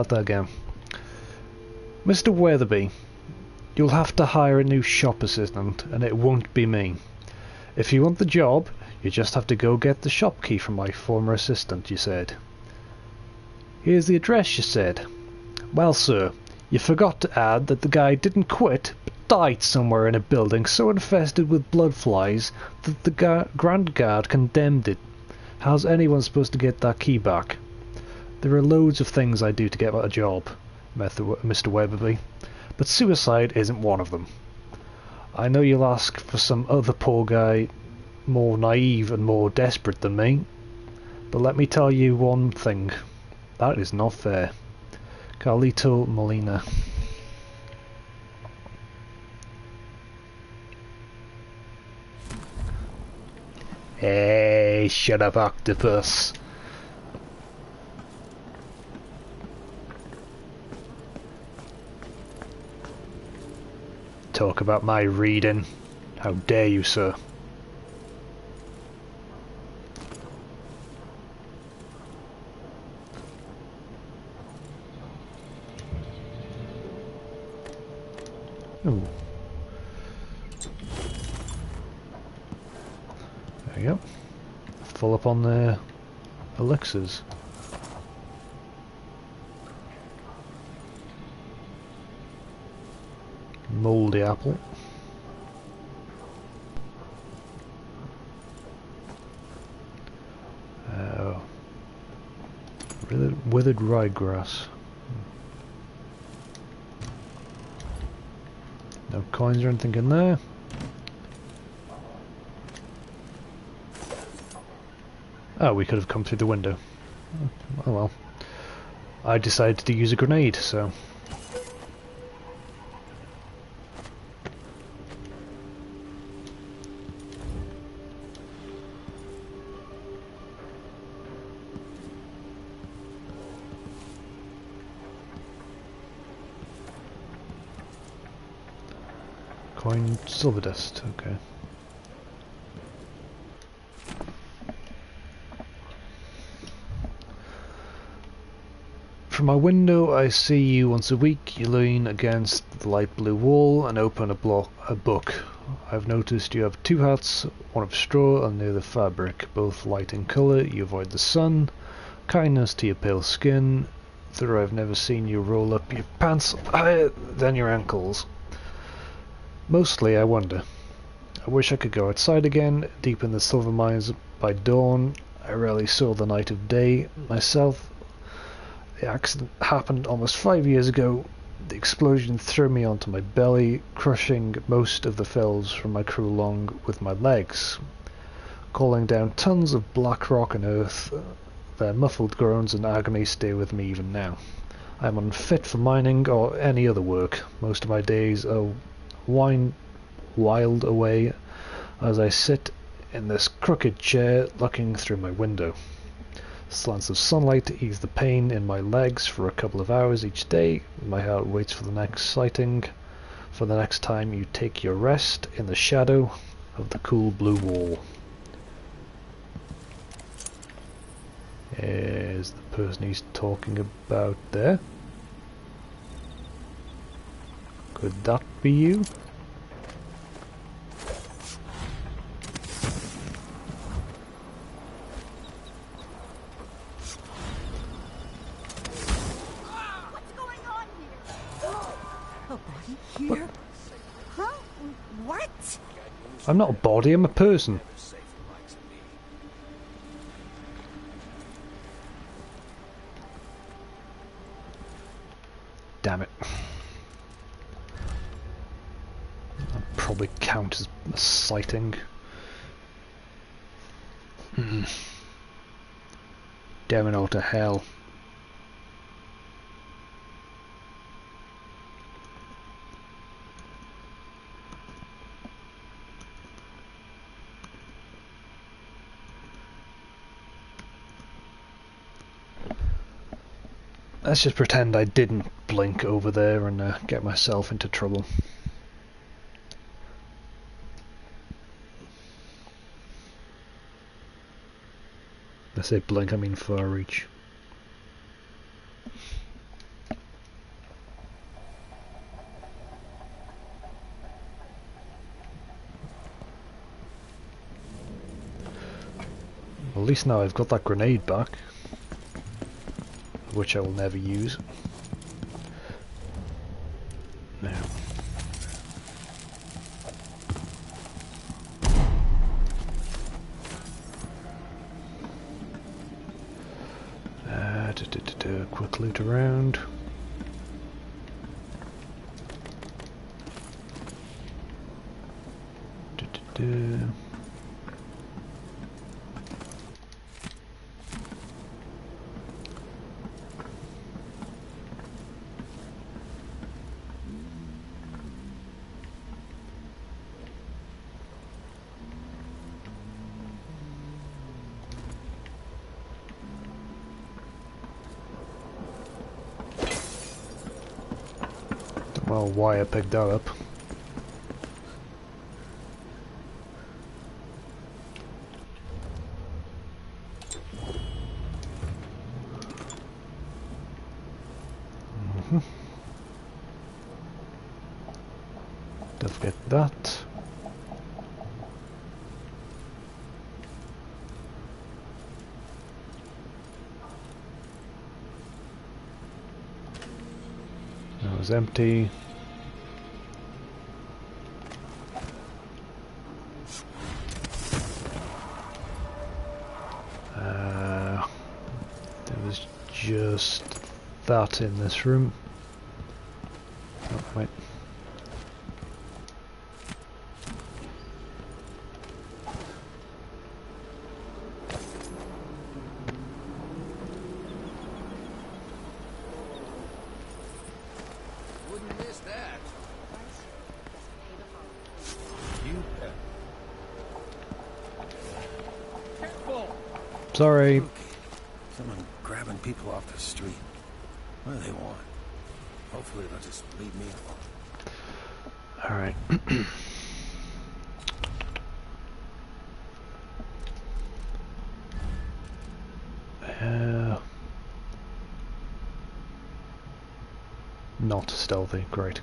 that again. Mr. Weatherby, you'll have to hire a new shop assistant, and it won't be me. If you want the job, you just have to go get the shop key from my former assistant, you said. Here's the address, you said. Well, sir, you forgot to add that the guy didn't quit, but died somewhere in a building so infested with blood flies that the Grand Guard condemned it. How's anyone supposed to get that key back? There are loads of things I do to get a job, Mr. Weatherby, but suicide isn't one of them. I know you'll ask for some other poor guy more naive and more desperate than me. But let me tell you one thing. That is not fair. Carlito Molina. Hey, shut up, octopus. Talk about my reading. How dare you, sir? Ooh. There you go. Full up on the elixirs. Mouldy apple. Withered ryegrass. No coins or anything in there. Oh, we could have come through the window. Oh well. I decided to use a grenade, so... Coin, silver dust, okay. From my window I see you once a week. You lean against the light blue wall and open a book. I've noticed you have two hats, one of straw and the other fabric, both light in colour. You avoid the sun. Kindness to your pale skin. Though I've never seen you roll up your pants higher than your ankles. Mostly I wonder. I wish I could go outside again, deep in the silver mines by dawn. I rarely saw the light of day myself. The accident happened almost 5 years ago. The explosion threw me onto my belly, crushing most of the fells from my crew along with my legs, calling down tons of black rock and earth. Their muffled groans and agony stay with me even now. I am unfit for mining or any other work. Most of my days are wiled away as I sit in this crooked chair looking through my window. Slants of sunlight ease the pain in my legs for a couple of hours each day. My heart waits for the next sighting, for the next time you take your rest in the shadow of the cool blue wall. Is the person he's talking about there? Could that be you? Here? Huh? What? I'm not a body, I'm a person. Damn it. That'll probably count as a sighting. Damn it all to hell. Let's just pretend I didn't blink over there and get myself into trouble. I say blink, I mean far reach. Well, at least now I've got that grenade back, which I will never use. Now. Quick loot around. know why I picked that up. Don't forget that. That was empty. There was just that in this room. Oh, wait. Wouldn't miss that. You bet. Careful! Sorry. Someone grabbing people off the street. What do they want? Hopefully they'll just leave me alone. Alright. Not stealthy, great.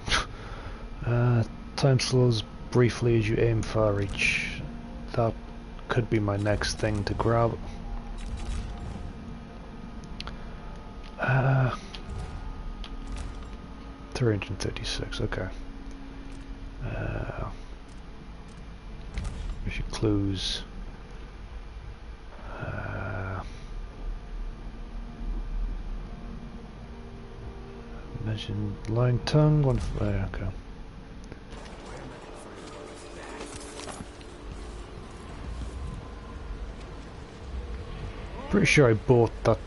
Time slows briefly as you aim far reach. That could be my next thing to grab. 336, okay. There's your clues. Mention lying tongue, one okay. Pretty sure I bought that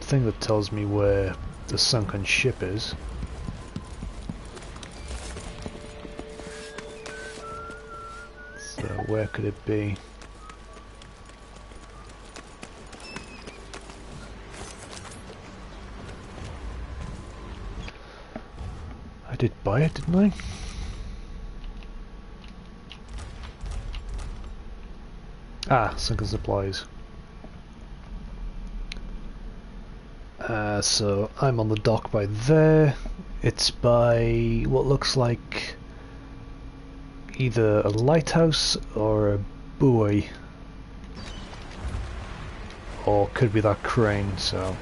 thing that tells me where the sunken ship is. So where could it be? I did buy it, didn't I? Ah, sunken supplies. So I'm on the dock by there. It's by what looks like either a lighthouse or a buoy, or could be that crane. So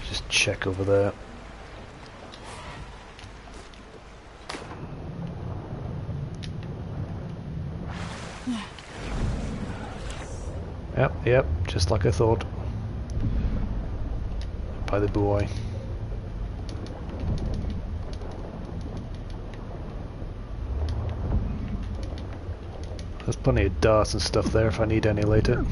just check over there. Yep, just like I thought. By the buoy. There's plenty of darts and stuff there if I need any later.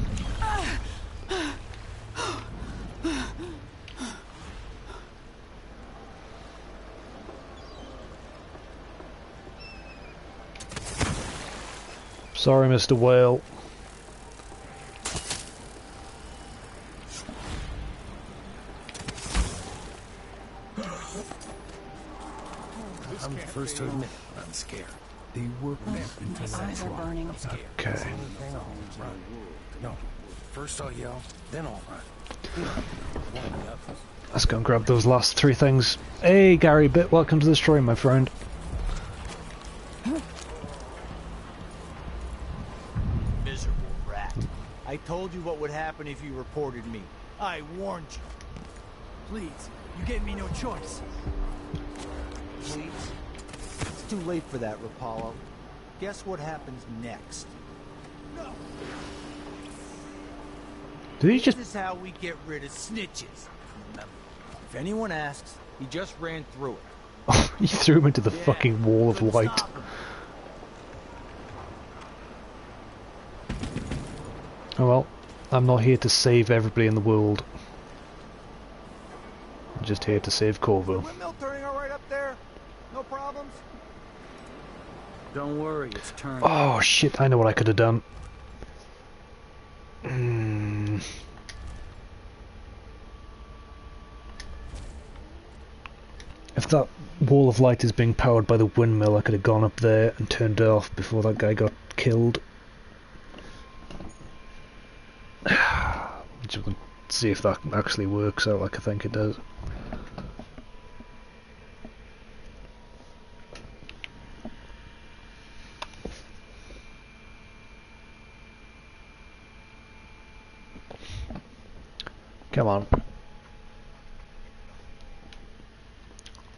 Sorry, Mr. Whale. I'm the first to admit I'm scared. They work until that's burning. Okay. No, first I'll yell, then I'll run. Let's go and grab those last three things. Hey, Gary Bit, welcome to the stream, my friend. Miserable rat. I told you what would happen if you reported me. I warned you. Please, you gave me no choice. Please? It's too late for that, Rapallo. Guess what happens next? No. Did he just... This is how we get rid of snitches. Remember, if anyone asks, he just ran through it. He threw him into the fucking wall of light. Oh well, I'm not here to save everybody in the world. I'm just here to save Corvo. Windmill turning all right up there? No problems? Don't worry, it's turning. Oh shit, I know what I could have done. that wall of light is being powered by the windmill, I could have gone up there and turned it off before that guy got killed. Just want to see if that actually works out like I think it does. Come on.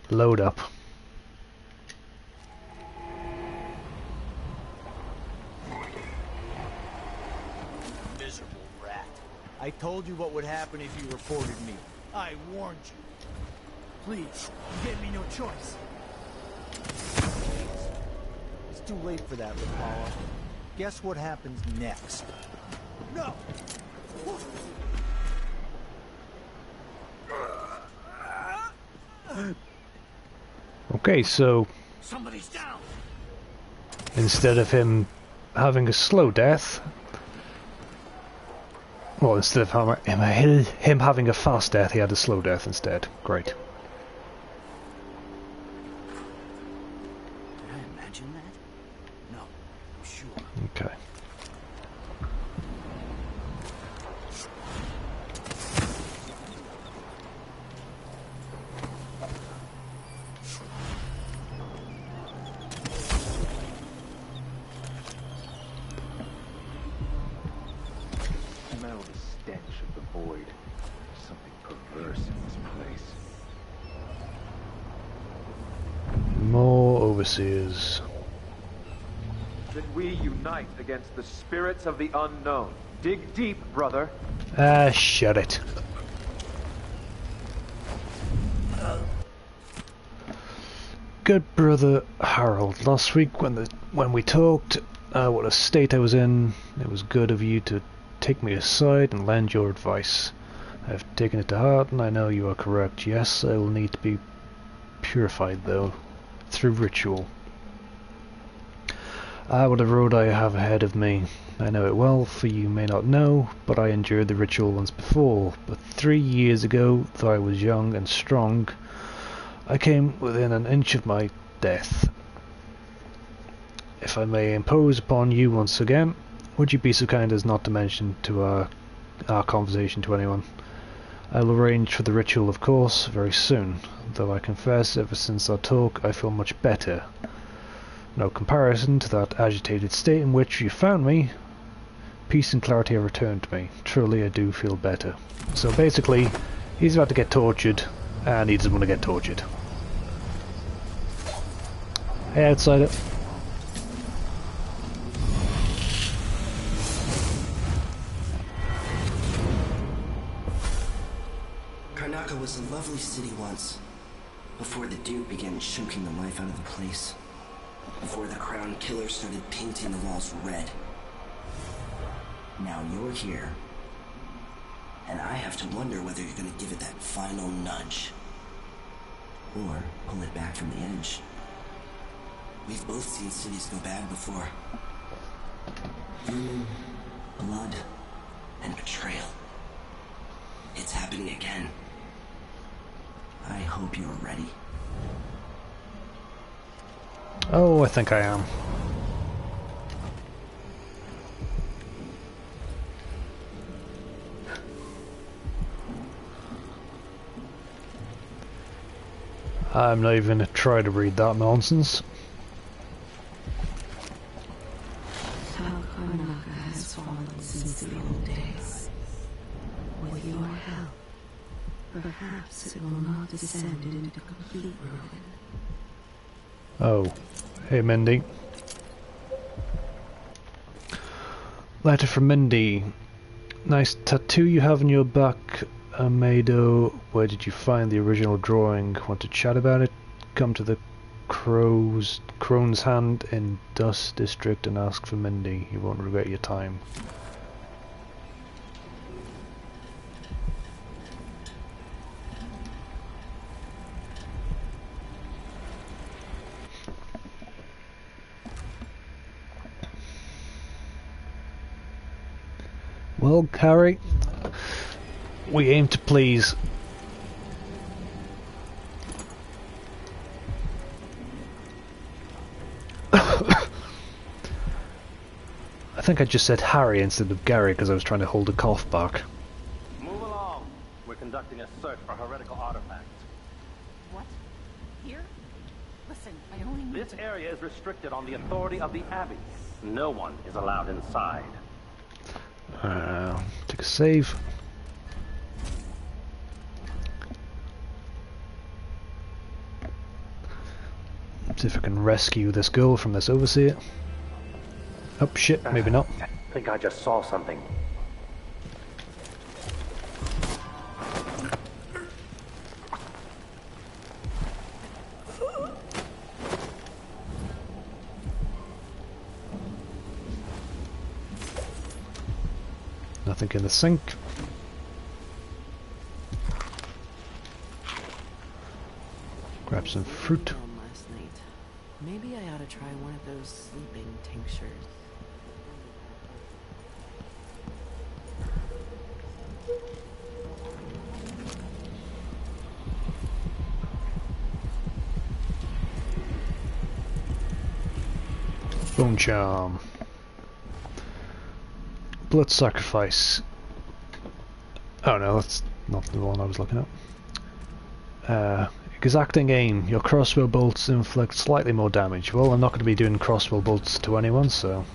Load up. Miserable rat. I told you what would happen if you reported me. I warned you. Please, you gave me no choice. It's too late for that, Rapala. Guess what happens next? No! Okay, so Somebody's down. instead of him having a slow death, well, instead of him having a fast death, he had a slow death instead. Great. Did I imagine that? No, I'm sure. Okay. Smell the stench of the void. There's something perverse in this place. More overseers. That we unite against the spirits of the unknown. Dig deep, brother. Shut it. Good brother Harold, last week when we talked, what a state I was in, it was good of you to take me aside and lend your advice. I have taken it to heart, and I know you are correct. Yes, I will need to be purified, though, through ritual. What a road I have ahead of me. I know it well, for you may not know, but I endured the ritual once before. But 3 years ago, though I was young and strong, I came within an inch of my death. If I may impose upon you once again, would you be so kind as not to mention to our conversation to anyone? I'll arrange for the ritual, of course, very soon, though I confess ever since our talk I feel much better. No comparison to that agitated state in which you found me. Peace and clarity have returned to me. Truly I do feel better. So basically, he's about to get tortured, and he doesn't want to get tortured. Hey, outsider. Karnaca was a lovely city once, before the Duke began choking the life out of the place. Before the Crown Killer started painting the walls red. Now you're here, and I have to wonder whether you're gonna give it that final nudge, or pull it back from the edge. We've both seen cities go bad before. Vermin, blood, and betrayal. It's happening again. I hope you're ready. Oh, I think I am. I'm not even going to try to read that nonsense. How Karnaca has fallen since the old days. With your help, perhaps it will not descend into complete ruin. Oh, hey Mindy. Letter from Mindy. Nice tattoo you have on your back, Amado. Where did you find the original drawing? Want to chat about it? Come to the Crone's Hand in Dust District and ask for Mindy. You won't regret your time. Well, Harry, we aim to please. I think I just said Harry instead of Gary because I was trying to hold a cough back. Move along. We're conducting a search for heretical artifacts. What? Here? Listen, I only need This area is restricted on the authority of the Abbey. No one is allowed inside. Take a save. See if I can rescue this girl from this overseer. Oh shit, maybe not. I think I just saw something. Nothing in the sink. Grab some fruit. Last night. Maybe I ought to try one of those sleeping tinctures. Bone charm. Blood sacrifice. Oh no, that's not the one I was looking at. Exacting aim. Your crossbow bolts inflict slightly more damage. Well, I'm not going to be doing crossbow bolts to anyone, so...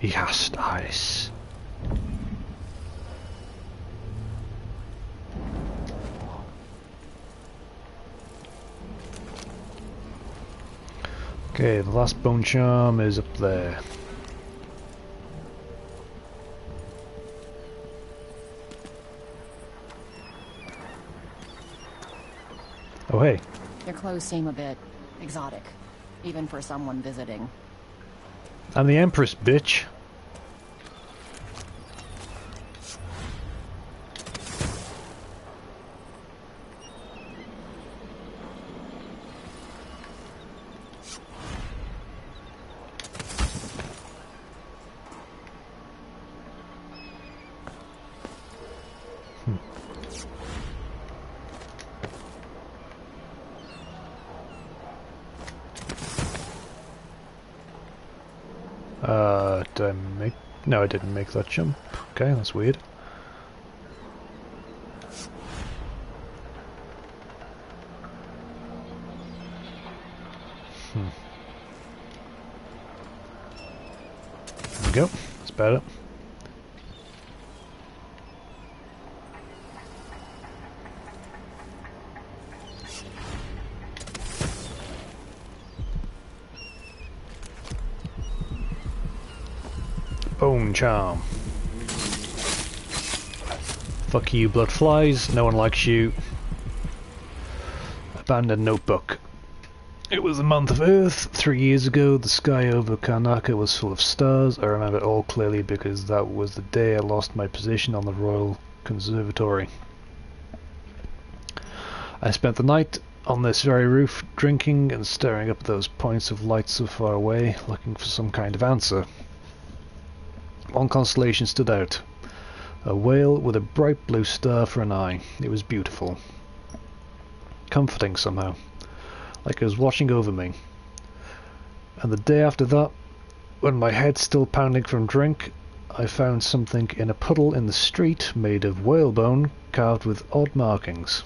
Yes, nice. Okay, the last bone charm is up there. Oh hey. Your clothes seem a bit exotic, even for someone visiting. I'm the Empress, bitch. Did I make... No, I didn't make that jump. Okay, that's weird. There we go. That's better. Bone charm. Fuck you, blood flies. No one likes you. Abandoned notebook. It was the month of Earth. 3 years ago, the sky over Karnaca was full of stars. I remember it all clearly because that was the day I lost my position on the Royal Conservatory. I spent the night on this very roof, drinking and staring up at those points of light so far away, looking for some kind of answer. One constellation stood out. A whale with a bright blue star for an eye. It was beautiful. Comforting somehow. Like it was watching over me. And the day after that, when my head's still pounding from drink, I found something in a puddle in the street made of whalebone carved with odd markings.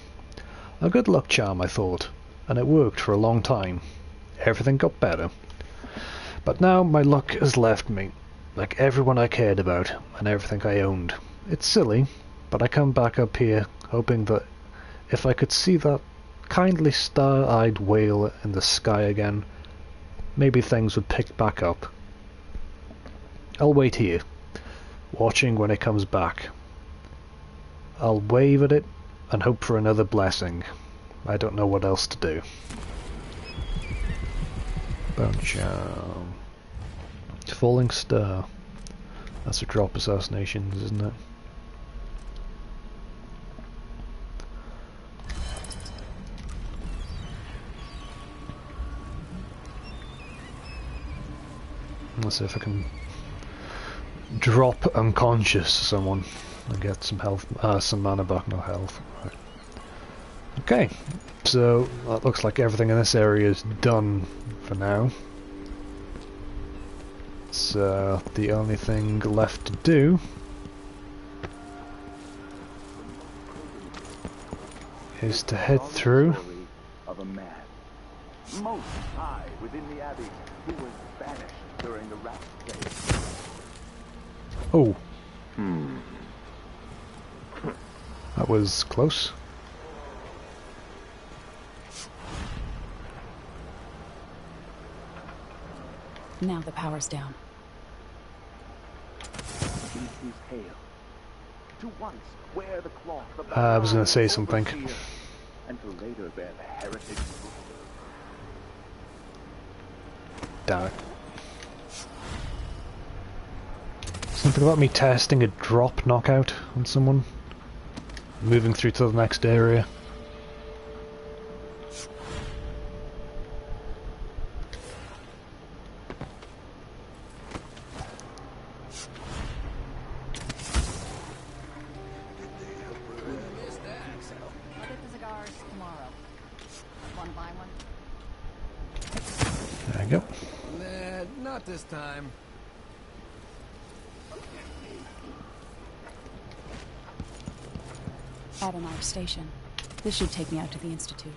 A good luck charm, I thought, and it worked for a long time. Everything got better. But now my luck has left me. Like everyone I cared about, and everything I owned. It's silly, but I come back up here, hoping that if I could see that kindly star-eyed whale in the sky again, maybe things would pick back up. I'll wait here, watching when it comes back. I'll wave at it, and hope for another blessing. I don't know what else to do. Bone charm. Falling star. That's a drop assassinations, isn't it? Let's see if I can drop unconscious someone. and get some health, some mana back, no health. Right. Okay, so that looks like everything in this area is done for now. So the only thing left to do is to head through. Of a man, most high within the abbey, who was banished during the rat plague. Oh. That was close. Now the power's down. His hail. To once wear the cloth of the I was going to say something. And to later bear the heritage. Damn it. Something about me testing a drop knockout on someone. Moving through to the next area. There you go. Nah, not this time. Automatic station. This should take me out to the Institute.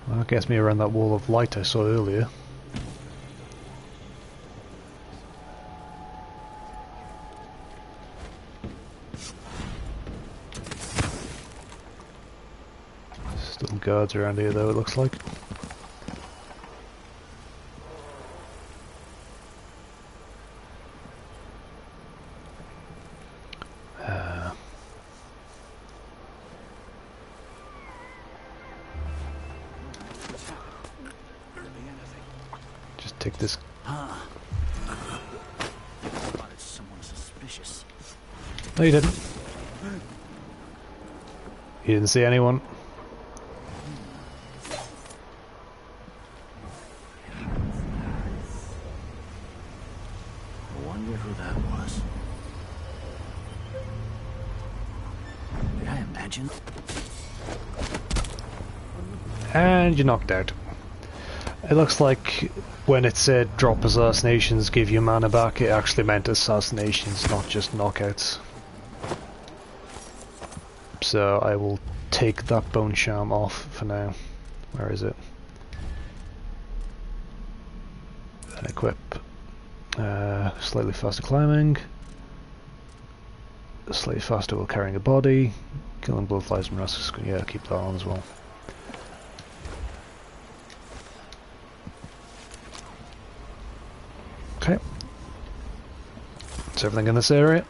Well, that gets me around that wall of light I saw earlier. Still guards around here though, it looks like. Just take this. Someone suspicious. No, you didn't. You didn't see anyone. I wonder who that was. Did I imagine? And you're knocked out. It looks like when it said drop assassinations, give your mana back, it actually meant assassinations, not just knockouts. So I will take that bone sham off for now. Where is it? And equip. Slightly faster climbing. Slightly faster while carrying a body. Killing bloodflies and rust. Yeah, keep that on as well. Okay. That's everything in this area.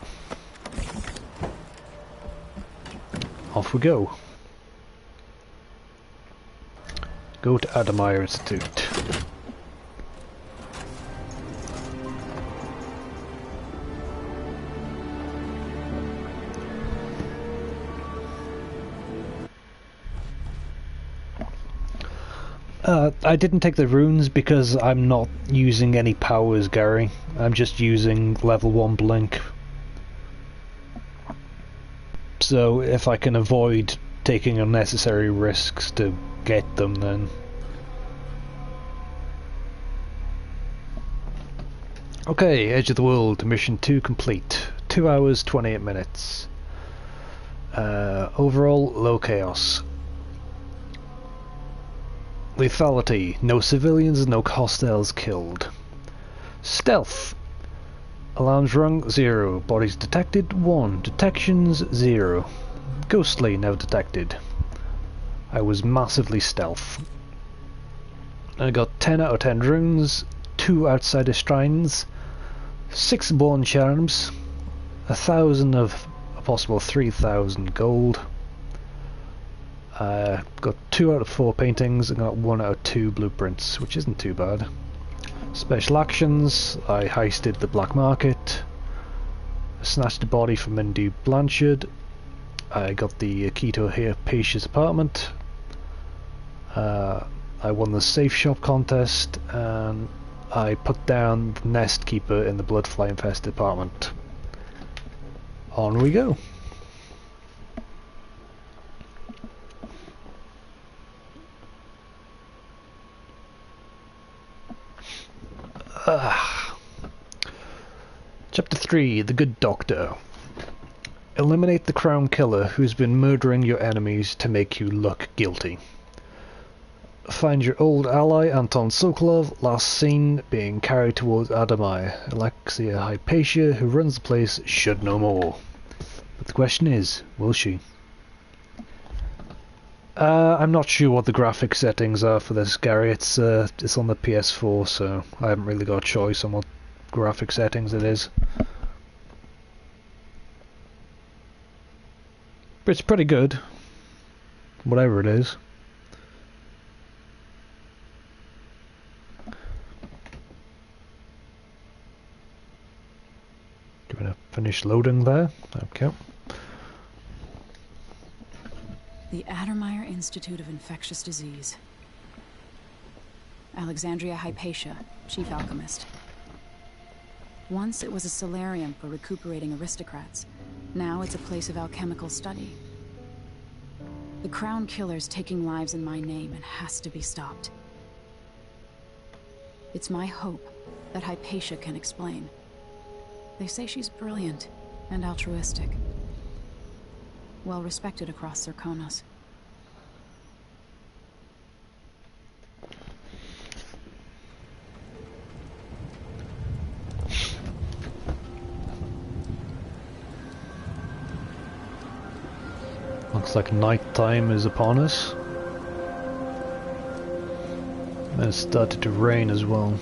Off we go. Go to Adamire Institute. I didn't take the runes because I'm not using any powers, Gary. I'm just using level 1 blink. So if I can avoid taking unnecessary risks to get them, then... Okay, Edge of the World, mission 2 complete. 2 hours, 28 minutes. Overall, low chaos. Lethality, no civilians, no hostiles killed. Stealth, alarms rung 0, bodies detected 1, detections 0. Ghostly, now detected. I was massively stealth. I got 10 out of 10 runes, 2 outsider shrines, 6 born charms, 1,000 of a possible 3,000 gold. Got 2 out of 4 paintings and got 1 out of 2 blueprints, which isn't too bad. Special actions, I heisted the black market, snatched a body from Mindy Blanchard, I got the key to her Patia's apartment, I won the safe shop contest, and I put down the nest keeper in the bloodfly infested apartment. on we go. Chapter 3, The Good Doctor. Eliminate the Crown Killer who's been murdering your enemies to make you look guilty. Find your old ally Anton Sokolov, last seen being carried towards Adamai. Alexia Hypatia, who runs the place, should know more. But the question is, will she? I'm not sure what the graphic settings are for this, Gary. It's on the PS4, so I haven't really got a choice on what graphic settings it is. But it's pretty good. Whatever it is. Gonna finish loading there. Okay. The Addermeyer Institute of Infectious Disease. Alexandria Hypatia, chief alchemist. Once it was a solarium for recuperating aristocrats. Now it's a place of alchemical study. The Crown Killer's taking lives in my name and has to be stopped. It's my hope that Hypatia can explain. They say she's brilliant and altruistic. Well respected across Zirconos. Looks like night time is upon us. And it's started to rain as well.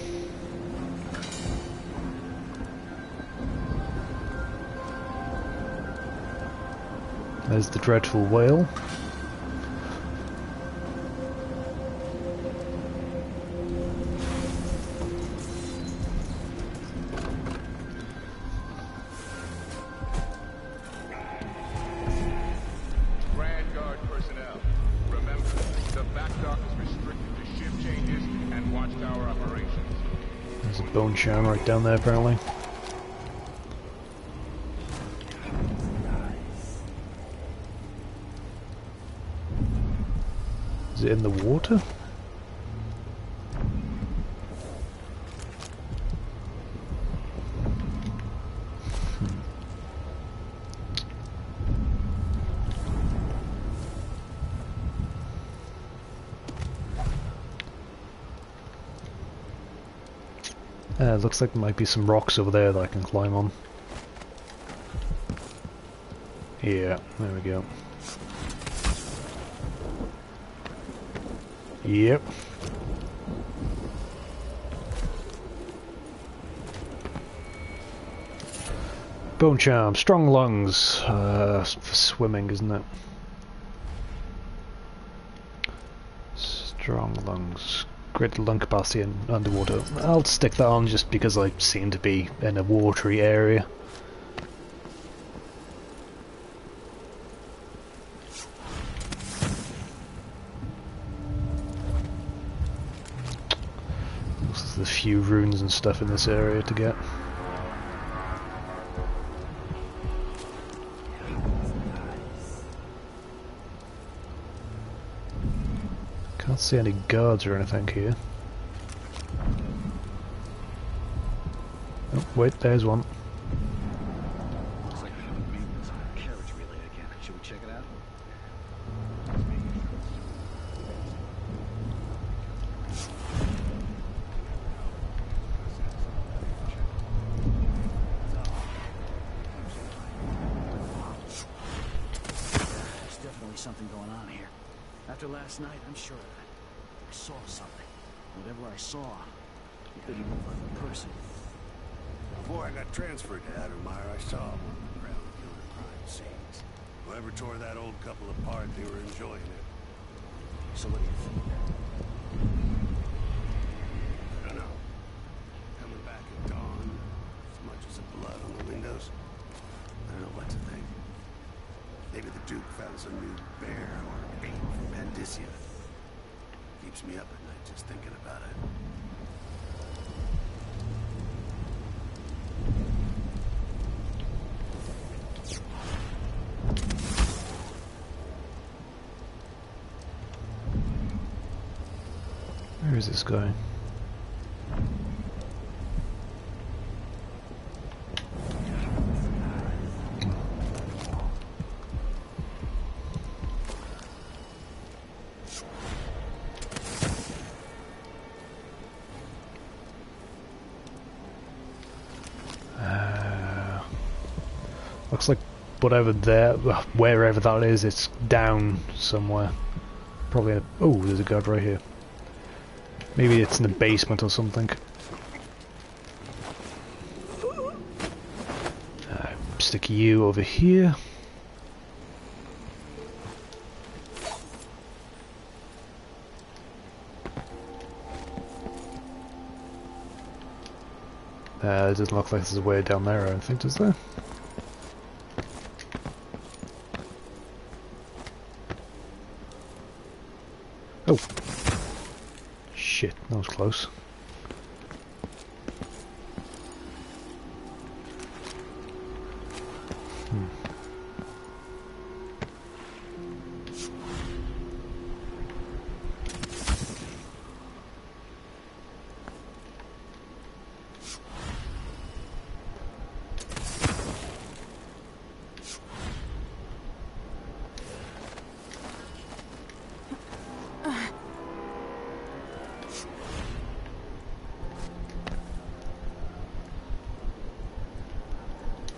There's the dreadful whale. Grand Guard personnel, remember, the back dock is restricted to ship changes and watchtower operations. There's a bone charm right down there apparently. Is it in the water? Looks like there might be some rocks over there that I can climb on. Yeah, there we go. Yep. Bone charm, strong lungs, for swimming, isn't it? Strong lungs, greater lung capacity in underwater. I'll stick that on just because I seem to be in a watery area. There's a few runes and stuff in this area to get. Can't see any guards or anything here. Oh, wait, there's one. Looks like we have a maintenance on our carriage relay again. Should we check it out? There's definitely something going on here. After last night, I'm sure of that. I saw something. Whatever I saw, it couldn't move like a person. Before I got transferred to Addermeyer, I saw one of the ground killer crime scenes. Whoever tore that old couple apart, they were enjoying it. So what do you think? I don't know. Coming back at dawn, as much as the blood on the windows. I don't know what to think. Maybe the Duke found some new bear or aint from Pandysia. Keeps me up at night just thinking about it. Where's this guy? Looks like whatever there, wherever that is, it's down somewhere. Probably. Oh, there's a guard right here. Maybe it's in the basement or something. Stick you over here. It doesn't look like there's a way down there, I don't think, does there? Oh! Shit, that was close.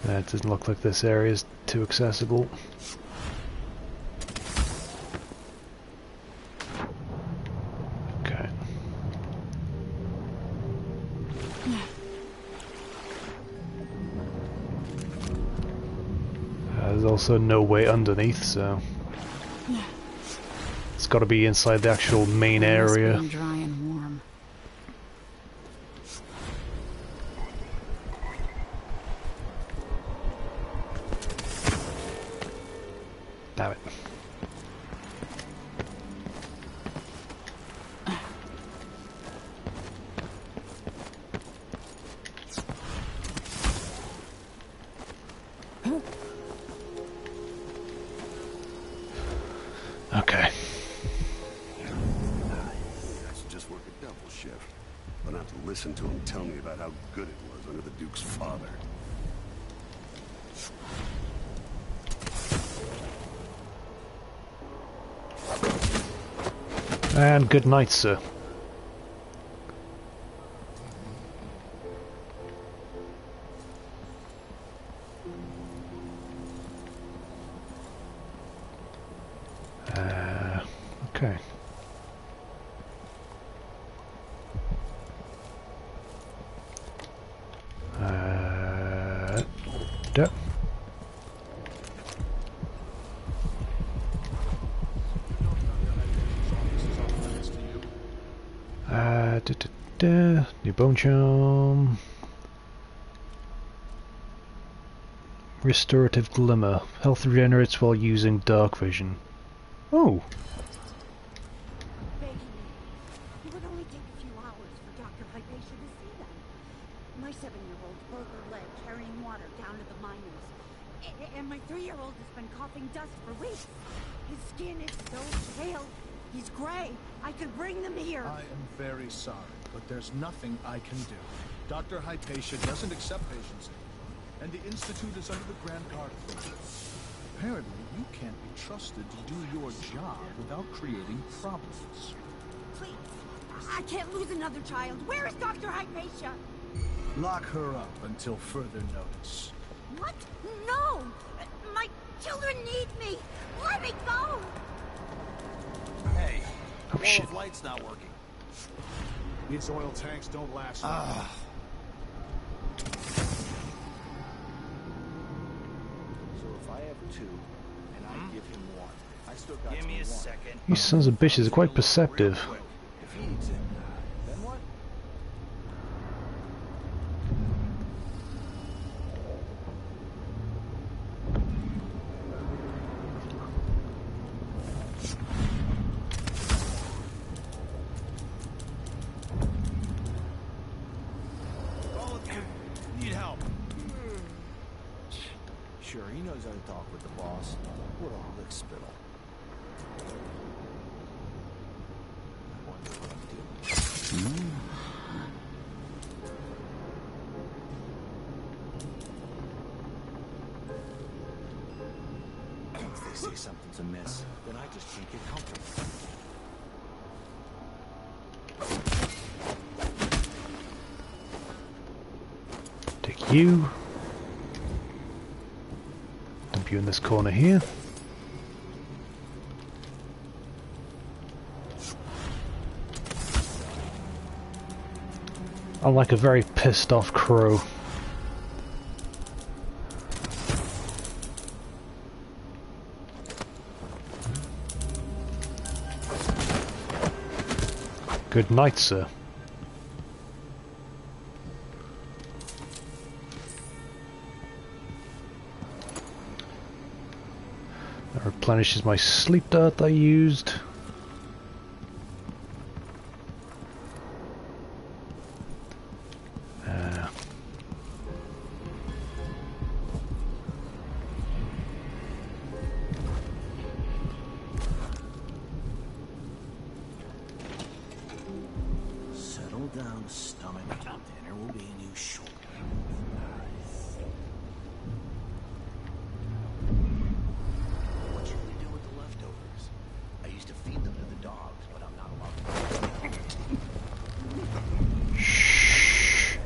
It doesn't look like this area is too accessible. Okay. There's also no way underneath, so it's got to be inside the actual main area. Dry and warm. Damn it. Okay. I should just work a double shift. But not to listen to him tell me about how good it was under the Duke's father. And good night, sir. Okay. Yep. New bone charm. Restorative glimmer. Health regenerates while using dark vision. Oh. It would only take a few hours for Dr. Hypatia to see them. My 7-year-old broke her leg carrying water down to the miners. And my 3-year-old has been coughing dust for weeks. His skin is so pale. He's gray. I could bring them here. I am very sorry, but there's nothing I can do. Dr. Hypatia doesn't accept patients anymore, and the Institute is under the Grand Guard. Apparently, you can't be trusted to do your job without creating problems. Please, I can't lose another child. Where is Dr. Hypatia? Lock her up until further notice. What? No! My children need me! Let me go! Hey, oh, shit. The light's not working. These oil tanks don't last long. So if I have 2, and I give him 1, I still got Give me a second. These sons of bitches are quite perceptive. If he needs it, then what? Need help. Sure, he knows how to talk with the boss. What a lick spittle. I wonder what I'm doing. they say something's amiss, then I just can't get comfortable. Take you. Dump you in this corner here. I'm like a very pissed off crow. Good night, sir. That replenishes my sleep dart I used. Settle down, stomach. Dinner will be in you shortly. What should we do with the leftovers? I used to feed them to the dogs, but I'm not allowed to. Shh.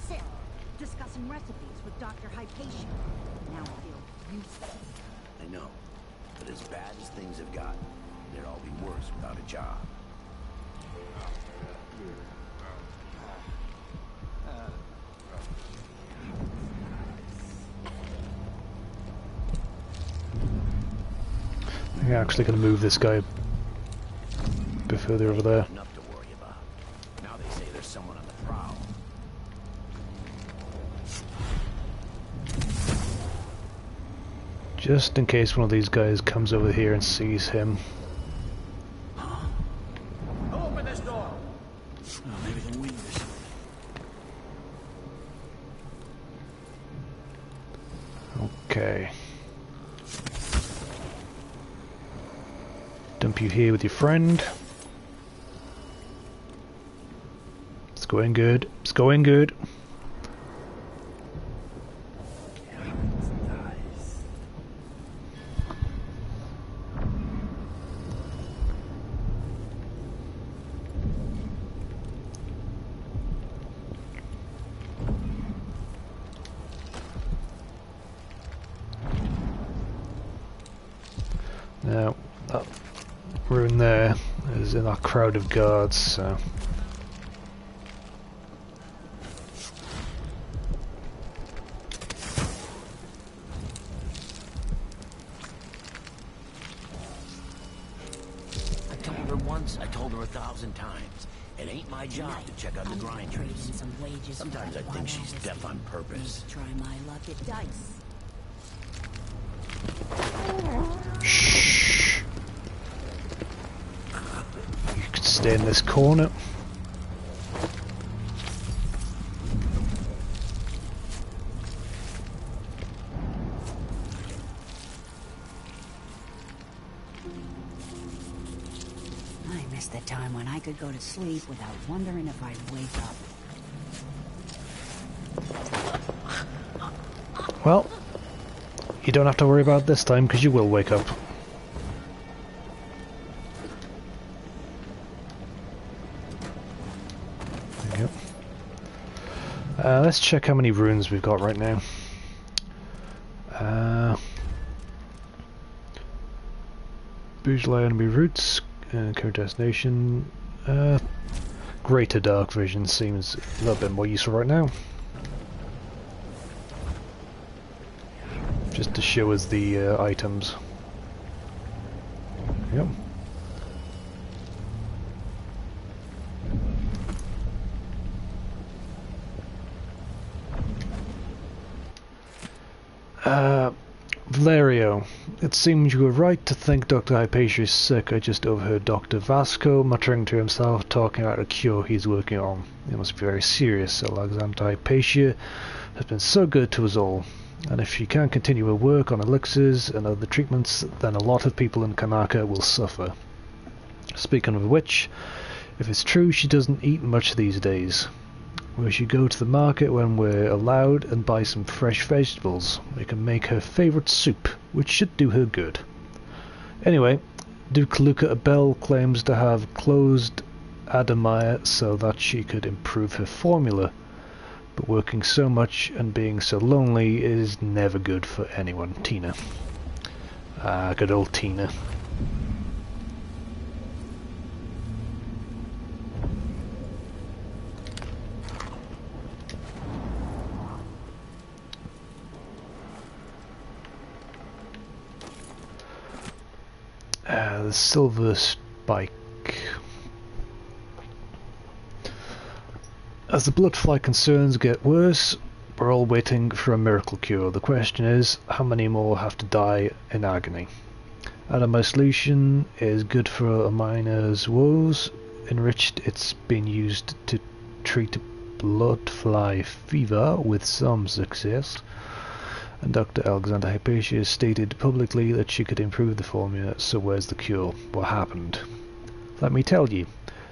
Sit, discussing recipes with Dr. Hypatia. Now I feel useless. I know, but as bad as things have gotten, they'd all be worse without a job. I'm actually going to move this guy a bit further over there. Enough to worry about. Now they say there's someone on the prowl. Just in case one of these guys comes over here and sees him. Open this door! Oh, maybe the wind or something. Okay. Dump you here with your friend. It's going good. It's going good. Now, that room there is in our crowd of guards, so... I told her once, I told her 1,000 times. It ain't my job to check on the grinders. Sometimes I think she's deaf on purpose. Try my luck at dice. Shh. You could stay in this corner. I miss the time when I could go to sleep without wondering if I'd wake up. Well, you don't have to worry about this time because you will wake up. There you go. Let's check how many runes we've got right now. Bourgeois enemy roots, current destination. Greater Dark Vision seems a little bit more useful right now. Just to show us the items. Yep. Valerio, it seems you were right to think Dr. Hypatia is sick. I just overheard Dr. Vasco muttering to himself, talking about a cure he's working on. It must be very serious. Alexander Hypatia has been so good to us all. And if she can't continue her work on elixirs and other treatments, then a lot of people in Kanaka will suffer. Speaking of which, if it's true she doesn't eat much these days, We should go to the market when we're allowed and buy some fresh vegetables. We can make her favourite soup, which should do her good. Anyway, Duke Luca Abel claims to have closed Adamaya so that she could improve her formula. But working so much and being so lonely is never good for anyone. Tina. Ah, good old Tina. The silver spike. As the blood fly concerns get worse, we're all waiting for a miracle cure. The question is, how many more have to die in agony? Adamite solution is good for a miner's woes. Enriched, it's been used to treat blood fly fever with some success. And Dr. Alexander Hypatia stated publicly that she could improve the formula, so where's the cure? What happened? Let me tell you.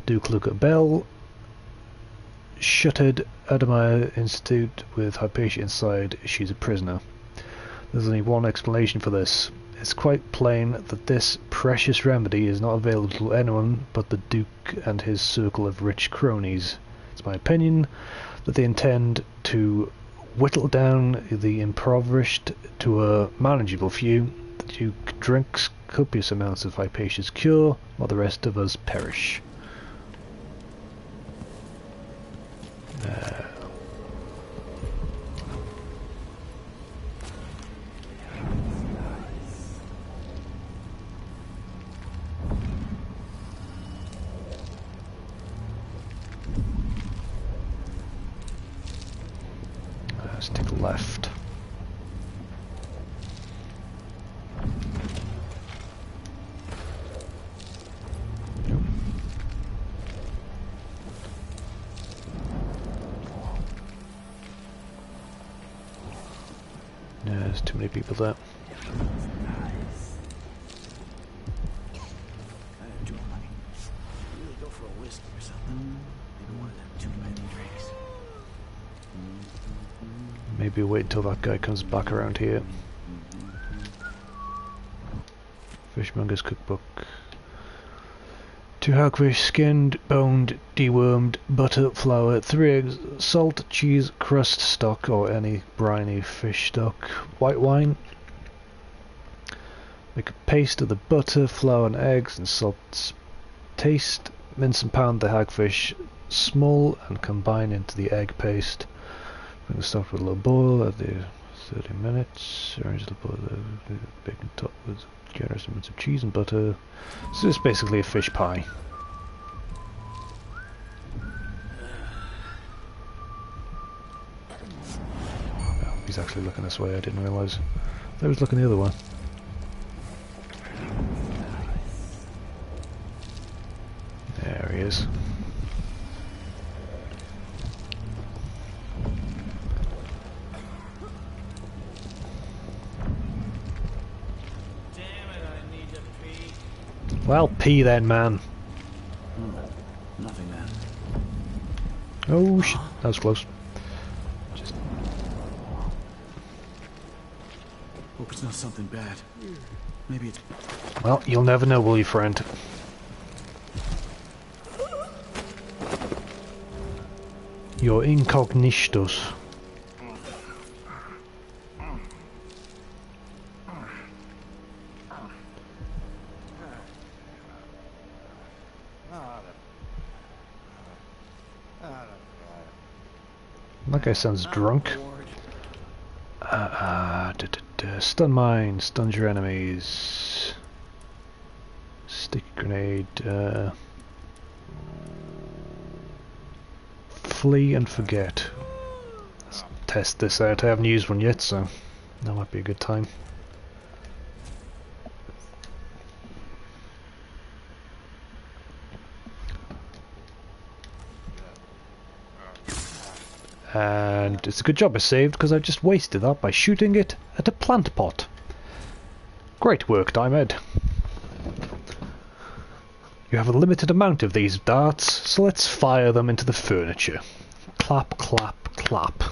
Duke Luca Bell shuttered Adamaya Institute with Hypatia inside. She's a prisoner. There's only one explanation for this. It's quite plain that this precious remedy is not available to anyone but the Duke and his circle of rich cronies. It's my opinion that they intend to whittle down the impoverished to a manageable few. The Duke drinks copious amounts of Hypatia's cure, while the rest of us perish. Let's take a left. Yeah, there's too many people there. Maybe wait until that guy comes back around here. Fishmonger's cookbook. 2 hagfish, skinned, boned, dewormed, butter, flour, 3 eggs, salt, cheese, crust, stock, or any briny fish stock, white wine. Make a paste of the butter, flour, and eggs, and salt taste. Mince and pound the hagfish small and combine into the egg paste. Bring the stock to a low boil at the 30 minutes. Arrange the bacon top with generous amounts of cheese and butter. So it's basically a fish pie. Oh, he's actually looking this way, I didn't realise. I was looking the other way. There he is. Well, pee then, man. Nothing, man. Oh shit, that was close. Just... Hope it's not something bad. Maybe it's... Well, you'll never know, will you, friend? You're incognitos. That guy sounds drunk. Stun mine, stuns your enemies. Sticky grenade. Flee and forget. Let's test this out. I haven't used one yet, so that might be a good time. And it's a good job I saved, because I just wasted that by shooting it at a plant pot. Great work, TheDymed. You have a limited amount of these darts, so let's fire them into the furniture. Clap, clap, clap.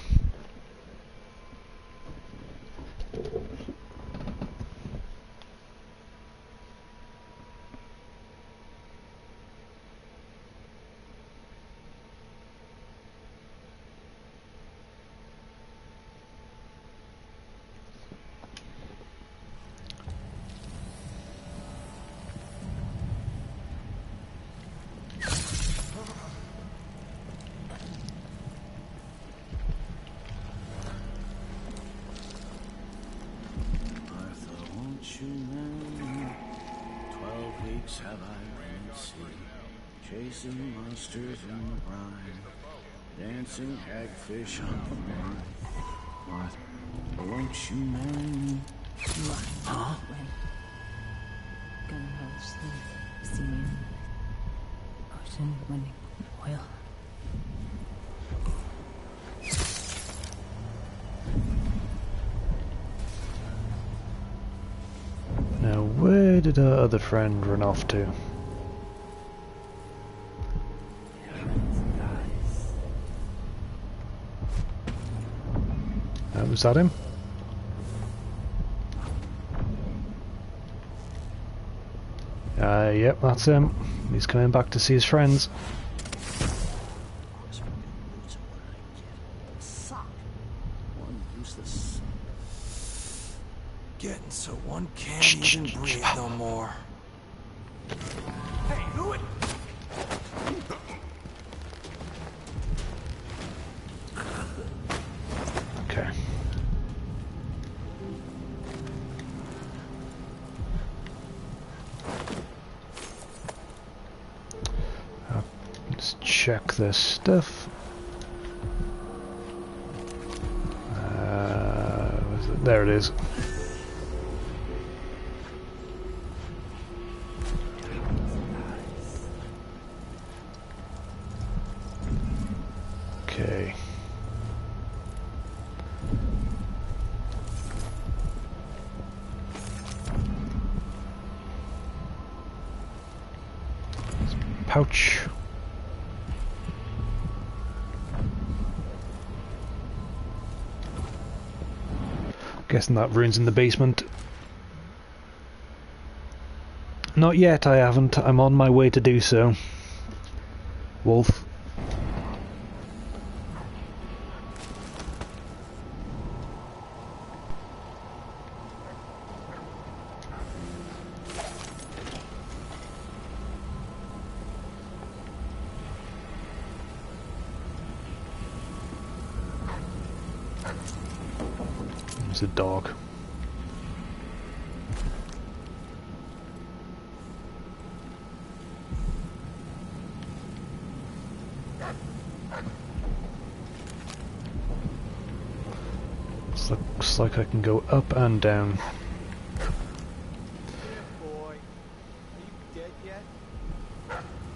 Have I been at sea, chasing monsters in the brine, dancing hagfish on the moon. Martha, won't you marry me? Huh? Gunboats, steam, ocean, wind, oil. Now, where did our other friend run off to? Was that him? Yep, that's him. He's coming back to see his friends. Getting so one can't even breathe no more. Hey, who it? Okay. Let's check this stuff. There it is. Okay. Pouch. Guessing that rune's in the basement. Not yet, I haven't. I'm on my way to do so. Wolf. It's a dog. Looks like I can go up and down.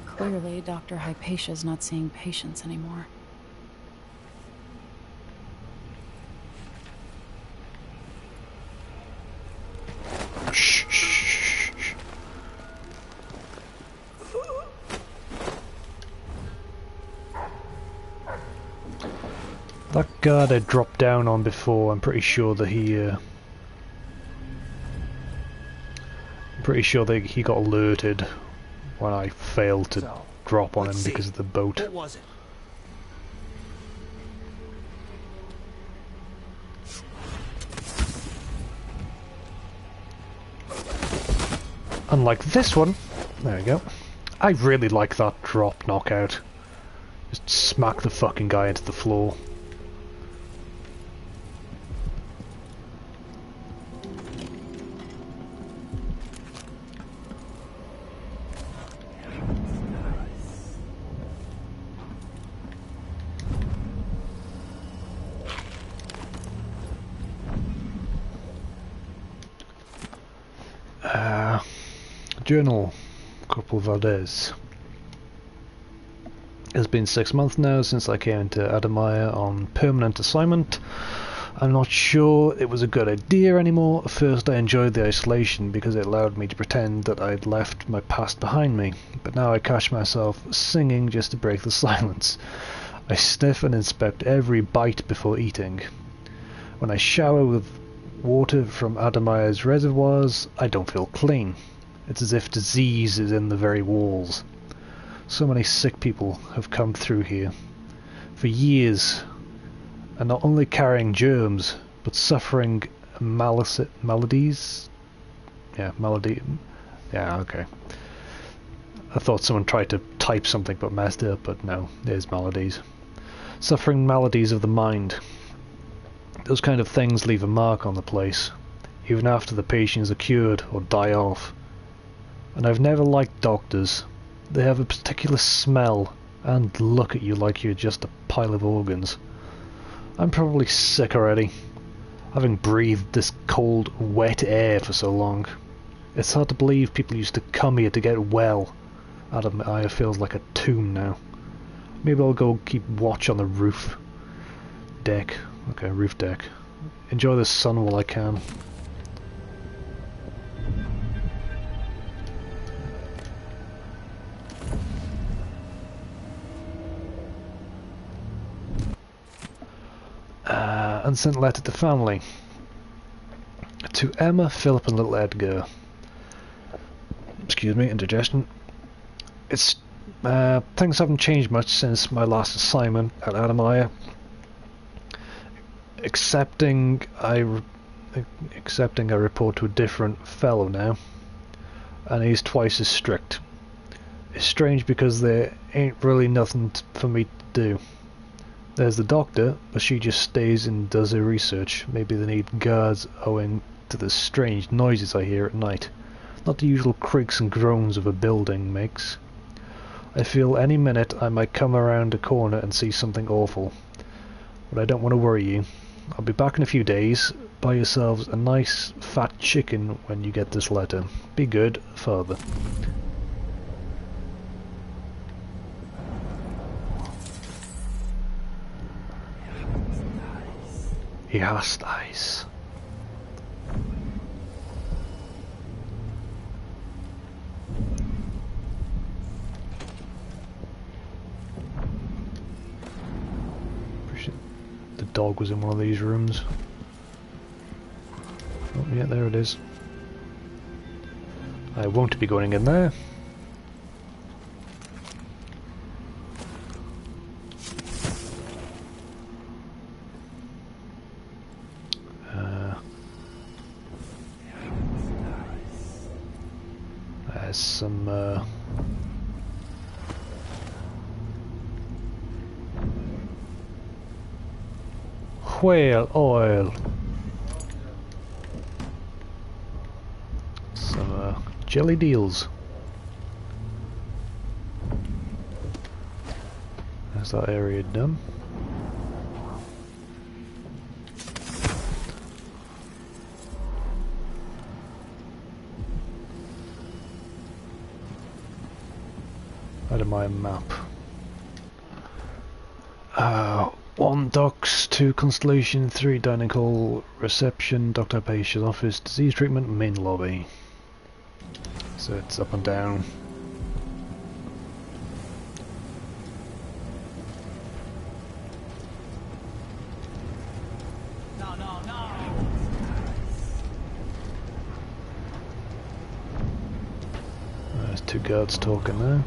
Clearly, Dr. Hypatia's not seeing patients anymore. That guard I dropped down on before, I'm pretty sure that he got alerted when I failed to drop on him because of the boat. What was it? Unlike this one, there we go. I really like that drop knockout. Just smack the fucking guy into the floor. Journal, Corporal Valdez. It's been 6 months now since I came into Adamaya on permanent assignment. I'm not sure it was a good idea anymore. At first I enjoyed the isolation because it allowed me to pretend that I'd left my past behind me, but now I catch myself singing just to break the silence. I sniff and inspect every bite before eating. When I shower with water from Adamaya's reservoirs, I don't feel clean. It's as if disease is in the very walls. So many sick people have come through here for years, and not only carrying germs, but suffering maladies. Yeah, malady. Yeah, okay. I thought someone tried to type something but messed it up, but no, there's maladies. Suffering maladies of the mind. Those kind of things leave a mark on the place, even after the patients are cured or die off. And I've never liked doctors. They have a particular smell and look at you like you're just a pile of organs. I'm probably sick already, having breathed this cold, wet air for so long. It's hard to believe people used to come here to get well. Adamaya feels like a tomb now. Maybe I'll go keep watch on the roof deck. Okay, roof deck. Enjoy the sun while I can. Unsent letter to family. To Emma, Philip and little Edgar. Excuse me, indigestion. It's things haven't changed much since my last assignment at Adamaya. Accepting I report to a different fellow now, and he's twice as strict. It's strange because there ain't really nothing for me to do. There's the doctor, but she just stays and does her research. Maybe they need guards owing to the strange noises I hear at night. Not the usual creaks and groans of a building makes. I feel any minute I might come around a corner and see something awful. But I don't want to worry you. I'll be back in a few days. Buy yourselves a nice fat chicken when you get this letter. Be good, Father. He has eyes. The dog was in one of these rooms. Oh yeah, there it is. I won't be going in there. There's some whale oil. Some jelly deals. There's that area done. Out of my map. 1 docks, 2 constellation, 3 dining hall, reception, Dr. Patient's office, disease treatment, main lobby. So it's up and down. There's 2 guards talking there.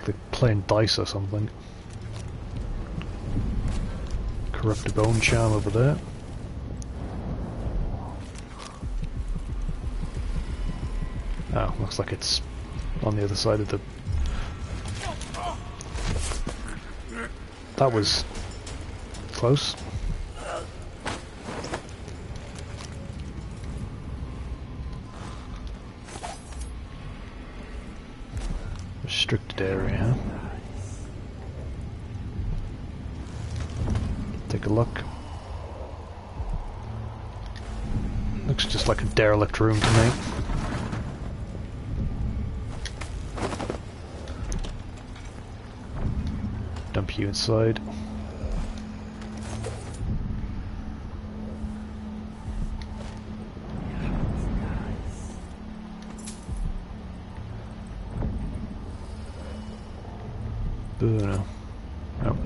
They're playing dice or something. Corrupted bone charm over there. Oh, looks like it's on the other side of the... That was close. Restricted area. Take a look. Looks just like a derelict room to me. Dump you inside. Burner. No.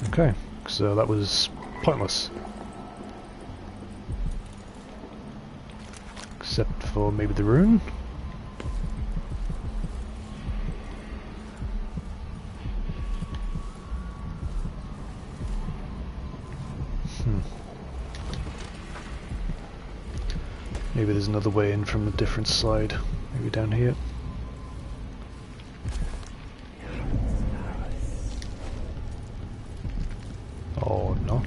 Okay, so that was pointless. Except for maybe the rune? Maybe there's another way in from a different side. Maybe down here. Or not.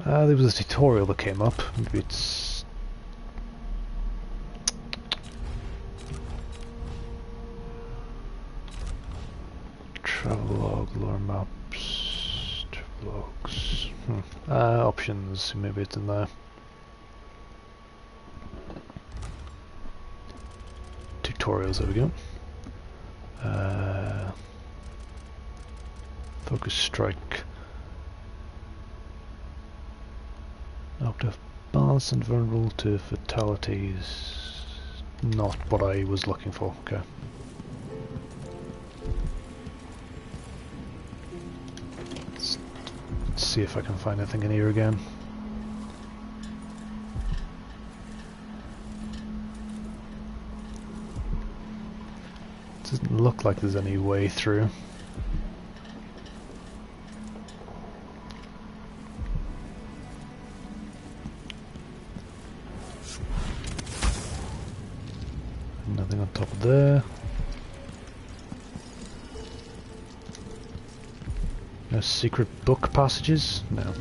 There was a tutorial that came up. Maybe it's... Travelogue, lore maps, travelogues. Options, maybe it's in there. Tutorials, there we go. Focus strike. Octave balance and vulnerable to fatalities. Not what I was looking for. Okay. Let's see if I can find anything in here again. Doesn't look like there's any way through. Nothing on top of there. No secret book passages? No.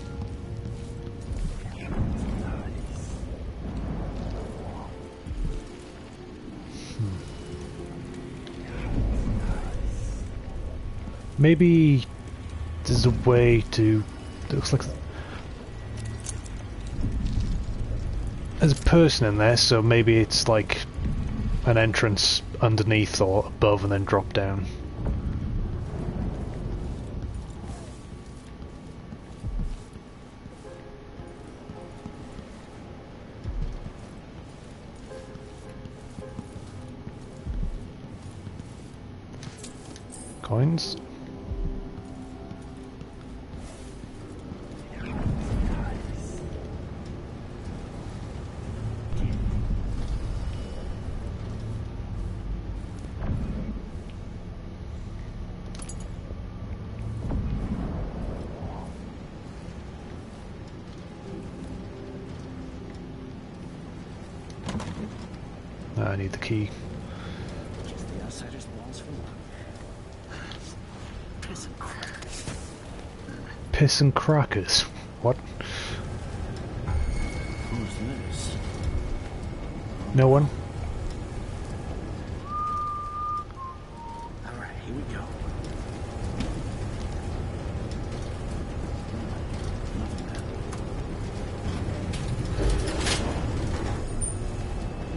Maybe there's a way to... It looks like there's a person in there, so maybe it's like an entrance underneath or above and then drop down. Coins. I need the key. Just the outsider's walls for luck. Piss and crackers. Piss and crackers? What? Who's this? No one? Alright, here we go.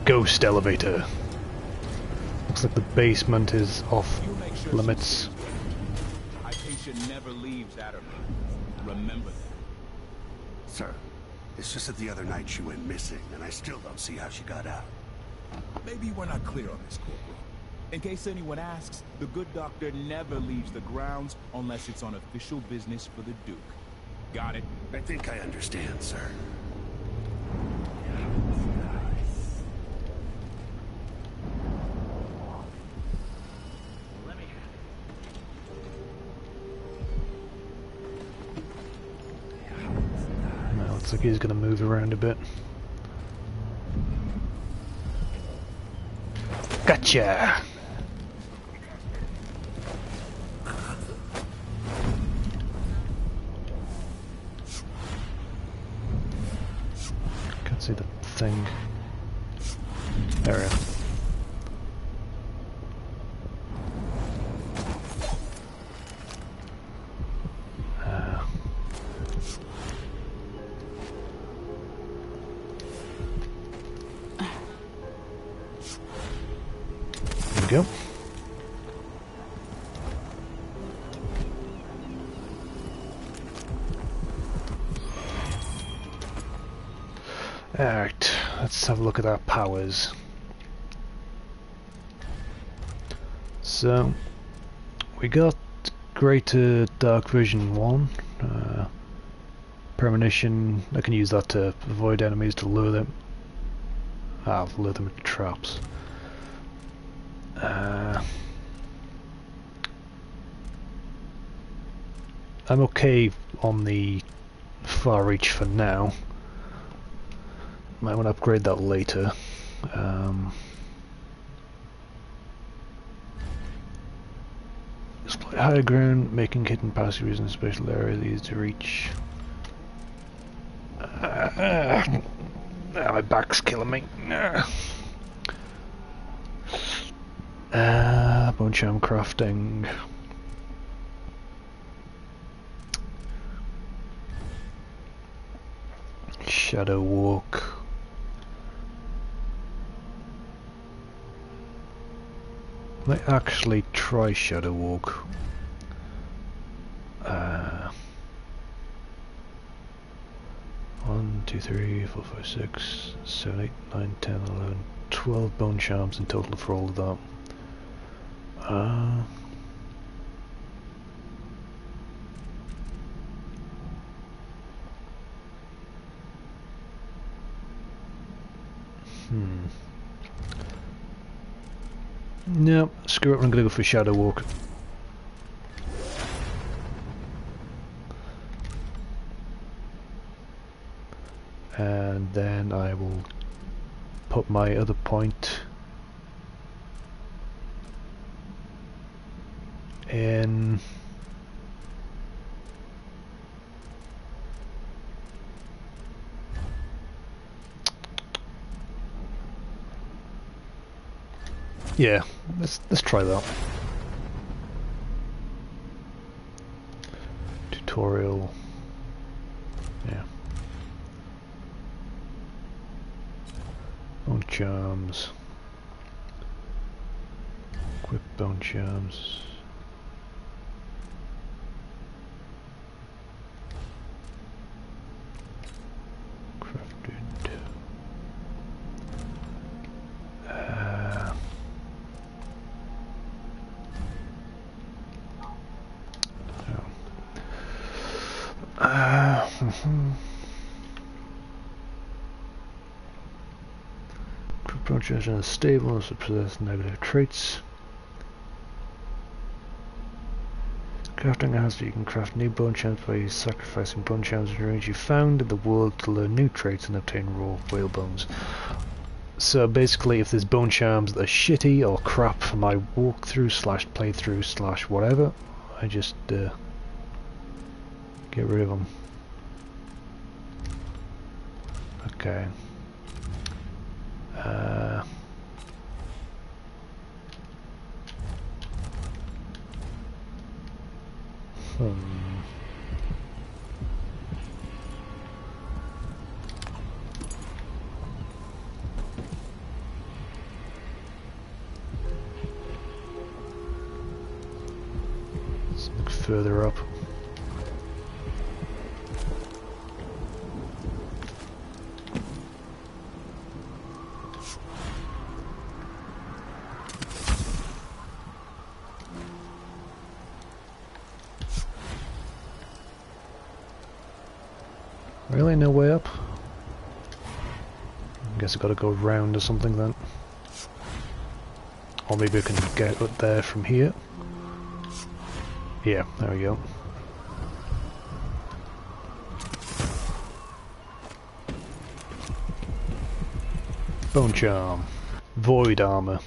Ghost elevator. Looks like the basement is off limits. Hypatia never leaves Adderley. Remember that. Sir, it's just that the other night she went missing, and I still don't see how she got out. Maybe we're not clear on this, Corporal. In case anyone asks, the good doctor never leaves the grounds unless it's on official business for the Duke. Got it? I think I understand, sir. Looks like he's going to move around a bit. Gotcha! Can't see the thing. There we go. we go. Alright, let's have a look at our powers. So, we got greater dark vision 1, premonition. I can use that to avoid enemies, to lure them. Lure them into traps. I'm okay on the far reach for now. Might want to upgrade that later. Exploit higher ground, making hidden passageways in a special area easy to reach. My back's killing me. Bone charm crafting. Shadow walk. Might actually try shadow walk. 1, 2, 3, 4, 5, 6, 7, 8, 9, 10, 11, 12 bone charms in total for all of that. No, screw it, I'm gonna go for Shadow Walk. And then I will put my other point in yeah, let's try that. Tutorial. Yeah. Bone charms. Equip bone charms. Crafted. Project is stable, also possess negative traits. Crafting a house, you can craft new bone charms by sacrificing bone charms in range you found in the world to learn new traits and obtain raw whale bones. So basically, if there's bone charms that are shitty or crap for my walkthrough slash playthrough slash whatever, I just get rid of them. Okay. Let's look further up. Really? No way up? I guess I gotta go round or something then. Or maybe I can get up there from here. Yeah, there we go. Bone charm. Void armor.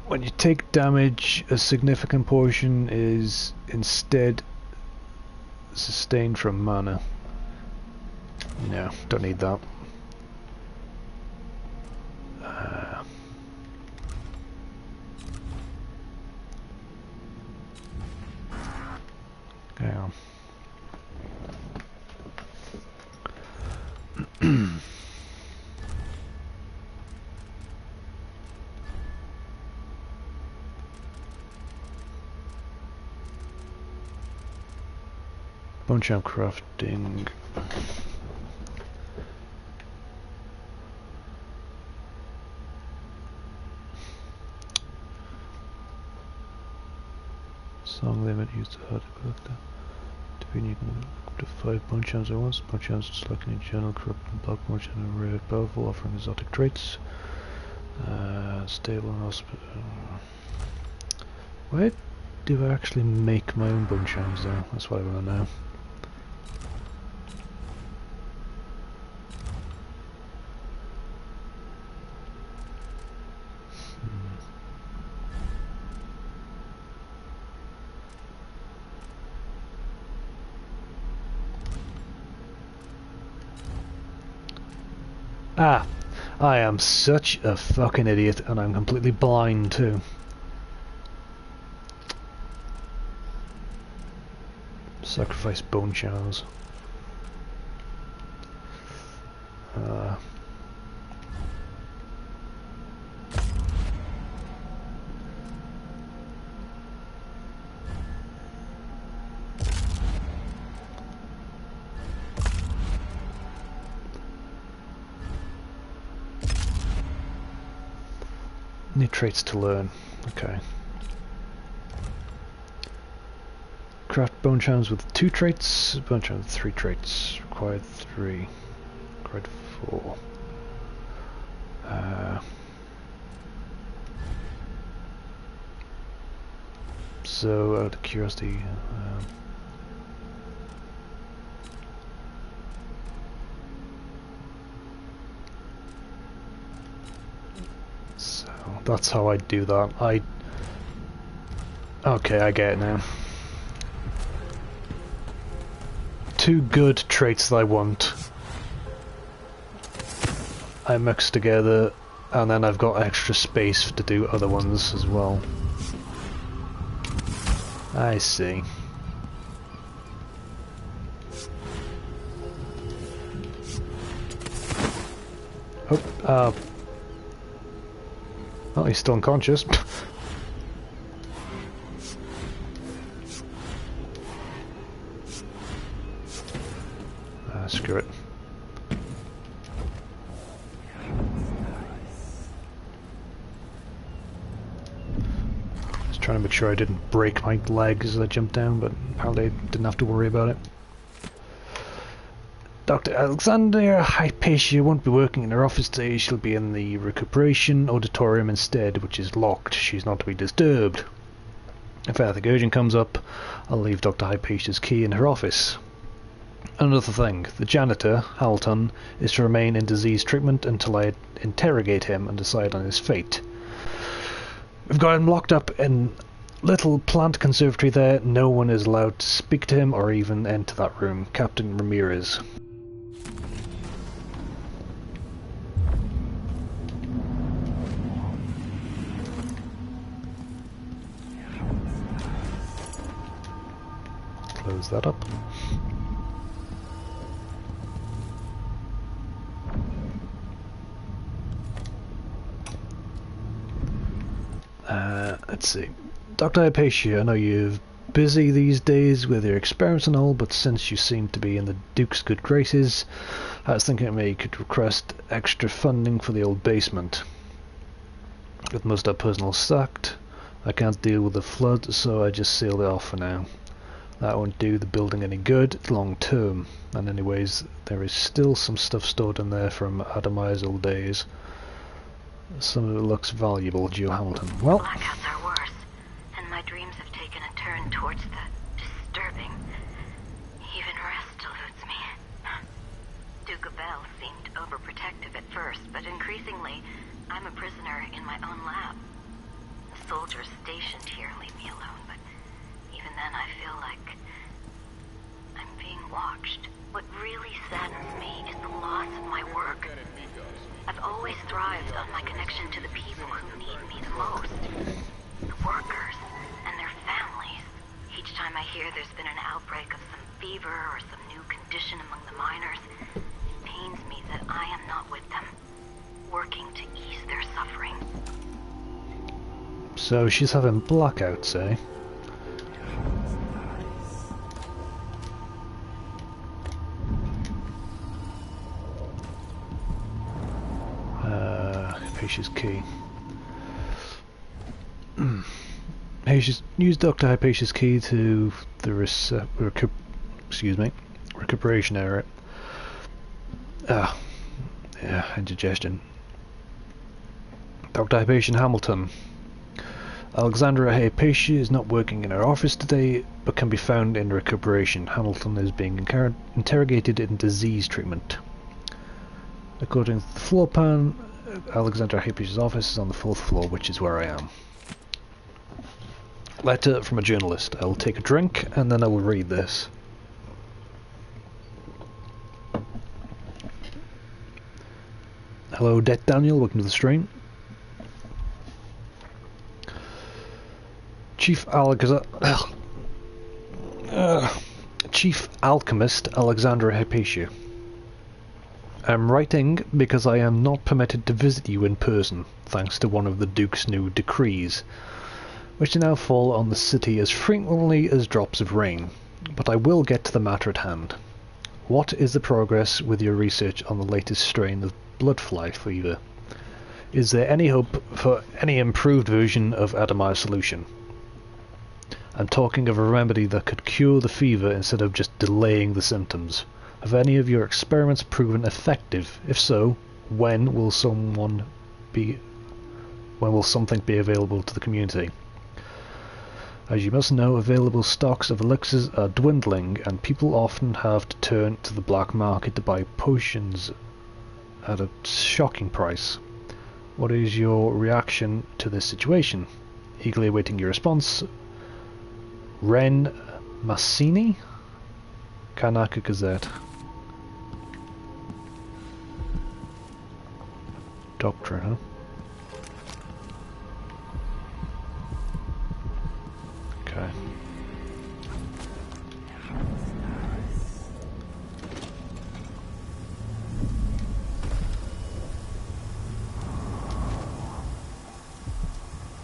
When you take damage, a significant portion is instead sustained from mana. No, don't need that. Okay on. bone charm crafting. Song limit used to hard to collect that. To be needed up to 5 bone charms at once. Bone charms just like in general, corrupt and block bone charms are rare, powerful, offering exotic traits. Stable and hospital. Where do I actually make my own bone charms though? That's what I want to know. Ah, I am such a fucking idiot, and I'm completely blind too. Sacrifice bone charms. Need traits to learn. Okay. Craft bone charms with 2 traits. Bone charms with 3 traits. Required 3. Required 4. So, out of curiosity, so that's how I do that. Okay, I get it now. 2 good traits that I want, I mix together, and then I've got extra space to do other ones as well. I see. Oh, well, he's still unconscious. Screw it. Just trying to make sure I didn't break my leg as I jumped down, but apparently I didn't have to worry about it. Dr. Alexander Hypatia won't be working in her office today. She'll be in the recuperation auditorium instead, which is locked. She's not to be disturbed. If anything urgent comes up, I'll leave Dr. Hypatia's key in her office. Another thing, the janitor, Halton, is to remain in disease treatment until I interrogate him and decide on his fate. We've got him locked up in little plant conservatory there. No one is allowed to speak to him or even enter that room. Captain Ramirez. Close that up. Let's see. Dr. Hypatia, I know you're busy these days with your experiments and all, but since you seem to be in the Duke's good graces, I was thinking maybe you could request extra funding for the old basement. With most of our personnel sacked, I can't deal with the flood, so I just sealed it off for now. That won't do the building any good long term, and anyways, there is still some stuff stored in there from Adamire's old days. Some of it looks valuable, Joe Hamilton. Well, blackouts are worse, and my dreams have taken a turn towards the disturbing. Even rest eludes me. Duke Abel seemed overprotective at first, but increasingly, I'm a prisoner in my own lab. The soldiers stationed here leave me alone, but even then I feel like I'm being watched. What really saddens me is the loss of my work. I've always thrived on my connection to the people who need me the most. The workers and their families. Each time I hear there's been an outbreak of some fever or some new condition among the miners, it pains me that I am not with them, working to ease their suffering. so she's having blackouts, eh? Hypatia's key. Use Dr. Hypatia's key to the recuperation area. Indigestion. Dr. Hypatia Hamilton. Alexandra Hypatia is not working in her office today, but can be found in recuperation. Hamilton is being interrogated in disease treatment. According to the floor plan, Alexandra Hypatia's office is on the 4th floor, which is where I am. Letter from a journalist. I will take a drink and then I will read this. Hello, Det Daniel. Welcome to the stream. Chief Alchemist Alexandra Hypatia. I'm writing because I am not permitted to visit you in person, thanks to one of the Duke's new decrees, which now fall on the city as frequently as drops of rain. But I will get to the matter at hand. What is the progress with your research on the latest strain of bloodfly fever? Is there any hope for any improved version of Adamai's solution? I'm talking of a remedy that could cure the fever instead of just delaying the symptoms. Have any of your experiments proven effective? If so, when will something be available to the community? As you must know, available stocks of elixirs are dwindling, and people often have to turn to the black market to buy potions at a shocking price. What is your reaction to this situation? Eagerly awaiting your response. Ren Massini? Kanaka Gazette. Doctor, huh? Okay.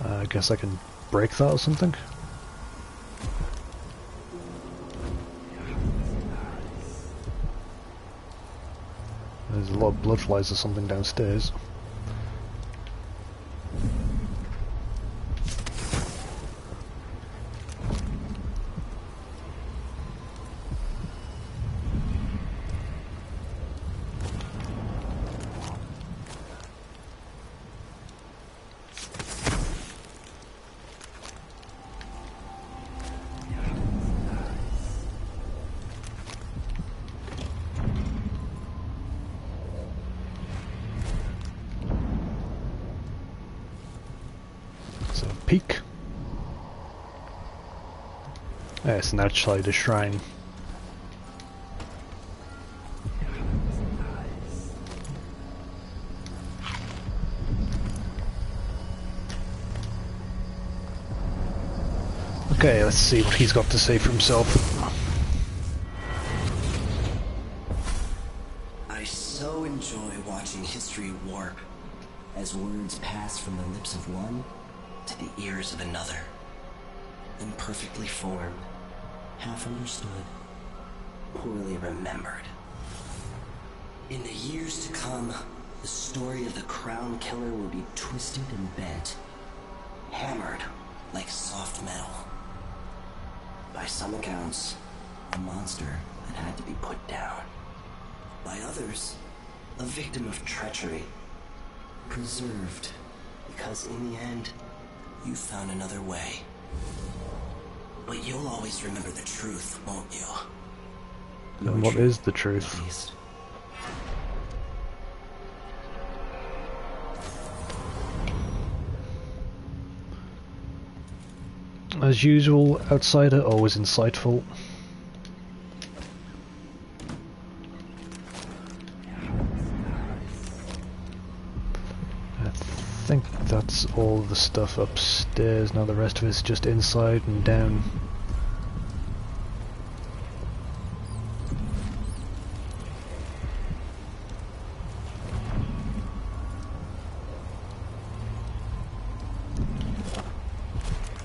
I guess I can break that or something. There's a lot of blood flies or something downstairs. Peak. It's an outside a shrine. Okay, let's see what he's got to say for himself. I so enjoy watching history warp as words pass from the lips of one to the ears of another. Imperfectly formed, half understood, poorly remembered. In the years to come, the story of the Crown Killer will be twisted and bent, hammered like soft metal. By some accounts, a monster that had to be put down. By others, a victim of treachery, preserved because in the end, you found another way. But you'll always remember the truth, won't you? And what is the truth? As usual, outsider always insightful. I think that's all the stuff upstairs. Now the rest of it's just inside and down.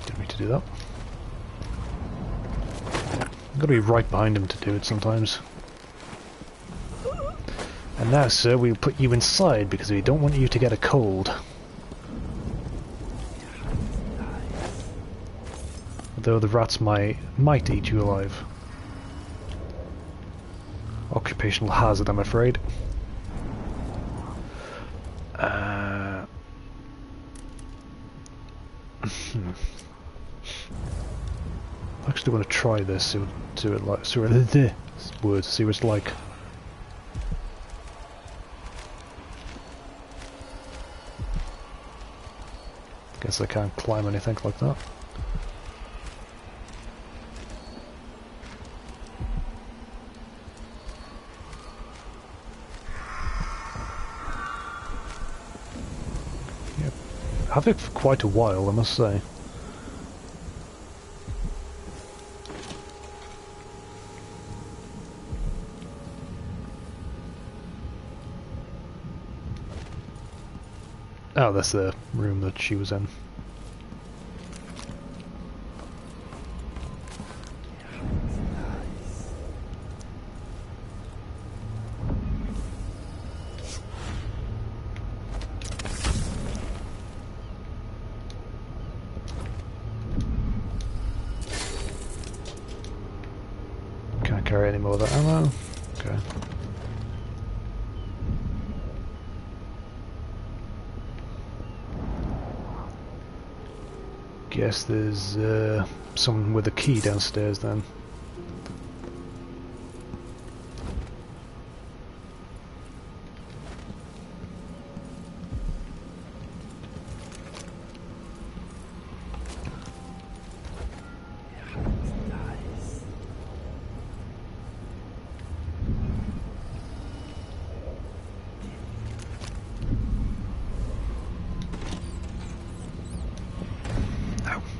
Didn't mean to do that. I've got to be right behind him to do it sometimes. And now, sir, we'll put you inside because we don't want you to get a cold. Though the rats might eat you alive. Occupational hazard, I'm afraid. I actually want to try this, see what it's like. Guess I can't climb anything like that. Yep. Have it for quite a while, I must say. Oh, that's the room that she was in. Can't carry any more of that ammo. Okay. Guess there's someone with a key downstairs then.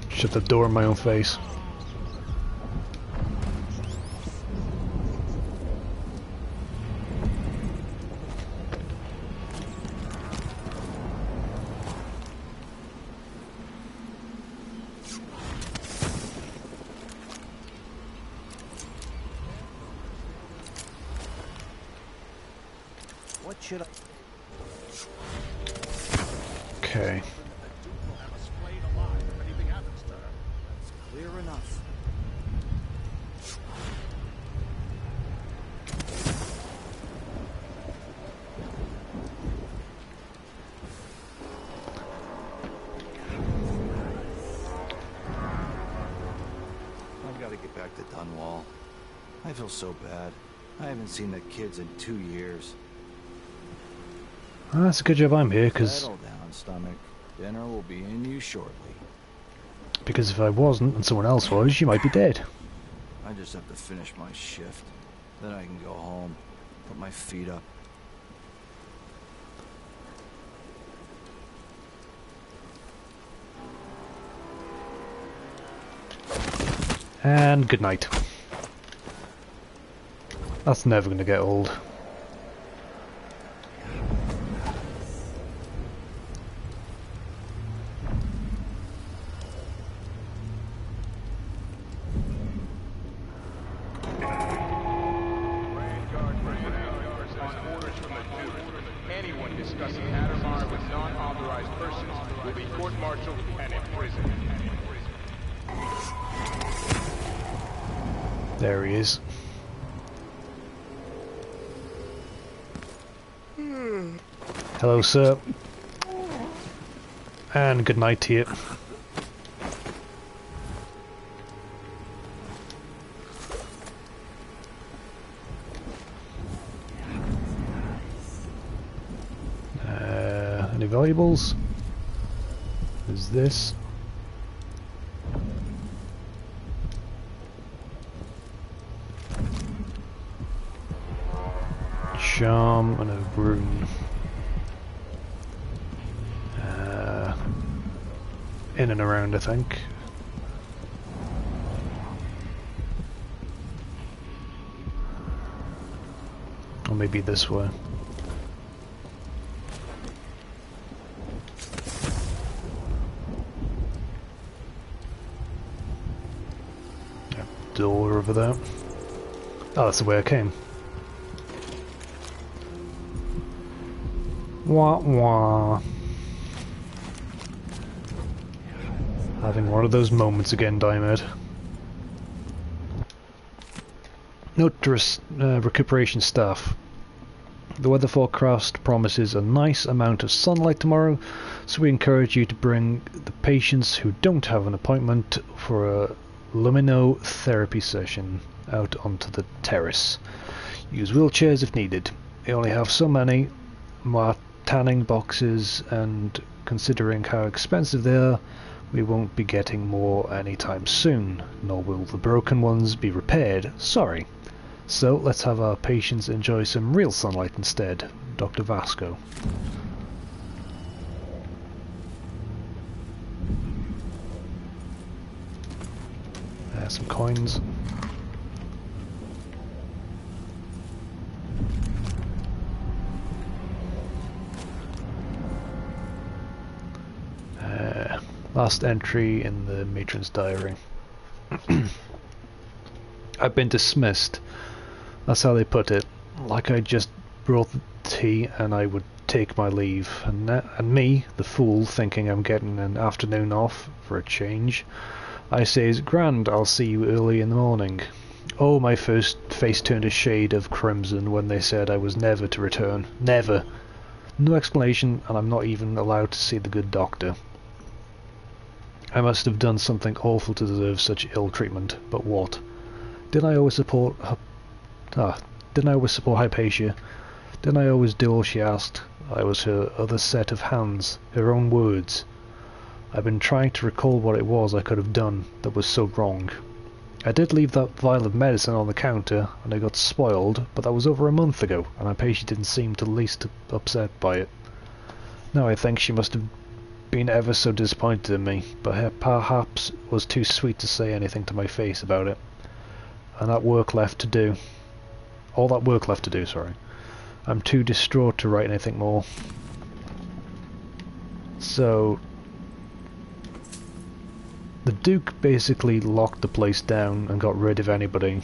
Shut the door in my own face. What should I... Okay. Clear enough. I've got to get back to Dunwall. I feel so bad. I haven't seen the kids in 2 years. Well, that's a good job I'm here, because... Settle down, stomach. Dinner will be in you shortly. Because if I wasn't, and someone else was, you might be dead. I just have to finish my shift. Then I can go home. Put my feet up. And good night. That's never going to get old. There he is. Hello, sir. And good night to you. Any valuables? There's this. Charm and a rune. In and around, I think. Or maybe this way. Yep, door over there. Oh, that's the way I came. Wah wah. Having one of those moments again, TheDymed. Note to recuperation staff. The weather forecast promises a nice amount of sunlight tomorrow, so we encourage you to bring the patients who don't have an appointment for a luminotherapy session out onto the terrace. Use wheelchairs if needed. They only have so many more tanning boxes, and considering how expensive they are, we won't be getting more anytime soon, nor will the broken ones be repaired. Sorry. So let's have our patients enjoy some real sunlight instead. Dr. Vasco. Some coins. Last entry in the matron's diary. I've been dismissed. That's how they put it. Like I just brought the tea and I would take my leave. And me, the fool, thinking I'm getting an afternoon off for a change. I says, "Grand, I'll see you early in the morning." Oh, my first face turned a shade of crimson when they said I was never to return. Never. No explanation, and I'm not even allowed to see the good doctor. I must have done something awful to deserve such ill treatment, but what? Didn't I always support Hypatia? Didn't I always do all she asked? I was her other set of hands, her own words. I've been trying to recall what it was I could have done that was so wrong. I did leave that vial of medicine on the counter, and I got spoiled, but that was over a month ago, and Hypatia didn't seem the least upset by it. Now I think she must have been ever so disappointed in me, but perhaps was too sweet to say anything to my face about it. And that work left to do. All that work left to do, sorry. I'm too distraught to write anything more. So the Duke basically locked the place down and got rid of anybody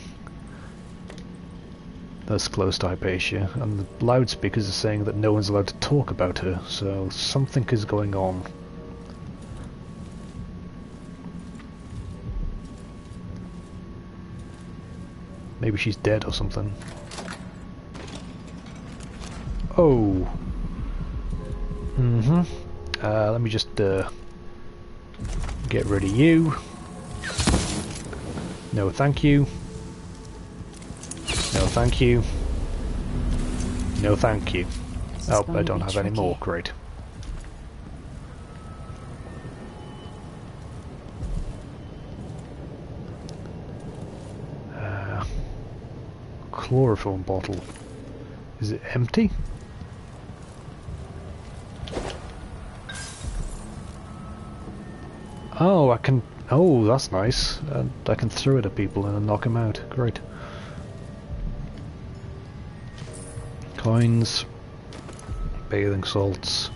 that's close to Hypatia, and the loudspeakers are saying that no one's allowed to talk about her, so something is going on. Maybe she's dead or something. Oh. Let me just get rid of you. No thank you. No thank you. No thank you. Oh, I don't have any more. Great. Chloroform bottle. Is it empty? Oh, I can... Oh, that's nice. I can throw it at people and knock them out. Great. Coins. Bathing salts.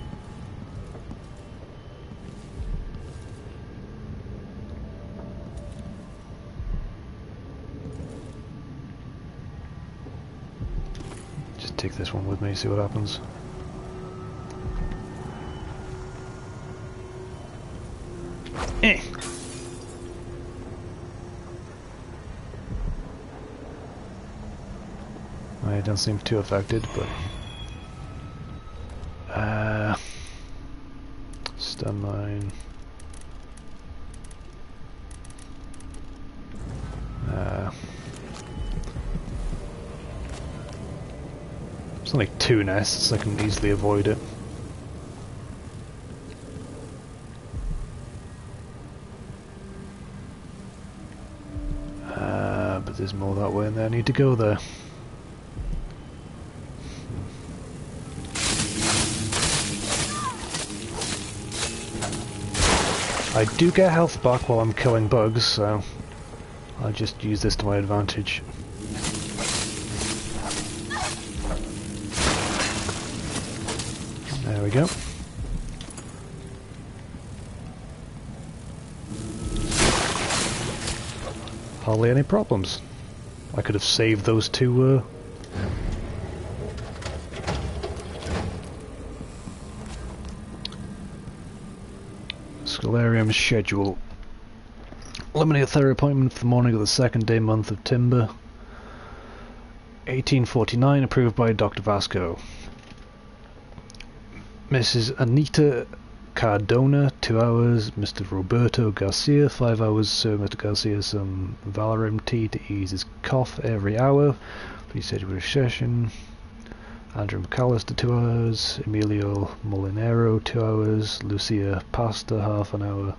Just take this one with me, see what happens. Eh. I don't seem too affected, but stun mine. It's only 2 nests, I can easily avoid it. But there's more that way and I need to go there. I do get health back while I'm killing bugs, so I'll just use this to my advantage. There we go. Hardly any problems. I could have saved those two Scholarium schedule. Eliminate therapy appointment for the morning of the second day month of Timber. 1849, approved by Dr. Vasco. Mrs. Anita Cardona, 2 hours. Mr. Roberto Garcia, 5 hours. Sir Mr. Garcia some Valium tea to ease his cough every hour. Please schedule a session. Andrew McAllister, 2 hours. Emilio Molinero, 2 hours. Lucia Pasta, half an hour.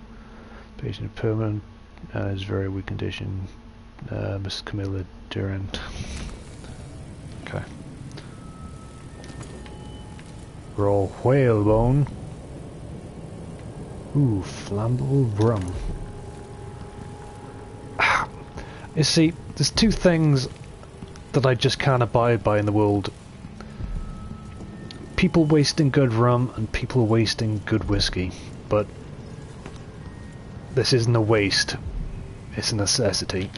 Patient permanent is very weak condition. Miss Camilla Durant. Okay. Raw whalebone. Ooh, flammable rum. You see, there's 2 things that I just can't abide by in the world. People wasting good rum and people wasting good whiskey. But this isn't a waste. It's a necessity.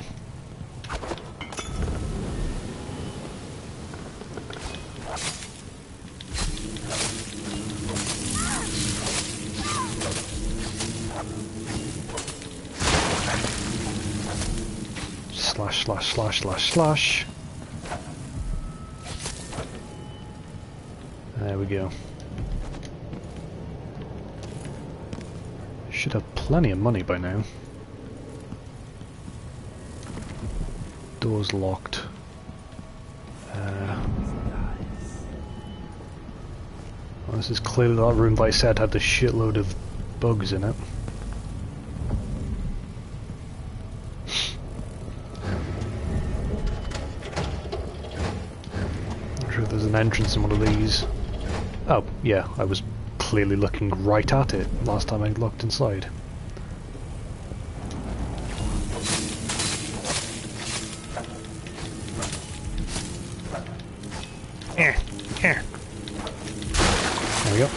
Slash, slash, slash, slash, slash. There we go. Should have plenty of money by now. Door's locked. Well, this is clearly that room that I said had a shitload of bugs in it. Not sure if there's an entrance in one of these. Oh, yeah, I was clearly looking right at it last time I looked inside. There we go.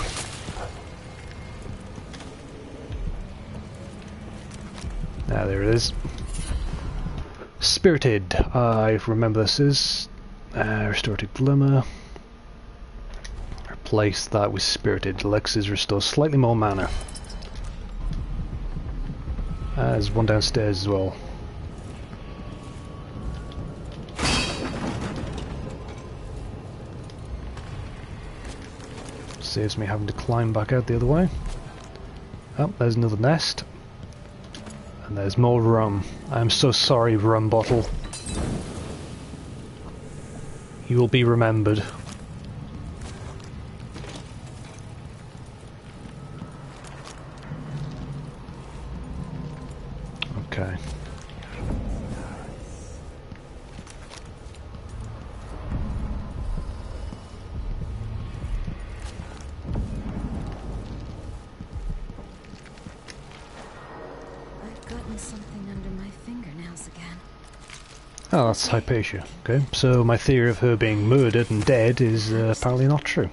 Ah, there it is. Spirited. I remember this is restorative glimmer. Replace that with spirited. Elixirs restores slightly more mana. There's one downstairs as well. Saves me having to climb back out the other way. Oh, there's another nest. And there's more rum. I'm so sorry, rum bottle. You will be remembered. Okay. Something under my fingernails again. Oh, that's Hypatia. Okay, so my theory of her being murdered and dead is apparently not true.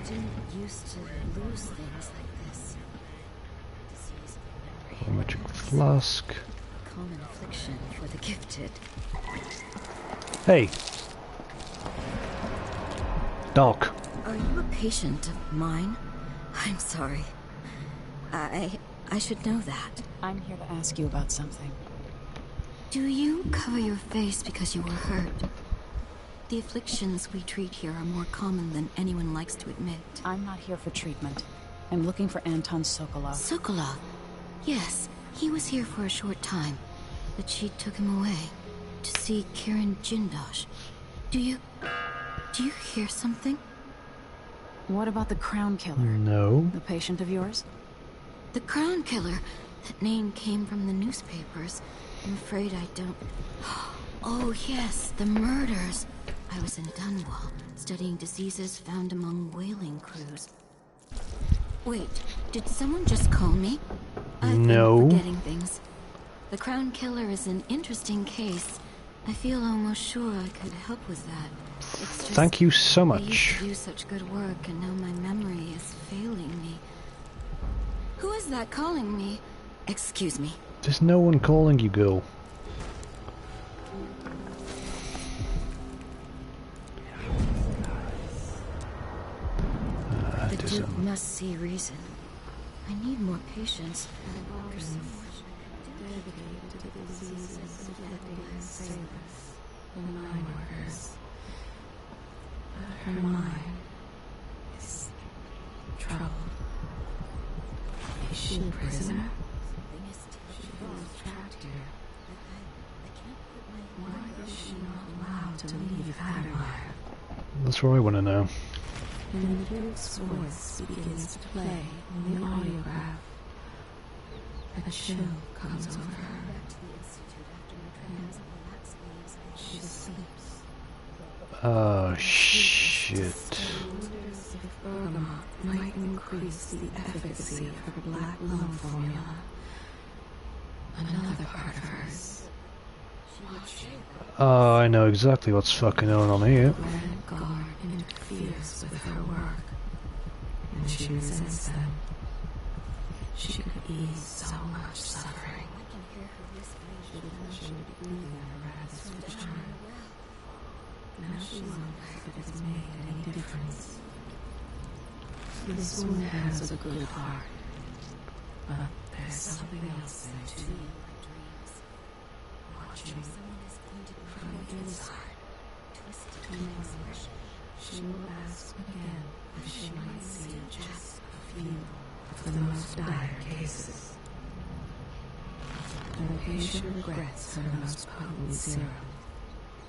Didn't used to lose things like this. Disease of memory. Magic flask. Common affliction for the gifted. Hey! Doc. Are you a patient of mine? I'm sorry. I should know that. I'm here to ask you about something. Do you cover your face because you were hurt? The afflictions we treat here are more common than anyone likes to admit. I'm not here for treatment. I'm looking for Anton Sokolov. Sokolov? Yes, he was here for a short time, but she took him away to see Kirin Jindosh. Do you hear something? What about the Crown Killer? No. The patient of yours? The Crown Killer. That name came from the newspapers. I'm afraid I don't... Oh yes, the murders. I was in Dunwall, studying diseases found among whaling crews. Wait, did someone just call me? I've been forgetting things. The Crown Killer is an interesting case. I feel almost sure I could help with that. It's just, thank you so much. I used to do such good work, and now my memory is failing me. Who is that calling me? Excuse me. There's no one calling you, girl. must see reason. I need more patience. There's so much dedicated to the diseases affecting her sailors, the mine workers. But her mind is troubled. Is she a prisoner? She feels trapped here. Why is she not allowed to leave Addermire? That's what I want to know. And the Duke's voice begins to play on the audiograph. A chill comes over her. She sleeps. Oh, shit. Wonders if bergamot might increase the efficacy of her black lung formula. Another part of hers. Oh, I know exactly what's fucking going on here. Red Guard interferes with her work, and she resents them. She could ease so much suffering. I can hear her whispering. She mentioned breathing apparatus for the child. Now she wonders if it's made any difference. This woman has a good heart, but there's something else there too. Watching from the inside, twisted expression. She will ask again if she might see just a few of the most dire cases. The patient regrets her most potent serum.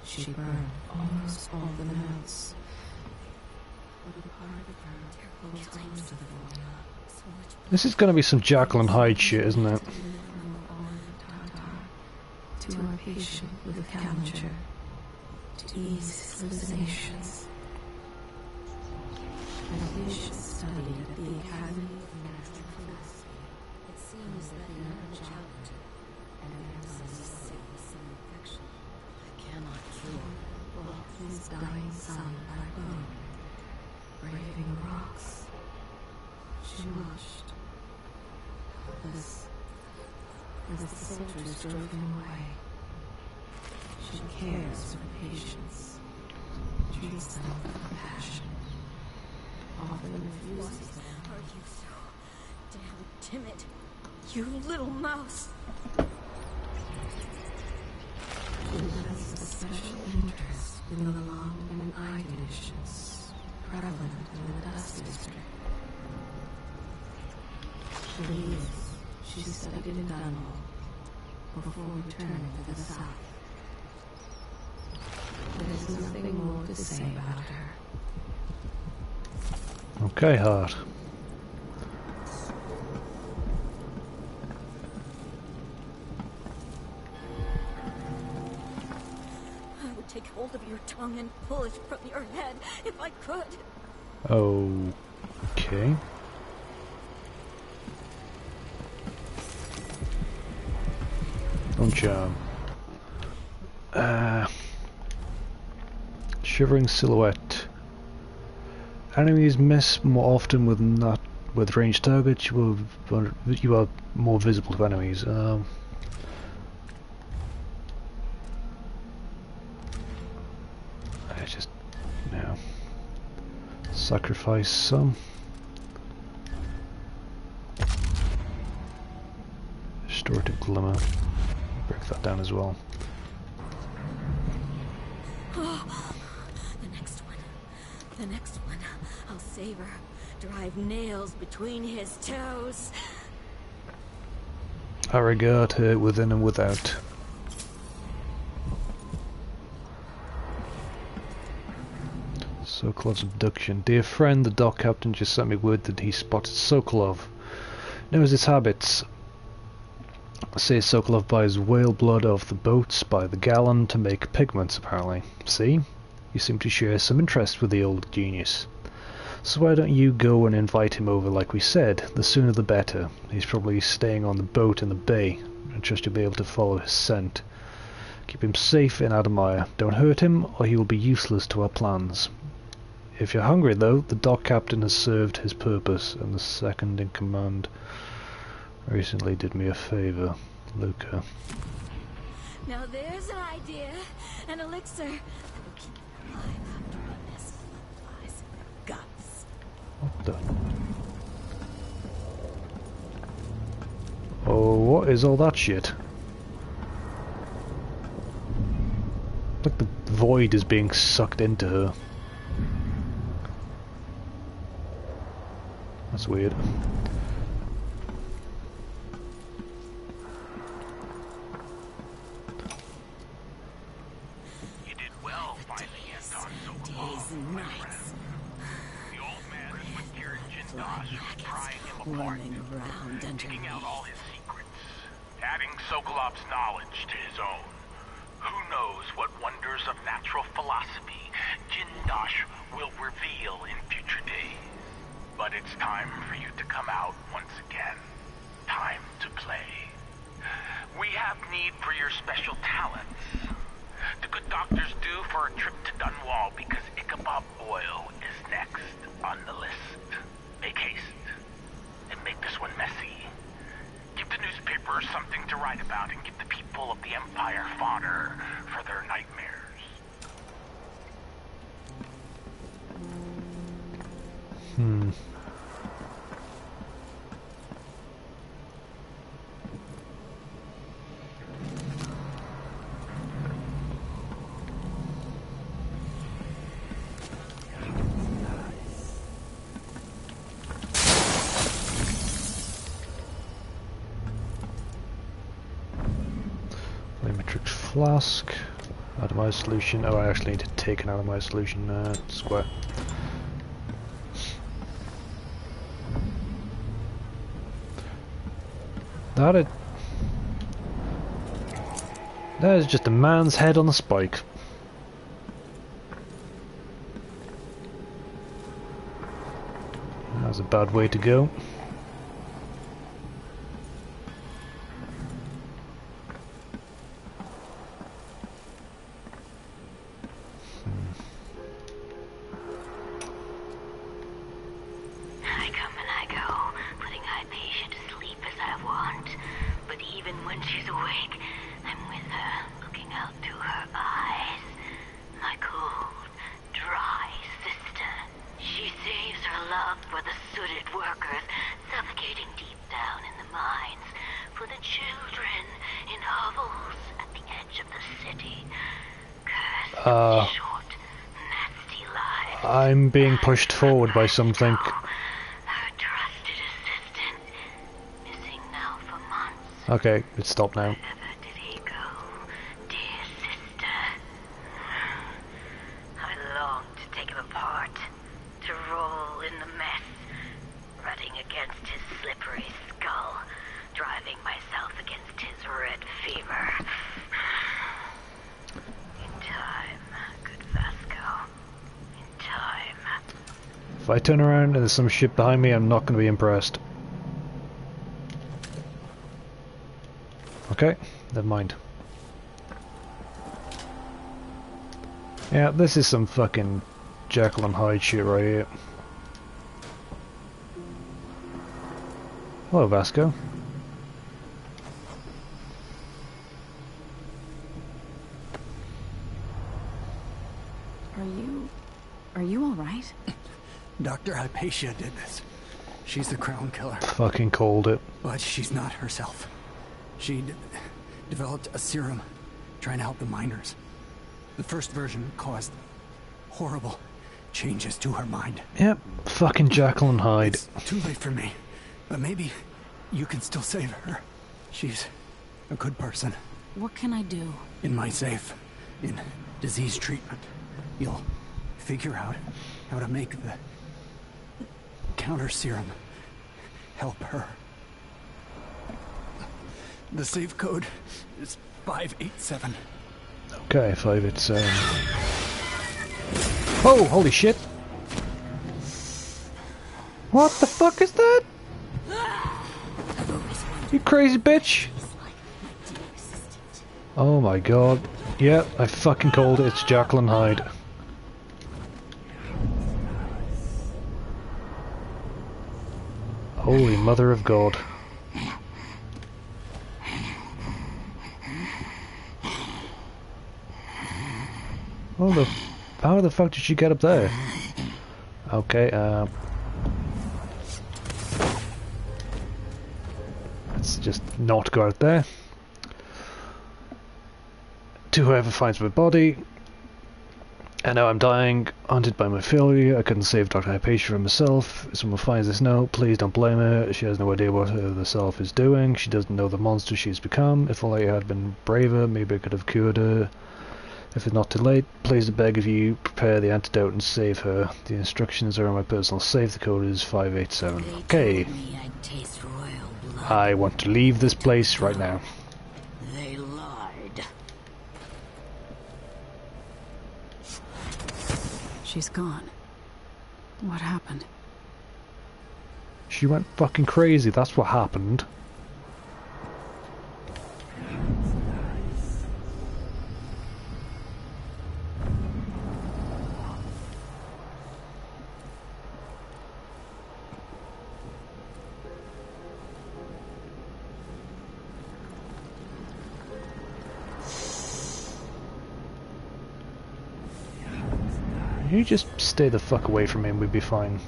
She burned almost all the notes. But a part of her holds on to the formula. This is going to be some Jekyll and Hyde shit, isn't it? To our patient with a calenture, to ease his hallucinations. The patient studied at the Academy of Natural Philosophy. It seems that her child and Amazon is sick with some infection. I cannot cure. Brought his dying son by boat, braving rocks. She watched, helpless, as the soldiers drove him away. She cares for the patients, treats them with compassion, often refuses them. Are you so damn timid? You little mouse! She has a special interest in the lung and eye conditions prevalent in the dust district. For years, she studied in Dunwall before returning to the south. There's nothing more to say about her. Okay, Hart. I would take hold of your tongue and pull it from your head if I could. Okay. Don't jam. Shivering silhouette. Enemies miss more often with ranged targets. You are more visible to enemies. I just sacrifice some. Restorative glimmer. Break that down as well. The next one. I'll save her. Drive nails between his toes. I regard her within and without. Sokolov's abduction. Dear friend, the dock captain just sent me word that he spotted Sokolov. Knows his habits. Says Sokolov buys whale blood off the boats by the gallon to make pigments, apparently. See? You seem to share some interest with the old genius. So why don't you go and invite him over like we said? The sooner the better. He's probably staying on the boat in the bay. I trust you'll be able to follow his scent. Keep him safe in Addermire. Don't hurt him, or he will be useless to our plans. If you're hungry, though, the dock captain has served his purpose, and the second in command recently did me a favor. Luca. Now there's an idea. An elixir that will keep you alive after a nest of flies in their guts. What the? Oh, what is all that shit? Like the void is being sucked into her. That's weird. You did well finding Anton so close, my friend. The old man is with Garrett Jindosh, prying him apart, digging out all his secrets, adding Sokolov's knowledge to his own. Who knows what wonders of natural philosophy Jindosh will reveal in future days. But it's time for you to come out once again. Time to play. We have need for your special talents. The good doctors do for a trip to Dunwall because Ichabod Oil is next on the list. Make haste and make this one messy. Give the newspapers something to write about and give the people of the Empire fodder for their nightmares. Matrix flask. Out of my solution. Oh, I actually need to take it out of my solution. Square. That is just a man's head on a spike. That's a bad way to go. I'm being pushed forward by something. Okay, it's stopped now. If I turn around and there's some shit behind me, I'm not going to be impressed. Okay, never mind. Yeah, this is some fucking Jekyll and Hyde shit right here. Hello, Vasco. Are you alright? Dr. Hypatia did this. She's the crown killer. Fucking called it. But she's not herself. She developed a serum trying to help the miners. The first version caused horrible changes to her mind. Yep, fucking Jekyll and Hyde. It's too late for me, but maybe you can still save her. She's a good person. What can I do? In my safe, in disease treatment, you'll figure out how to make the counter serum help her. The safe code is 587. Okay, 587. Oh, holy shit! What the fuck is that? You crazy bitch! Oh my god. Yeah, I fucking called it. It's Jekyll and Hyde. Holy mother of God. How the fuck did she get up there? Okay, let's just not go out there. To whoever finds my body. I know I'm dying, haunted by my failure. I couldn't save Dr. Hypatia from herself. If someone finds this note, please don't blame her. She has no idea what the self is doing. She doesn't know the monster she's become. If only I had been braver, maybe I could have cured her. If it's not too late, please I beg of you, prepare the antidote and save her. The instructions are on my personal safe. The code is 587. Okay. I want to leave this place right now. They lied. She's gone. What happened? She went fucking crazy, that's what happened. You just stay the fuck away from him, we'd be fine.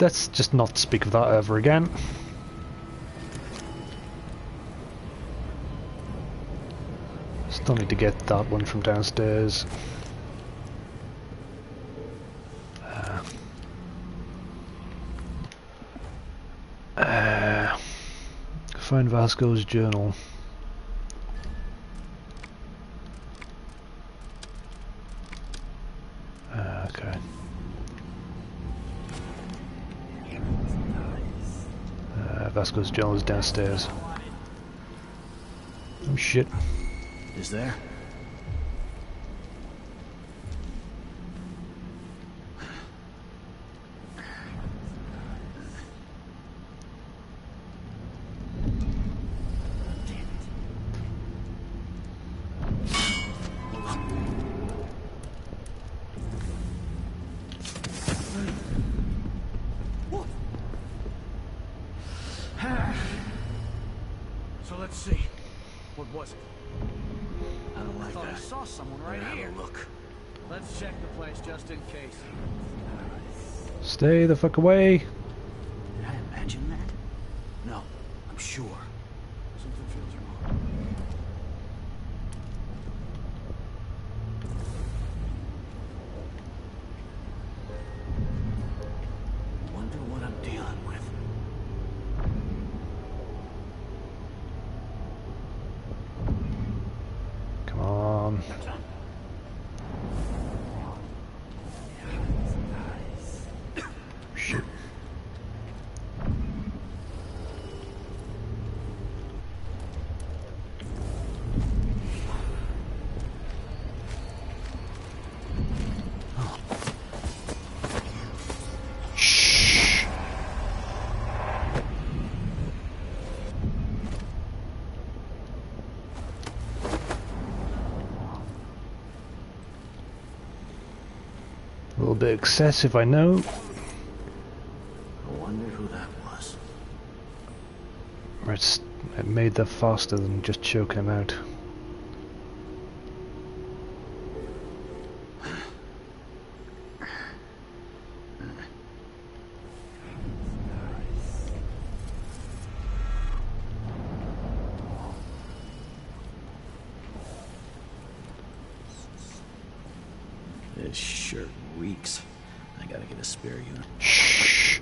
Let's just not speak of that ever again. Still need to get that one from downstairs. Find Vasco's journal. Okay. Vasco's journal is downstairs. Oh shit. Is there? So let's see. What was it? I don't like I that. saw someone right here. Look. Let's check the place just in case. Stay the fuck away. Did I imagine that? No, I'm sure. Something feels wrong. Wonder what I'm dealing with. Come on. Shit. Shh. A little bit excessive, I know. I wonder who that was. It made that faster than just choking him out. This shirt reeks. I gotta get a spare unit. Shh.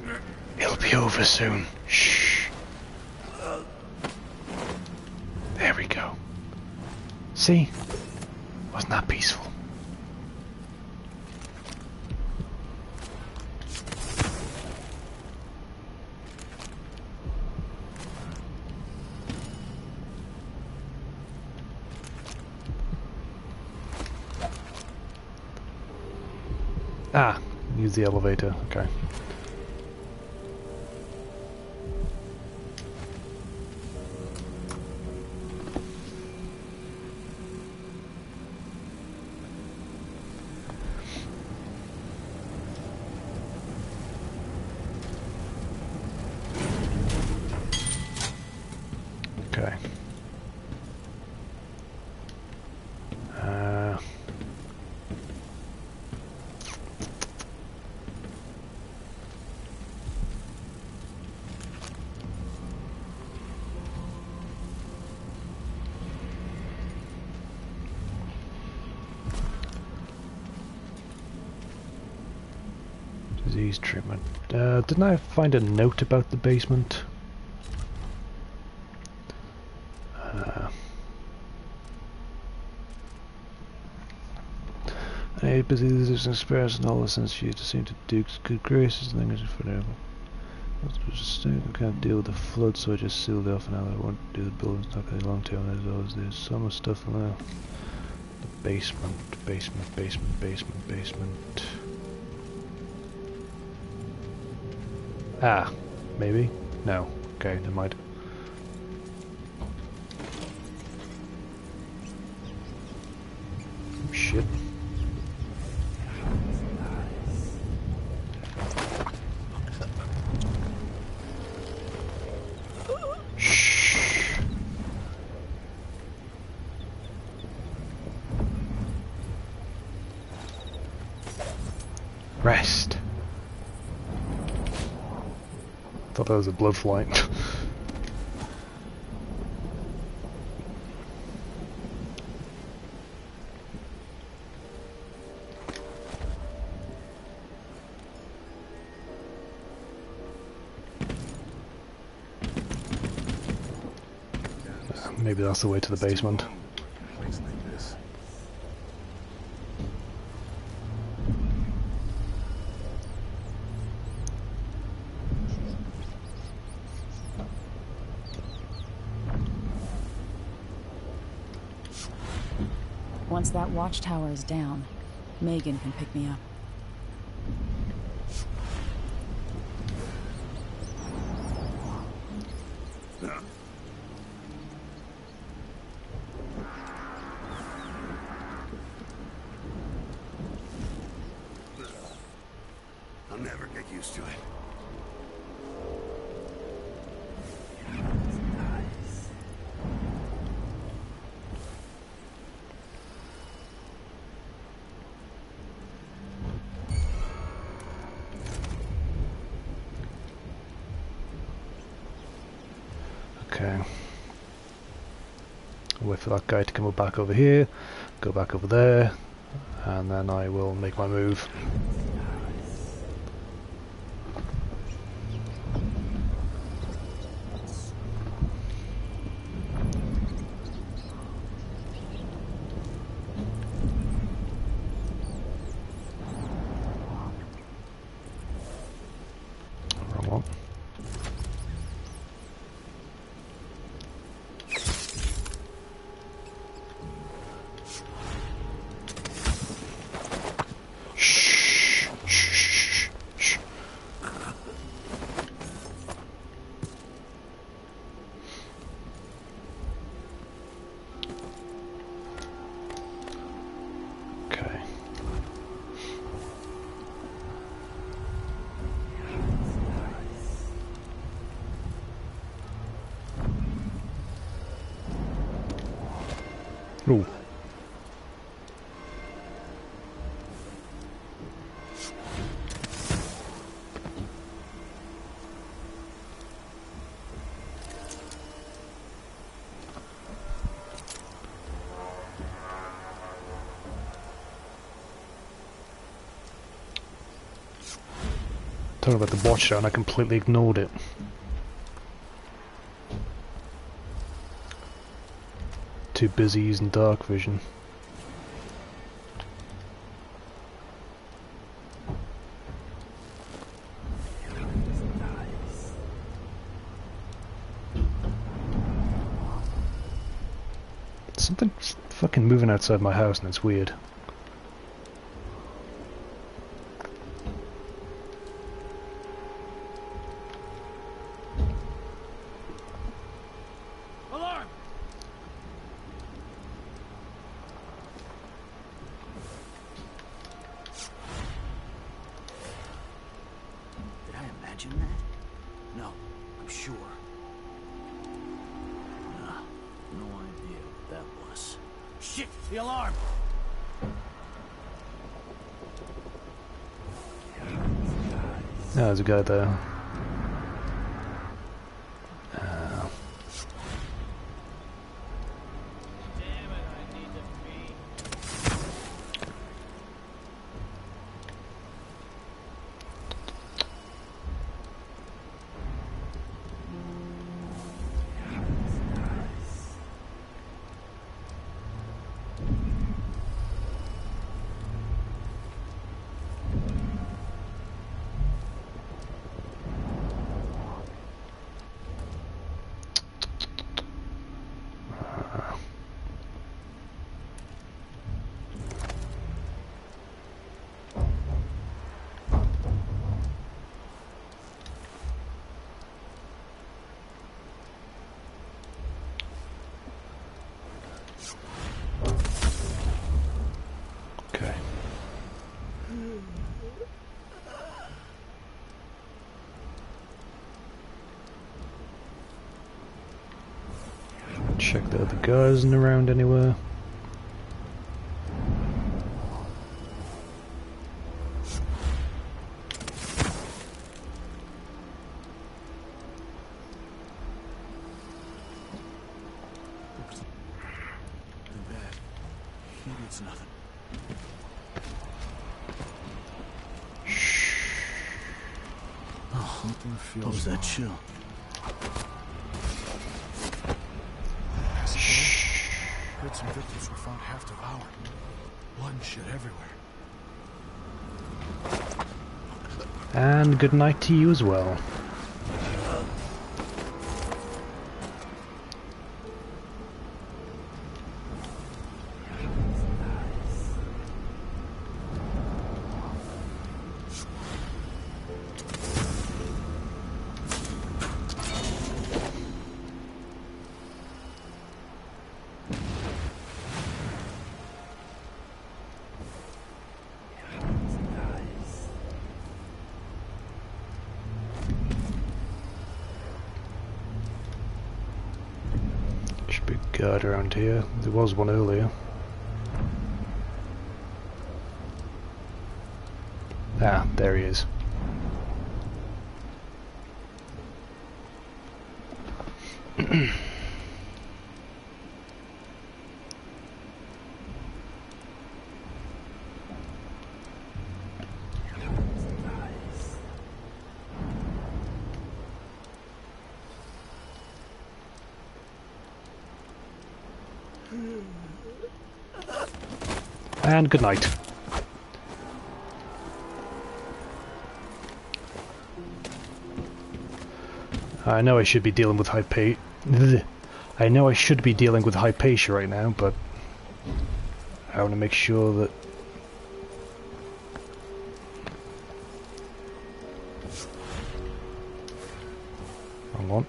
It'll be over soon. Shh. There we go. See? Wasn't that peaceful? Ah, use the elevator, okay. Okay. disease treatment. Didn't I find a note about the basement? Hey, busy this experience and all the sense you to seem to Duke's good graces and things forever. I can't deal with the flood, so I just sealed it off now. I won't do the building's not going to be long term. There's so much stuff in there. The basement. Ah, maybe? No. Okay, never mind. Shit. Rest. Thought that was a blood flight. Maybe that's the way to the basement. Once that watchtower is down, Megan can pick me up. I'll never get used to it. Okay. I'll wait for that guy to come up back over here, go back over there, and then I will make my move. Wrong one. Ooh. Talking about the watch and I completely ignored it. Too busy using dark vision. Something's fucking moving outside my house and it's weird. There's a guy there. Okay. Check the other guys isn't around anywhere. What was that chill? Heard some victims were found half devoured. Blood and shit everywhere. And good night to you as well. Guard around here. There was one earlier. Ah, there he is. And good night. I know I should be dealing with I know I should be dealing with Hypatia right now, but I want to make sure that wrong one.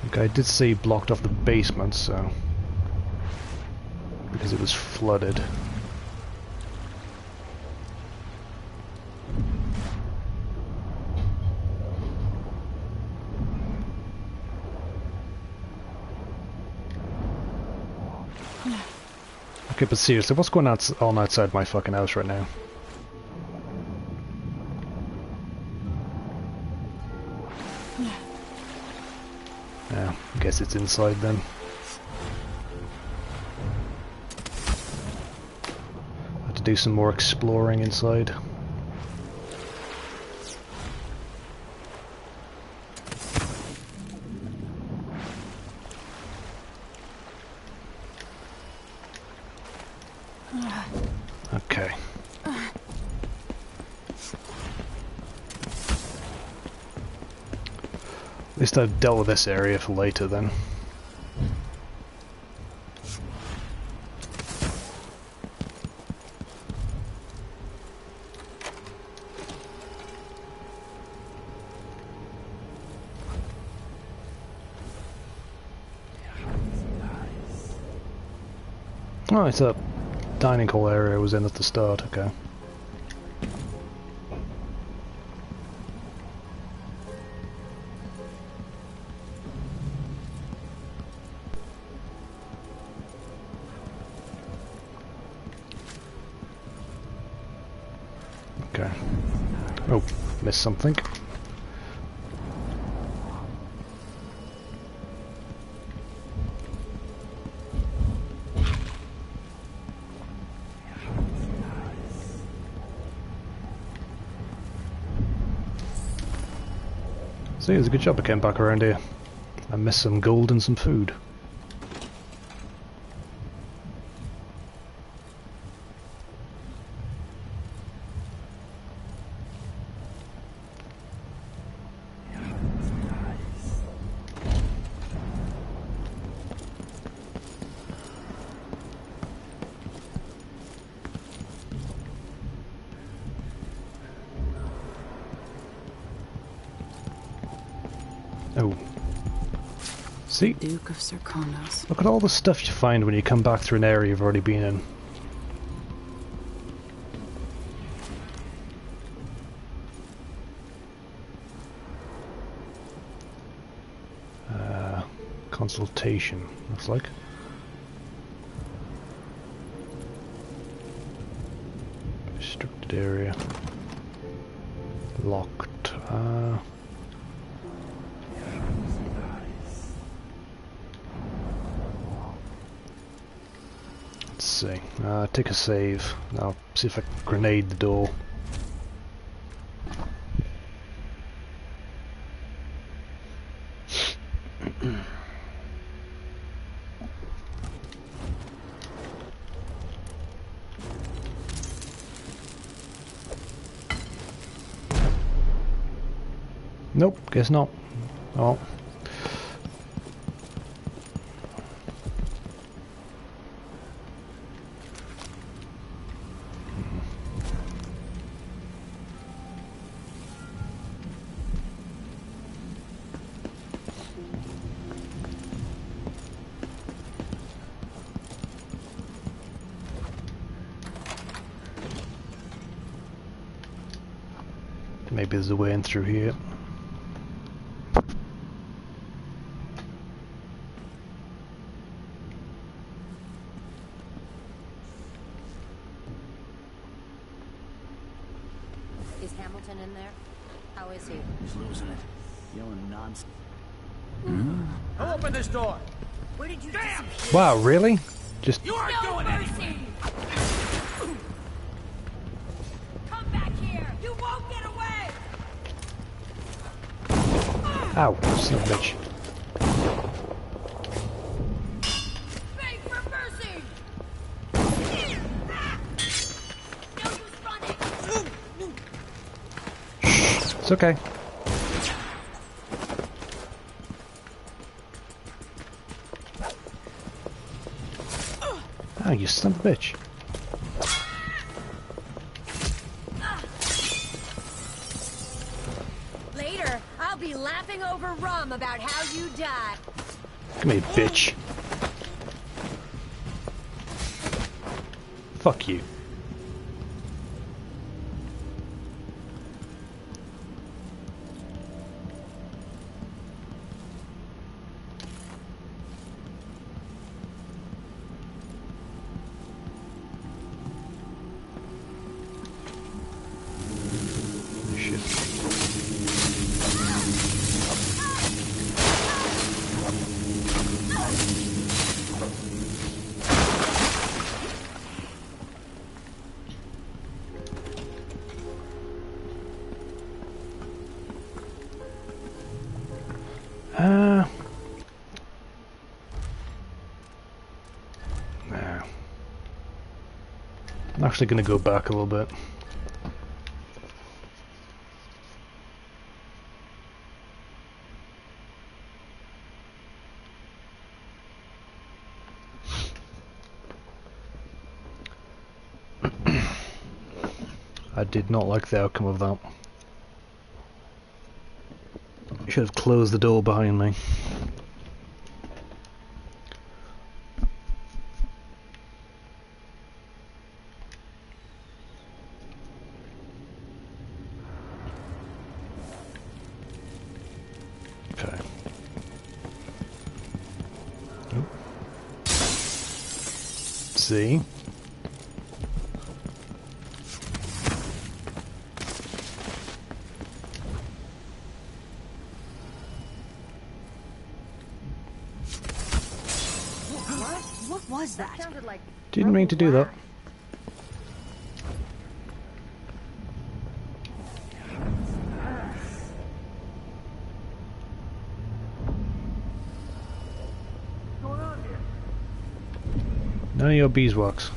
Okay, I did see blocked off the basement, so because it was flooded. Okay, but seriously, what's going on outside my fucking house right now? Yeah, I guess it's inside then. Have to do some more exploring inside. Okay. At least I've dealt with this area for later then. Oh, it's a dining hall area I was in at the start, okay. Okay. Oh, missed something. See, it's a good job I came back around here. I missed some gold and some food. Oh. See? Duke of Serkonos. Look at all the stuff you find when you come back through an area you've already been in. Consultation, looks like. Restricted area. Locked. Let's see. Take a save. I'll see if I can grenade the door. Nope, guess not. Oh. Maybe there's a way in through here. Is Hamilton in there? How is he? He's losing it. Yelling nonsense. Who opened this door? Where did you Wow, really? Just You aren't doing anything! Come back here! You won't get away! ow, son of a bitch. Beg for mercy! No use running! It's okay. Oh, you son of a bitch. Later, I'll be laughing over rum about how you died. Come here, bitch. Fuck you. Nah. I'm actually going to go back a little bit. I did not like the outcome of that. I should have closed the door behind me. Okay. See? What was that? Sounded like Didn't mean to do that. None of your beeswax.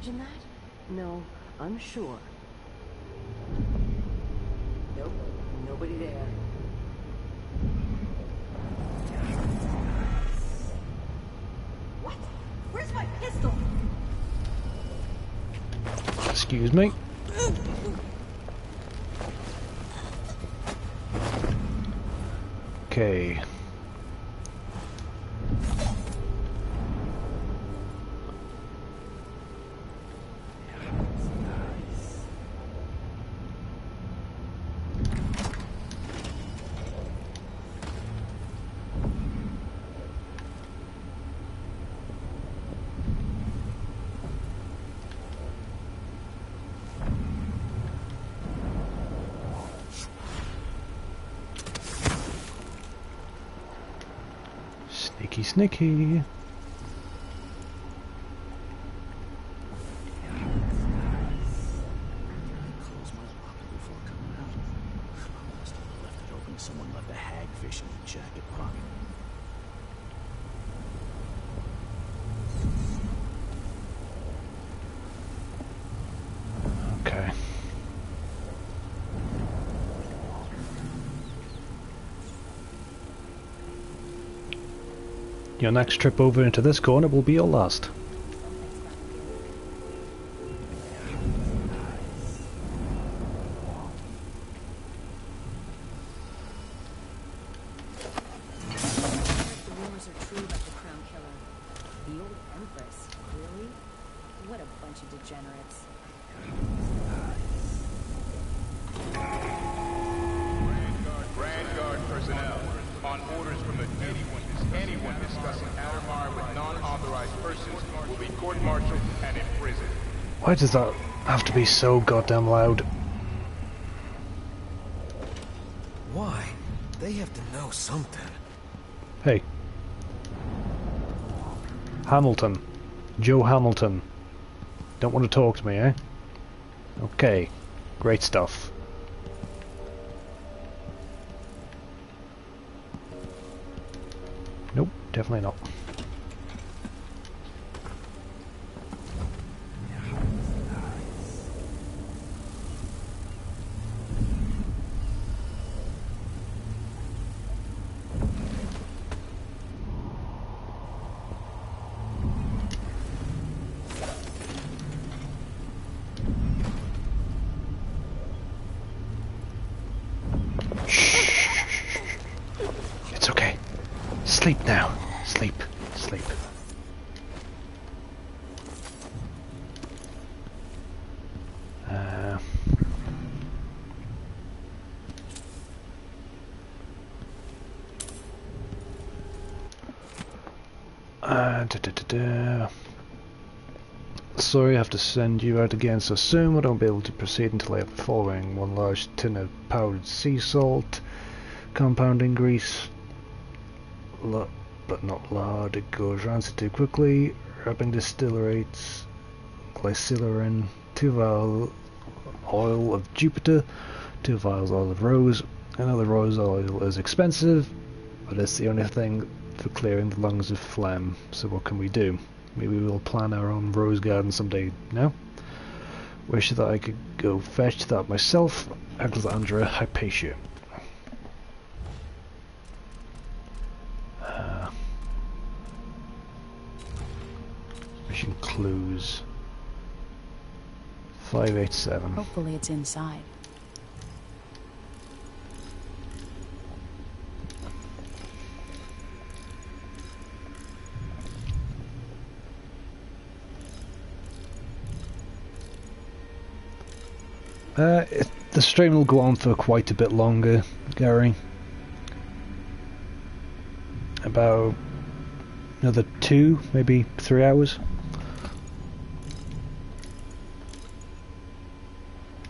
imagine that? No, I'm sure. Nope, nobody there. What? Where's my pistol? Excuse me. Okay. Sneaky, sneaky. Someone left a hagfish in the jacket pocket. Okay. Your next trip over into this corner will be your last. Why does that have to be so goddamn loud? Why? They have to know something. Hey. Hamilton. Joe Hamilton. Don't want to talk to me, eh? Okay. Great stuff. Nope, definitely not. It's okay. Sleep now. Sleep. Sleep. Sorry I have to send you out again so soon. I won't be able to proceed until I have the following: 1 large tin of powdered sea salt, compounding grease, but not lard, it goes rancid too quickly, wrapping distillates, glycerin, 2 vials oil of Jupiter, 2 vials oil of rose. Another rose oil is expensive, but it's the only thing for clearing the lungs of phlegm, so what can we do? Maybe we'll plan our own rose garden someday, no? Wish that I could go fetch that myself. Alexandra Hypatia. Mission clues. 587. Hopefully it's inside. The stream will go on for quite a bit longer, Gary. About another 2, maybe 3 hours.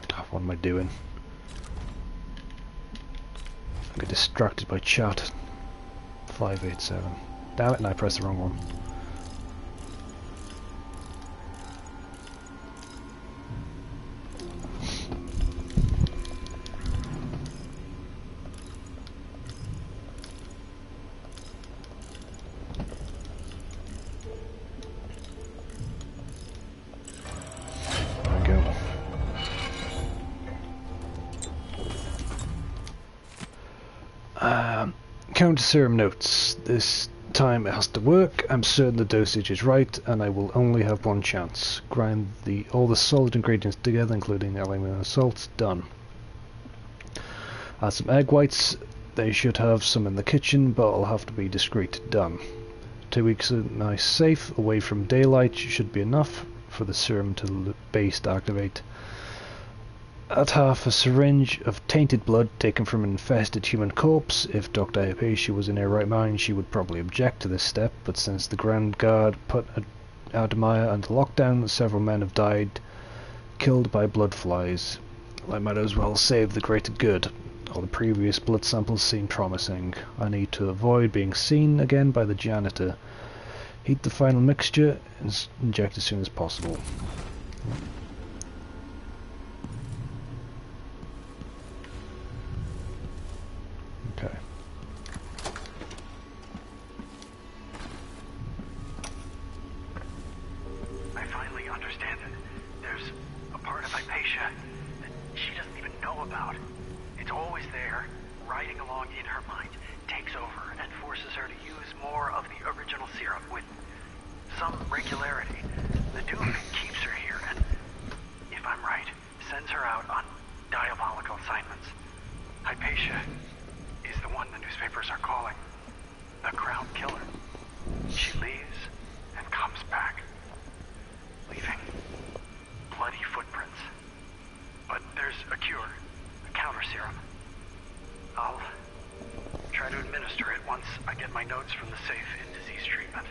God, what am I doing? I get distracted by chat. 587. Damn it, and I pressed the wrong one. counter serum notes. This time it has to work. I'm certain the dosage is right, and I will only have one chance. Grind all the solid ingredients together, including aluminium and salt. Done. Add some egg whites. They should have some in the kitchen, but I'll have to be discreet. Done. 2 weeks of nice safe away from daylight should be enough for the serum base to activate. Add half a syringe of tainted blood taken from an infested human corpse. If Dr. Hypatia was in her right mind, she would probably object to this step, but since the Grand Guard put Admire under lockdown, several men have died, killed by blood flies. I might as well save the greater good. All the previous blood samples seem promising. I need to avoid being seen again by the janitor. Heat the final mixture and inject as soon as possible. Okay. I finally understand it. There's a part of Hypatia that she doesn't even know about. It's always there, riding along in her mind, takes over and forces her to use more of the original serum with some regularity. The Duke keeps her here and, if I'm right, sends her out on diabolical assignments. Hypatia is the one the newspapers are calling the Crown Killer. She leaves and comes back, leaving bloody footprints. But there's a cure, a counter serum. I'll try to administer it once I get my notes from the safe in disease treatment.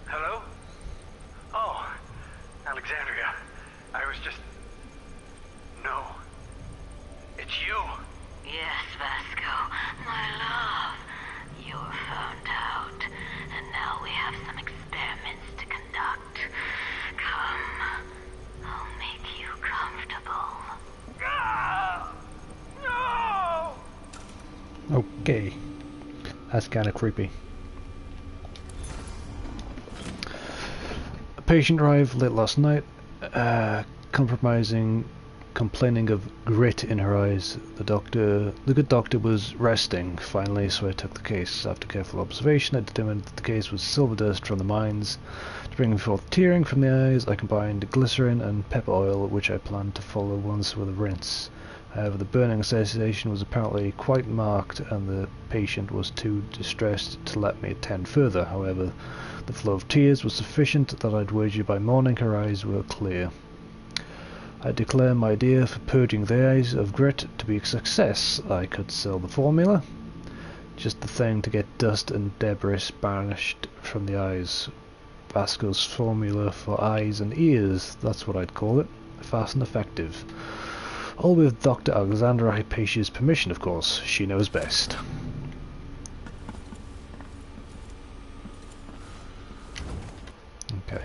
Hello? Oh, Alexandria. I was just... No. It's you. Yes, Vasco, my love. You were found out, and now we have some experiments to conduct. Come, I'll make you comfortable. No! Okay. That's kind of creepy. A patient arrived late last night, complaining of grit in her eyes. The good doctor was resting finally, so I took the case. After careful observation, I determined that the case was silver dust from the mines. To bring forth tearing from the eyes, I combined glycerin and pepper oil, which I planned to follow once with a rinse. However, the burning sensation was apparently quite marked, and the patient was too distressed to let me attend further. However, the flow of tears was sufficient that I'd wager by morning her eyes were clear. I declare my idea for purging the eyes of grit to be a success. I could sell the formula. Just the thing to get dust and debris banished from the eyes. Vasco's formula for eyes and ears, that's what I'd call it. Fast and effective. All with Dr. Alexandra Hypatia's permission, of course. She knows best. Okay.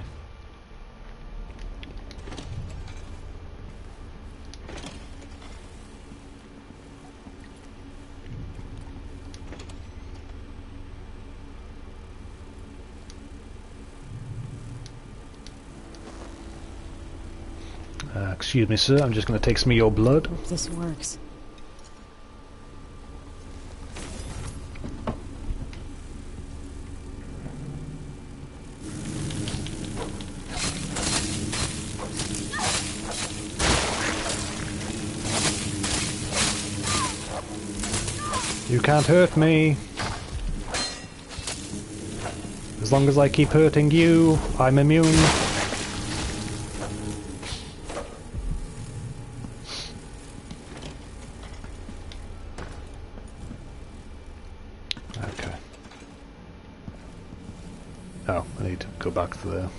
Excuse me, sir, I'm just going to take some of your blood. Hope this works. You can't hurt me. As long as I keep hurting you, I'm immune. Okay. Oh, I need to go back to there.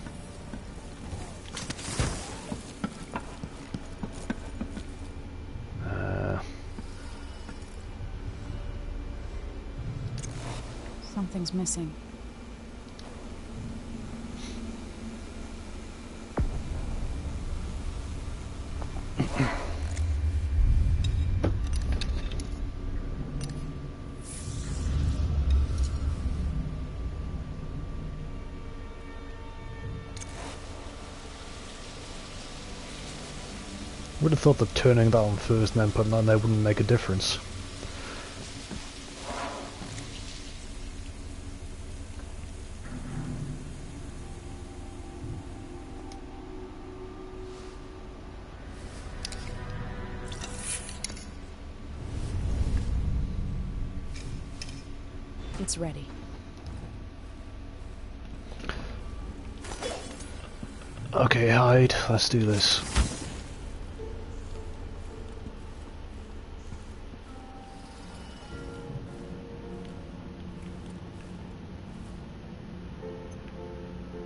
Something's missing. Would have thought that turning that on first and then putting that on there wouldn't make a difference. It's ready. Okay, hide. Let's do this.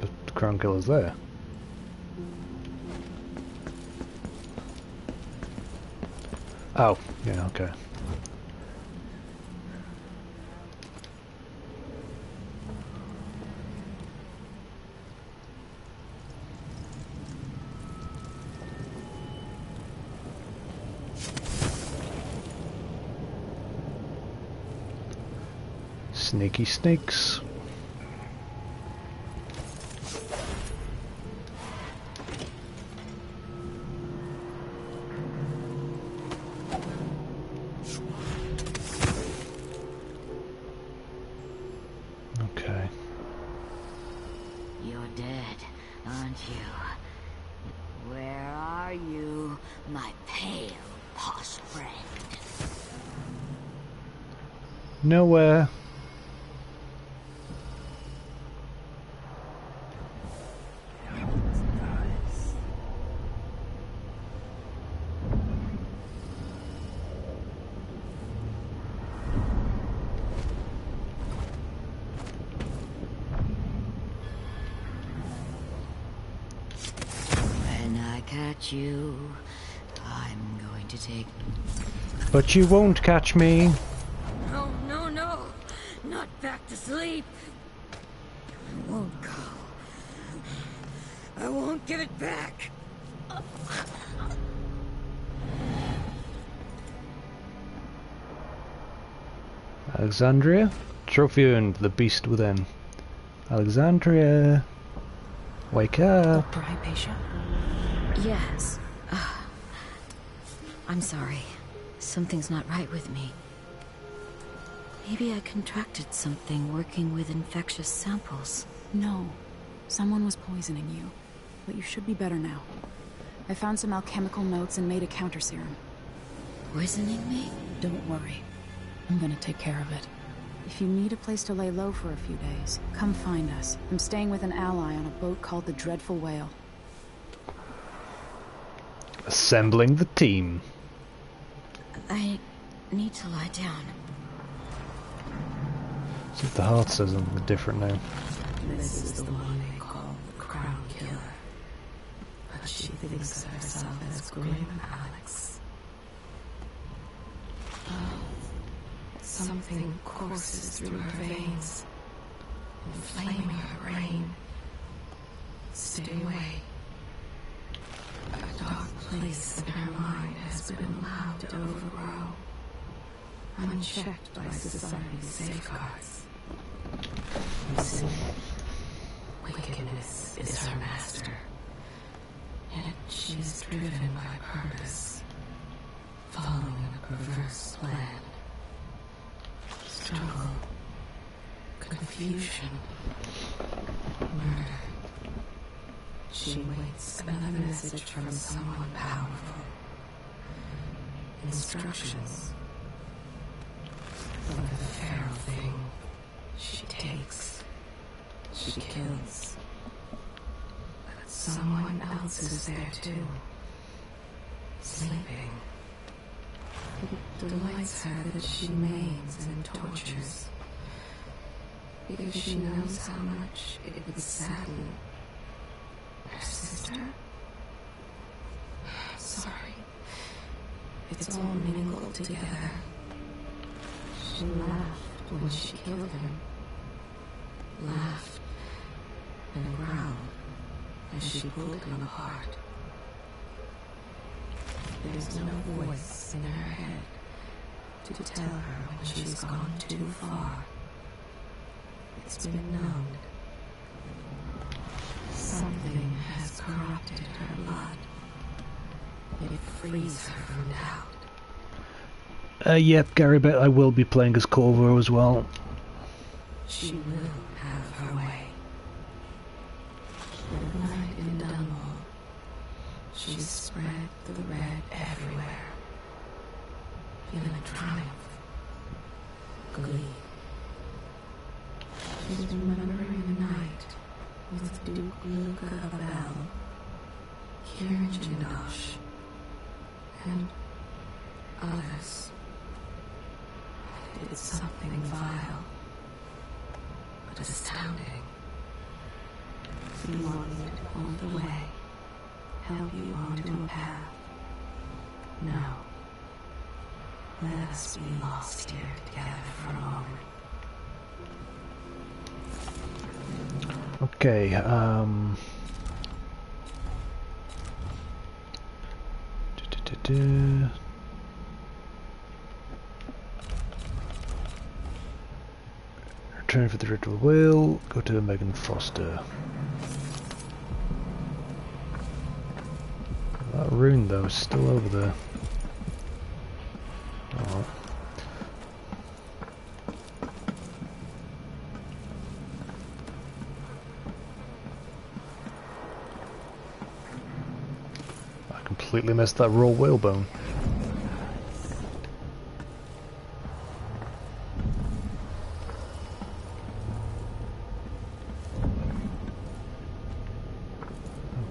The crown killer's there. Oh, yeah, okay. Sneaky snakes. Okay. You're dead, aren't you? Where are you, my pale, posh friend? Nowhere. When I catch you, I'm going to take... But you won't catch me. No, no, no! Not back to sleep! I won't go. I won't give it back! Alexandria? Trophy earned, the beast within. Alexandria! Wake up! Dr. Hypatia? Yes. I'm sorry. Something's not right with me. Maybe I contracted something working with infectious samples. No. Someone was poisoning you. But you should be better now. I found some alchemical notes and made a counter serum. Poisoning me? Don't worry. I'm gonna take care of it. If you need a place to lay low for a few days, come find us. I'm staying with an ally on a boat called the Dreadful Whale. Assembling the team. I need to lie down. See if the heart says something different now. This is the one they call the Crown Killer. But she thinks of herself as Grim Alex. Oh, something courses through her veins, inflaming her brain. Stay away. A dark place in her mind has been allowed to overgrow, unchecked by society's safeguards. You see, wickedness is her master, yet she is driven by purpose, following a perverse plan. Struggle, confusion, murder. She waits another message from someone powerful. Instructions. For the feral thing she takes, she kills. But someone else is there too, sleeping. It delights her that she maims and tortures, because she knows how much it would sadden her sister. Sorry, it's all mingled together. She laughed when she killed him. Laughed and growled as she pulled him apart. There's no voice in her head to tell her when she's gone too far. It's been numbed. Something has corrupted her blood. It frees her from doubt. Yep, Gary, but I will be playing as Corvo as well. She will have her way. That night in Dunwall, she spread the red everywhere, feeling triumph, glee, She's remembering the night with Duke Luca Abel, Kieran Jindosh, and others. I did something vile, but astounding. We want me to point the way, help you onto a path. Now, let us be lost here together for a moment. Okay, return for the ritual whale, go to Megan Foster. That rune though is still over there. Alright. I completely missed that raw whalebone.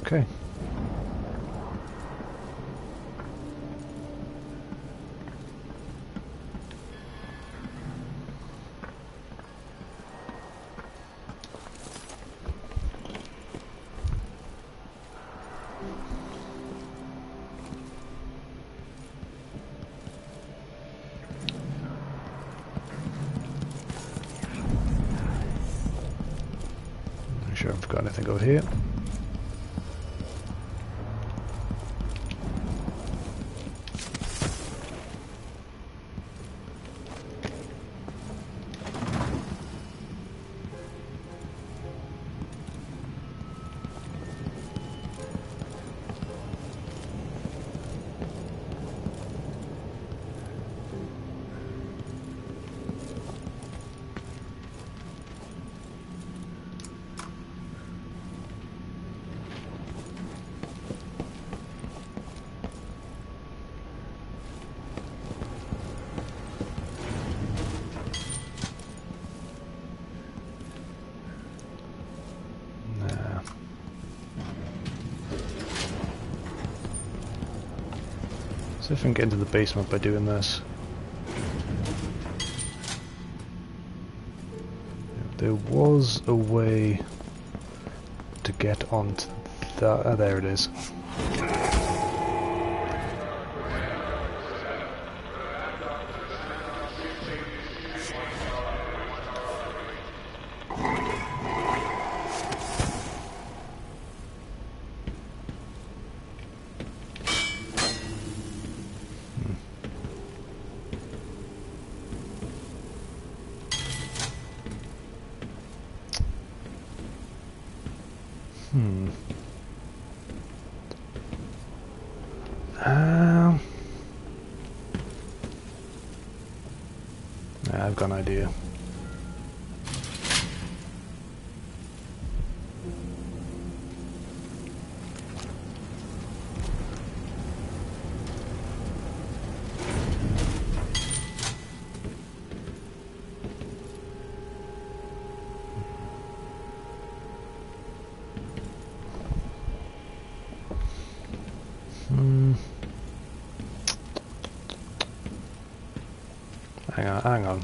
Okay. Not sure if I've got anything over here. See if I can get into the basement by doing this. There was a way to get onto that. Ah, there it is. I've got an idea.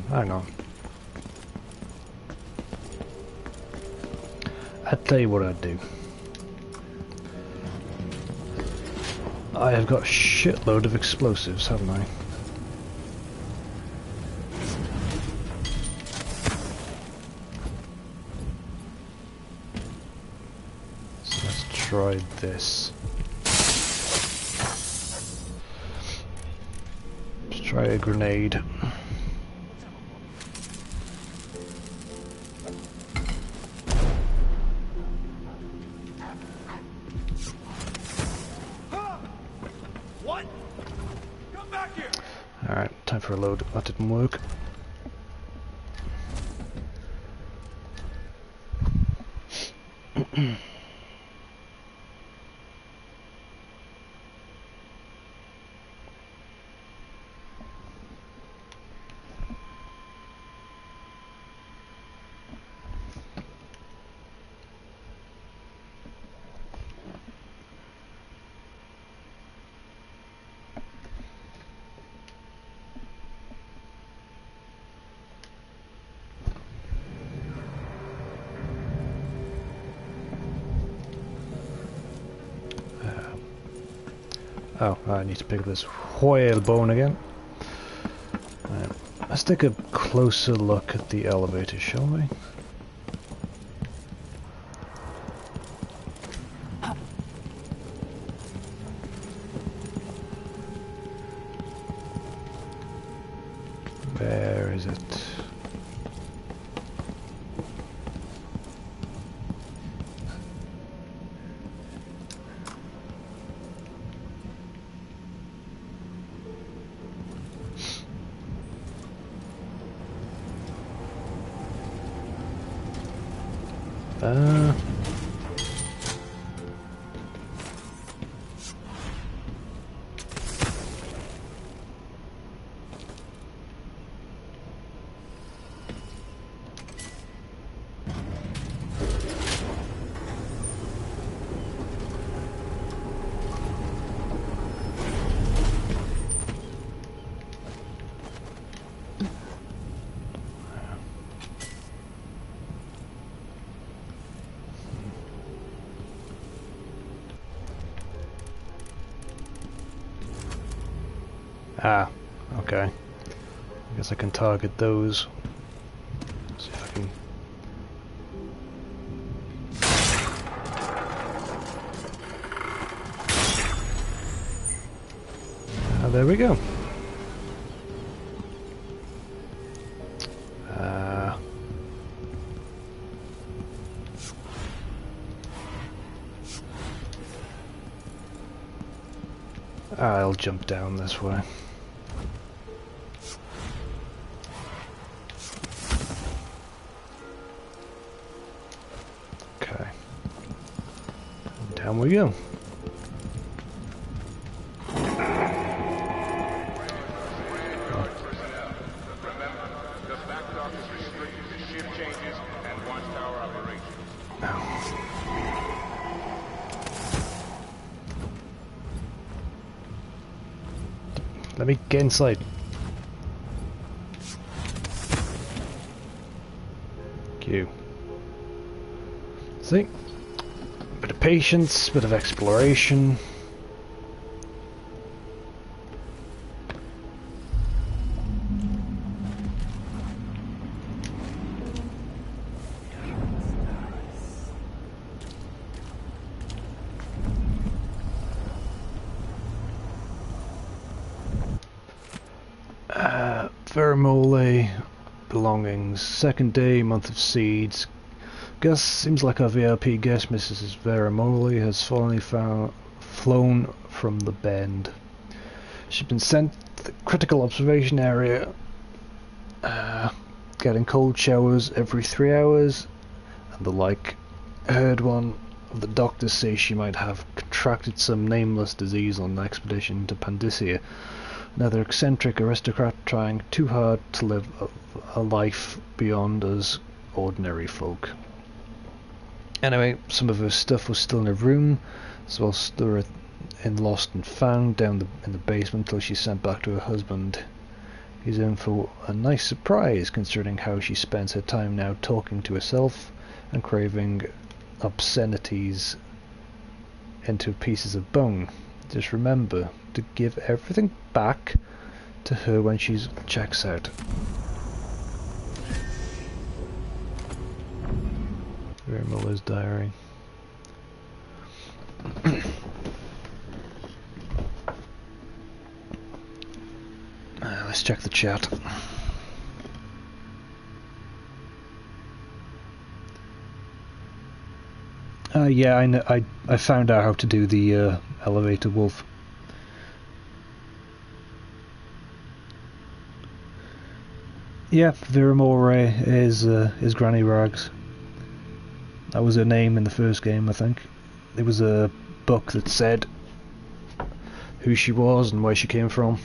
Hang on. I'll tell you what I'd do. I have got a shitload of explosives, haven't I? So let's try this. Let's try a grenade. For a load. That didn't work. Oh, I need to pick this whalebone again. Let's take a closer look at the elevator, shall we? Where is it? Ah, okay. I guess I can target those. See if I can. Ah, there we go. I'll jump down this way. Okay. Down we go. Let me get inside. Q. See? Bit of patience, bit of exploration. Vermole belongings. Second day, month of seeds. Guess seems like our VIP guest, Mrs. Vermole, has finally flown from the bend. She's been sent to the critical observation area, getting cold showers every 3 hours and the like. Heard one of the doctors say she might have contracted some nameless disease on an expedition to Pandysia. Another eccentric aristocrat trying too hard to live a life beyond us ordinary folk. Anyway, some of her stuff was still in her room, as well as stored in Lost and Found down in the basement until she's sent back to her husband. He's in for a nice surprise considering how she spends her time now talking to herself and craving obscenities into pieces of bone. Just remember to give everything back to her when she checks out. Vermole's diary. Let's check the chat. Yeah, I know. I found out how to do the elevator wolf. Yeah, Viramore is Granny Rags. That was her name in the first game, I think. There was a book that said who she was and where she came from.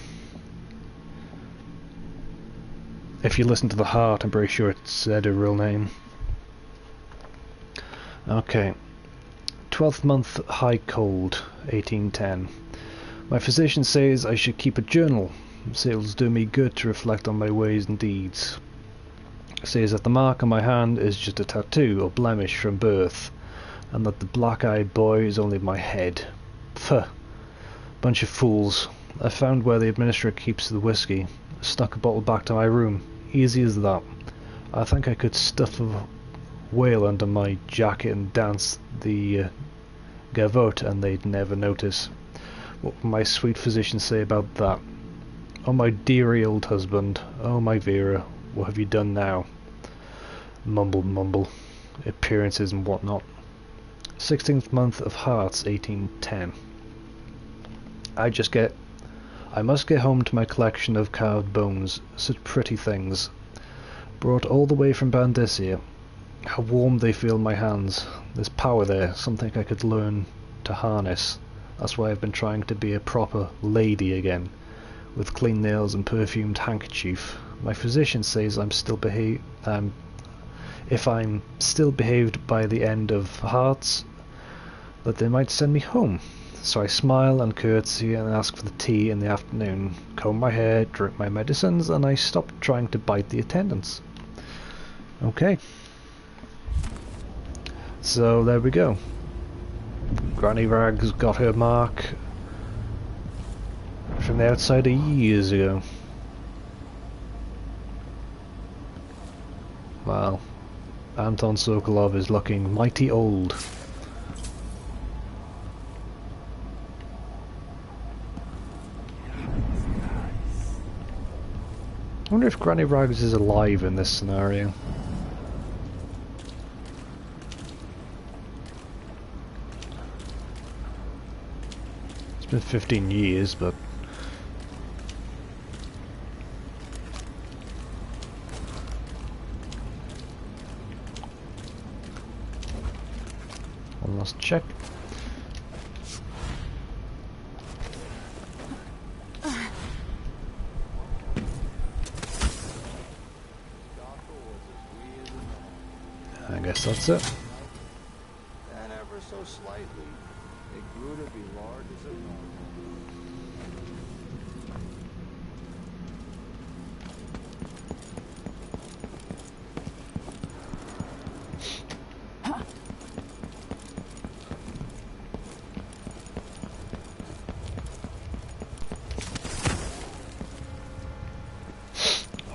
If you listen to the heart, I'm pretty sure it said her real name. Okay. 12th month, high cold, 1810. My physician says I should keep a journal. It'll do me good to reflect on my ways and deeds. Says that the mark on my hand is just a tattoo or blemish from birth, and that the black-eyed boy is only my head. Pfuh. Bunch of fools. I found where the administrator keeps the whiskey. Stuck a bottle back to my room. Easy as that. I think I could stuff a whale under my jacket and dance the gavotte and they'd never notice. What will my sweet physician say about that? Oh my dearie old husband. Oh my Vera. What have you done now? Mumble mumble. Appearances and whatnot. 16th month of Hearts, 1810. I must get home to my collection of carved bones. Such pretty things. Brought all the way from Bandisia. How warm they feel in my hands. There's power there, something I could learn to harness. That's why I've been trying to be a proper lady again, with clean nails and perfumed handkerchief. My physician says if I'm still behaved by the end of Hearts, that they might send me home. So I smile and curtsy and ask for the tea in the afternoon, comb my hair, drink my medicines, and I stop trying to bite the attendants. Okay. So there we go. Granny Rags got her mark from the outsider years ago. Wow. Anton Sokolov is looking mighty old. I wonder if Granny Rags is alive in this scenario. It's been 15 years, but... one last check. I guess that's it. And ever so slightly, it grew to be large as a normal.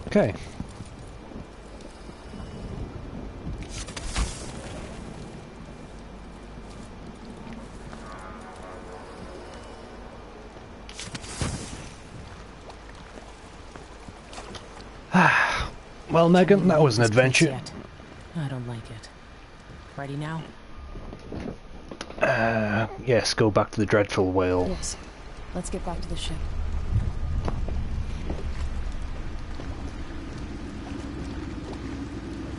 Okay. Well, Megan, that was an adventure. I don't like it. Ready now? Yes, go back to the dreadful whale. Yes. Let's get back to the ship.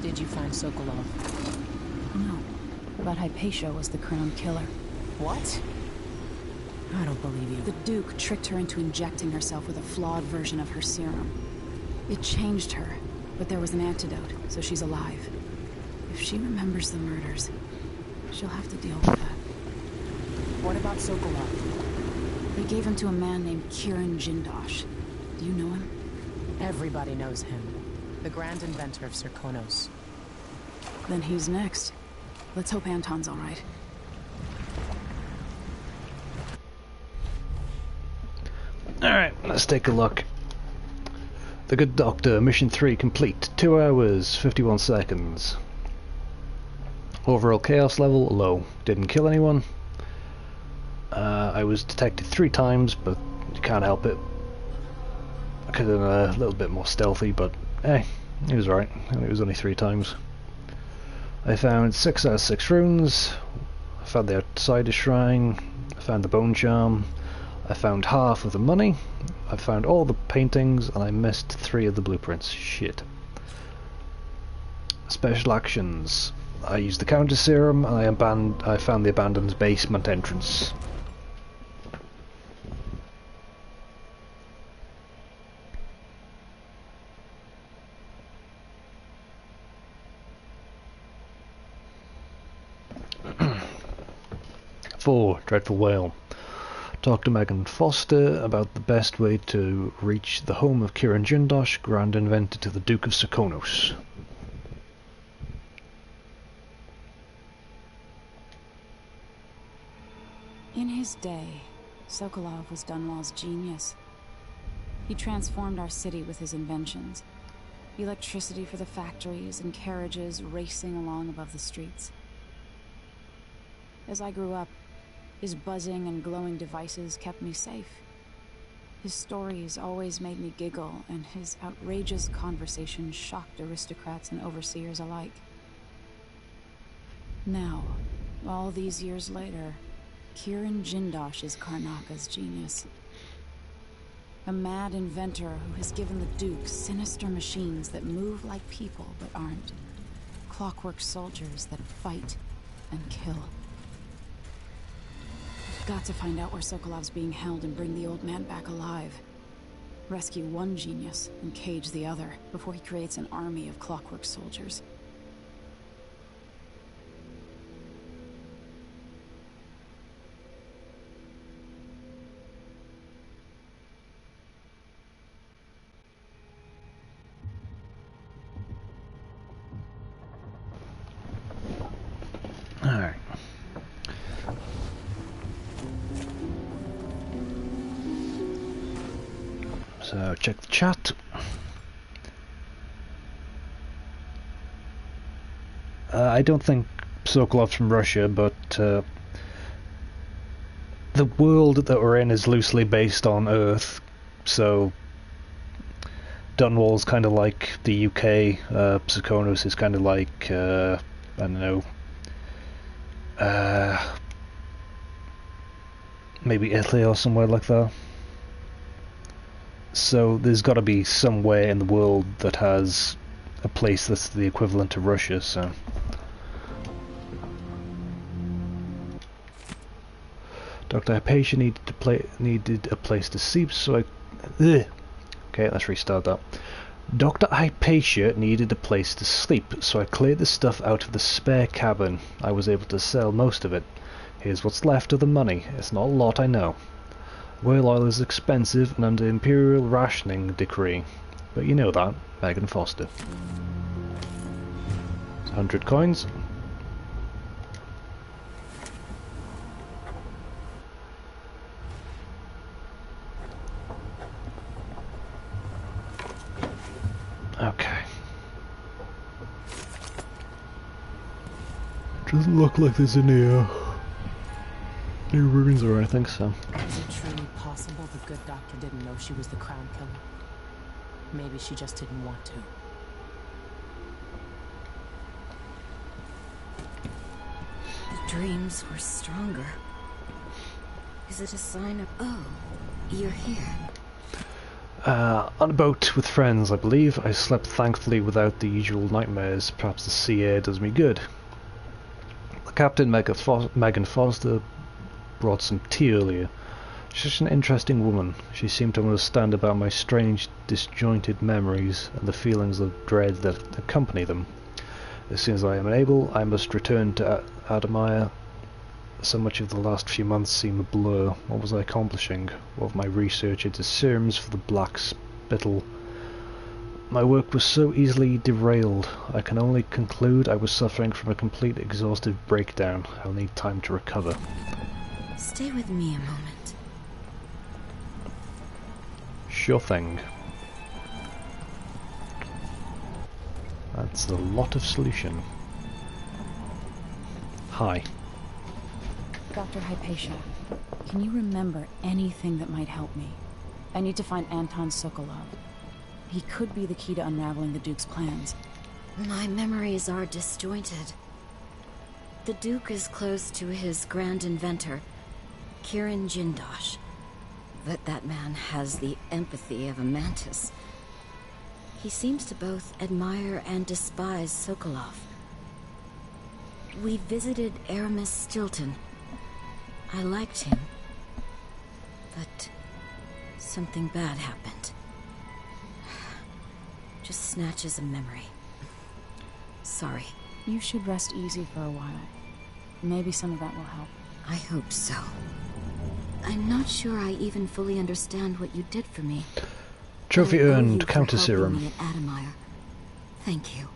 Did you find Sokolov? No. But Hypatia was the crown killer. What? I don't believe you. The Duke tricked her into injecting herself with a flawed version of her serum. It changed her, but there was an antidote, so she's alive. If she remembers the murders, she'll have to deal with that. What about Sokolov? They gave him to a man named Kiran Jindosh. Do you know him? Everybody knows him. The grand inventor of Circonos. Then he's next. Let's hope Anton's all right. Alright, let's take a look. The Good Doctor, Mission 3 complete. 2 hours, 51 seconds. Overall chaos level, low. Didn't kill anyone. I was detected 3 times, but you can't help it. I could have done a little bit more stealthy, but it was right. It was only 3 times. I found 6 out of 6 runes. I found the Outsider Shrine. I found the Bone Charm. I found half of the money. I found all the paintings, and I missed 3 of the blueprints. Shit. Special actions. I used the counter serum, and I found the abandoned basement entrance. Four, Dreadful Whale. Talk to Megan Foster about the best way to reach the home of Kiran Jindosh, grand inventor to the Duke of Circonos. In his day, Sokolov was Dunwall's genius. He transformed our city with his inventions. Electricity for the factories and carriages racing along above the streets. As I grew up, his buzzing and glowing devices kept me safe. His stories always made me giggle, and his outrageous conversations shocked aristocrats and overseers alike. Now, all these years later, Kirin Jindosh is Karnaka's genius. A mad inventor who has given the Duke sinister machines that move like people but aren't. Clockwork soldiers that fight and kill. We've got to find out where Sokolov's being held and bring the old man back alive. Rescue one genius and cage the other before he creates an army of clockwork soldiers. Alright. So, check the chat. I don't think Sokolov's from Russia, but the world that we're in is loosely based on Earth, so Dunwall's kind of like the UK, Psychonos is kind of like, I don't know, maybe Italy or somewhere like that. So there's got to be somewhere in the world that has a place that's the equivalent to Russia, so... Dr. Hypatia needed a place to sleep, so I... Ugh. Okay, let's restart that. Dr. Hypatia needed a place to sleep, so I cleared the stuff out of the spare cabin. I was able to sell most of it. Here's what's left of the money. It's not a lot, I know. Whale oil is expensive and under Imperial rationing decree. But you know that. Megan Foster. 100 coins. Okay. Doesn't look like there's any ruins or anything, so. Is it truly possible the good doctor didn't know she was the crown killer? Maybe she just didn't want to. The dreams were stronger. Is it a sign of... Oh, you're here. On a boat with friends, I believe. I slept thankfully without the usual nightmares. Perhaps the sea air does me good. The captain, Megan Foster, brought some tea earlier. She's such an interesting woman. She seemed to understand about my strange, disjointed memories and the feelings of dread that accompany them. As soon as I am able, I must return to Adamaya. So much of the last few months seem a blur. What was I accomplishing? What of my research into serums for the black spittle? My work was so easily derailed. I can only conclude I was suffering from a complete exhaustive breakdown. I'll need time to recover. Stay with me a moment. Sure thing. That's a lot of solution. Hi. Dr. Hypatia, can you remember anything that might help me? I need to find Anton Sokolov. He could be the key to unraveling the Duke's plans. My memories are disjointed. The Duke is close to his grand inventor, Kirin Jindosh. But that man has the empathy of a mantis. He seems to both admire and despise Sokolov. We visited Aramis Stilton. I liked him, but something bad happened. Just snatches of memory. Sorry. You should rest easy for a while. Maybe some of that will help. I hope so. I'm not sure I even fully understand what you did for me. Trophy earned, counter serum. Thank you.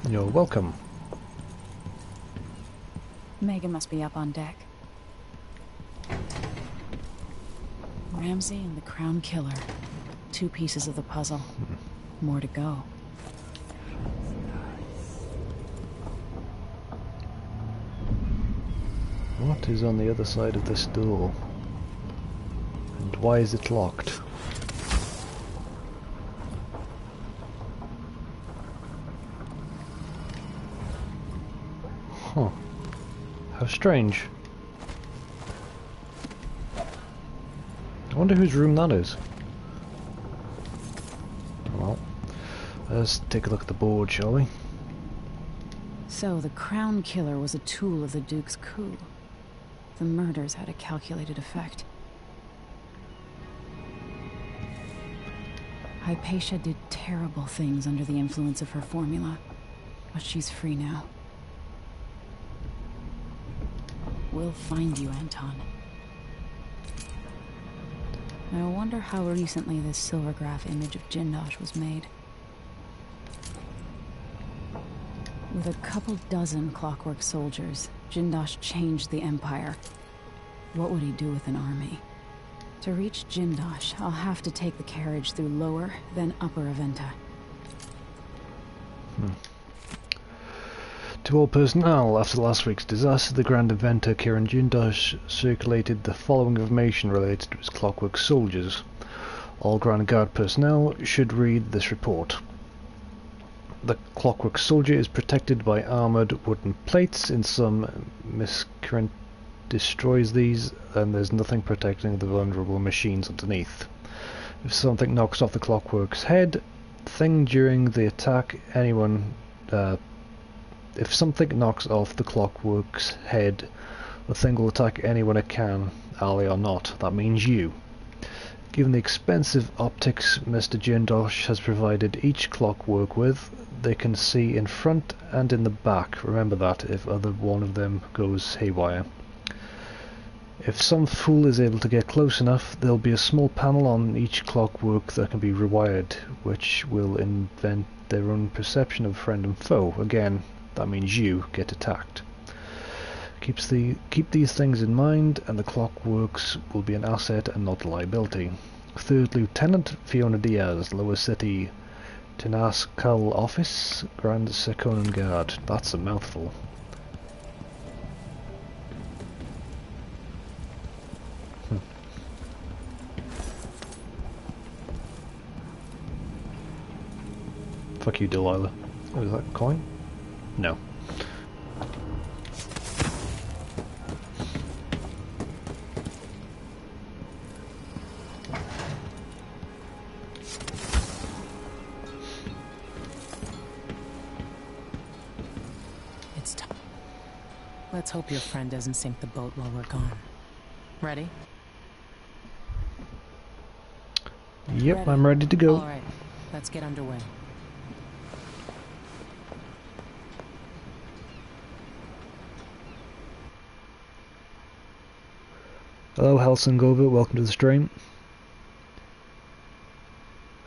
You're welcome. Megan must be up on deck. Ramsay and the Crown Killer. 2 pieces of the puzzle. More to go. What is on the other side of this door? And why is it locked? Huh. How strange. I wonder whose room that is. Well, let's take a look at the board, shall we? So, the Crown Killer was a tool of the Duke's coup. The murders had a calculated effect. Hypatia did terrible things under the influence of her formula, but she's free now. We'll find you, Anton. I wonder how recently this silvergraph image of Jindosh was made. With a couple dozen clockwork soldiers, Jindosh changed the Empire. What would he do with an army? To reach Jindosh, I'll have to take the carriage through Lower, then Upper Aventa. To all personnel, after last week's disaster, the Grand Inventor Kiran Jindosh circulated the following information related to his clockwork soldiers. All Grand Guard personnel should read this report. The clockwork soldier is protected by armoured wooden plates. In some, miscreant destroys these, and there's nothing protecting the vulnerable machines underneath. If something knocks off the clockwork's head, thing during the attack, if something knocks off the clockwork's head, the thing will attack anyone it can, ally or not. That means you. Given the expensive optics Mr. Jindosh has provided each clockwork with, they can see in front and in the back. Remember that if either one of them goes haywire. If some fool is able to get close enough, there'll be a small panel on each clockwork that can be rewired, which will invent their own perception of friend and foe. Again, that means you get attacked. Keep these things in mind, and the clockworks will be an asset and not a liability. 3rd Lieutenant Fiona Diaz, Lower City Tenascal Office, Grand Seconan Guard. That's a mouthful. Fuck you, Delilah. Oh, is that a coin? No. It's time. Let's hope your friend doesn't sink the boat while we're gone. Ready? Yep, ready. I'm ready to go. All right, let's get underway. Hello, Helsingova, welcome to the stream.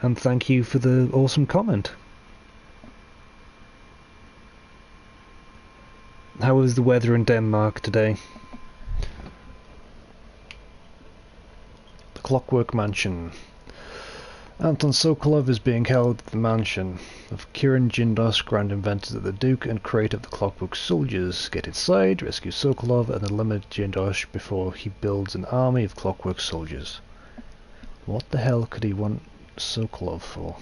And thank you for the awesome comment. How was the weather in Denmark today? The Clockwork Mansion. Anton Sokolov is being held at the mansion of Kiran Jindosh, Grand Inventor of the Duke and creator of the Clockwork Soldiers. Get inside, rescue Sokolov, and eliminate Jindosh before he builds an army of Clockwork Soldiers. What the hell could he want Sokolov for?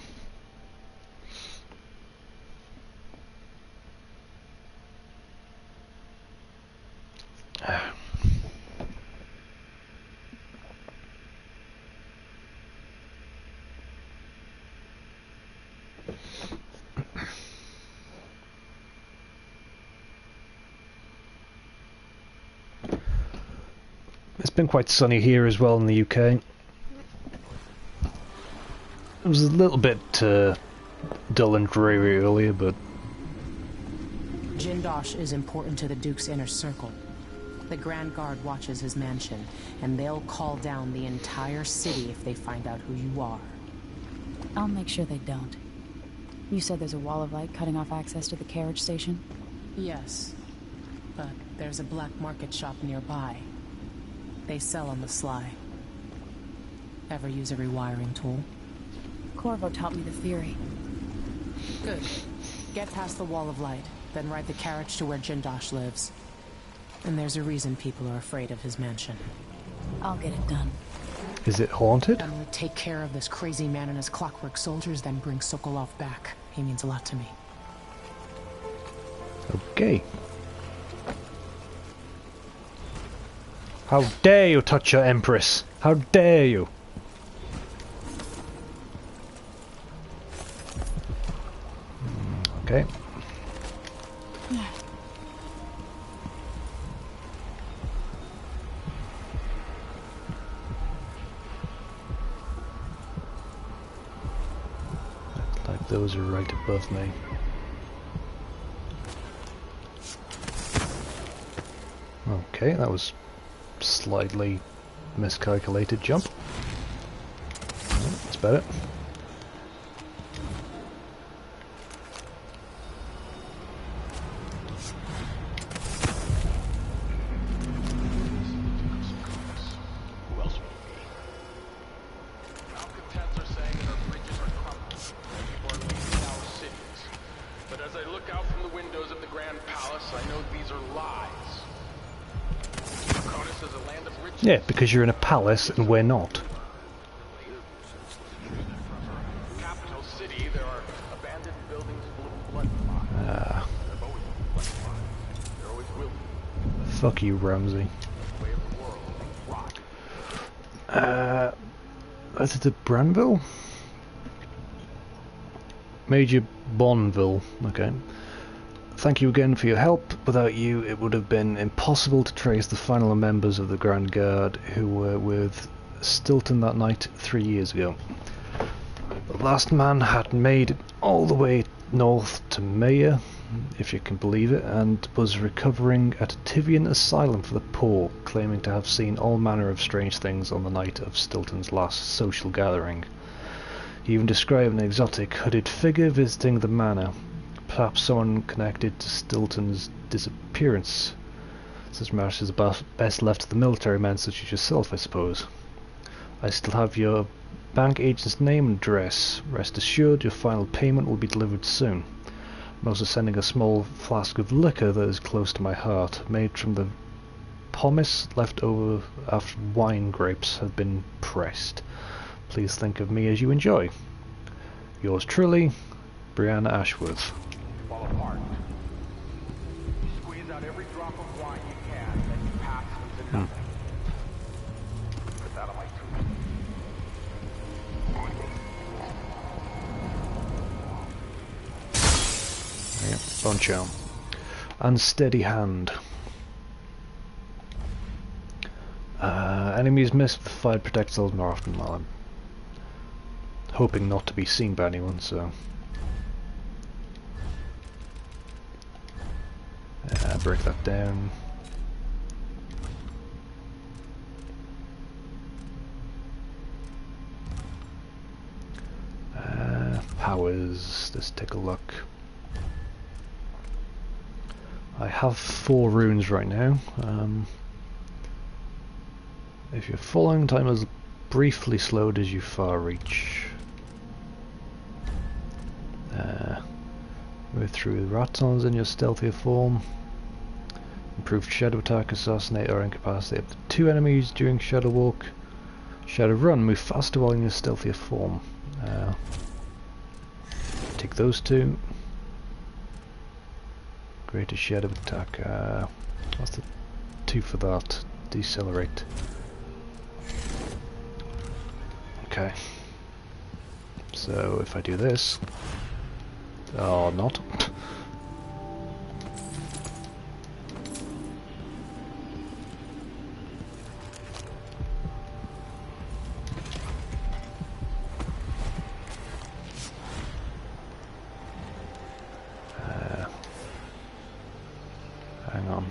It's been quite sunny here as well in the UK. It was a little bit dull and dreary earlier, but... Jindosh is important to the Duke's inner circle. The Grand Guard watches his mansion, and they'll call down the entire city if they find out who you are. I'll make sure they don't. You said there's a wall of light cutting off access to the carriage station? Yes, but there's a black market shop nearby. They sell on the sly. Ever use a rewiring tool? Corvo taught me the theory. Good. Get past the wall of light, then ride the carriage to where Jindosh lives. And there's a reason people are afraid of his mansion. I'll get it done. Is it haunted? I'm gonna take care of this crazy man and his clockwork soldiers, then bring Sokolov back. He means a lot to me. Okay. How dare you touch your Empress? How dare you? Okay. Like those are right above me. Okay, that was slightly miscalculated jump. That's better. Yeah, because you're in a palace and we're not. Capital city, there are abandoned buildings full of blood. There always will be. Fuck you, Ramsey. Is it Branville? Major Bonville. Okay. Thank you again for your help. Without you, it would have been impossible to trace the final members of the Grand Guard who were with Stilton that night 3 years ago. The last man had made it all the way north to Maya, if you can believe it, and was recovering at a Tivian asylum for the poor, claiming to have seen all manner of strange things on the night of Stilton's last social gathering. He even described an exotic hooded figure visiting the manor. Perhaps someone connected to Stilton's disappearance. Such matters are best left to the military men such as yourself, I suppose. I still have your bank agent's name and address. Rest assured your final payment will be delivered soon. I'm also sending a small flask of liquor that is close to my heart, made from the pomace left over after wine grapes have been pressed. Please think of me as you enjoy. Yours truly, Brianna Ashworth. Fall apart. Squeeze out every drop of wine you can, then you pass into nothing. Put that on my tomb. Yep, bone charm. Unsteady hand. Enemies miss with fire projectiles more often. Well, I'm hoping not to be seen by anyone, so... break that down. Powers, let's take a look. I have 4 runes right now. If you're following, time is briefly slowed as you far reach. Move through the ratons in your stealthier form. Improved shadow attack, assassinate or incapacitate up to 2 enemies during shadow walk. Shadow run, move faster while in your stealthier form. Take those 2. Greater shadow attack. What's the 2 for that? Decelerate. Okay. So if I do this, or not. Hang on.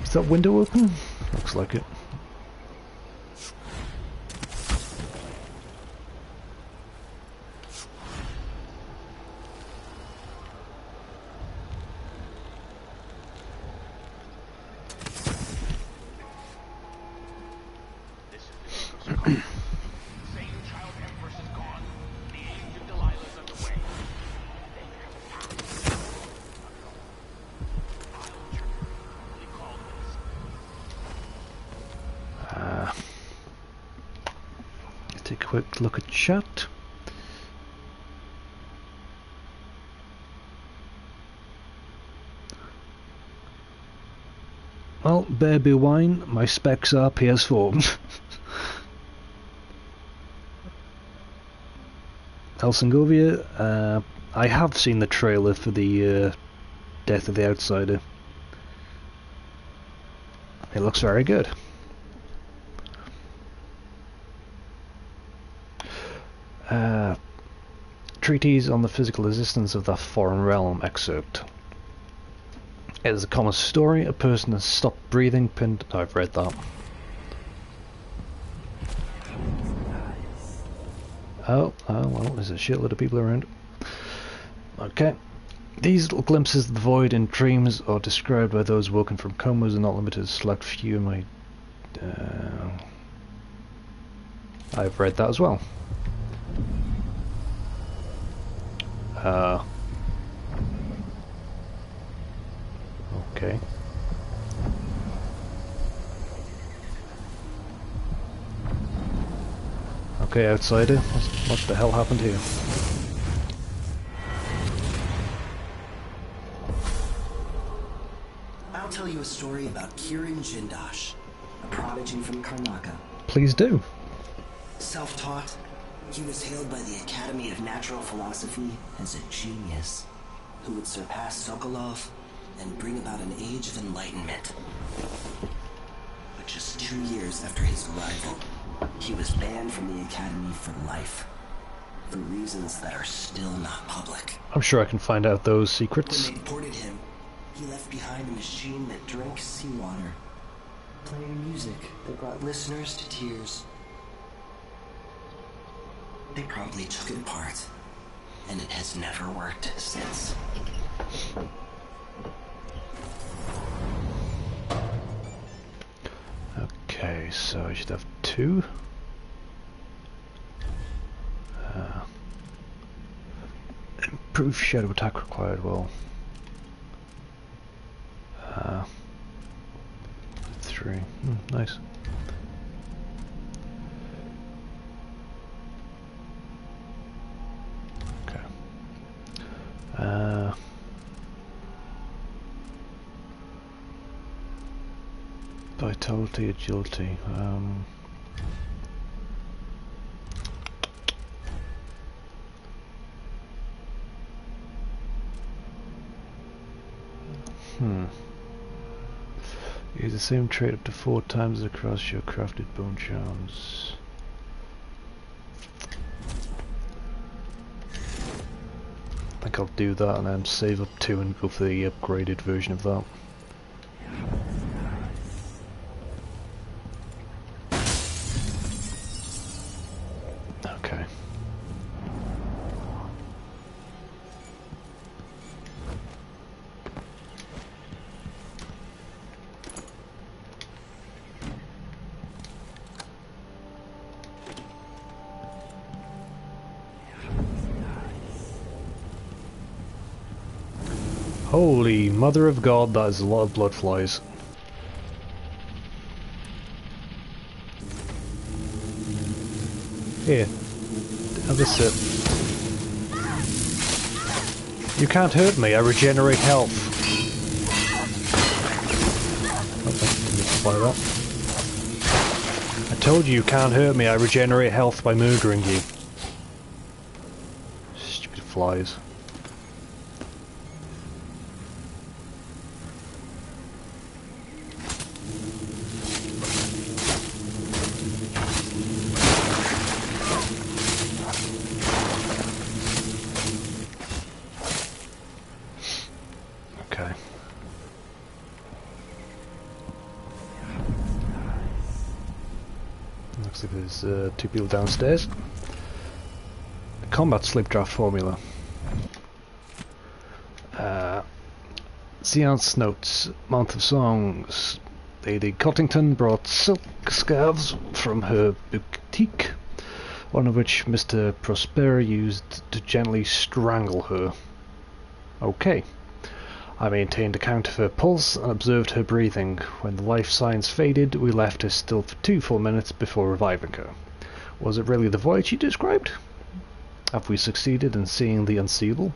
Is that window open? Looks like it. quick look at chat. Well, baby wine, my specs are PS4. Helsingovia, I have seen the trailer for the Death of the Outsider. It looks very good. Treatise on the physical existence of the foreign realm excerpt. It is a common story. A person has stopped breathing. Pinned. I've read that. Oh, well, there's a shitload of people around. Okay. These little glimpses of the void in dreams are described by those woken from comas and not limited to select few in my... I've read that as well. Okay. Okay, outsider. What the hell happened here? I'll tell you a story about Kirin Jindosh, a prodigy from Karnaka. Please do. Self-taught, he was hailed by the Academy of Natural Philosophy as a genius who would surpass Sokolov and bring about an age of enlightenment. But just 2 years after his arrival, he was banned from the Academy for life, for reasons that are still not public. I'm sure I can find out those secrets. When they deported him, he left behind a machine that drank seawater, playing music that brought listeners to tears. They probably took it apart, and it has never worked since. Okay, so I should have 2. Improved shadow attack required, well. 3. Nice. Okay. Vitality, agility. Use the same trait up to 4 times across your crafted bone charms. I think I'll do that and then save up 2 and go for the upgraded version of that. Okay. Holy mother of God, that is a lot of blood flies. Here, have a sip. You can't hurt me, I regenerate health. Okay, that. I told you can't hurt me, I regenerate health by murdering you. Stupid flies. There's 2 people downstairs. Combat sleep draft formula. Seance notes. Month of songs. Lady Cottington brought silk scarves from her boutique, one of which Mr. Prosper used to gently strangle her. Okay. I maintained a count of her pulse and observed her breathing. When the life signs faded, we left her still for 2 full minutes before reviving her. Was it really the void she described? Have we succeeded in seeing the unseeable?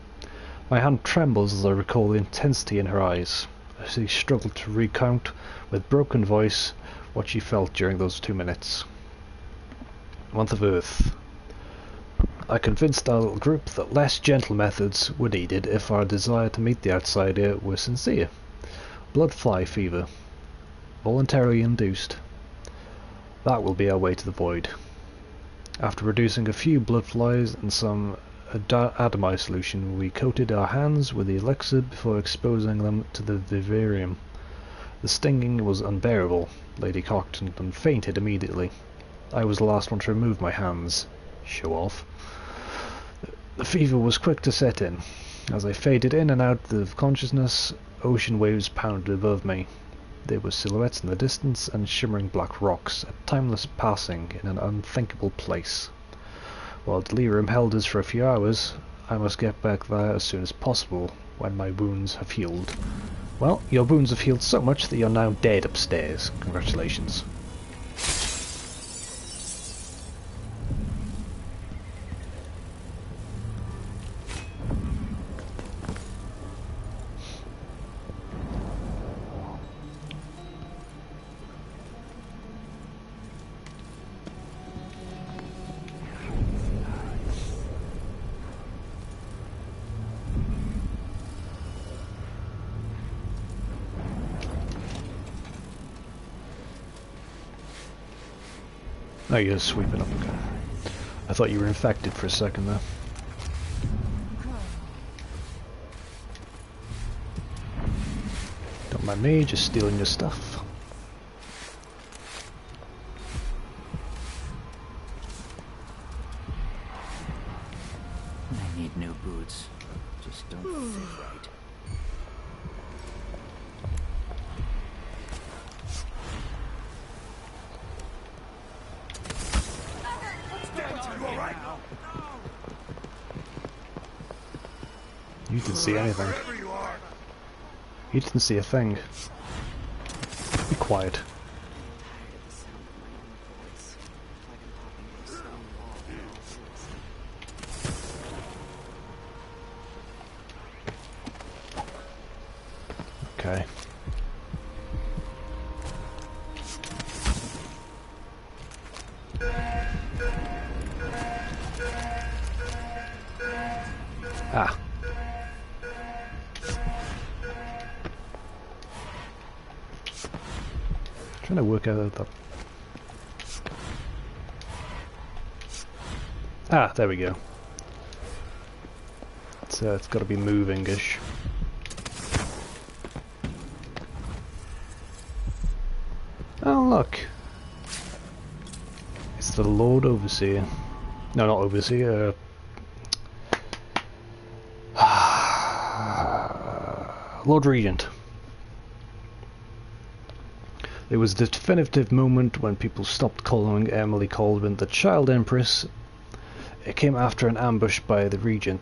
My hand trembles as I recall the intensity in her eyes. As she struggled to recount with broken voice what she felt during those 2 minutes. Month of Earth. I convinced our little group that less gentle methods were needed if our desire to meet the outsider were sincere. Blood fly fever. Voluntarily induced. That will be our way to the void. After reducing a few blood flies and some adamite solution, we coated our hands with the elixir before exposing them to the vivarium. The stinging was unbearable. Lady Cockington fainted immediately. I was the last one to remove my hands. Show off. The fever was quick to set in. As I faded in and out of consciousness, ocean waves pounded above me. There were silhouettes in the distance and shimmering black rocks, a timeless passing in an unthinkable place. While delirium held us for a few hours, I must get back there as soon as possible, when my wounds have healed. Well, your wounds have healed so much that you're now dead upstairs. Congratulations. Oh, you're sweeping up again. I thought you were infected for a second there. Don't mind me, just stealing your stuff. I need new boots. Just don't fit right. You didn't see anything. You didn't see a thing. Be quiet. Okay. Ah. Trying to work out that. Ah, there we go. It's got to be moving-ish. Oh look, it's the Lord Overseer. No, not Overseer. Lord Regent. It was the definitive moment when people stopped calling Emily Colvin the Child Empress. It came after an ambush by the Regentries?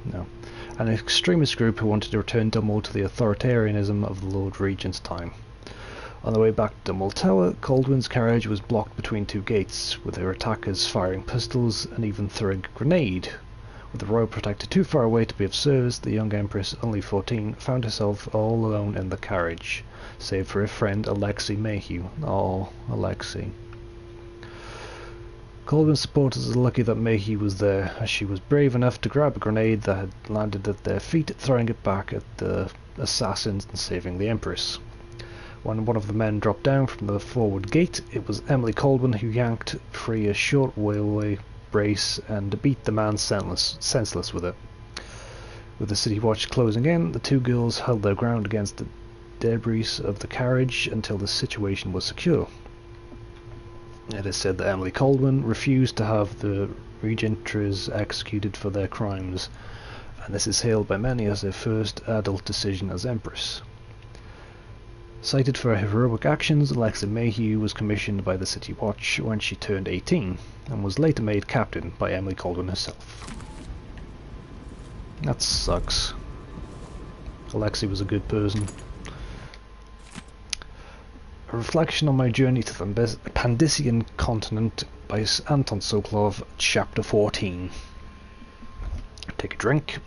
No. An extremist group who wanted to return Dunwall to the authoritarianism of the Lord Regent's time. On the way back to Dunwall Tower, Colwyn's carriage was blocked between two gates, with her attackers firing pistols and even throwing a grenade. With the royal protector too far away to be of service, the young Empress, only 14, found herself all alone in the carriage, save for her friend Alexei Mayhew. Oh, Alexei. Colwyn's supporters are lucky that Mayhew was there, as she was brave enough to grab a grenade that had landed at their feet, throwing it back at the assassins and saving the Empress. When one of the men dropped down from the forward gate, it was Emily Colwyn who yanked free a short railway brace and beat the man senseless with it. With the city watch closing in, the two girls held their ground against the debris of the carriage until the situation was secure. It is said that Emily Colwyn refused to have the Regentries executed for their crimes, and this is hailed by many as their first adult decision as Empress. Cited for her heroic actions, Alexa Mayhew was commissioned by the City Watch when she turned 18, and was later made captain by Emily Colwyn herself. That sucks. Alexei was a good person. A reflection on my journey to the Pandician continent by Anton Sokolov, Chapter 14. Take a drink.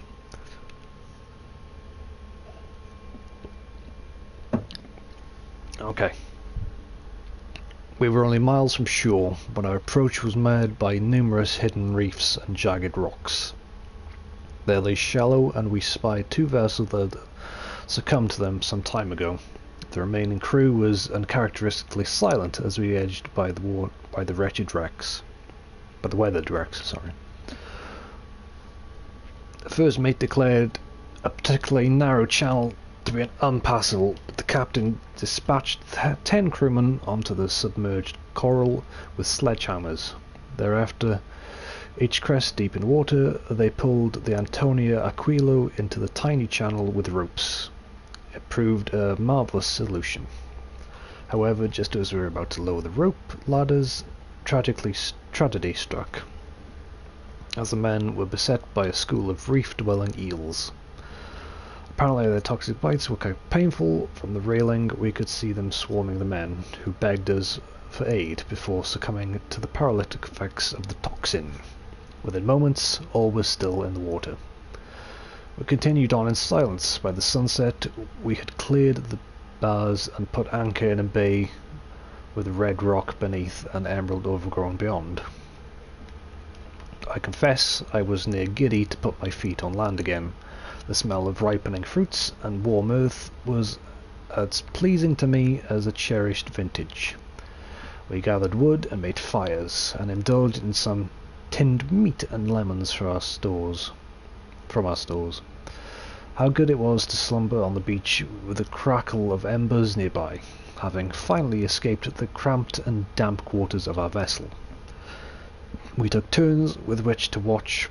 Okay. We were only miles from shore, but our approach was made by numerous hidden reefs and jagged rocks. They lay shallow, and we spied 2 vessels that succumbed to them some time ago. The remaining crew was uncharacteristically silent as we edged by the weathered wrecks. Sorry. The first mate declared a particularly narrow channel to be unpassable. The captain dispatched 10 crewmen onto the submerged coral with sledgehammers. Thereafter, each crest deep in water, they pulled the Antonia Aquilo into the tiny channel with ropes. It proved a marvellous solution. However, just as we were about to lower the rope ladders, tragedy struck, as the men were beset by a school of reef-dwelling eels. Apparently their toxic bites were quite painful. From the railing we could see them swarming the men, who begged us for aid before succumbing to the paralytic effects of the toxin. Within moments, all was still in the water. We continued on in silence. By the sunset we had cleared the bars and put anchor in a bay with red rock beneath and emerald overgrown beyond. I confess I was near giddy to put my feet on land again. The smell of ripening fruits and warm earth was as pleasing to me as a cherished vintage. We gathered wood and made fires, and indulged in some tinned meat and lemons from our stores. How good it was to slumber on the beach with a crackle of embers nearby, having finally escaped the cramped and damp quarters of our vessel. We took turns with which to watch.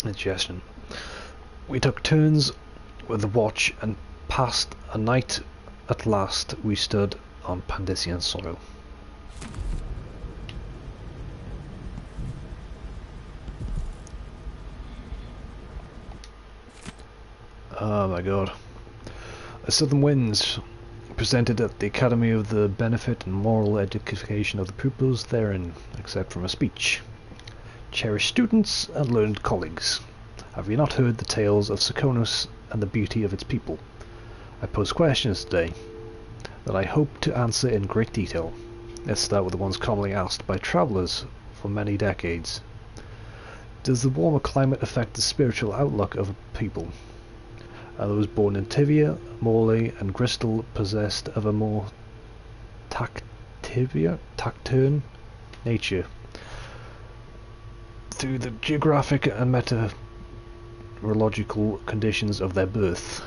Indigestion. We took turns with the watch and passed a night. At last we stood on Pandician soil. Oh my god. The southern winds presented at the Academy of the benefit and moral edification of the pupils therein, except from a speech. Cherished students and learned colleagues, have you not heard the tales of Seconus and the beauty of its people? I pose questions today that I hope to answer in great detail. Let's start with the ones commonly asked by travellers for many decades. Does the warmer climate affect the spiritual outlook of a people? Are those born in Tivia, Morley and Bristol possessed of a more taciturn nature through the geographic and meteorological conditions of their birth?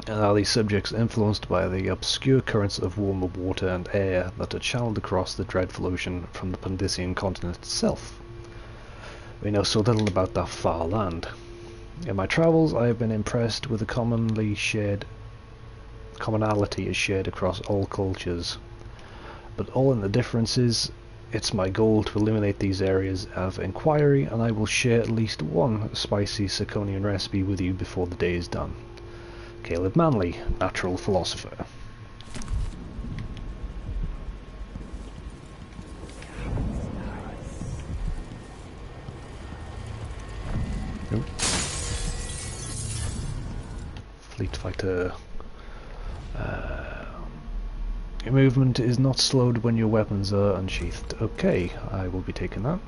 And are these subjects influenced by the obscure currents of warmer water and air that are channeled across the dreadful ocean from the Pandician continent itself? We know so little about that far land. In my travels I have been impressed with the commonality is shared across all cultures, but all in the differences. It's my goal to eliminate these areas of inquiry, and I will share at least one spicy Saconian recipe with you before the day is done. Caleb Manley, Natural Philosopher. Nope. Fleet Fighter. Your movement is not slowed when your weapons are unsheathed. Okay, I will be taking that.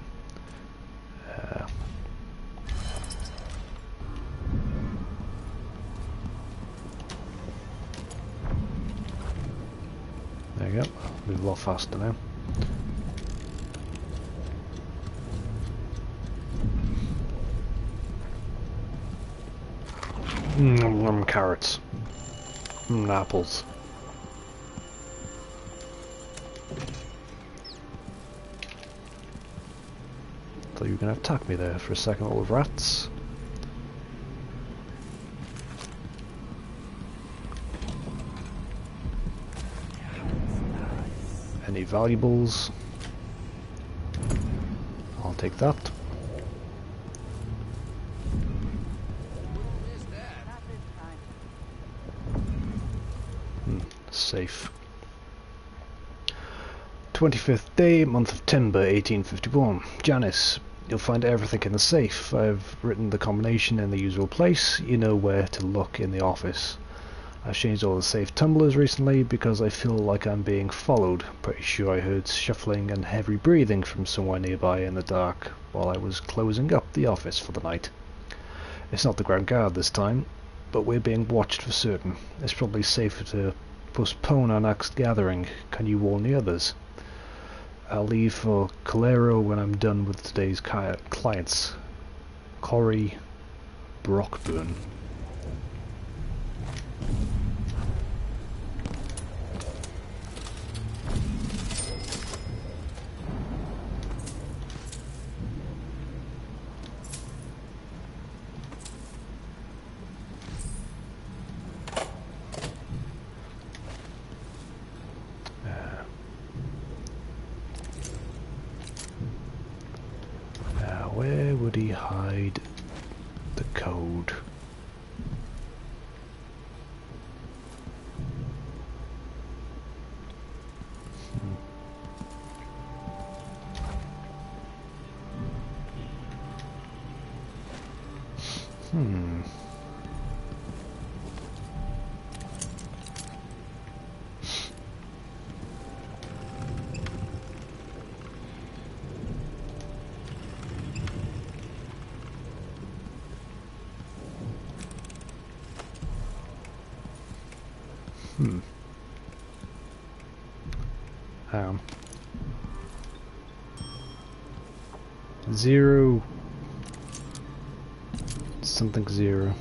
There you go. Move a lot faster now. Carrots. Apples. Thought you were going to attack me there for a second, all of rats. Any valuables? I'll take that. safe. 25th day, month of Timber, 1851. Janice, you'll find everything in the safe. I've written the combination in the usual place. You know where to look in the office. I've changed all the safe tumblers recently because I feel like I'm being followed. Pretty sure I heard shuffling and heavy breathing from somewhere nearby in the dark while I was closing up the office for the night. It's not the Grand Guard this time, but we're being watched for certain. It's probably safer to postpone our next gathering. Can you warn the others? I'll leave for Calero when I'm done with today's clients. Corey Brockburn. Where would he hide the code? Hmm. 0 something 0.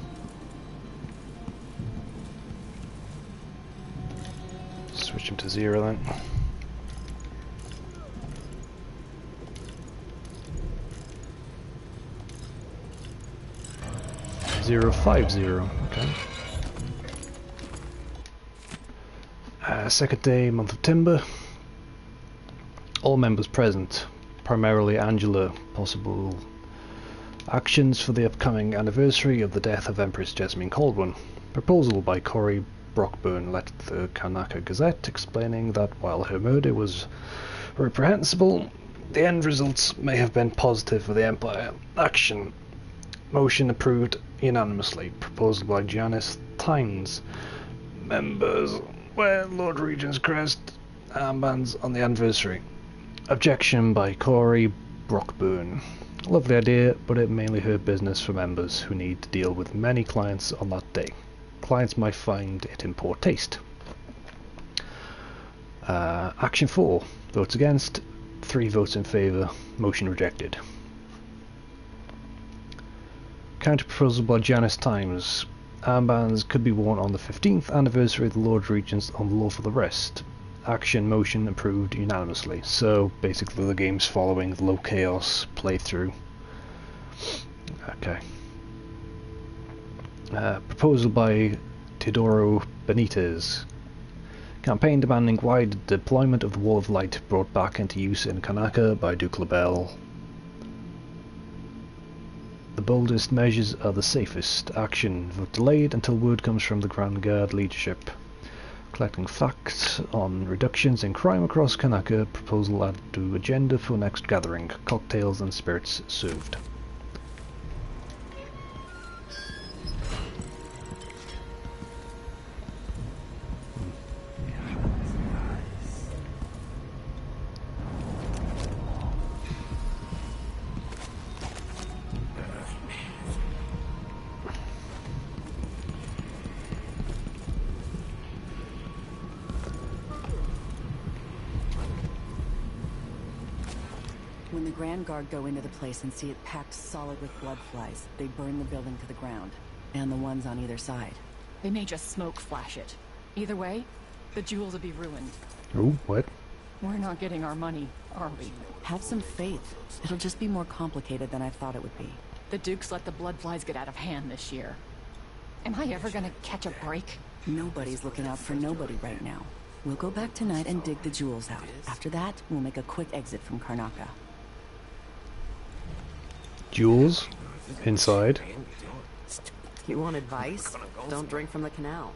Switch him to 0 then. Zero 50. Okay. Second day, month of Timber. All members present, primarily Angela. Possible actions for the upcoming anniversary of the death of Empress Jessamine Caldwell. Proposal by Corey Brockburn left the Kanaka Gazette, explaining that while her murder was reprehensible, the end results may have been positive for the Empire. Action. Motion approved unanimously. Proposal by Janice Tynes. Members wear Lord Regent's crest armbands on the anniversary. Objection by Corey Brockburn. Lovely idea, but it mainly hurt business for members who need to deal with many clients on that day. Clients might find it in poor taste. Action 4. Votes against. 3 votes in favour. Motion rejected. Counter proposal by Janice Tynes. Armbands could be worn on the 15th anniversary of the Lord Regent's unlawful arrest. Action motion approved unanimously. So basically the game's following the low chaos playthrough. Okay. Proposal by Teodoro Benitez. Campaign demanding wide deployment of the Wall of Light brought back into use in Kanaka by Duke LaBelle. The boldest measures are the safest. Action vote delayed until word comes from the Grand Guard leadership. Collecting facts on reductions in crime across Kanaka. Proposal added to agenda for next gathering. Cocktails and spirits served. When the Grand Guard go into the place and see it packed solid with blood flies, they burn the building to the ground. And the ones on either side. They may just smoke flash it. Either way, the jewels will be ruined. Oh, what? We're not getting our money, are we? Have some faith. It'll just be more complicated than I thought it would be. The Dukes let the blood flies get out of hand this year. Am I ever gonna catch a break? Nobody's looking out for nobody right now. We'll go back tonight and dig the jewels out. After that, we'll make a quick exit from Karnaka. Jewels? Inside? You want advice? Don't drink from the canal.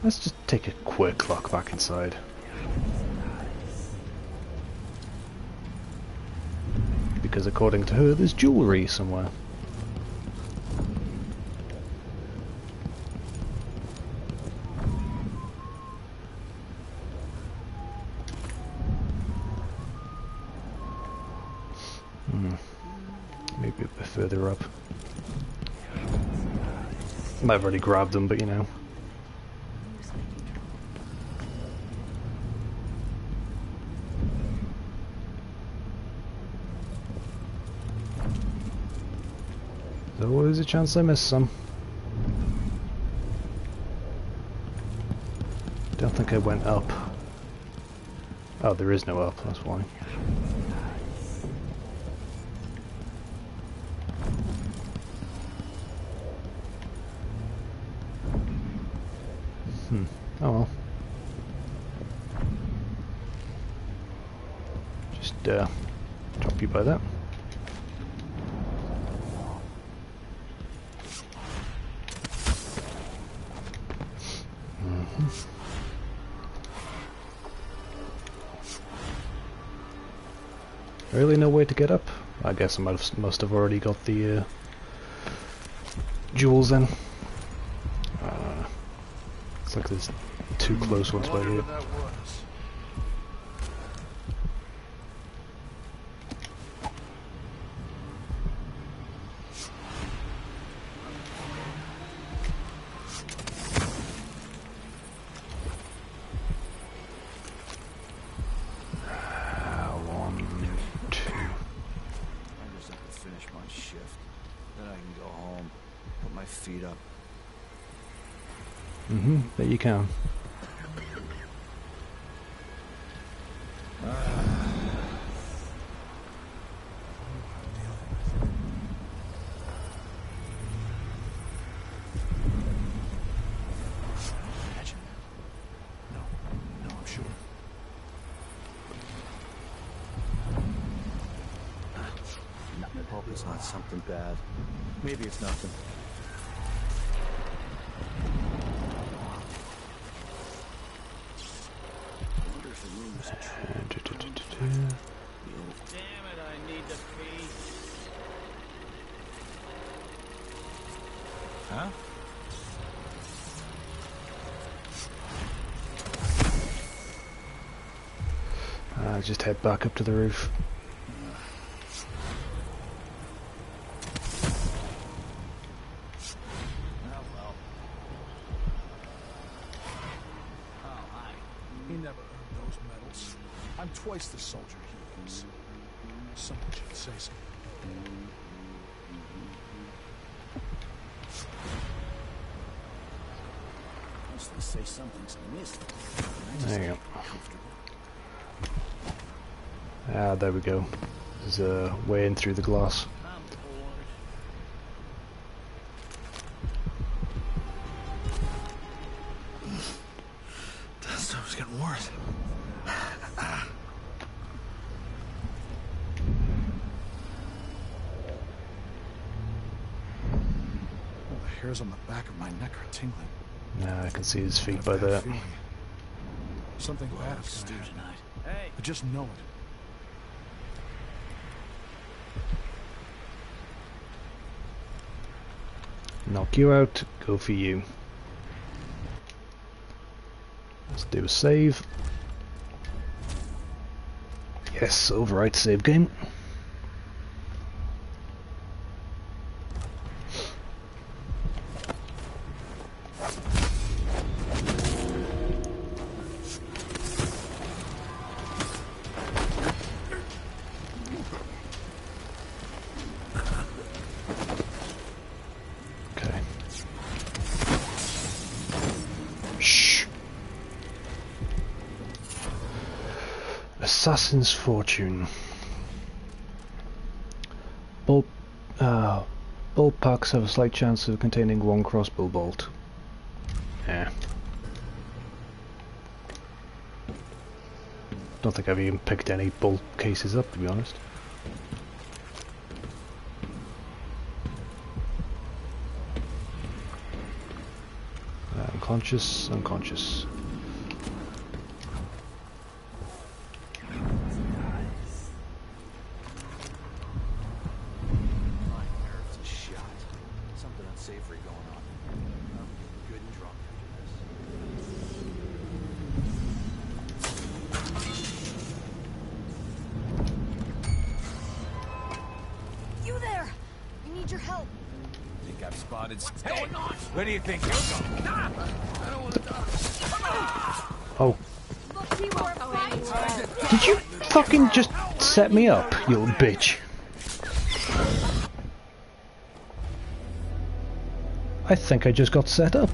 Let's just take a quick look back inside. Because according to her, there's jewellery somewhere. Maybe a bit further up. Might have already grabbed them, but you know. There's always a chance I miss some. Don't think I went up. Oh, there is no up, that's why. Oh well. Just drop you by that. Really no way to get up? I guess I must have already got the jewels in. Looks like there's two close ones by here. But you can. No, I'm sure. I hope it's not something bad. Maybe it's nothing. Damn it, I need to pee. Huh? Just head back up to the roof. I'm twice the soldier he is. Someone should say something. Once they say something's amiss, there you go. Ah, there we go. There's a way in through the glass. That stuff's getting worse. The hairs on the back of my neck are tingling. Nah, I can see his feet by that. Something bad is gonna happen tonight. Hey. I just know it. Knock you out, go for you. Let's do a save. Yes, override save game. Assassin's Fortune. Bolt packs have a slight chance of containing one crossbow bolt. Yeah. Don't think I've even picked any bolt cases up, to be honest. Conscious, unconscious. Something unsavory going on. I'm good and drunk after this. You there! I need your help. Think I've spotted... What's going on? Where do you think you're going? I don't want to die. Oh. Look, he won't go anywhere. Did you fucking just set me up, you little bitch? I think I just got set up.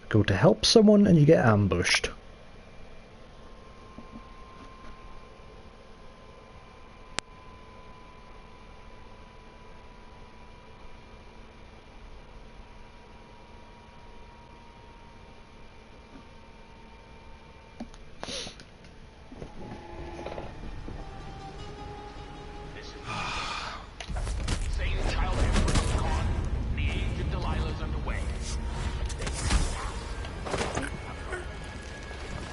Go to help someone and you get ambushed.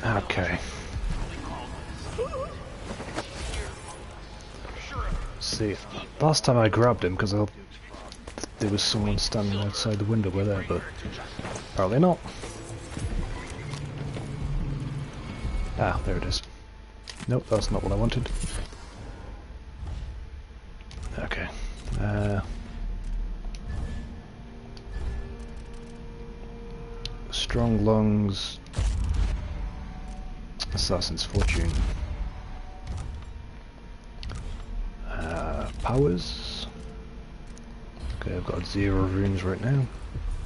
Okay. See, last time I grabbed him because there was someone standing outside the window with there, but apparently not. Ah, there it is. Nope, that's not what I wanted. Okay. Strong lungs. Assassin's Fortune. Powers. Okay, I've got 0 runes right now.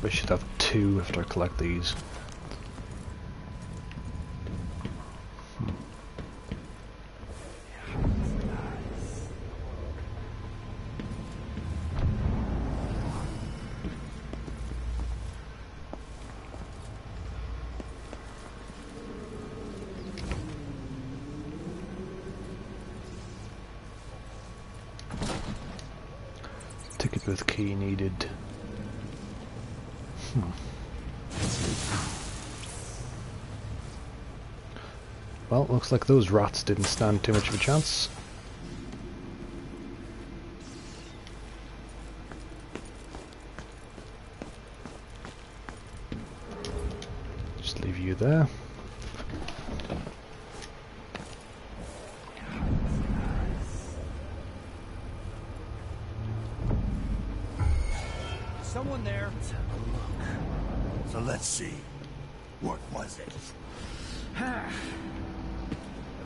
I should have 2 after I collect these. Ticket with key needed. Well, looks like those rats didn't stand too much of a chance. Just leave you there. Someone there. Let's have a look. So let's see. What was it? I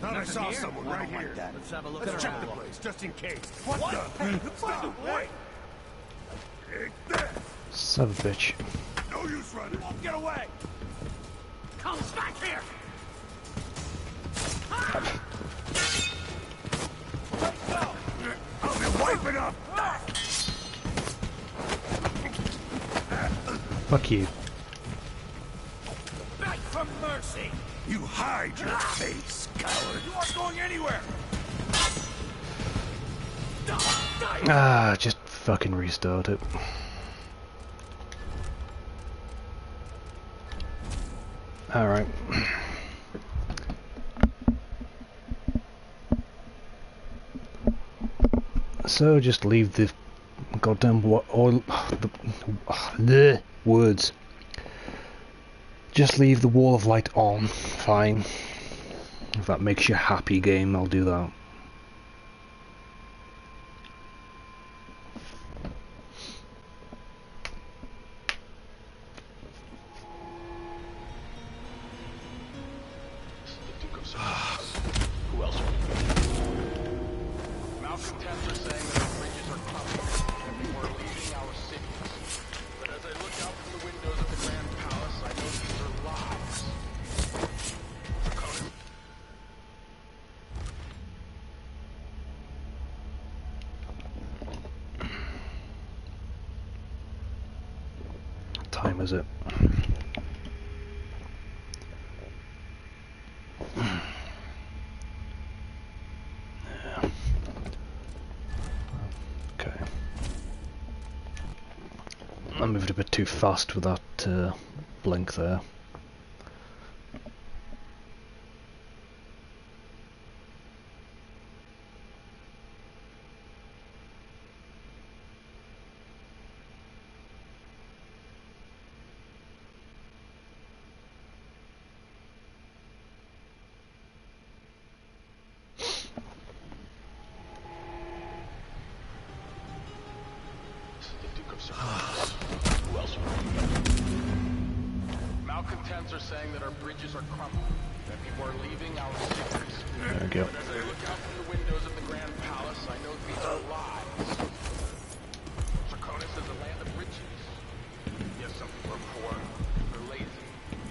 thought I saw someone right here. Let's have a look. Let's check the place, just in case. What the? Hey, Stop! Wait! Take this! Son of a bitch. No use running. Won't get away. Come back here. I'll be wiping up. Fuck you. Beg for mercy. You hide your face, coward. You aren't going anywhere. Ah, just fucking restart it. Alright. So just leave the goddamn the words. Just leave the wall of light on. Fine. If that makes you happy, game, I'll do that. Who else? Malcontents are saying that the bridges are coming and we were leaving our cities. But as I look out from the windows of the Grand Palace, I know these are lies. What time is it? Okay. I moved a bit too fast with that blink there. Malcontents are saying that our bridges are crumbling, that people are leaving our secrets. There we go. But as I look out from the windows of the Grand Palace, I know these are lies. Draconis is a land of riches. Yes, some people are poor, they're lazy.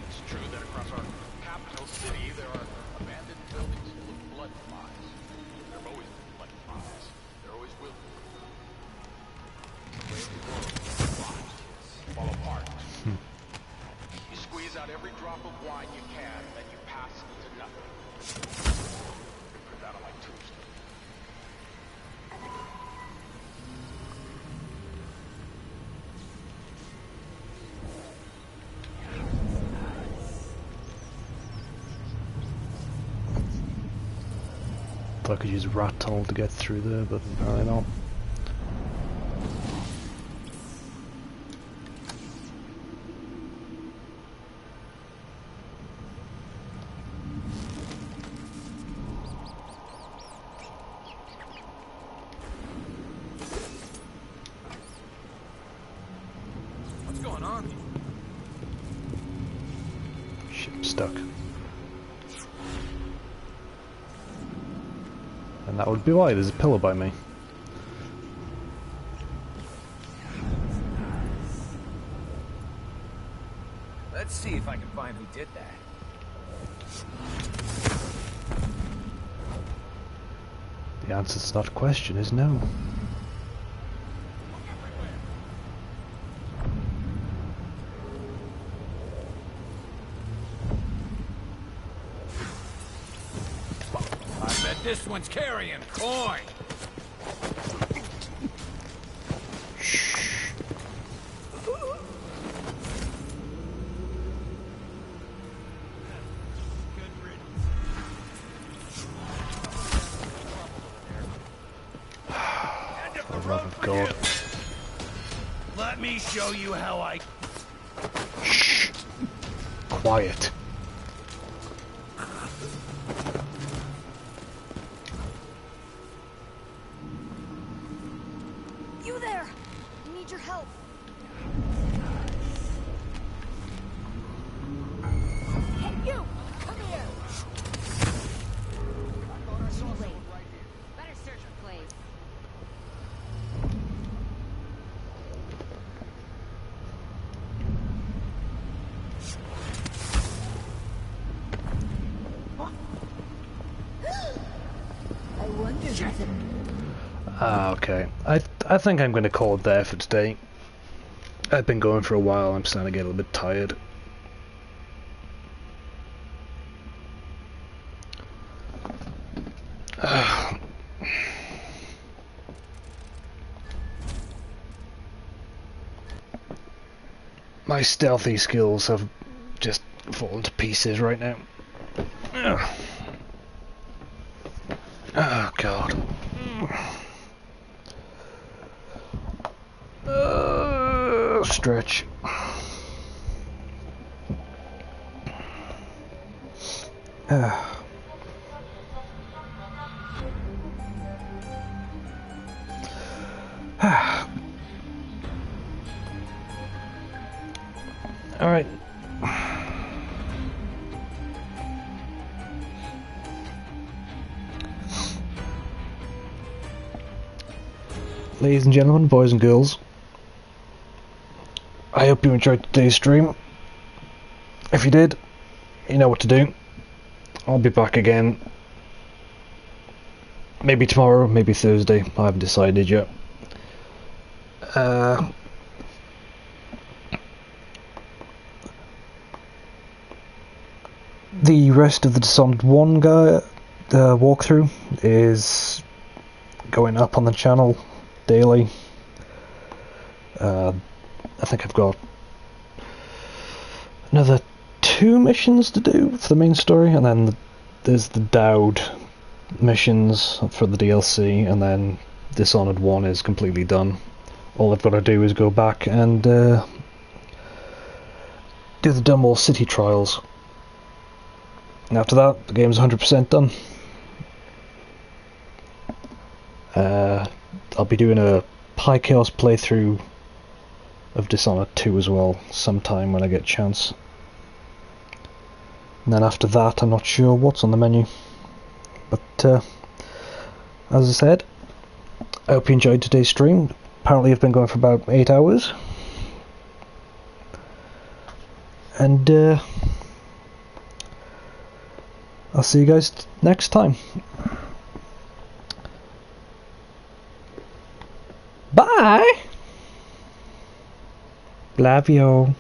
It's true that across our capital city there are abandoned buildings full of blood flies. There have always been blood flies. There always will be. The way of the world, lives, fall apart. You squeeze out every drop of wine you can, then you pass into nothing. Put that on my tombstone. Thought I could use rat tunnel to get through there, but apparently not. What's going on here? Ship stuck. And that would be why. There's a pillar by me. Let's see if I can find who did that. The answer to that question is no. I bet this one's carrying coin. For the love of God. Let me show you how I... Shh. Quiet. You there! I need your help. Hey, you! Come here! Too late. Better search the place. I wonder if it's Ah, okay. I think I'm going to call it there for today. I've been going for a while, I'm starting to get a little bit tired. My stealthy skills have just fallen to pieces right now. Oh God. Stretch. All right. Ladies and gentlemen, boys and girls, I hope you enjoyed today's stream. If you did, you know what to do. I'll be back again. Maybe tomorrow, maybe Thursday. I haven't decided yet. The rest of the Dishonored 1 walkthrough is going up on the channel daily. I think I've got another 2 missions to do for the main story, and then there's the Dowd missions for the DLC, and then Dishonored 1 is completely done. All I've got to do is go back and do the Dunwall City trials. And after that, the game's 100% done. I'll be doing a High Chaos playthrough of Dishonored 2 as well, sometime when I get a chance. And then after that, I'm not sure what's on the menu. But, as I said, I hope you enjoyed today's stream. Apparently I've been going for about 8 hours. And, I'll see you guys next time. Bye! Love you.